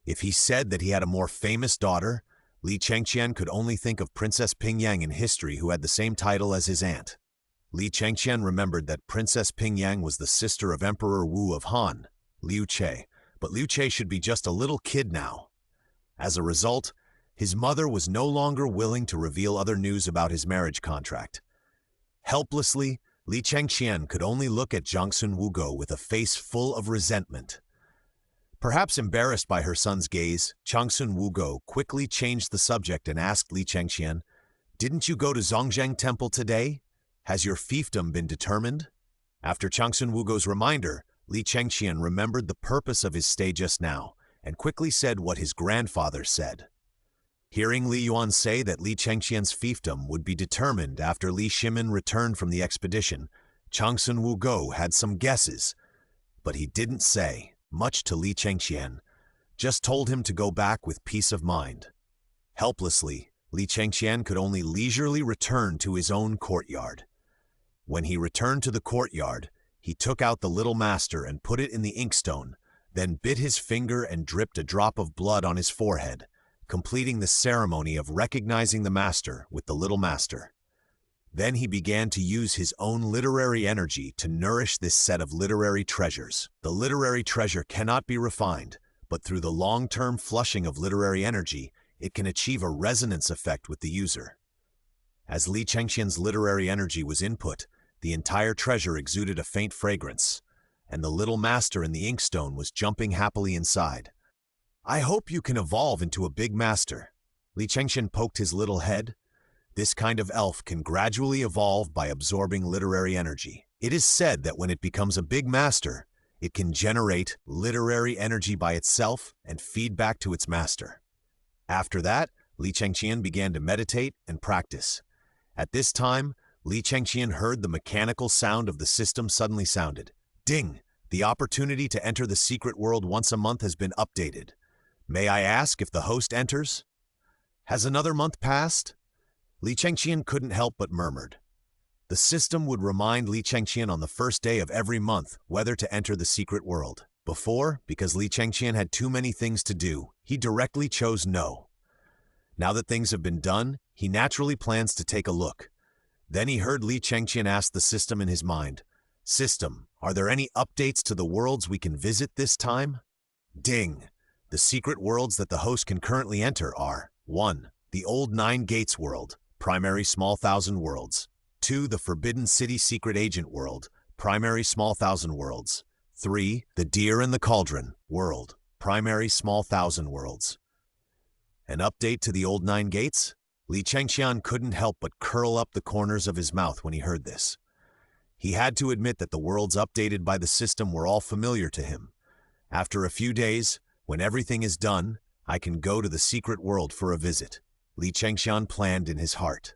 If he said that he had a more famous daughter, Li Chengqian could only think of Princess Pingyang in history who had the same title as his aunt. Li Chengqian remembered that Princess Pingyang was the sister of Emperor Wu of Han, Liu Che, but Liu Che should be just a little kid now. As a result, his mother was no longer willing to reveal other news about his marriage contract. Helplessly, Li Chengqian could only look at Changsun Wugo with a face full of resentment. Perhaps embarrassed by her son's gaze, Changsun Wugo quickly changed the subject and asked Li Chengqian, "Didn't you go to Zhongzheng Temple today? Has your fiefdom been determined?" After Changsun Wugo's reminder, Li Chengqian remembered the purpose of his stay just now and quickly said what his grandfather said. Hearing Li Yuan say that Li Chengqian's fiefdom would be determined after Li Shimin returned from the expedition, Changsun Wugo had some guesses, but he didn't say much to Li Chengqian, just told him to go back with peace of mind. Helplessly, Li Chengqian could only leisurely return to his own courtyard. When he returned to the courtyard, he took out the little master and put it in the inkstone, then bit his finger and dripped a drop of blood on his forehead, completing the ceremony of recognizing the master with the little master. Then he began to use his own literary energy to nourish this set of literary treasures. The literary treasure cannot be refined, but through the long-term flushing of literary energy, it can achieve a resonance effect with the user. As Li Chengqian's literary energy was input, the entire treasure exuded a faint fragrance, and the little master in the inkstone was jumping happily inside. "I hope you can evolve into a big master." Li Chengqian poked his little head. This kind of elf can gradually evolve by absorbing literary energy. It is said that when it becomes a big master, it can generate literary energy by itself and feed back to its master. After that, Li Chengqian began to meditate and practice. At this time, Li Chengqian heard the mechanical sound of the system suddenly sounded. Ding! The opportunity to enter the secret world once a month has been updated. May I ask if the host enters? Has another month passed? Li Chengqian couldn't help but murmured. The system would remind Li Chengqian on the first day of every month whether to enter the secret world. Before, because Li Chengqian had too many things to do, he directly chose no. Now that things have been done, he naturally plans to take a look. Then he heard Li Chengqian ask the system in his mind, "System, are there any updates to the worlds we can visit this time?" Ding! The secret worlds that the host can currently enter are 1. The Old Nine Gates world, primary small thousand worlds. 2. The Forbidden City Secret Agent world, primary small thousand worlds. 3. The Deer in the Cauldron world, primary small thousand worlds. An update to the Old Nine Gates? Li Chengqian couldn't help but curl up the corners of his mouth when he heard this. He had to admit that the worlds updated by the system were all familiar to him. After a few days, when everything is done, I can go to the secret world for a visit, Li Chengqian planned in his heart.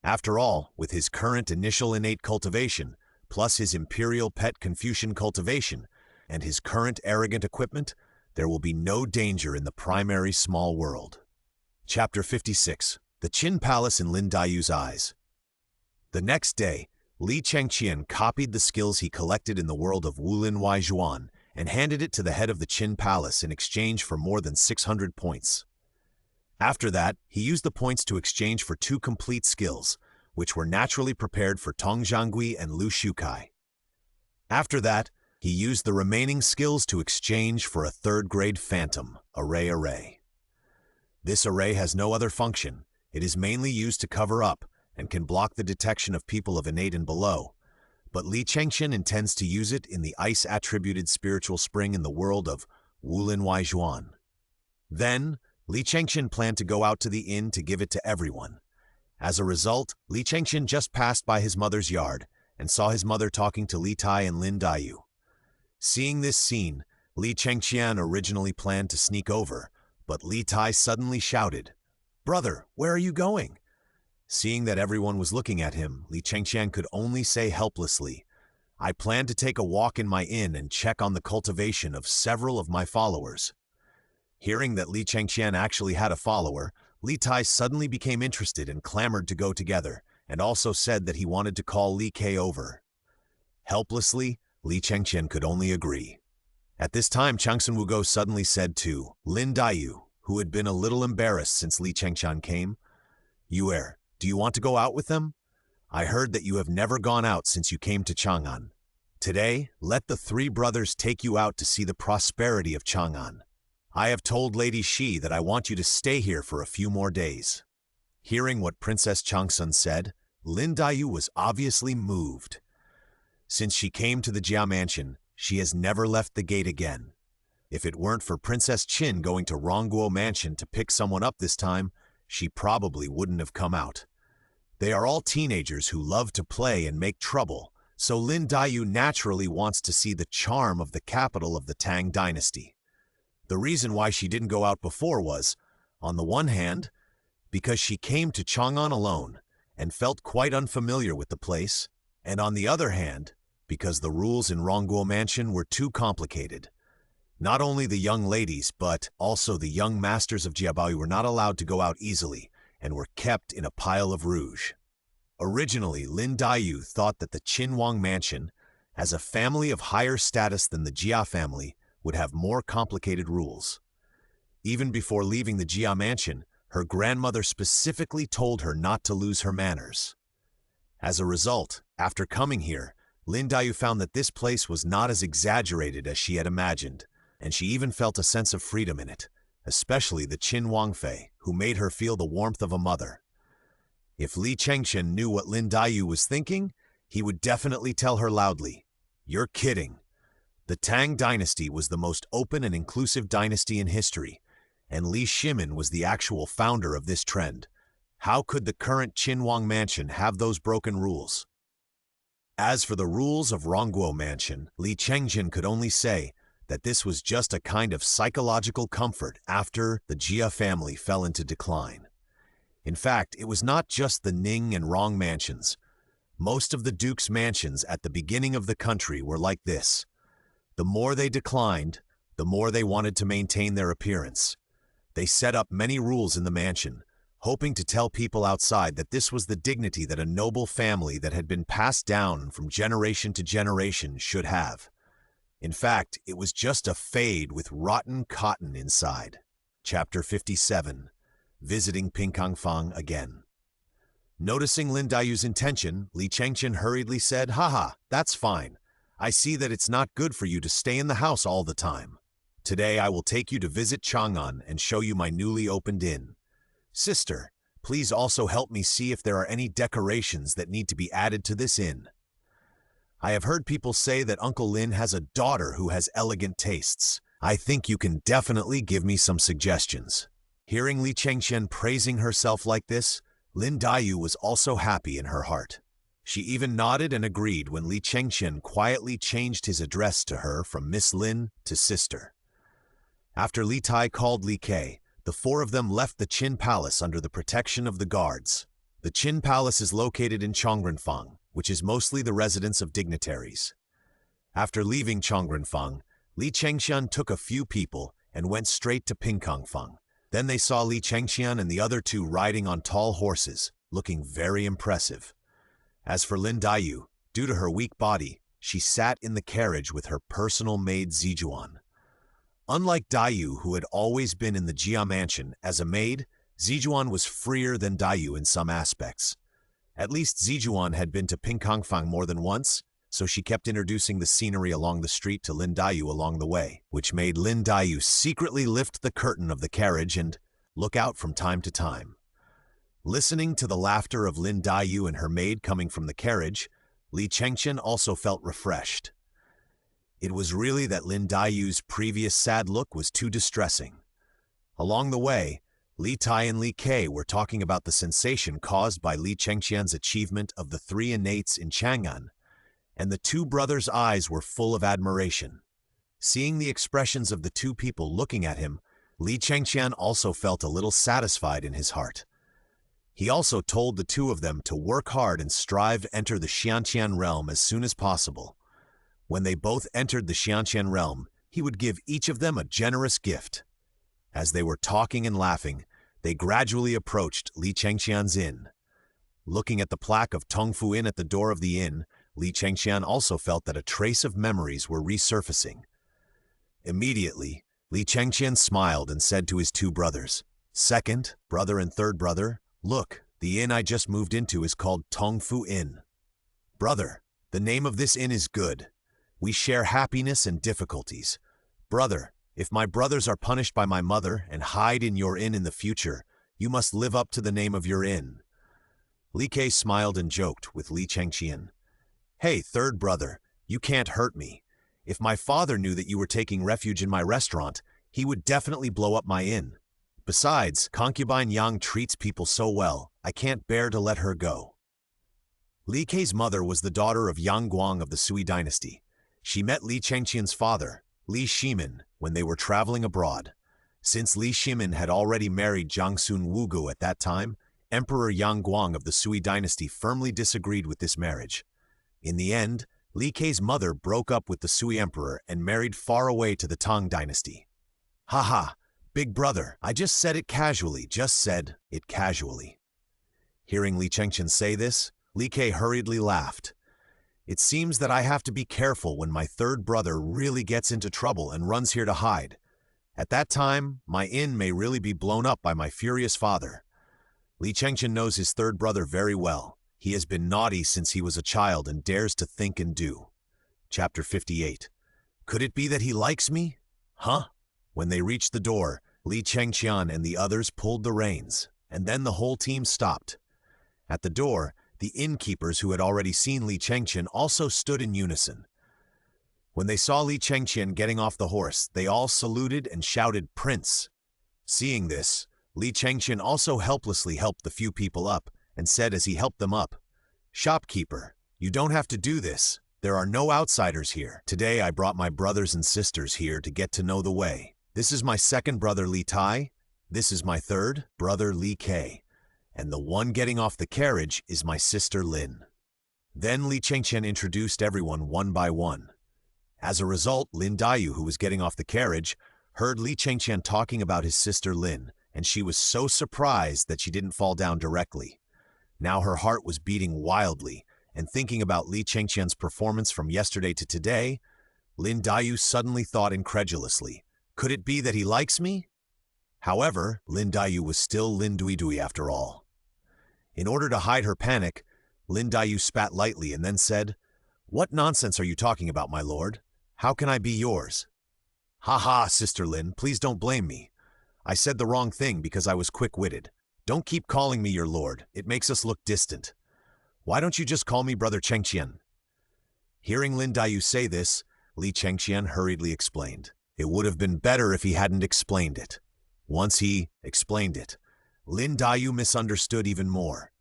After all, with his current initial innate cultivation, plus his imperial pet Confucian cultivation, and his current arrogant equipment, there will be no danger in the primary small world. Chapter 56. The Qin Palace in Lin Daiyu's Eyes. The next day, Li Chengqian copied the skills he collected in the world of Wulin Waizhuan and handed it to the head of the Qin Palace in exchange for more than 600 points. After that, he used the points to exchange for 2 complete skills, which were naturally prepared for Tong Zhangui and Lu Shukai. After that, he used the remaining skills to exchange for a 3rd-grade phantom, Array. This array has no other function. It is mainly used to cover up and can block the detection of people of innate and below. But Li Chengqian intends to use it in the ice-attributed spiritual spring in the world of Wulin Waizhuan. Then, Li Chengqian planned to go out to the inn to give it to everyone. As a result, Li Chengqian just passed by his mother's yard and saw his mother talking to Li Tai and Lin Daiyu. Seeing this scene, Li Chengqian originally planned to sneak over, but Li Tai suddenly shouted, "Brother, where are you going?" Seeing that everyone was looking at him, Li Chengqian could only say helplessly, "I plan to take a walk in my inn and check on the cultivation of several of my followers." Hearing that Li Chengqian actually had a follower, Li Tai suddenly became interested and clamored to go together, and also said that he wanted to call Li Ke over. Helplessly, Li Chengqian could only agree. At this time, Changsun Wugo suddenly said to Lin Daiyu, who had been a little embarrassed since Li Chengqian came, "Yuer, do you want to go out with them? I heard that you have never gone out since you came to Chang'an. Today, let the three brothers take you out to see the prosperity of Chang'an. I have told Lady Shi that I want you to stay here for a few more days." Hearing what Princess Changsun said, Lin Daiyu was obviously moved. Since she came to the Jia Mansion, she has never left the gate again. If it weren't for Princess Qin going to Rongguo Mansion to pick someone up this time, she probably wouldn't have come out. They are all teenagers who love to play and make trouble, so Lin Daiyu naturally wants to see the charm of the capital of the Tang Dynasty. The reason why she didn't go out before was, on the one hand, because she came to Chang'an alone and felt quite unfamiliar with the place, and on the other hand, because the rules in Rongguo Mansion were too complicated. Not only the young ladies, but also the young masters of Jiabaoyu were not allowed to go out easily and were kept in a pile of rouge. Originally, Lin Daiyu thought that the Qinwang Mansion, as a family of higher status than the Jia family, would have more complicated rules. Even before leaving the Jia Mansion, her grandmother specifically told her not to lose her manners. As a result, after coming here, Lin Daiyu found that this place was not as exaggerated as she had imagined, and she even felt a sense of freedom in it, especially the Qin Wangfei, who made her feel the warmth of a mother. If Li Chengqian knew what Lin Daiyu was thinking, he would definitely tell her loudly, "You're kidding." The Tang Dynasty was the most open and inclusive dynasty in history, and Li Shimin was the actual founder of this trend. How could the current Qinwang Mansion have those broken rules? As for the rules of Rongguo Mansion, Li Chengqian could only say that this was just a kind of psychological comfort after the Jia family fell into decline. In fact, it was not just the Ning and Rong mansions. Most of the Duke's mansions at the beginning of the country were like this. The more they declined, the more they wanted to maintain their appearance. They set up many rules in the mansion, hoping to tell people outside that this was the dignity that a noble family that had been passed down from generation to generation should have. In fact, it was just a fade with rotten cotton inside. Chapter 57. Visiting Pinkangfang again. Noticing Lin Daiyu's intention, Li Chengqian hurriedly said, "Haha, that's fine. I see that it's not good for you to stay in the house all the time. Today I will take you to visit Chang'an and show you my newly opened inn. Sister, please also help me see if there are any decorations that need to be added to this inn. I have heard people say that Uncle Lin has a daughter who has elegant tastes. I think you can definitely give me some suggestions." Hearing Li Chengqian praising herself like this, Lin Daiyu was also happy in her heart. She even nodded and agreed when Li Chengqian quietly changed his address to her from Miss Lin to sister. After Li Tai called Li Ke, the four of them left the Qin Palace under the protection of the guards. The Qin Palace is located in Chongrenfang, which is mostly the residence of dignitaries. After leaving Chongrenfang, Li Chengqian took a few people and went straight to Pinkangfang. Then they saw Li Chengqian and the other two riding on tall horses, looking very impressive. As for Lin Daiyu, due to her weak body, she sat in the carriage with her personal maid Zijuan. Unlike Daiyu, who had always been in the Jia Mansion as a maid, Zijuan was freer than Daiyu in some aspects. At least Zijuan had been to Pinkangfang more than once, so she kept introducing the scenery along the street to Lin Daiyu along the way, which made Lin Daiyu secretly lift the curtain of the carriage and look out from time to time. Listening to the laughter of Lin Daiyu and her maid coming from the carriage, Li Chengqian also felt refreshed. It was really that Lin Daiyu's previous sad look was too distressing. Along the way, Li Tai and Li Kei were talking about the sensation caused by Li Chengqian's achievement of the 3 innates in Chang'an, and the two brothers' eyes were full of admiration. Seeing the expressions of the two people looking at him, Li Chengqian also felt a little satisfied in his heart. He also told the two of them to work hard and strive to enter the Xianqian realm as soon as possible. When they both entered the Xianqian realm, he would give each of them a generous gift. As they were talking and laughing, they gradually approached Li Chengqian's inn. Looking at the plaque of Tongfu Inn at the door of the inn, Li Chengqian also felt that a trace of memories were resurfacing. Immediately, Li Chengqian smiled and said to his two brothers, "Second brother and third brother, look, the inn I just moved into is called Tongfu Inn. Brother, the name of this inn is good. We share happiness and difficulties. Brother, if my brothers are punished by my mother and hide in your inn in the future, you must live up to the name of your inn." Li Kei smiled and joked with Li Chengqian. "Hey, third brother, you can't hurt me. If my father knew that you were taking refuge in my restaurant, he would definitely blow up my inn. Besides, concubine Yang treats people so well, I can't bear to let her go." Li Kei's mother was the daughter of Yang Guang of the Sui Dynasty. She met Li Chengqian's father, Li Shimin, when they were traveling abroad. Since Li Shimin had already married Jiangsun Wugu at that time, Emperor Yang Guang of the Sui Dynasty firmly disagreed with this marriage. In the end, Li Kei's mother broke up with the Sui Emperor and married far away to the Tang Dynasty. "Haha, big brother, I just said it casually, Hearing Li Chengqian say this, Li Kei hurriedly laughed. "It seems that I have to be careful when my third brother really gets into trouble and runs here to hide. At that time, my inn may really be blown up by my furious father." Li Chengqian knows his third brother very well. He has been naughty since he was a child and dares to think and do. Chapter 58. Could it be that he likes me? Huh? When they reached the door, Li Chengqian and the others pulled the reins, and then the whole team stopped. At the door, the innkeepers who had already seen Li Chengqian also stood in unison. When they saw Li Chengqian getting off the horse, they all saluted and shouted, "Prince!" Seeing this, Li Chengqian also helplessly helped the few people up, and said as he helped them up, "Shopkeeper, you don't have to do this. There are no outsiders here. Today I brought my brothers and sisters here to get to know the way. This is my second brother Li Tai, this is my third brother Li Kei, and the one getting off the carriage is my sister Lin." Then Li Chengqian introduced everyone one by one. As a result, Lin Daiyu, who was getting off the carriage, heard Li Chengqian talking about his sister Lin, and she was so surprised that she didn't fall down directly. Now her heart was beating wildly, and thinking about Li Chengqian's performance from yesterday to today, Lin Daiyu suddenly thought incredulously, "Could it be that he likes me?" However, Lin Daiyu was still Lin Duidui after all. In order to hide her panic, Lin Daiyu spat lightly and then said, "What nonsense are you talking about, my lord? How can I be yours?" "Ha ha, Sister Lin, please don't blame me. I said the wrong thing because I was quick-witted. Don't keep calling me your lord, it makes us look distant. Why don't you just call me Brother Chengqian?" Hearing Lin Daiyu say this, Li Chengqian hurriedly explained. It would have been better if he hadn't explained it. Once he explained it, Lin Daiyu misunderstood even more.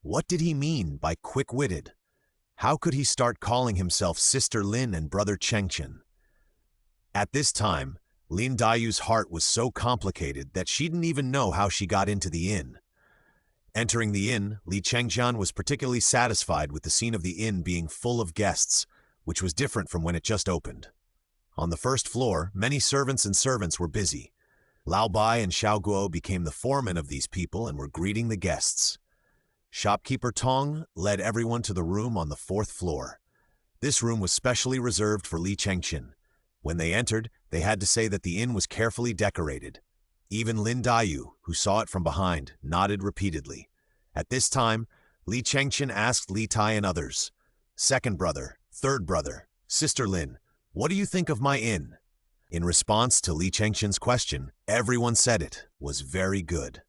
What did he mean by quick-witted? How could he start calling himself Sister Lin and Brother Chengqian? At this time, Lin Daiyu's heart was so complicated that she didn't even know how she got into the inn. Entering the inn, Li Chengqian was particularly satisfied with the scene of the inn being full of guests, which was different from when it just opened. On the first floor, many servants were busy. Lao Bai and Xiao Guo became the foremen of these people and were greeting the guests. Shopkeeper Tong led everyone to the room on the fourth floor. This room was specially reserved for Li Chengqian. When they entered, they had to say that the inn was carefully decorated. Even Lin Daiyu, who saw it from behind, nodded repeatedly. At this time, Li Chengqian asked Li Tai and others, "Second brother, third brother, Sister Lin, what do you think of my inn?" In response to Li Chengqian's question, everyone said it was very good.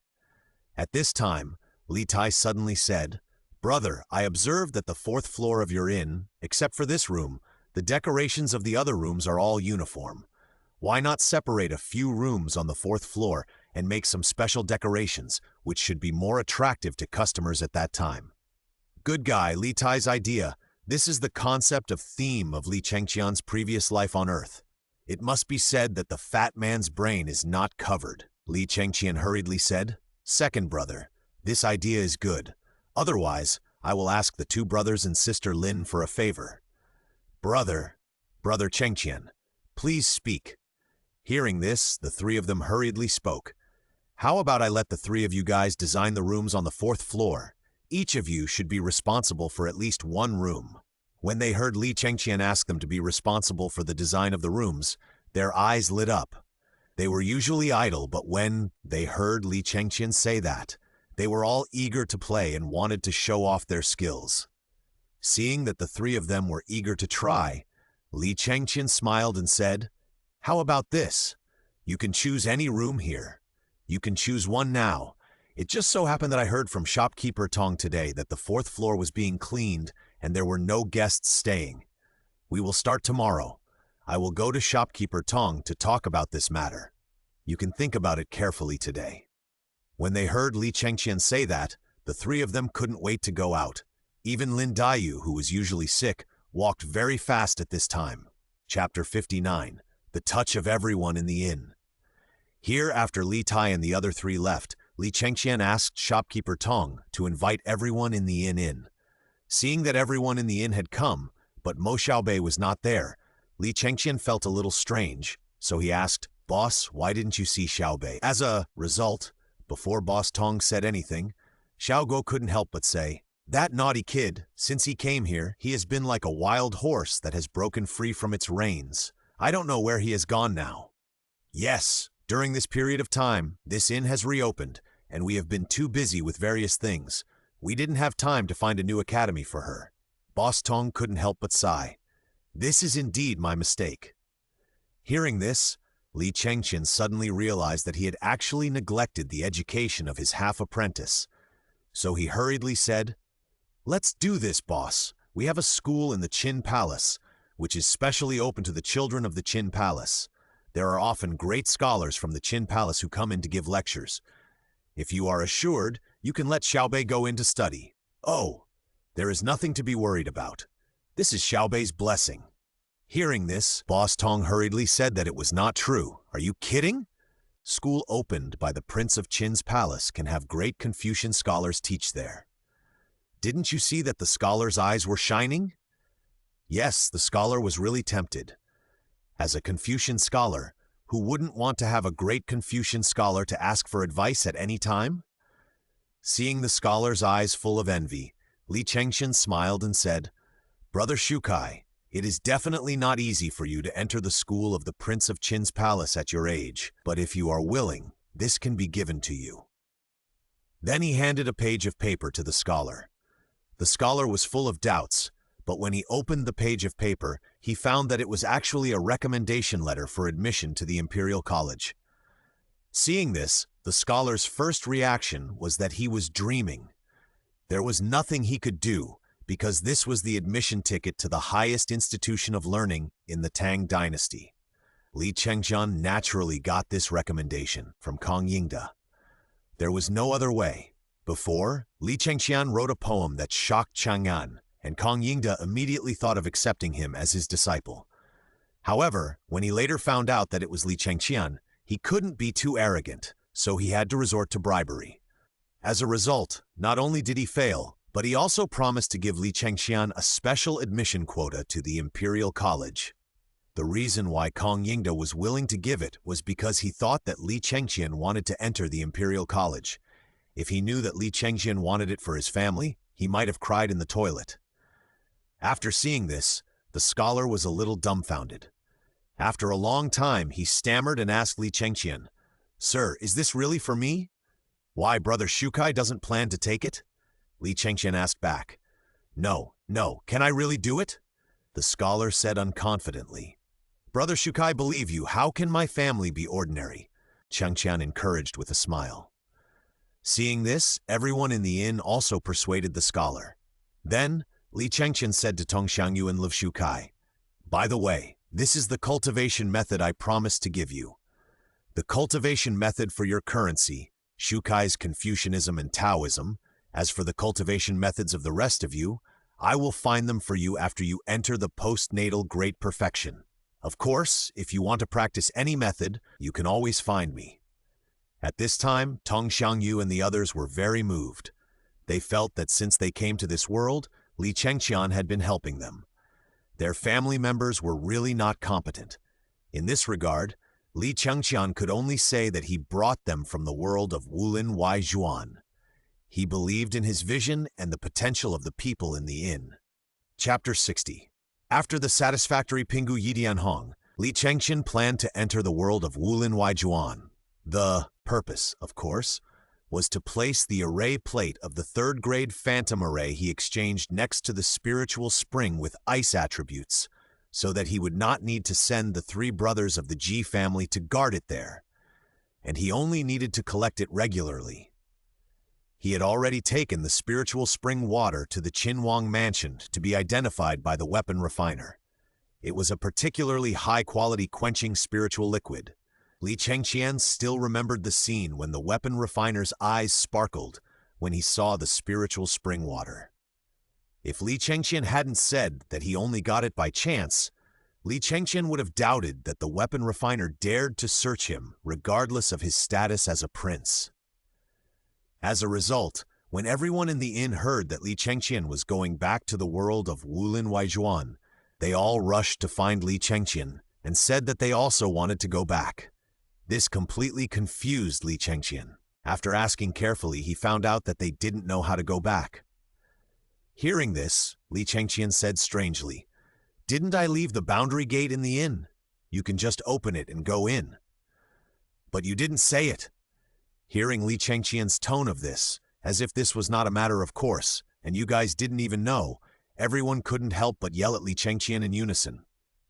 At this time, Li Tai suddenly said, "Brother, I observed that the fourth floor of your inn, except for this room, the decorations of the other rooms are all uniform. Why not separate a few rooms on the fourth floor and make some special decorations, which should be more attractive to customers at that time?" Good guy, Li Tai's idea. This is the concept of theme of Li Chengqian's previous life on Earth. It must be said that the fat man's brain is not covered, Li Chengqian hurriedly said. Second brother, this idea is good. Otherwise, I will ask the two brothers and sister Lin for a favor. Brother Chengqian, please speak. Hearing this, the three of them hurriedly spoke. How about I let the three of you guys design the rooms on the fourth floor? Each of you should be responsible for at least one room. When they heard Li Chengqian ask them to be responsible for the design of the rooms, their eyes lit up. They were usually idle, but when they heard Li Chengqian say that, they were all eager to play and wanted to show off their skills. Seeing that the three of them were eager to try, Li Chengqian smiled and said, "How about this? You can choose any room here. You can choose one now. It just so happened that I heard from shopkeeper Tong today that the fourth floor was being cleaned and there were no guests staying. We will start tomorrow. I will go to shopkeeper Tong to talk about this matter. You can think about it carefully today." When they heard Li Chengqian say that, the three of them couldn't wait to go out. Even Lin Daiyu, who was usually sick, walked very fast at this time. Chapter 59. The touch of everyone in the inn. Here, after Li Tai and the other three left, Li Chengqian asked shopkeeper Tong to invite everyone in the inn in. Seeing that everyone in the inn had come, but Mo Xiaobei was not there, Li Chengqian felt a little strange, so he asked, "Boss, why didn't you see Xiaobei?" As a result, before Boss Tong said anything, Xiaoguo couldn't help but say, "That naughty kid, since he came here, he has been like a wild horse that has broken free from its reins. I don't know where he has gone now." Yes, during this period of time, this inn has reopened, and we have been too busy with various things. We didn't have time to find a new academy for her. Boss Tong couldn't help but sigh. This is indeed my mistake. Hearing this, Li Chengqian suddenly realized that he had actually neglected the education of his half-apprentice. So he hurriedly said, "Let's do this, boss. We have a school in the Qin Palace, which is specially open to the children of the Qin Palace. There are often great scholars from the Qin Palace who come in to give lectures. If you are assured, you can let Xiaobei go in to study. Oh, there is nothing to be worried about. This is Xiaobei's blessing." Hearing this, Boss Tong hurriedly said that it was not true. Are you kidding? School opened by the Prince of Qin's palace can have great Confucian scholars teach there. Didn't you see that the scholar's eyes were shining? Yes, the scholar was really tempted. As a Confucian scholar, who wouldn't want to have a great Confucian scholar to ask for advice at any time? Seeing the scholar's eyes full of envy, Li Chengqian smiled and said, "Brother Shukai, it is definitely not easy for you to enter the school of the Prince of Qin's palace at your age, but if you are willing, this can be given to you." Then he handed a page of paper to the scholar. The scholar was full of doubts, but when he opened the page of paper, he found that it was actually a recommendation letter for admission to the Imperial College. Seeing this, the scholar's first reaction was that he was dreaming. There was nothing he could do, because this was the admission ticket to the highest institution of learning in the Tang Dynasty. Li Chengqian naturally got this recommendation from Kong Yingde. There was no other way. Before, Li Chengqian wrote a poem that shocked Chang'an, and Kong Yingde immediately thought of accepting him as his disciple. However, when he later found out that it was Li Chengqian, he couldn't be too arrogant, so he had to resort to bribery. As a result, not only did he fail, but he also promised to give Li Chengqian a special admission quota to the Imperial College. The reason why Kong Yingde was willing to give it was because he thought that Li Chengqian wanted to enter the Imperial College. If he knew that Li Chengqian wanted it for his family, he might have cried in the toilet. After seeing this, the scholar was a little dumbfounded. After a long time, he stammered and asked Li Chengqian, "Sir, is this really for me? Why, Brother Shukai doesn't plan to take it?" Li Chengqian asked back, No, can I really do it?" The scholar said unconfidently, Brother Shukai, believe you, how can my family be ordinary? Chengqian encouraged with a smile. Seeing this, everyone in the inn also persuaded the scholar. Then, Li Chengqian said to Tongxiangyu and Liv Shukai, by the way, this is the cultivation method I promised to give you. The cultivation method for your currency, Shukai's Confucianism and Taoism. As for the cultivation methods of the rest of you, I will find them for you after you enter the postnatal great perfection. Of course, if you want to practice any method, you can always find me. At this time, Tong Xiangyu and the others were very moved. They felt that since they came to this world, Li Chengqian had been helping them. Their family members were really not competent. In this regard, Li Chengqian could only say that he brought them from the world of Wulin Waijuan. He believed in his vision and the potential of the people in the inn. Chapter 60. After the satisfactory Pingu Yidianhong, Li Chengqian planned to enter the world of Wulin Waijuan. The purpose, of course, was to place the array plate of the third-grade phantom array he exchanged next to the spiritual spring with ice attributes, so that he would not need to send the three brothers of the Ji family to guard it there, and he only needed to collect it regularly. He had already taken the spiritual spring water to the Qinhuang mansion to be identified by the weapon refiner. It was a particularly high-quality quenching spiritual liquid. Li Chengqian still remembered the scene when the weapon refiner's eyes sparkled when he saw the spiritual spring water. If Li Chengqian hadn't said that he only got it by chance, Li Chengqian would have doubted that the weapon refiner dared to search him regardless of his status as a prince. As a result, when everyone in the inn heard that Li Chengqian was going back to the world of Wulin Waijuan, they all rushed to find Li Chengqian and said that they also wanted to go back. This completely confused Li Chengqian. After asking carefully, he found out that they didn't know how to go back. Hearing this, Li Chengqian said strangely, "Didn't I leave the boundary gate in the inn? You can just open it and go in." "But you didn't say it." Hearing Li Chengqian's tone of this, as if this was not a matter of course, and you guys didn't even know, everyone couldn't help but yell at Li Chengqian in unison.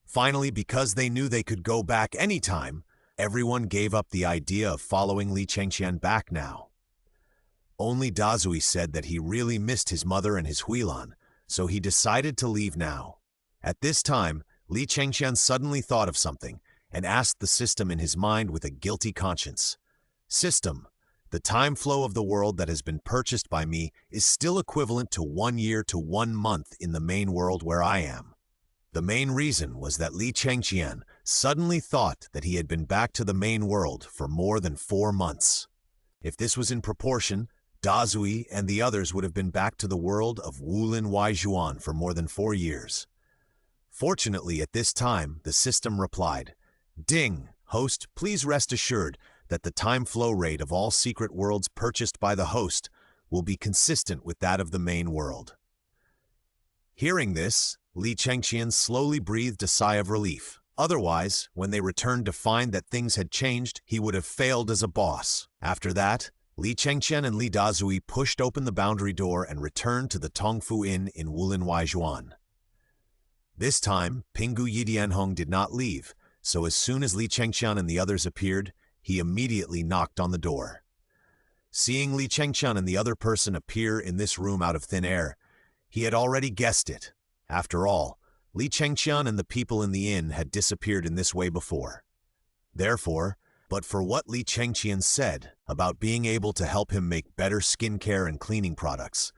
Finally, because they knew they could go back anytime, everyone gave up the idea of following Li Chengqian back now. Only Dazui said that he really missed his mother and his Huilan, so he decided to leave now. At this time, Li Chengqian suddenly thought of something and asked the system in his mind with a guilty conscience. "System, the time flow of the world that has been purchased by me is still equivalent to 1 year to 1 month in the main world where I am." The main reason was that Li Chengqian suddenly thought that he had been back to the main world for more than 4 months. If this was in proportion, Dazui and the others would have been back to the world of Wulin Waijuan for more than 4 years. Fortunately, at this time, the system replied, "Ding, host, please rest assured that the time flow rate of all secret worlds purchased by the host will be consistent with that of the main world." Hearing this, Li Chengqian slowly breathed a sigh of relief. Otherwise, when they returned to find that things had changed, he would have failed as a boss. After that, Li Chengqian and Li Dazui pushed open the boundary door and returned to the Tongfu Inn in Wulin Waijuan. This time, Pingu Yidianhong did not leave, so as soon as Li Chengqian and the others appeared, he immediately knocked on the door. Seeing Li Chengqian and the other person appear in this room out of thin air, he had already guessed it. After all, Li Chengqian and the people in the inn had disappeared in this way before. Therefore, but for what Li Chengqian said about being able to help him make better skincare and cleaning products,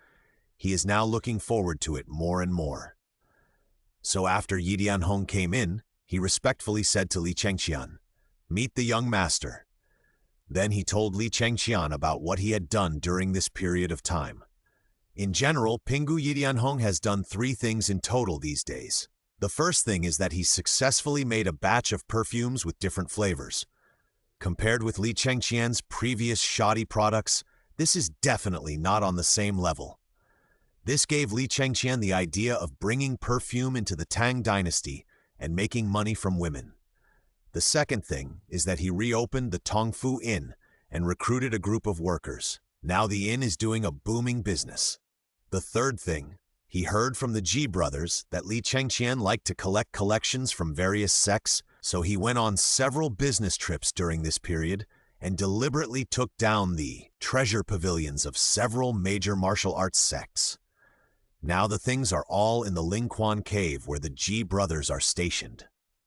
he is now looking forward to it more and more. So after Yidianhong came in, he respectfully said to Li Chengqian, "Meet the young master." Then he told Li Chengqian about what he had done during this period of time. In general, Pingu Yidianhong has done 3 things in total these days. The first thing is that he successfully made a batch of perfumes with different flavors. Compared with Li Chengqian's previous shoddy products, this is definitely not on the same level. This gave Li Chengqian the idea of bringing perfume into the Tang Dynasty and making money from women. The second thing is that he reopened the Tongfu Inn and recruited a group of workers. Now the inn is doing a booming business. The third thing, he heard from the Ji brothers that Li Chengqian liked to collect collections from various sects, So he went on several business trips during this period and deliberately took down the treasure pavilions of several major martial arts sects. Now the things are all in the Lingquan cave where the Ji brothers are stationed.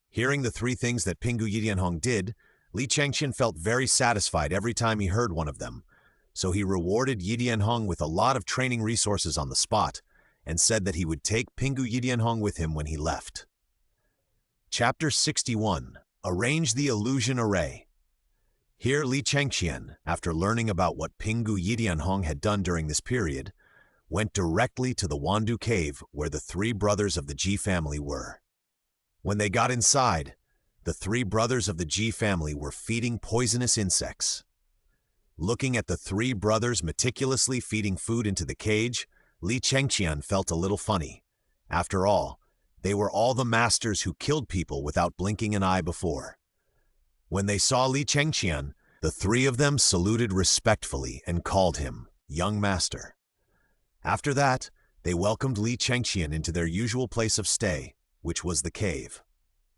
Hearing the three things that Pingu Yidianhong did, Li Chengqian felt very satisfied every time he heard one of them, so he rewarded Yidianhong with a lot of training resources on the spot and said that he would take Pingu Yidianhong with him when he left. Chapter 61. Arrange the Illusion Array. Here Li Chengqian, after learning about what Pingu Yidianhong had done during this period, went directly to the Wandu cave where the three brothers of the Ji family were. When they got inside, the three brothers of the Ji family were feeding poisonous insects. Looking at the three brothers meticulously feeding food into the cage, Li Chengqian felt a little funny. After all, they were all the masters who killed people without blinking an eye before. When they saw Li Chengqian, the three of them saluted respectfully and called him young master. After that, they welcomed Li Chengqian into their usual place of stay, which was the cave.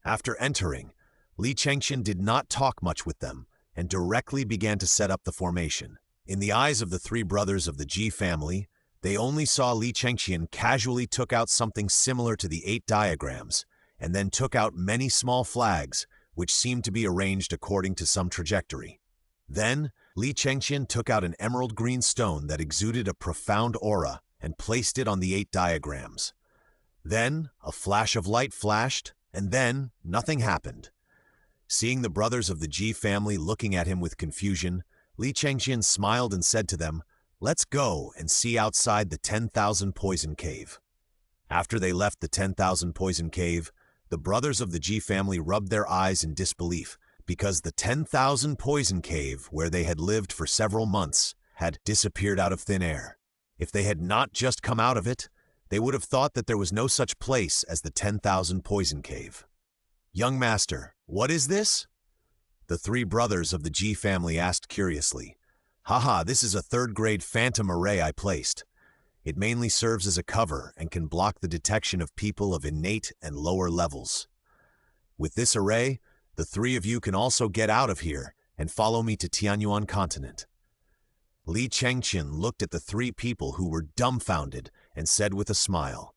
After entering, Li Chengqian did not talk much with them and directly began to set up the formation. In the eyes of the three brothers of the Ji family, they only saw Li Chengqian casually took out something similar to the 8 diagrams and then took out many small flags which seemed to be arranged according to some trajectory. Then, Li Chengqian took out an emerald green stone that exuded a profound aura and placed it on the 8 diagrams. Then, a flash of light flashed, and then nothing happened. Seeing the brothers of the Ji family looking at him with confusion, Li Chengqian smiled and said to them, "Let's go and see outside the 10,000 poison cave." After they left the 10,000 poison cave, the brothers of the Ji family rubbed their eyes in disbelief because the 10,000 poison cave where they had lived for several months had disappeared out of thin air. If they had not just come out of it, they would have thought that there was no such place as the 10,000 poison cave. "Young master, what is this?" The three brothers of the Ji family asked curiously. "Haha, this is a third-grade phantom array I placed. It mainly serves as a cover and can block the detection of people of innate and lower levels. With this array, the three of you can also get out of here and follow me to Tianyuan continent." Li Chengqian looked at the three people who were dumbfounded and said with a smile,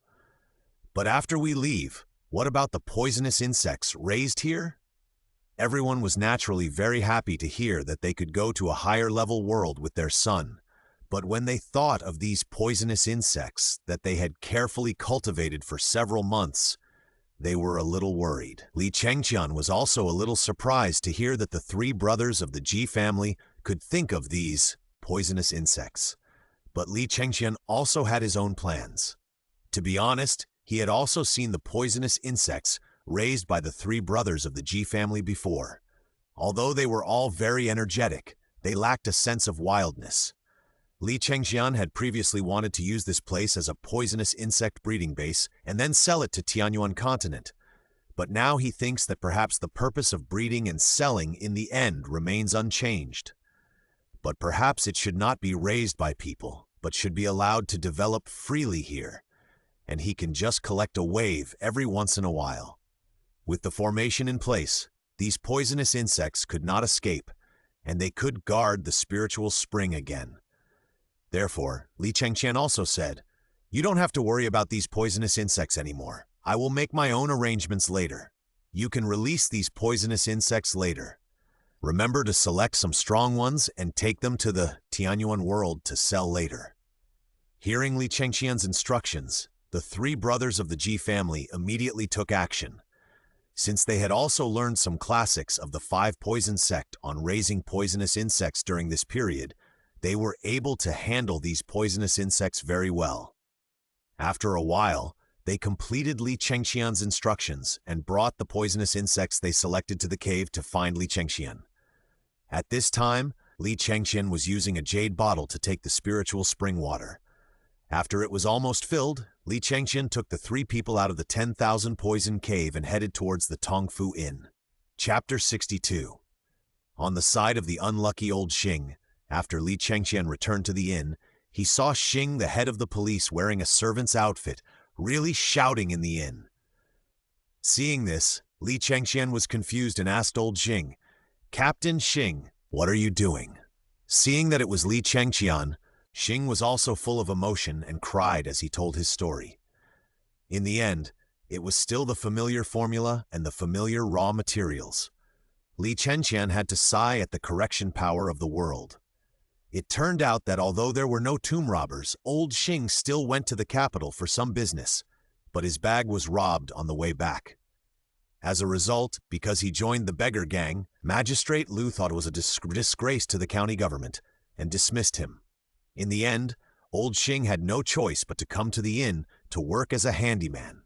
"But after we leave, what about the poisonous insects raised here?" Everyone was naturally very happy to hear that they could go to a higher-level world with their son, but when they thought of these poisonous insects that they had carefully cultivated for several months, they were a little worried. Li Chengqian was also a little surprised to hear that the three brothers of the Ji family could think of these poisonous insects. But Li Chengqian also had his own plans. To be honest, he had also seen the poisonous insects raised by the three brothers of the Ji family before. Although they were all very energetic, they lacked a sense of wildness. Li Chengqian had previously wanted to use this place as a poisonous insect breeding base and then sell it to Tianyuan continent. But now he thinks that perhaps the purpose of breeding and selling in the end remains unchanged. But perhaps it should not be raised by people, but should be allowed to develop freely here, and he can just collect a wave every once in a while. With the formation in place, these poisonous insects could not escape, and they could guard the spiritual spring again. Therefore, Li Chengqian also said, "You don't have to worry about these poisonous insects anymore. I will make my own arrangements later. You can release these poisonous insects later. Remember to select some strong ones and take them to the Tianyuan world to sell later." Hearing Li Chengqian's instructions, the three brothers of the Ji family immediately took action. Since they had also learned some classics of the 5 poison sect on raising poisonous insects during this period, they were able to handle these poisonous insects very well. After a while, they completed Li Chengqian's instructions and brought the poisonous insects they selected to the cave to find Li Chengqian. At this time, Li Chengqian was using a jade bottle to take the spiritual spring water. After it was almost filled, Li Chengqian took the 3 people out of the 10,000 poison cave and headed towards the Tongfu Inn. Chapter 62. On the side of the unlucky old Xing, after Li Chengqian returned to the inn, he saw Xing, the head of the police, wearing a servant's outfit, really shouting in the inn. Seeing this, Li Chengqian was confused and asked old Xing, "Captain Xing, what are you doing?" Seeing that it was Li Chengqian, Xing was also full of emotion and cried as he told his story. In the end, it was still the familiar formula and the familiar raw materials. Li Chengqian had to sigh at the correction power of the world. It turned out that although there were no tomb robbers, old Xing still went to the capital for some business, but his bag was robbed on the way back. As a result, because he joined the beggar gang, Magistrate Lu thought it was a disgrace to the county government and dismissed him. In the end, old Xing had no choice but to come to the inn to work as a handyman.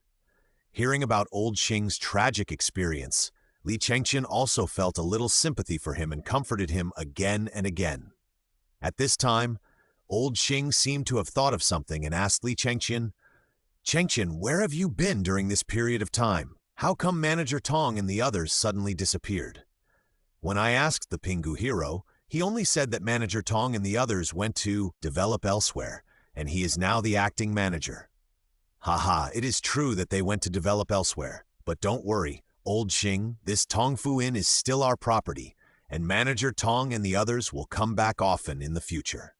Hearing about old Xing's tragic experience, Li Chengqian also felt a little sympathy for him and comforted him again and again. At this time, old Xing seemed to have thought of something and asked Li Chengqian, "Chengqian, where have you been during this period of time? How come Manager Tong and the others suddenly disappeared?" When I asked the Pingu hero, he only said that Manager Tong and the others went to develop elsewhere, and he is now the acting manager. Haha, it is true that they went to develop elsewhere, but don't worry, old Xing, this Tongfu Inn is still our property, and Manager Tong and the others will come back often in the future.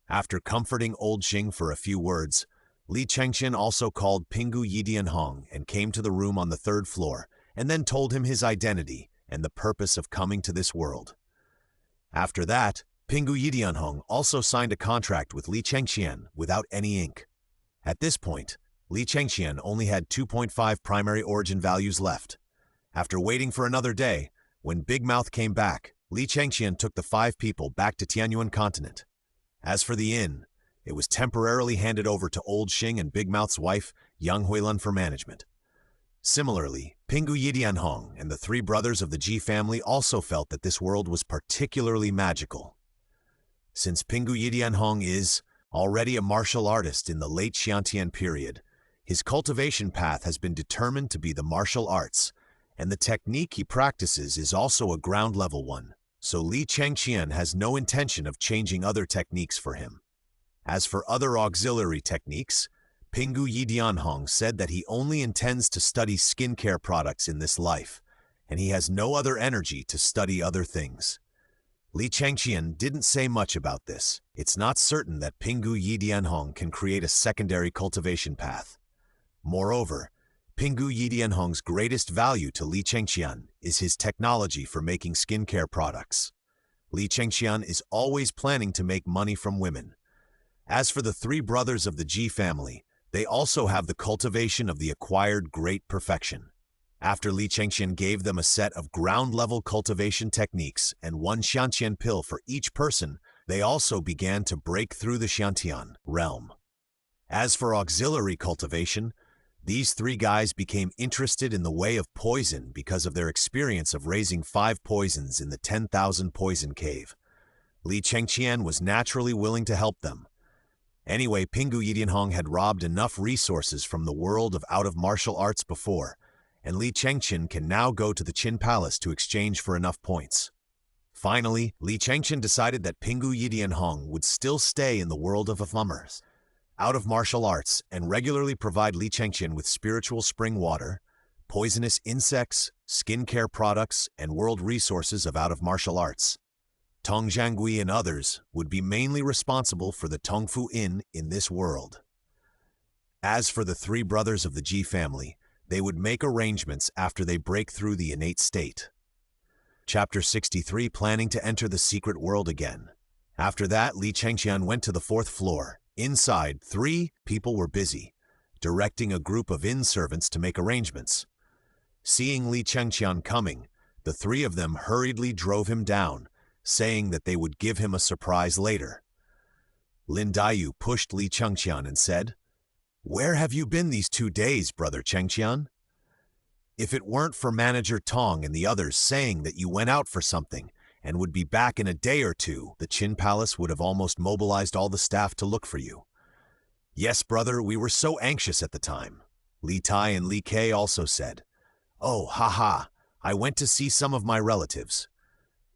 After comforting old Xing for a few words, Li Chengqian also called Pingu Yidianhong and came to the room on the 3rd floor, and then told him his identity and the purpose of coming to this world. After that, Pingu Yidianhong also signed a contract with Li Chengqian without any ink. At this point, Li Chengqian only had 2.5 primary origin values left. After waiting for another day, when Big Mouth came back, Li Chengqian took the 5 people back to Tianyuan continent. As for the inn, it was temporarily handed over to old Xing and Big Mouth's wife, Yang Huilun, for management. Similarly, Pingu Yidianhong and the 3 brothers of the Ji family also felt that this world was particularly magical. Since Pingu Yidianhong is already a martial artist in the late Xiantian period, his cultivation path has been determined to be the martial arts, and the technique he practices is also a ground-level one, so Li Chengqian has no intention of changing other techniques for him. As for other auxiliary techniques, Pingu Yidianhong said that he only intends to study skincare products in this life, and he has no other energy to study other things. Li Chengqian didn't say much about this. It's not certain that Pingu Yidianhong can create a secondary cultivation path. Moreover, Pingu Yidianhong's greatest value to Li Chengqian is his technology for making skincare products. Li Chengqian is always planning to make money from women. As for the 3 brothers of the Ji family, they also have the cultivation of the acquired great perfection. After Li Chengqian gave them a set of ground-level cultivation techniques and 1 Xiantian pill for each person, they also began to break through the Xiantian realm. As for auxiliary cultivation, these 3 guys became interested in the way of poison because of their experience of raising 5 poisons in the 10,000 poison cave. Li Chengqian was naturally willing to help them. Anyway, Pingu Yidianhong had robbed enough resources from the world of out-of-martial arts before, and Li Chengqian can now go to the Qin Palace to exchange for enough points. Finally, Li Chengqian decided that Pingu Yidianhong would still stay in the world of out of martial arts and regularly provide Li Chengqian with spiritual spring water, poisonous insects, skincare products, and world resources of out of martial arts. Tong Zhangui and others would be mainly responsible for the Tongfu Inn in this world. As for the 3 brothers of the Ji family, they would make arrangements after they break through the innate state. Chapter 63, Planning to enter the secret world again. After that, Li Chengqian went to the 4th floor. Inside, 3 people were busy, directing a group of inn servants to make arrangements. Seeing Li Chengqian coming, the 3 of them hurriedly drove him down, saying that they would give him a surprise later. Lin Daiyu pushed Li Chengqian and said, "Where have you been these 2 days, Brother Chengqian? If it weren't for Manager Tong and the others saying that you went out for something and would be back in a day or 2, the Qin Palace would have almost mobilized all the staff to look for you." "Yes, brother, we were so anxious at the time." Li Tai and Li Kei also said, "Oh, haha, I went to see some of my relatives."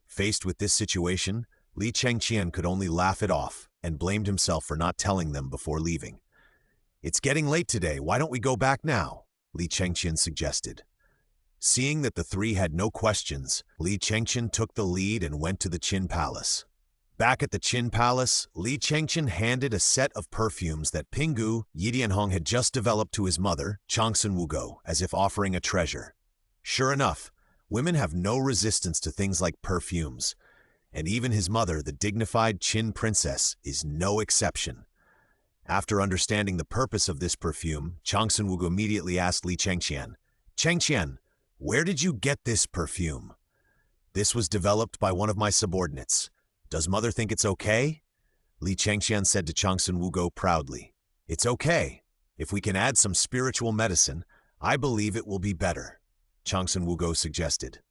Faced with this situation, Li Chengqian could only laugh it off and blamed himself for not telling them before leaving. "It's getting late today, why don't we go back now?" Li Chengqian suggested. Seeing that the three had no questions, Li Chengqian took the lead and went to the Qin Palace. Back at the Qin Palace, Li Chengqian handed a set of perfumes that Pingu Yidianhong had just developed to his mother, Changsun Wugo, as if offering a treasure. Sure enough, women have no resistance to things like perfumes, and even his mother, the dignified Qin princess, is no exception. After understanding the purpose of this perfume, Changsun Wugo immediately asked Li Chengqian, "Chengqian, where did you get this perfume?" "This was developed by one of my subordinates. Does mother think it's okay?" Li Chengqian said to Changsun Wugo proudly, "It's okay. If we can add some spiritual medicine, I believe it will be better," Changsun Wugo suggested.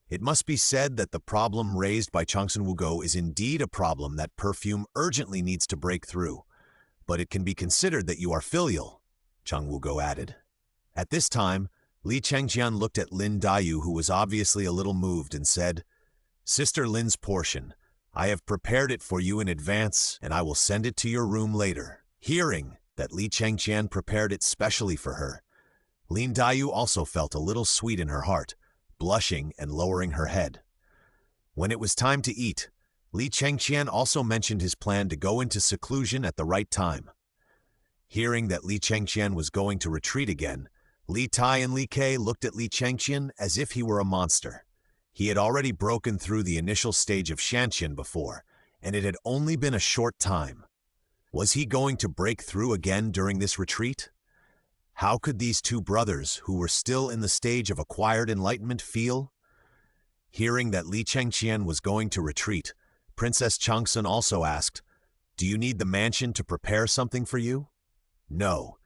It must be said that the problem raised by Changsun Wugo is indeed a problem that perfume urgently needs to break through, but it can be considered that you are filial, Chang Wugo added. At this time, Li Chengqian looked at Lin Dayu, who was obviously a little moved, and said, "Sister Lin's portion. I have prepared it for you in advance, and I will send it to your room later." Hearing that Li Chengqian prepared it specially for her, Lin Dayu also felt a little sweet in her heart, blushing and lowering her head. When it was time to eat, Li Chengqian also mentioned his plan to go into seclusion at the right time. Hearing that Li Chengqian was going to retreat again, Li Tai and Li Kei looked at Li Chengqian as if he were a monster. He had already broken through the initial stage of Shanqian before, and it had only been a short time. Was he going to break through again during this retreat? How could these two brothers, who were still in the stage of acquired enlightenment, feel? Hearing that Li Chengqian was going to retreat, Princess Changsun also asked, "Do you need the mansion to prepare something for you?" "No,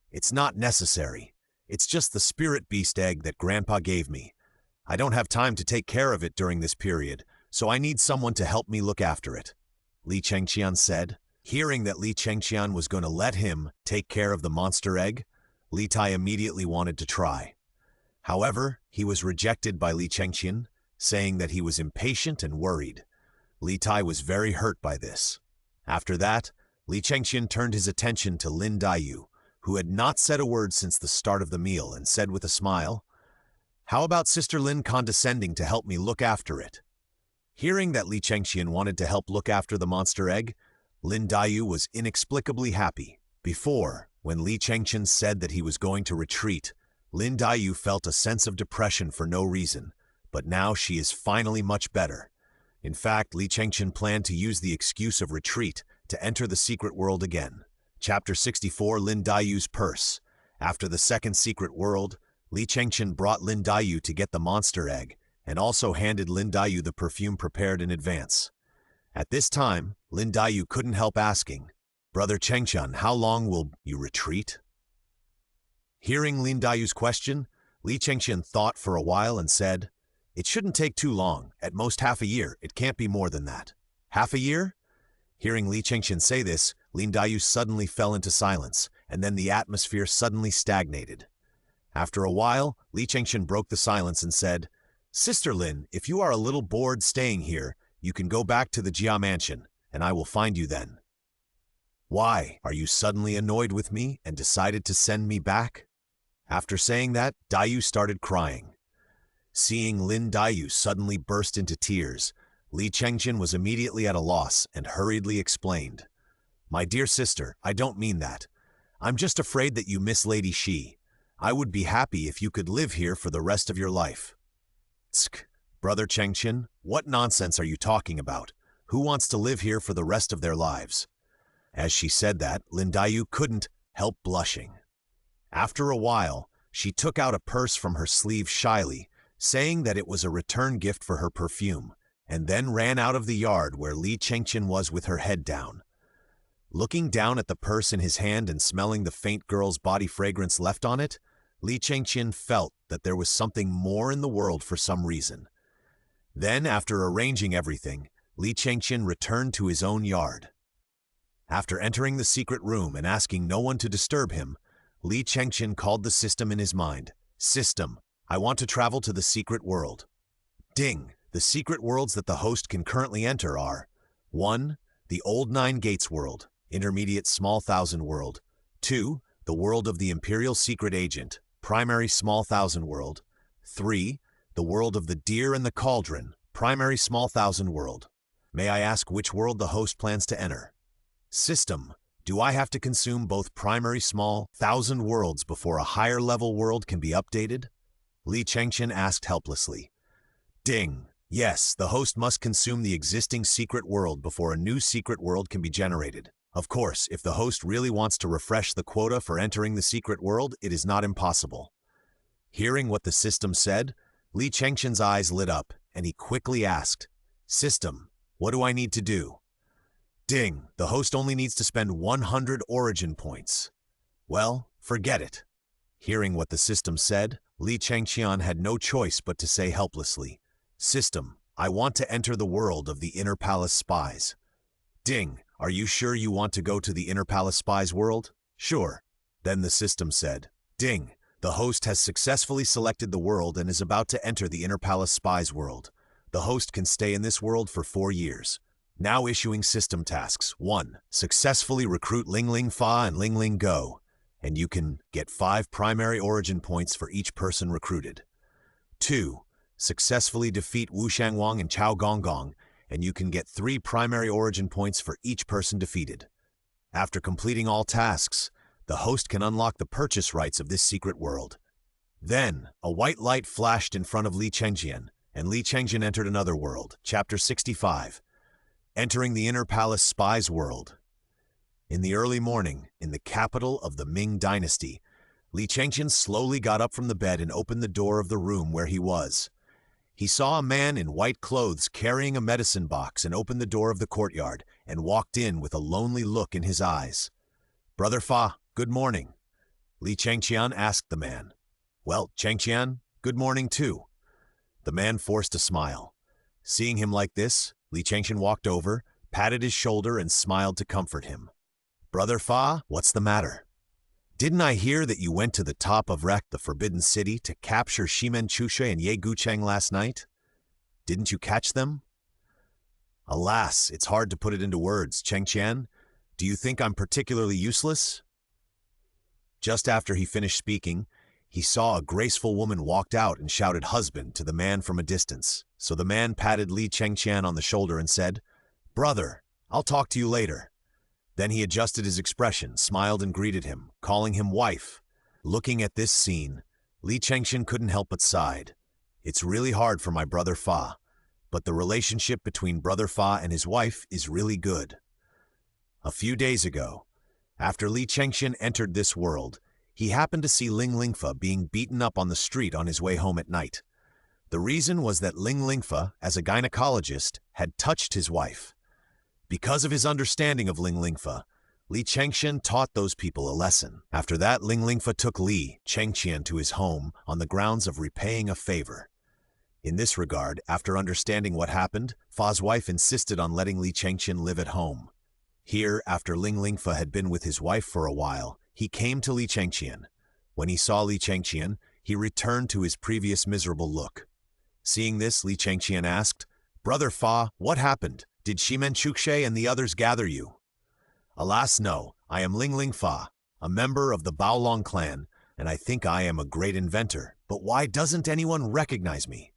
it's not necessary. It's just the spirit beast egg that Grandpa gave me. I don't have time to take care of it during this period, so I need someone to help me look after it," Li Chengqian said. Hearing that Li Chengqian was going to let him take care of the monster egg, Li Tai immediately wanted to try. However, he was rejected by Li Chengqian, saying that he was impatient and worried. Li Tai was very hurt by this. After that, Li Chengqian turned his attention to Lin Dayu, who had not said a word since the start of the meal, and said with a smile, "How about Sister Lin condescending to help me look after it?" Hearing that Li Chengqian wanted to help look after the monster egg, Lin Dayu was inexplicably happy. Before, when Li Chengqian said that he was going to retreat, Lin Dayu felt a sense of depression for no reason, but now she is finally much better. In fact, Li Chengqian planned to use the excuse of retreat to enter the secret world again. Chapter 64, Lin Dayu's Purse. After the second secret world, Li Chengqian brought Lin Dayu to get the monster egg, and also handed Lin Dayu the perfume prepared in advance. At this time, Lin Dayu couldn't help asking, "Brother Chengqian, how long will you retreat?" Hearing Lin Dayu's question, Li Chengqian thought for a while and said, "It shouldn't take too long, at most half a year, it can't be more than that." "Half a year?" Hearing Li Chengqian say this, Lin Dayu suddenly fell into silence, and then the atmosphere suddenly stagnated. After a while, Li Chengqian broke the silence and said, "Sister Lin, if you are a little bored staying here, you can go back to the Jia Mansion, and I will find you then." "Why, are you suddenly annoyed with me and decided to send me back?" After saying that, Dayu started crying. Seeing Lin Dayu suddenly burst into tears, Li Chengqian was immediately at a loss and hurriedly explained, "My dear sister, I don't mean that. I'm just afraid that you miss Lady Shi. I would be happy if you could live here for the rest of your life." "Tsk, Brother Chengqian, what nonsense are you talking about? Who wants to live here for the rest of their lives?" As she said that, Lin Dayu couldn't help blushing. After a while, she took out a purse from her sleeve shyly, saying that it was a return gift for her perfume, and then ran out of the yard where Li Chengqian was with her head down. Looking down at the purse in his hand and smelling the faint girl's body fragrance left on it, Li Chengqian felt that there was something more in the world for some reason. Then, after arranging everything, Li Chengqian returned to his own yard. After entering the secret room and asking no one to disturb him, Li Chengqian called the system in his mind. "System, I want to travel to the secret world." Ding! The secret worlds that the host can currently enter are 1. The Old Nine Gates World, Intermediate Small Thousand World. 2. The World of the Imperial Secret Agent, Primary Small Thousand World. 3. The world of the deer and the cauldron, primary small thousand world. May I ask which world the host plans to enter? System. Do I have to consume both primary small thousand worlds before a higher level world can be updated? Li Chengqian asked helplessly. Ding. Yes, the host must consume the existing secret world before a new secret world can be generated. Of course, if the host really wants to refresh the quota for entering the secret world, it is not impossible. Hearing what the system said, Li Chengqian's eyes lit up, and he quickly asked, System, what do I need to do? Ding, the host only needs to spend 100 origin points. Well, forget it. Hearing what the system said, Li Chengqian had no choice but to say helplessly, System, I want to enter the world of the Inner Palace Spies. Ding, are you sure you want to go to the Inner Palace Spies world? Sure. Then the system said, Ding, the host has successfully selected the world and is about to enter the Inner Palace Spies world. The host can stay in this world for 4 years. Now issuing system tasks. 1. Successfully recruit Ling Ling Fa and Ling Ling Go, and you can get 5 primary origin points for each person recruited. 2. Successfully defeat Wu Shangwang and Chao Gonggong, and you can get 3 primary origin points for each person defeated. After completing all tasks, the host can unlock the purchase rights of this secret world. Then, a white light flashed in front of Li Chengqian, and Li Chengqian entered another world. Chapter 65. Entering the Inner Palace Spies world. In the early morning, in the capital of the Ming Dynasty, Li Chengqian slowly got up from the bed and opened the door of the room where he was. He saw a man in white clothes carrying a medicine box and opened the door of the courtyard and walked in with a lonely look in his eyes. Brother Fa, good morning. Li Chengqian asked the man. Well, Chengqian, good morning too. The man forced a smile. Seeing him like this, Li Chengqian walked over, patted his shoulder and smiled to comfort him. Brother Fa, what's the matter? Didn't I hear that you went to the top of the Forbidden City to capture Shimen Chushe and Ye Gucheng last night? Didn't you catch them? Alas, it's hard to put it into words, Chengqian. Do you think I'm particularly useless? Just after he finished speaking, he saw a graceful woman walked out and shouted husband to the man from a distance. So the man patted Li Chengqian on the shoulder and said, Brother, I'll talk to you later. Then he adjusted his expression, smiled and greeted him, calling him wife. Looking at this scene, Li Chengqian couldn't help but sighed. It's really hard for my brother Fa, but the relationship between brother Fa and his wife is really good. A few days ago, after Li Chengqian entered this world, he happened to see Ling Lingfa being beaten up on the street on his way home at night. The reason was that Ling Lingfa, as a gynecologist, had touched his wife. Because of his understanding of Ling Lingfa, Li Chengqian taught those people a lesson. After that, Ling Lingfa took Li Chengqian to his home on the grounds of repaying a favor. In this regard, after understanding what happened, Fa's wife insisted on letting Li Chengqian live at home. Here, after Ling Lingfa had been with his wife for a while, he came to Li Chengqian. When he saw Li Chengqian, he returned to his previous miserable look. Seeing this, Li Chengqian asked, Brother Fa, what happened? Did Shimen Chushe and the others gather you? Alas, no. I am Ling Ling Fa, a member of the Baolong clan, and I think I am a great inventor. But why doesn't anyone recognize me?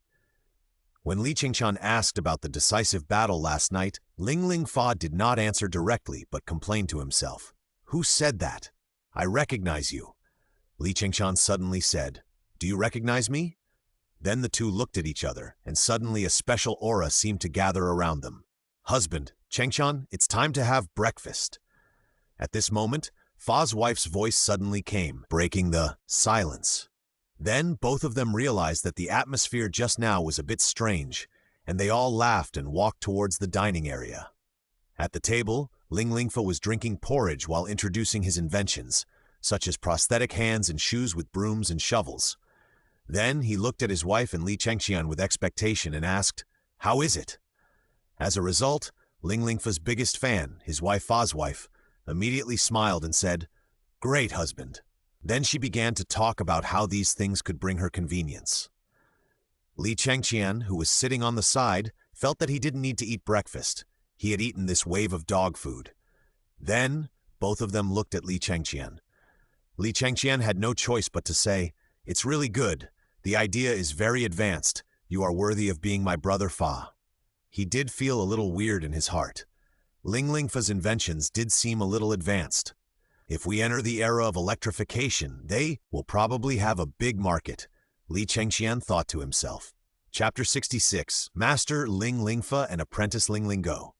When Li Chengqian asked about the decisive battle last night, Ling Ling Fa did not answer directly but complained to himself. Who said that? I recognize you. Li Chengqian suddenly said, Do you recognize me? Then the two looked at each other, and suddenly a special aura seemed to gather around them. Husband, Chengqian, it's time to have breakfast. At this moment, Fa's wife's voice suddenly came, breaking the silence. Then both of them realized that the atmosphere just now was a bit strange, and they all laughed and walked towards the dining area. At the table, Ling Lingfa was drinking porridge while introducing his inventions, such as prosthetic hands and shoes with brooms and shovels. Then he looked at his wife and Li Chengqian with expectation and asked, How is it? As a result, Ling Lingfa's biggest fan, his wife Fa's wife, immediately smiled and said, Great, husband. Then she began to talk about how these things could bring her convenience. Li Chengqian, who was sitting on the side, felt that he didn't need to eat breakfast. He had eaten this wave of dog food. Then, both of them looked at Li Chengqian. Li Chengqian had no choice but to say, It's really good. The idea is very advanced. You are worthy of being my brother Fa. He did feel a little weird in his heart. Ling Lingfa's inventions did seem a little advanced. If we enter the era of electrification, they will probably have a big market, Li Chengqian thought to himself. Chapter 66, Master Ling Lingfa and Apprentice Ling Lingo.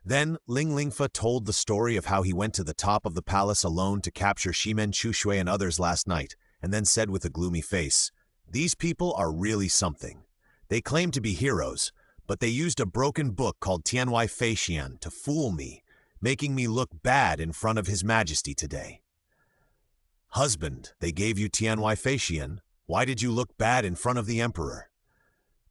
Then, Ling Lingfa told the story of how he went to the top of the palace alone to capture Shimen Chushui and others last night, and then said with a gloomy face, "These people are really something. They claim to be heroes, but they used a broken book called Tianwai Feixian to fool me, making me look bad in front of His Majesty today." Husband, they gave you Tianwai Feixian. Why did you look bad in front of the emperor?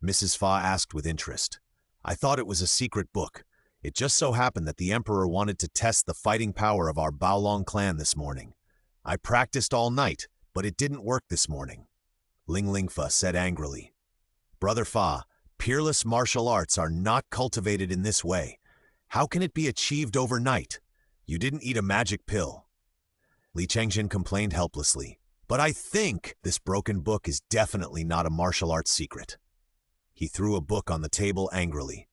Mrs. Fa asked with interest. I thought it was a secret book. It just so happened that the emperor wanted to test the fighting power of our Baolong clan this morning. I practiced all night, but it didn't work this morning. Ling Lingfa said angrily. Brother Fa, peerless martial arts are not cultivated in this way. How can it be achieved overnight? You didn't eat a magic pill. Li Chengqian complained helplessly. But I think this broken book is definitely not a martial arts secret. He threw a book on the table angrily.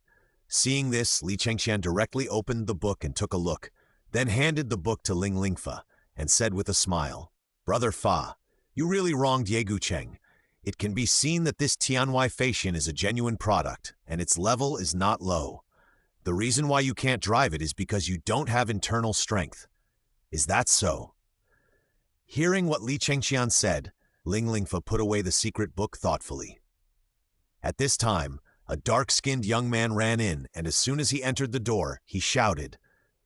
Seeing this, Li Chengqian directly opened the book and took a look, then handed the book to Ling Lingfa and said with a smile, Brother Fa, you really wronged Yegu Cheng. It can be seen that this Tianwai Feixian is a genuine product, and its level is not low. The reason why you can't drive it is because you don't have internal strength. Is that so? Hearing what Li Chengqian said, Ling Lingfa put away the secret book thoughtfully. At this time, a dark-skinned young man ran in, and as soon as he entered the door, he shouted,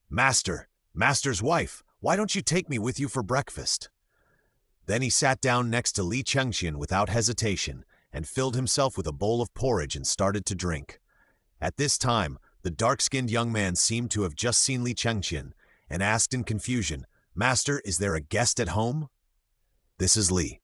Master's wife, why don't you take me with you for breakfast? Then he sat down next to Li Chengqian without hesitation and filled himself with a bowl of porridge and started to drink. At this time, the dark-skinned young man seemed to have just seen Li Chengqian and asked in confusion, Master, is there a guest at home? This is Li.